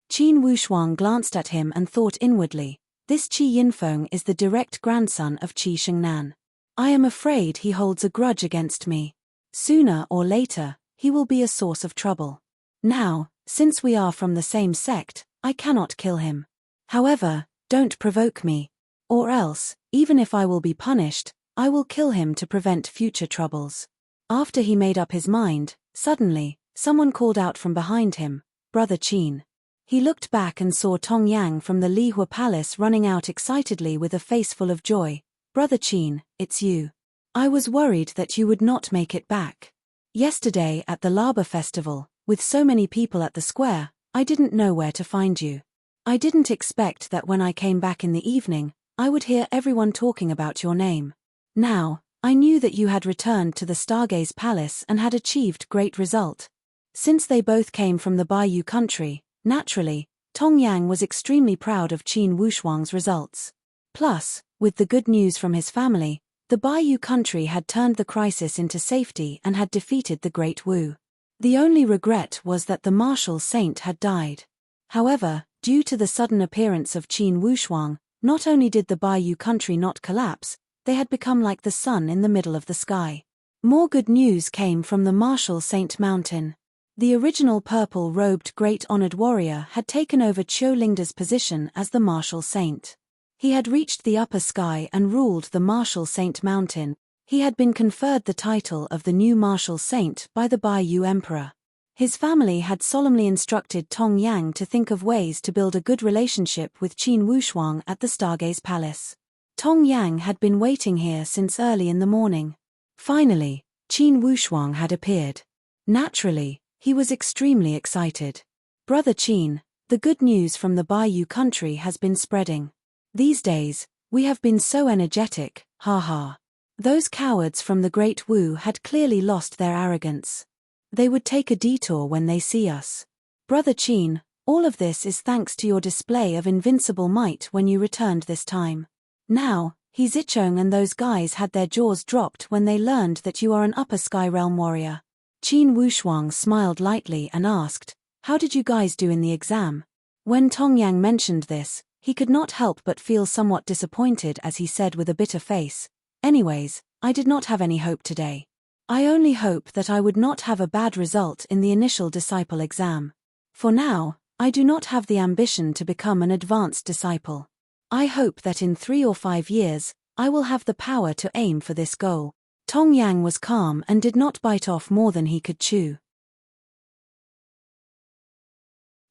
Qin Wushuang glanced at him and thought inwardly, this Qi Yinfeng is the direct grandson of Qi Shengnan. I am afraid he holds a grudge against me. Sooner or later, he will be a source of trouble. Now, since we are from the same sect, I cannot kill him. However, don't provoke me. Or else, even if I will be punished, I will kill him to prevent future troubles. After he made up his mind, suddenly, someone called out from behind him, Brother Qin. He looked back and saw Tong Yang from the Lihua Palace running out excitedly with a face full of joy. Brother Qin, it's you. I was worried that you would not make it back. Yesterday at the Laba Festival, with so many people at the square, I didn't know where to find you. I didn't expect that when I came back in the evening, I would hear everyone talking about your name. Now, I knew that you had returned to the Stargaze Palace and had achieved great result. Since they both came from the Bayou country, naturally, Tong Yang was extremely proud of Qin Wushuang's results. Plus, with the good news from his family, the Bayou country had turned the crisis into safety and had defeated the Great Wu. The only regret was that the martial saint had died. However, due to the sudden appearance of Qin Wushuang, not only did the Bayou country not collapse, they had become like the sun in the middle of the sky. More good news came from the martial saint mountain. The original purple-robed great honored warrior had taken over Qiu Lingda's position as the martial saint. He had reached the upper sky and ruled the martial saint mountain. He had been conferred the title of the new martial saint by the Bayou emperor. His family had solemnly instructed Tong Yang to think of ways to build a good relationship with Qin Wushuang at the Stargaze Palace. Tong Yang had been waiting here since early in the morning. Finally, Qin Wushuang had appeared. Naturally, he was extremely excited. Brother Qin, the good news from the Bayou country has been spreading. These days, we have been so energetic, ha ha. Those cowards from the Great Wu had clearly lost their arrogance. They would take a detour when they see us. Brother Qin, all of this is thanks to your display of invincible might when you returned this time. Now, He Zicheng and those guys had their jaws dropped when they learned that you are an upper sky realm warrior. Qin Wushuang smiled lightly and asked, "How did you guys do in the exam?" When Tongyang mentioned this, he could not help but feel somewhat disappointed as he said with a bitter face, "Anyways, I did not have any hope today. I only hope that I would not have a bad result in the initial disciple exam. For now, I do not have the ambition to become an advanced disciple. I hope that in 3 or 5 years, I will have the power to aim for this goal." Tongyang was calm and did not bite off more than he could chew.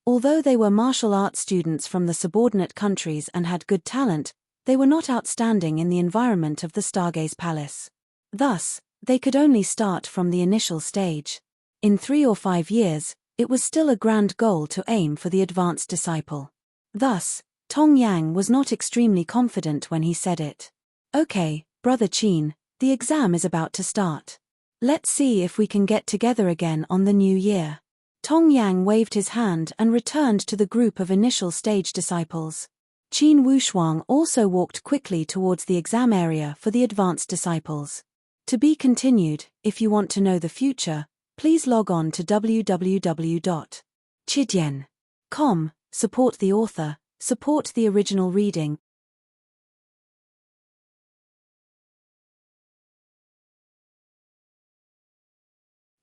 Although they were martial arts students from the subordinate countries and had good talent, they were not outstanding in the environment of the Stargaze Palace. Thus, they could only start from the initial stage. In 3 or 5 years, it was still a grand goal to aim for the advanced disciple. Thus, Tongyang was not extremely confident when he said it. "Okay, Brother Qin, the exam is about to start. Let's see if we can get together again on the new year." Tongyang waved his hand and returned to the group of initial stage disciples. Qin Wushuang also walked quickly towards the exam area for the advanced disciples. To be continued. If you want to know the future, please log on to www.chidian.com, support the author, support the original reading.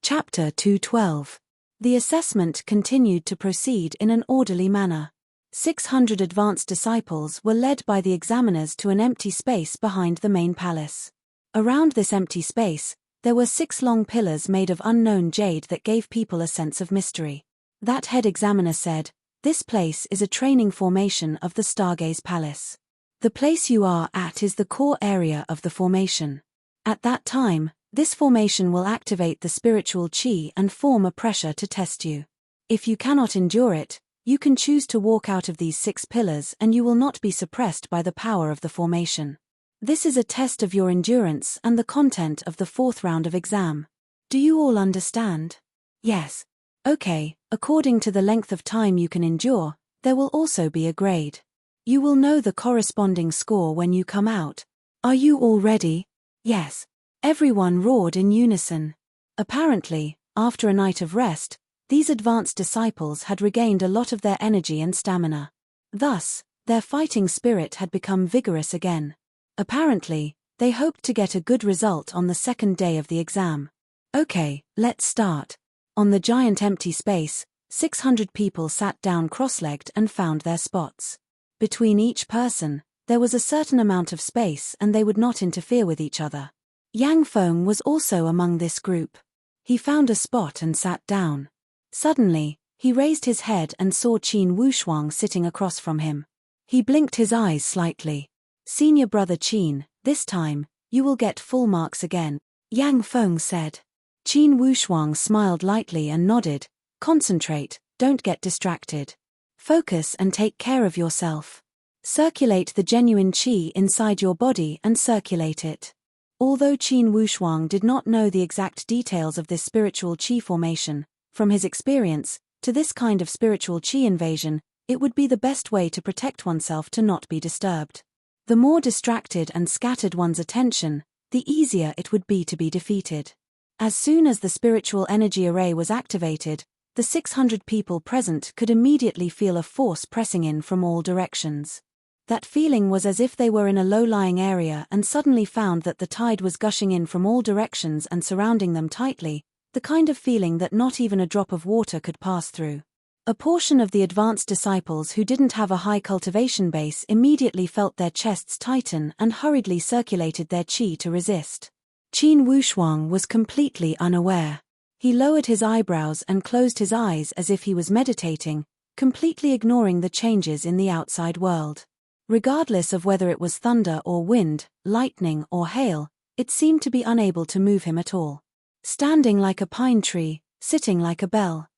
Chapter 212. The assessment continued to proceed in an orderly manner. 600 advanced disciples were led by the examiners to an empty space behind the main palace. Around this empty space, there were 6 long pillars made of unknown jade that gave people a sense of mystery. That head examiner said, "This place is a training formation of the Stargaze Palace. The place you are at is the core area of the formation. At that time, this formation will activate the spiritual chi and form a pressure to test you. If you cannot endure it, you can choose to walk out of these 6 pillars and you will not be suppressed by the power of the formation. This is a test of your endurance and the content of the 4th round of exam. Do you all understand?" "Yes." "Okay, according to the length of time you can endure, there will also be a grade. You will know the corresponding score when you come out. Are you all ready?" "Yes." Everyone roared in unison. Apparently, after a night of rest, these advanced disciples had regained a lot of their energy and stamina. Thus, their fighting spirit had become vigorous again. Apparently, they hoped to get a good result on the 2nd day of the exam. "Okay, let's start." On the giant empty space, 600 people sat down cross-legged and found their spots. Between each person, there was a certain amount of space and they would not interfere with each other. Yang Feng was also among this group. He found a spot and sat down. Suddenly, he raised his head and saw Qin Wushuang sitting across from him. He blinked his eyes slightly. "Senior brother Qin, this time, you will get full marks again," Yang Feng said. Qin Wushuang smiled lightly and nodded. "Concentrate, don't get distracted. Focus and take care of yourself. Circulate the genuine qi inside your body and circulate it." Although Qin Wushuang did not know the exact details of this spiritual qi formation, from his experience, to this kind of spiritual qi invasion, it would be the best way to protect oneself to not be disturbed. The more distracted and scattered one's attention, the easier it would be to be defeated. As soon as the spiritual energy array was activated, the 600 people present could immediately feel a force pressing in from all directions. That feeling was as if they were in a low-lying area and suddenly found that the tide was gushing in from all directions and surrounding them tightly, the kind of feeling that not even a drop of water could pass through. A portion of the advanced disciples who didn't have a high cultivation base immediately felt their chests tighten and hurriedly circulated their qi to resist. Qin Wushuang was completely unaware. He lowered his eyebrows and closed his eyes as if he was meditating, completely ignoring the changes in the outside world. Regardless of whether it was thunder or wind, lightning or hail, it seemed to be unable to move him at all. Standing like a pine tree, sitting like a bell.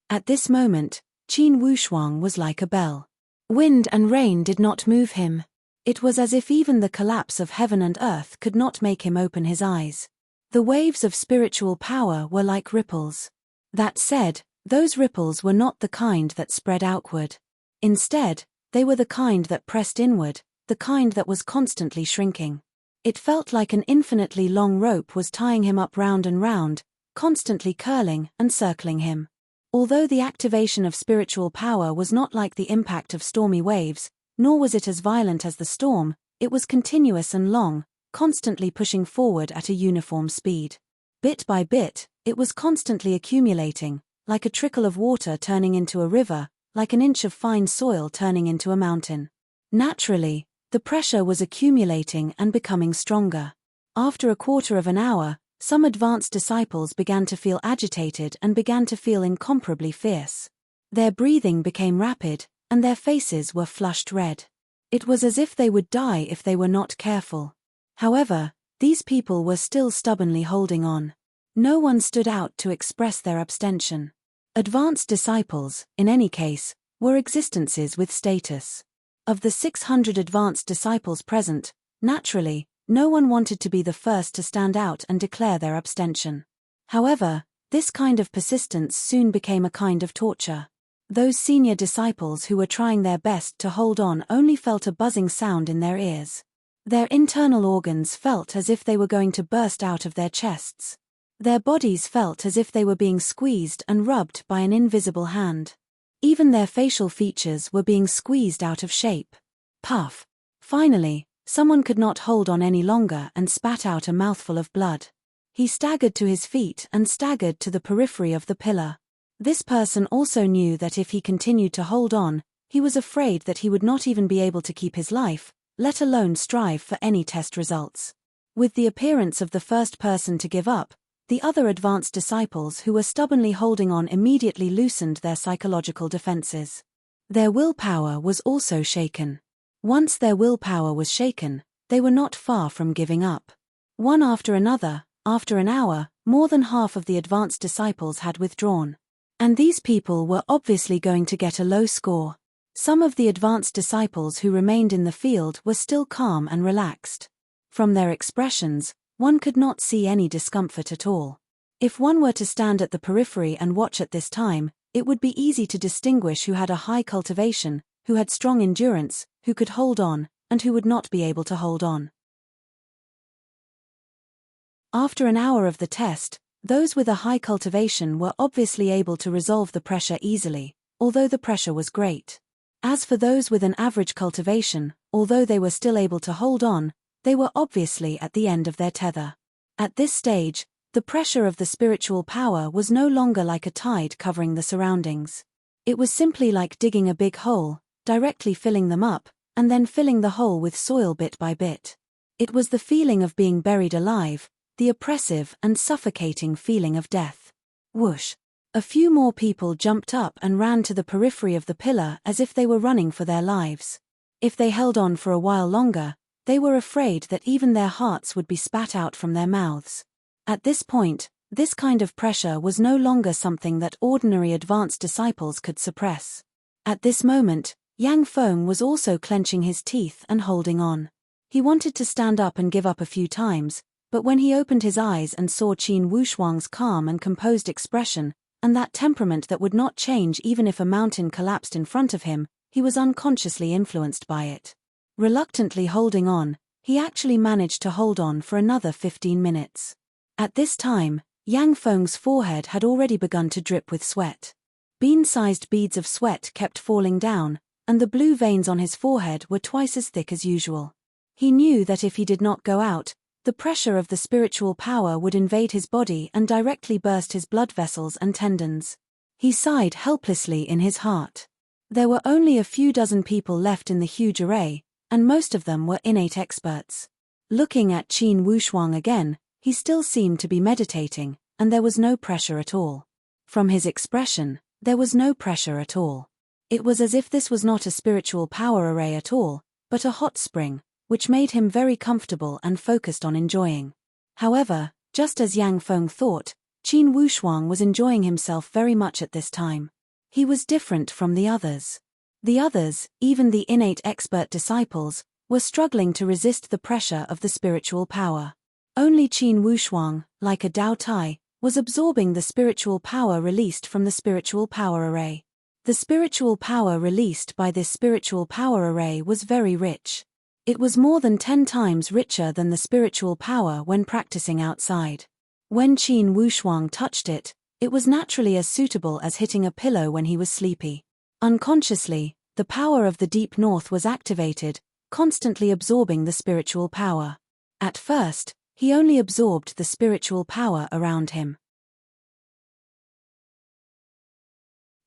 At this moment, Qin Wushuang was like a bell. Wind and rain did not move him. It was as if even the collapse of heaven and earth could not make him open his eyes. The waves of spiritual power were like ripples. That said, those ripples were not the kind that spread outward. Instead, they were the kind that pressed inward, the kind that was constantly shrinking. It felt like an infinitely long rope was tying him up round and round, constantly curling and circling him. Although the activation of spiritual power was not like the impact of stormy waves, nor was it as violent as the storm, it was continuous and long, constantly pushing forward at a uniform speed. Bit by bit, it was constantly accumulating, like a trickle of water turning into a river, like an inch of fine soil turning into a mountain. Naturally, the pressure was accumulating and becoming stronger. After a quarter of an hour, some advanced disciples began to feel agitated and began to feel incomparably fierce. Their breathing became rapid, and their faces were flushed red. It was as if they would die if they were not careful. However, these people were still stubbornly holding on. No one stood out to express their abstention. Advanced disciples, in any case, were existences with status. Of the 600 advanced disciples present, naturally, no one wanted to be the first to stand out and declare their abstention. However, this kind of persistence soon became a kind of torture. Those senior disciples who were trying their best to hold on only felt a buzzing sound in their ears. Their internal organs felt as if they were going to burst out of their chests. Their bodies felt as if they were being squeezed and rubbed by an invisible hand. Even their facial features were being squeezed out of shape. Puff. Finally, someone could not hold on any longer and spat out a mouthful of blood. He staggered to his feet and staggered to the periphery of the pillar. This person also knew that if he continued to hold on, he was afraid that he would not even be able to keep his life, let alone strive for any test results. With the appearance of the first person to give up, the other advanced disciples who were stubbornly holding on immediately loosened their psychological defenses. Their willpower was also shaken. Once their willpower was shaken, they were not far from giving up. One after another, after an hour, more than half of the advanced disciples had withdrawn. And these people were obviously going to get a low score. Some of the advanced disciples who remained in the field were still calm and relaxed. From their expressions, one could not see any discomfort at all. If one were to stand at the periphery and watch at this time, it would be easy to distinguish who had a high cultivation, who had strong endurance, who could hold on, and who would not be able to hold on. After an hour of the test, those with a high cultivation were obviously able to resolve the pressure easily, although the pressure was great. As for those with an average cultivation, although they were still able to hold on, they were obviously at the end of their tether. At this stage, the pressure of the spiritual power was no longer like a tide covering the surroundings. It was simply like digging a big hole, directly filling them up, and then filling the hole with soil bit by bit. It was the feeling of being buried alive, the oppressive and suffocating feeling of death. Whoosh! A few more people jumped up and ran to the periphery of the pillar as if they were running for their lives. If they held on for a while longer, they were afraid that even their hearts would be spat out from their mouths. At this point, this kind of pressure was no longer something that ordinary advanced disciples could suppress. At this moment, Yang Feng was also clenching his teeth and holding on. He wanted to stand up and give up a few times, but when he opened his eyes and saw Qin Wushuang's calm and composed expression, and that temperament that would not change even if a mountain collapsed in front of him, he was unconsciously influenced by it. Reluctantly holding on, he actually managed to hold on for another 15 minutes. At this time, Yang Feng's forehead had already begun to drip with sweat. Bean-sized beads of sweat kept falling down, and the blue veins on his forehead were twice as thick as usual. He knew that if he did not go out, the pressure of the spiritual power would invade his body and directly burst his blood vessels and tendons. He sighed helplessly in his heart. There were only a few dozen people left in the huge array, and most of them were innate experts. Looking at Qin Wushuang again, he still seemed to be meditating, and there was no pressure at all. From his expression, there was no pressure at all. It was as if this was not a spiritual power array at all, but a hot spring, which made him very comfortable and focused on enjoying. However, just as Yang Feng thought, Qin Wushuang was enjoying himself very much at this time. He was different from the others. The others, even the innate expert disciples, were struggling to resist the pressure of the spiritual power. Only Qin Wushuang, like a Dao Tai, was absorbing the spiritual power released from the spiritual power array. The spiritual power released by this spiritual power array was very rich. It was more than 10 times richer than the spiritual power when practicing outside. When Qin Wushuang touched it, it was naturally as suitable as hitting a pillow when he was sleepy. Unconsciously, the power of the deep north was activated, constantly absorbing the spiritual power. At first, he only absorbed the spiritual power around him.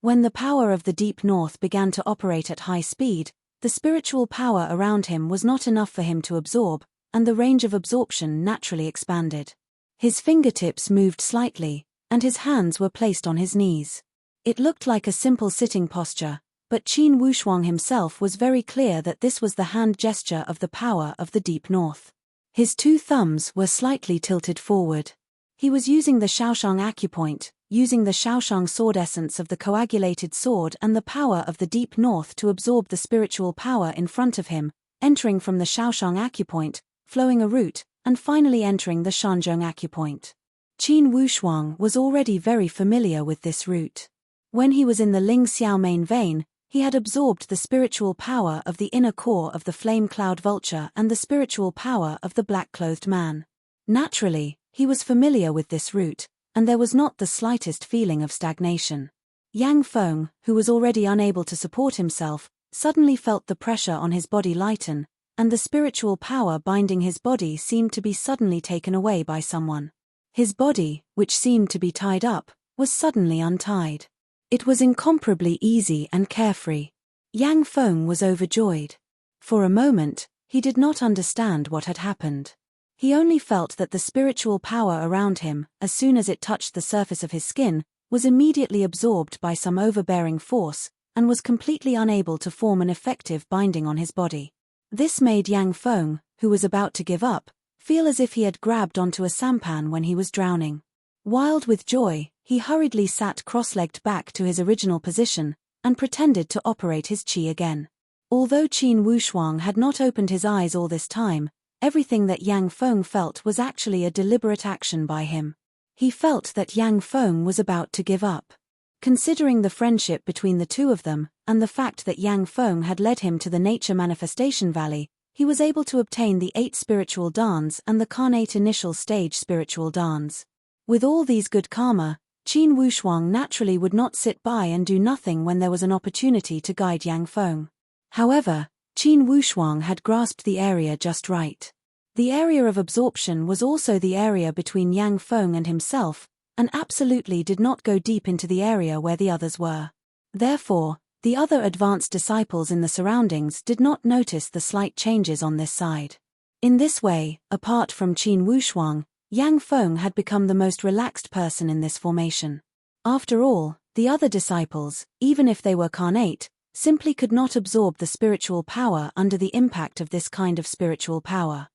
When the power of the deep north began to operate at high speed, the spiritual power around him was not enough for him to absorb, and the range of absorption naturally expanded. His fingertips moved slightly, and his hands were placed on his knees. It looked like a simple sitting posture, but Qin Wushuang himself was very clear that this was the hand gesture of the power of the deep north. His 2 thumbs were slightly tilted forward. He was using the Shaoshang acupoint, using the Shaoshang sword essence of the coagulated sword and the power of the deep north to absorb the spiritual power in front of him, entering from the Shaoshang acupoint, flowing a route, and finally entering the Shanzhong acupoint. Qin Wushuang was already very familiar with this route. When he was in the Ling Xiao main vein, he had absorbed the spiritual power of the inner core of the flame cloud vulture and the spiritual power of the black-clothed man. Naturally, he was familiar with this route, and there was not the slightest feeling of stagnation. Yang Feng, who was already unable to support himself, suddenly felt the pressure on his body lighten, and the spiritual power binding his body seemed to be suddenly taken away by someone. His body, which seemed to be tied up, was suddenly untied. It was incomparably easy and carefree. Yang Feng was overjoyed. For a moment, he did not understand what had happened. He only felt that the spiritual power around him, as soon as it touched the surface of his skin, was immediately absorbed by some overbearing force, and was completely unable to form an effective binding on his body. This made Yang Feng, who was about to give up, feel as if he had grabbed onto a sampan when he was drowning. Wild with joy, he hurriedly sat cross-legged back to his original position, and pretended to operate his qi again. Although Qin Wushuang had not opened his eyes all this time, everything that Yang Feng felt was actually a deliberate action by him. He felt that Yang Feng was about to give up. Considering the friendship between the two of them, and the fact that Yang Feng had led him to the Nature Manifestation Valley, he was able to obtain the 8 spiritual dons and the Carnate Initial Stage spiritual dons. With all these good karma, Qin Wushuang naturally would not sit by and do nothing when there was an opportunity to guide Yang Feng. However, Qin Wushuang had grasped the area just right. The area of absorption was also the area between Yang Feng and himself, and absolutely did not go deep into the area where the others were. Therefore, the other advanced disciples in the surroundings did not notice the slight changes on this side. In this way, apart from Qin Wushuang, Yang Feng had become the most relaxed person in this formation. After all, the other disciples, even if they were carnate, simply could not absorb the spiritual power under the impact of this kind of spiritual power.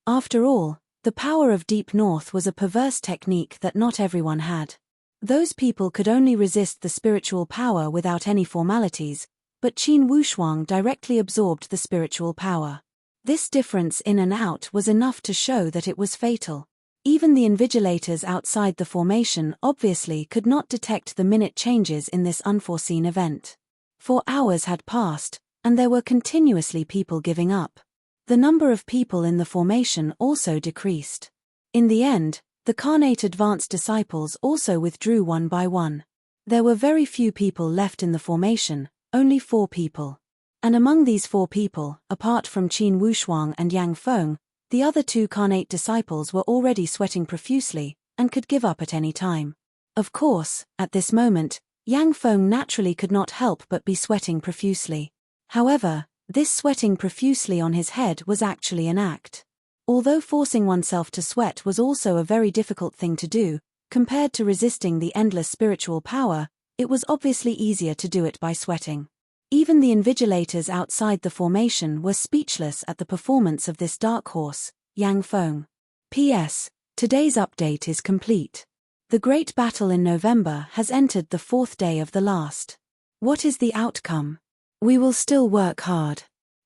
After all, the power of Deep North was a perverse technique that not everyone had. Those people could only resist the spiritual power without any formalities, but Qin Wushuang directly absorbed the spiritual power. This difference in and out was enough to show that it was fatal. Even the invigilators outside the formation obviously could not detect the minute changes in this unforeseen event. 4 hours had passed, and there were continuously people giving up. The number of people in the formation also decreased. In the end, the Carnate Advanced Disciples also withdrew one by one. There were very few people left in the formation, only 4 people. And among these 4 people, apart from Qin Wushuang and Yang Feng, the other 2 Carnate disciples were already sweating profusely, and could give up at any time. Of course, at this moment, Yang Feng naturally could not help but be sweating profusely. However, this sweating profusely on his head was actually an act. Although forcing oneself to sweat was also a very difficult thing to do, compared to resisting the endless spiritual power, it was obviously easier to do it by sweating. Even the invigilators outside the formation were speechless at the performance of this dark horse, Yang Feng. P.S. Today's update is complete. The great battle in November has entered the 4th day of the last. What is the outcome? We will still work hard.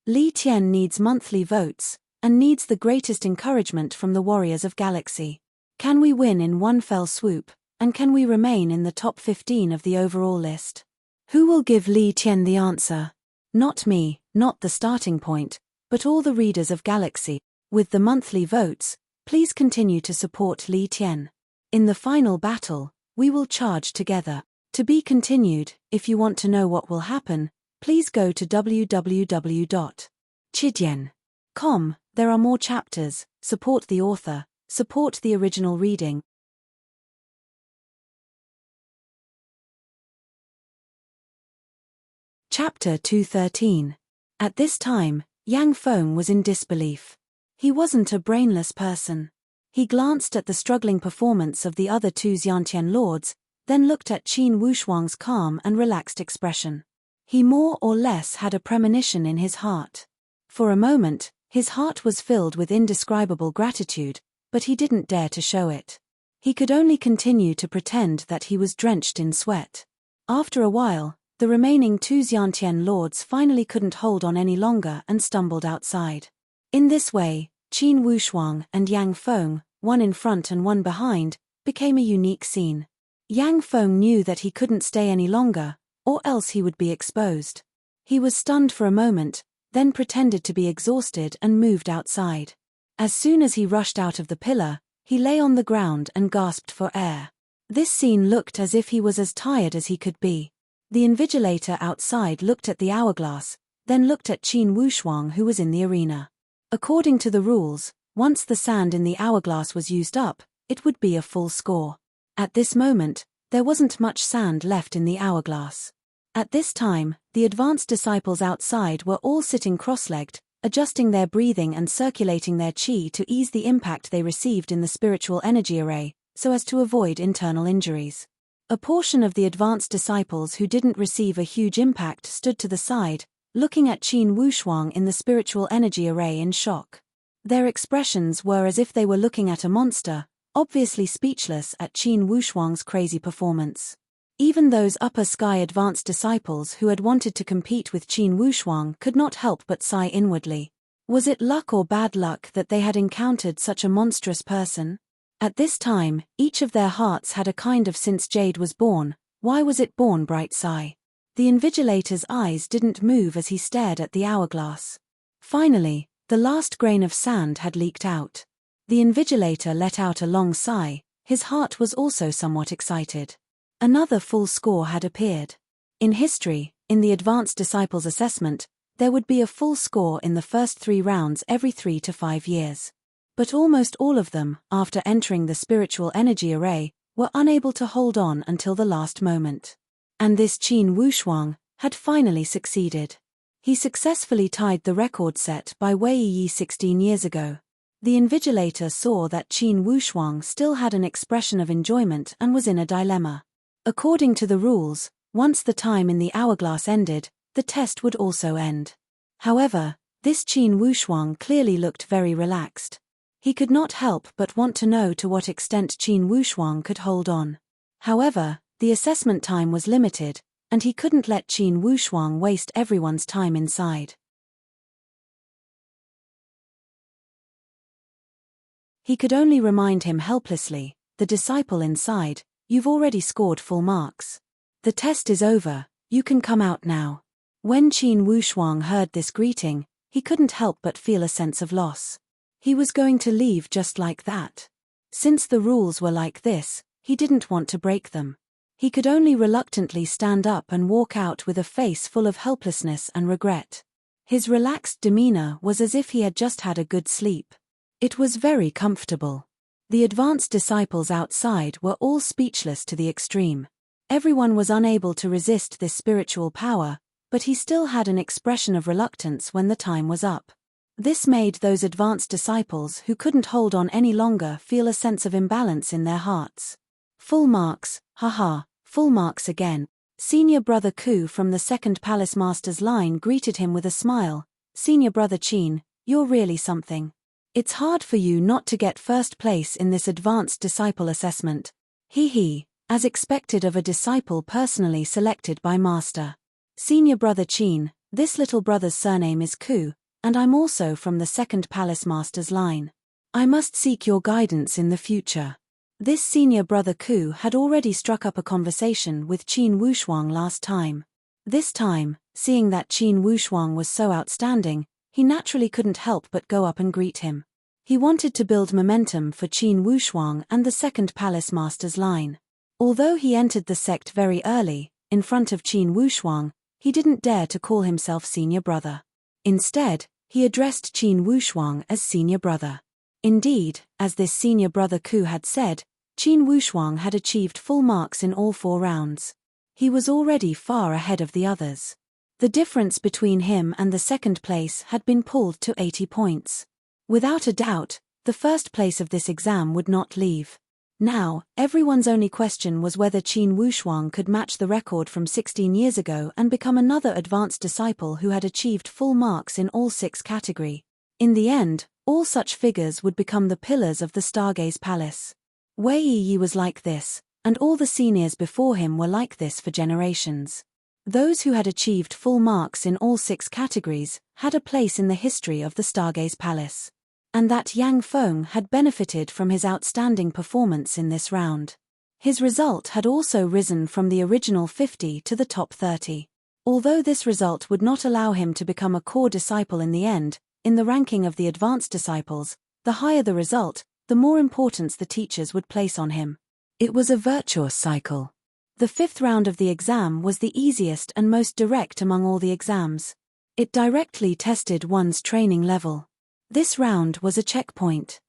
Li Tian needs monthly votes, and needs the greatest encouragement from the warriors of Galaxy. Can we win in one fell swoop, and can we remain in the top 15 of the overall list? Who will give Li Tian the answer? Not me, not the starting point, but all the readers of Galaxy. With the monthly votes, please continue to support Li Tian. In the final battle, we will charge together. To be continued. If you want to know what will happen, please go to www.chidian.com. There are more chapters. Support the author. Support the original reading. Chapter 213. At this time, Yang Feng was in disbelief. He wasn't a brainless person. He glanced at the struggling performance of the other two Xiantian lords, then looked at Qin Wushuang's calm and relaxed expression. He more or less had a premonition in his heart. For a moment, his heart was filled with indescribable gratitude, but he didn't dare to show it. He could only continue to pretend that he was drenched in sweat. After a while, the remaining two Xiantian lords finally couldn't hold on any longer and stumbled outside. In this way, Qin Wushuang and Yang Feng, one in front and one behind, became a unique scene. Yang Feng knew that he couldn't stay any longer, or else he would be exposed. He was stunned for a moment, then pretended to be exhausted and moved outside. As soon as he rushed out of the pillar, he lay on the ground and gasped for air. This scene looked as if he was as tired as he could be. The invigilator outside looked at the hourglass, then looked at Qin Wushuang who was in the arena. According to the rules, once the sand in the hourglass was used up, it would be a full score. At this moment, there wasn't much sand left in the hourglass. At this time, the advanced disciples outside were all sitting cross-legged, adjusting their breathing and circulating their qi to ease the impact they received in the spiritual energy array, so as to avoid internal injuries. A portion of the advanced disciples who didn't receive a huge impact stood to the side, looking at Qin Wushuang in the spiritual energy array in shock. Their expressions were as if they were looking at a monster, obviously speechless at Qin Wushuang's crazy performance. Even those upper sky advanced disciples who had wanted to compete with Qin Wushuang could not help but sigh inwardly. Was it luck or bad luck that they had encountered such a monstrous person? At this time, each of their hearts had a kind of "since Jade was born, why was it born?" bright sigh. The invigilator's eyes didn't move as he stared at the hourglass. Finally, the last grain of sand had leaked out. The invigilator let out a long sigh. His heart was also somewhat excited. Another full score had appeared. In history, in the advanced disciples assessment, there would be a full score in the first 3 rounds every 3 to 5 years. But almost all of them, after entering the spiritual energy array, were unable to hold on until the last moment. And this Qin Wushuang had finally succeeded. He successfully tied the record set by Wei Yi 16 years ago. The invigilator saw that Qin Wushuang still had an expression of enjoyment and was in a dilemma. According to the rules, once the time in the hourglass ended, the test would also end. However, this Qin Wushuang clearly looked very relaxed. He could not help but want to know to what extent Qin Wushuang could hold on. However, the assessment time was limited, and he couldn't let Qin Wushuang waste everyone's time inside. He could only remind him helplessly, the disciple inside, "You've already scored full marks. The test is over, you can come out now." When Qin Wushuang heard this greeting, he couldn't help but feel a sense of loss. He was going to leave just like that. Since the rules were like this, he didn't want to break them. He could only reluctantly stand up and walk out with a face full of helplessness and regret. His relaxed demeanor was as if he had just had a good sleep. It was very comfortable. The advanced disciples outside were all speechless to the extreme. Everyone was unable to resist this spiritual power, but he still had an expression of reluctance when the time was up. This made those advanced disciples who couldn't hold on any longer feel a sense of imbalance in their hearts. Full marks, haha, full marks again. Senior Brother Ku from the second Palace Master's line greeted him with a smile. "Senior Brother Qin, you're really something. It's hard for you not to get first place in this advanced disciple assessment. He, as expected of a disciple personally selected by Master." Senior brother Qin, this little brother's surname is Ku, and I'm also from the second palace master's line. I must seek your guidance in the future. This senior brother Ku had already struck up a conversation with Qin Wushuang last time. This time, seeing that Qin Wushuang was so outstanding, he naturally couldn't help but go up and greet him. He wanted to build momentum for Qin Wushuang and the second palace master's line. Although he entered the sect very early, in front of Qin Wushuang, he didn't dare to call himself senior brother. Instead, he addressed Qin Wushuang as senior brother. Indeed, as this senior brother Ku had said, Qin Wushuang had achieved full marks in all 4 rounds. He was already far ahead of the others. The difference between him and the second place had been pulled to 80 points. Without a doubt, the first place of this exam would not leave. Now, everyone's only question was whether Qin Wushuang could match the record from 16 years ago and become another advanced disciple who had achieved full marks in all 6 categories. In the end, all such figures would become the pillars of the Stargaze Palace. Wei Yi was like this, and all the seniors before him were like this for generations. Those who had achieved full marks in all 6 categories had a place in the history of the Stargaze Palace. And that Yang Feng had benefited from his outstanding performance in this round. His result had also risen from the original 50 to the top 30. Although this result would not allow him to become a core disciple in the end, in the ranking of the advanced disciples, the higher the result, the more importance the teachers would place on him. It was a virtuous cycle. The 5th round of the exam was the easiest and most direct among all the exams. It directly tested one's training level. This round was a checkpoint.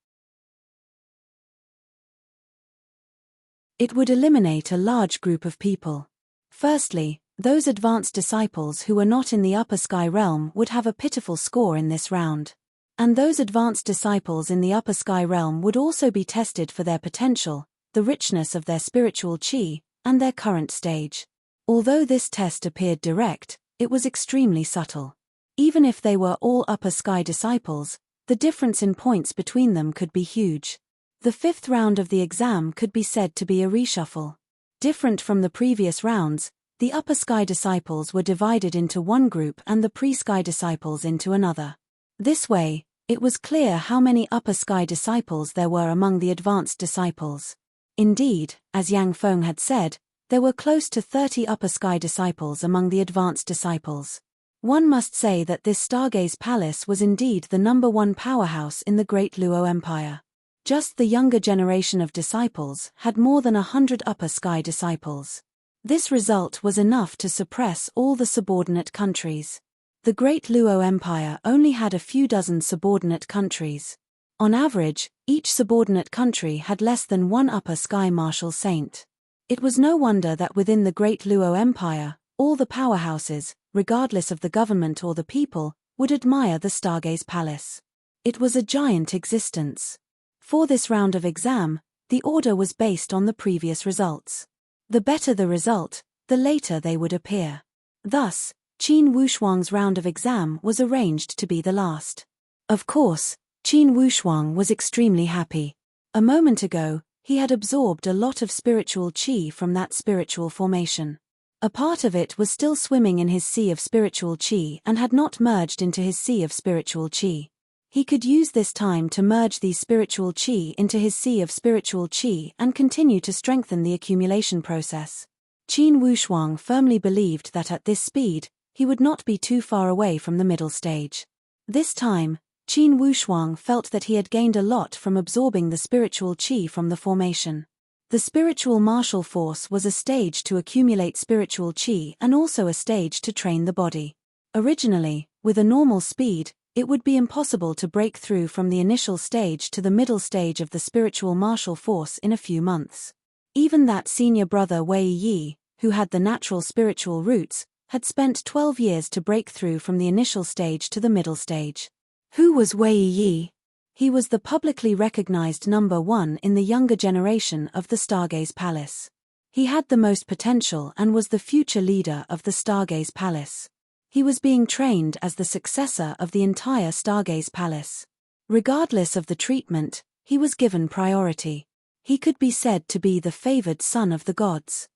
It would eliminate a large group of people. Firstly, those advanced disciples who were not in the upper sky realm would have a pitiful score in this round. And those advanced disciples in the upper sky realm would also be tested for their potential, the richness of their spiritual qi, and their current stage. Although this test appeared direct, it was extremely subtle. Even if they were all upper sky disciples, the difference in points between them could be huge. The 5th round of the exam could be said to be a reshuffle. Different from the previous rounds, the upper sky disciples were divided into one group and the pre-sky disciples into another. This way, it was clear how many upper sky disciples there were among the advanced disciples. Indeed, as Yang Feng had said, there were close to 30 upper sky disciples among the advanced disciples. One must say that this Stargaze Palace was indeed the #1 powerhouse in the Great Luo Empire. Just the younger generation of disciples had more than 100 upper sky disciples. This result was enough to suppress all the subordinate countries. The Great Luo Empire only had a few dozen subordinate countries. On average, each subordinate country had less than 1 upper sky martial saint. It was no wonder that within the Great Luo Empire, all the powerhouses, regardless of the government or the people, would admire the Stargaze Palace. It was a giant existence. For this round of exam, the order was based on the previous results. The better the result, the later they would appear. Thus, Qin Wushuang's round of exam was arranged to be the last. Of course, Qin Wushuang was extremely happy. A moment ago, he had absorbed a lot of spiritual qi from that spiritual formation. A part of it was still swimming in his sea of spiritual qi and had not merged into his sea of spiritual qi. He could use this time to merge these spiritual qi into his sea of spiritual qi and continue to strengthen the accumulation process. Qin Wushuang firmly believed that at this speed, he would not be too far away from the middle stage. This time, Qin Wushuang felt that he had gained a lot from absorbing the spiritual qi from the formation. The spiritual martial force was a stage to accumulate spiritual qi and also a stage to train the body. Originally, with a normal speed, it would be impossible to break through from the initial stage to the middle stage of the spiritual martial force in a few months. Even that senior brother Wei Yi, who had the natural spiritual roots, had spent 12 years to break through from the initial stage to the middle stage. Who was Wei Yi? He was the publicly recognized #1 in the younger generation of the Stargaze Palace. He had the most potential and was the future leader of the Stargaze Palace. He was being trained as the successor of the entire Stargaze Palace. Regardless of the treatment, he was given priority. He could be said to be the favored son of the gods.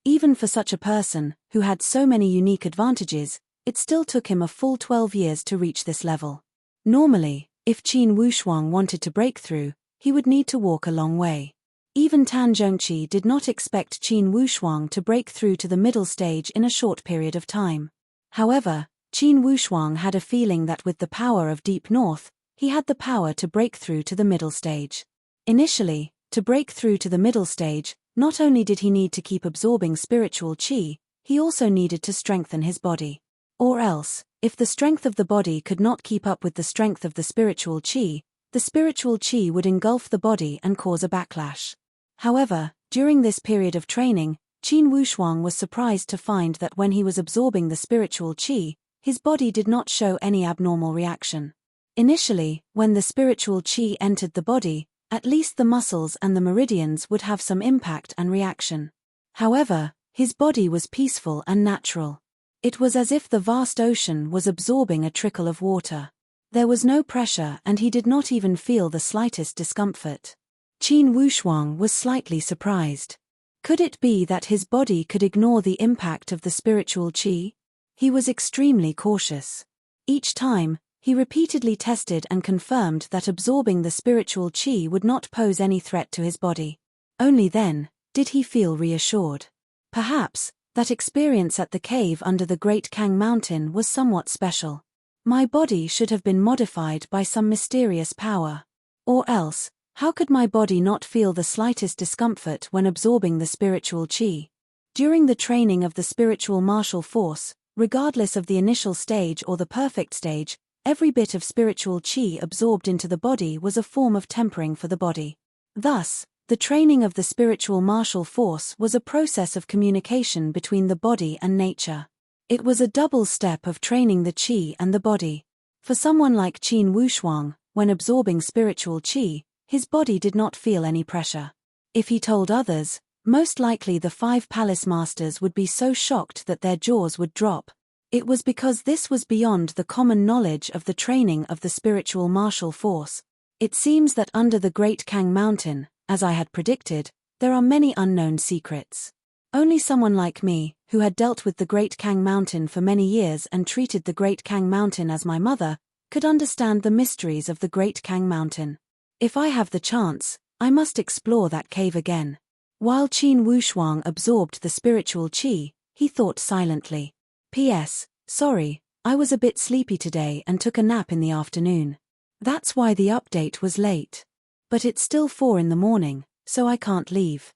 Even for such a person, who had so many unique advantages, it still took him a full 12 years to reach this level. Normally, if Qin Wushuang wanted to break through, he would need to walk a long way. Even Tan Zhongqi did not expect Qin Wushuang to break through to the middle stage in a short period of time. However, Qin Wushuang had a feeling that with the power of Deep North, he had the power to break through to the middle stage. Initially, to break through to the middle stage, not only did he need to keep absorbing spiritual qi, he also needed to strengthen his body. Or else, if the strength of the body could not keep up with the strength of the spiritual qi would engulf the body and cause a backlash. However, during this period of training, Qin Wushuang was surprised to find that when he was absorbing the spiritual qi, his body did not show any abnormal reaction. Initially, when the spiritual qi entered the body, at least the muscles and the meridians would have some impact and reaction. However, his body was peaceful and natural. It was as if the vast ocean was absorbing a trickle of water. There was no pressure and he did not even feel the slightest discomfort. Qin Wushuang was slightly surprised. Could it be that his body could ignore the impact of the spiritual qi? He was extremely cautious. Each time, he repeatedly tested and confirmed that absorbing the spiritual qi would not pose any threat to his body. Only then did he feel reassured. Perhaps, that experience at the cave under the Great Kang Mountain was somewhat special. My body should have been modified by some mysterious power. Or else, how could my body not feel the slightest discomfort when absorbing the spiritual qi? During the training of the spiritual martial force, regardless of the initial stage or the perfect stage, every bit of spiritual qi absorbed into the body was a form of tempering for the body. Thus, the training of the spiritual martial force was a process of communication between the body and nature. It was a double step of training the qi and the body. For someone like Qin Wushuang, when absorbing spiritual qi, his body did not feel any pressure. If he told others, most likely the 5 palace masters would be so shocked that their jaws would drop. It was because this was beyond the common knowledge of the training of the spiritual martial force. It seems that under the Great Kang Mountain, as I had predicted, there are many unknown secrets. Only someone like me, who had dealt with the Great Kang Mountain for many years and treated the Great Kang Mountain as my mother, could understand the mysteries of the Great Kang Mountain. If I have the chance, I must explore that cave again. While Qin Wushuang absorbed the spiritual qi, he thought silently. P.S. Sorry, I was a bit sleepy today and took a nap in the afternoon. That's why the update was late. But it's still 4 in the morning, so I can't leave.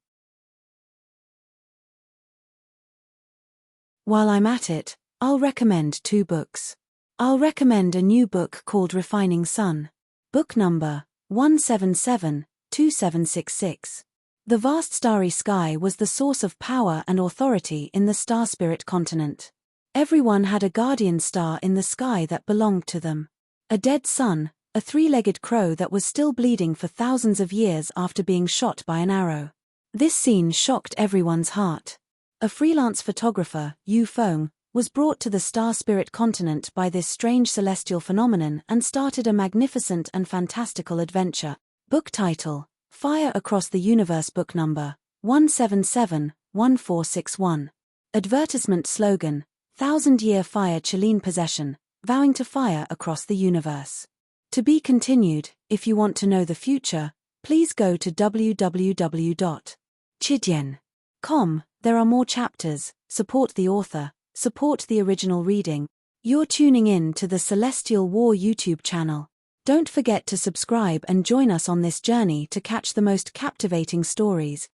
While I'm at it, I'll recommend 2 books. I'll recommend a new book called Refining Sun. Book number 1772766. The vast starry sky was the source of power and authority in the Star Spirit continent. Everyone had a guardian star in the sky that belonged to them. A dead sun, a 3-legged crow that was still bleeding for thousands of years after being shot by an arrow. This scene shocked everyone's heart. A freelance photographer, Yu Feng, was brought to the Star Spirit continent by this strange celestial phenomenon and started a magnificent and fantastical adventure. Book title: Fire Across the Universe. Book number 1771461. Advertisement slogan: 1,000-year fire Chilean possession, vowing to fire across the universe. To be continued. If you want to know the future, please go to www.chidian.com. There are more chapters. Support the author, support the original reading. You're tuning in to the Celestial War YouTube channel. Don't forget to subscribe and join us on this journey to catch the most captivating stories.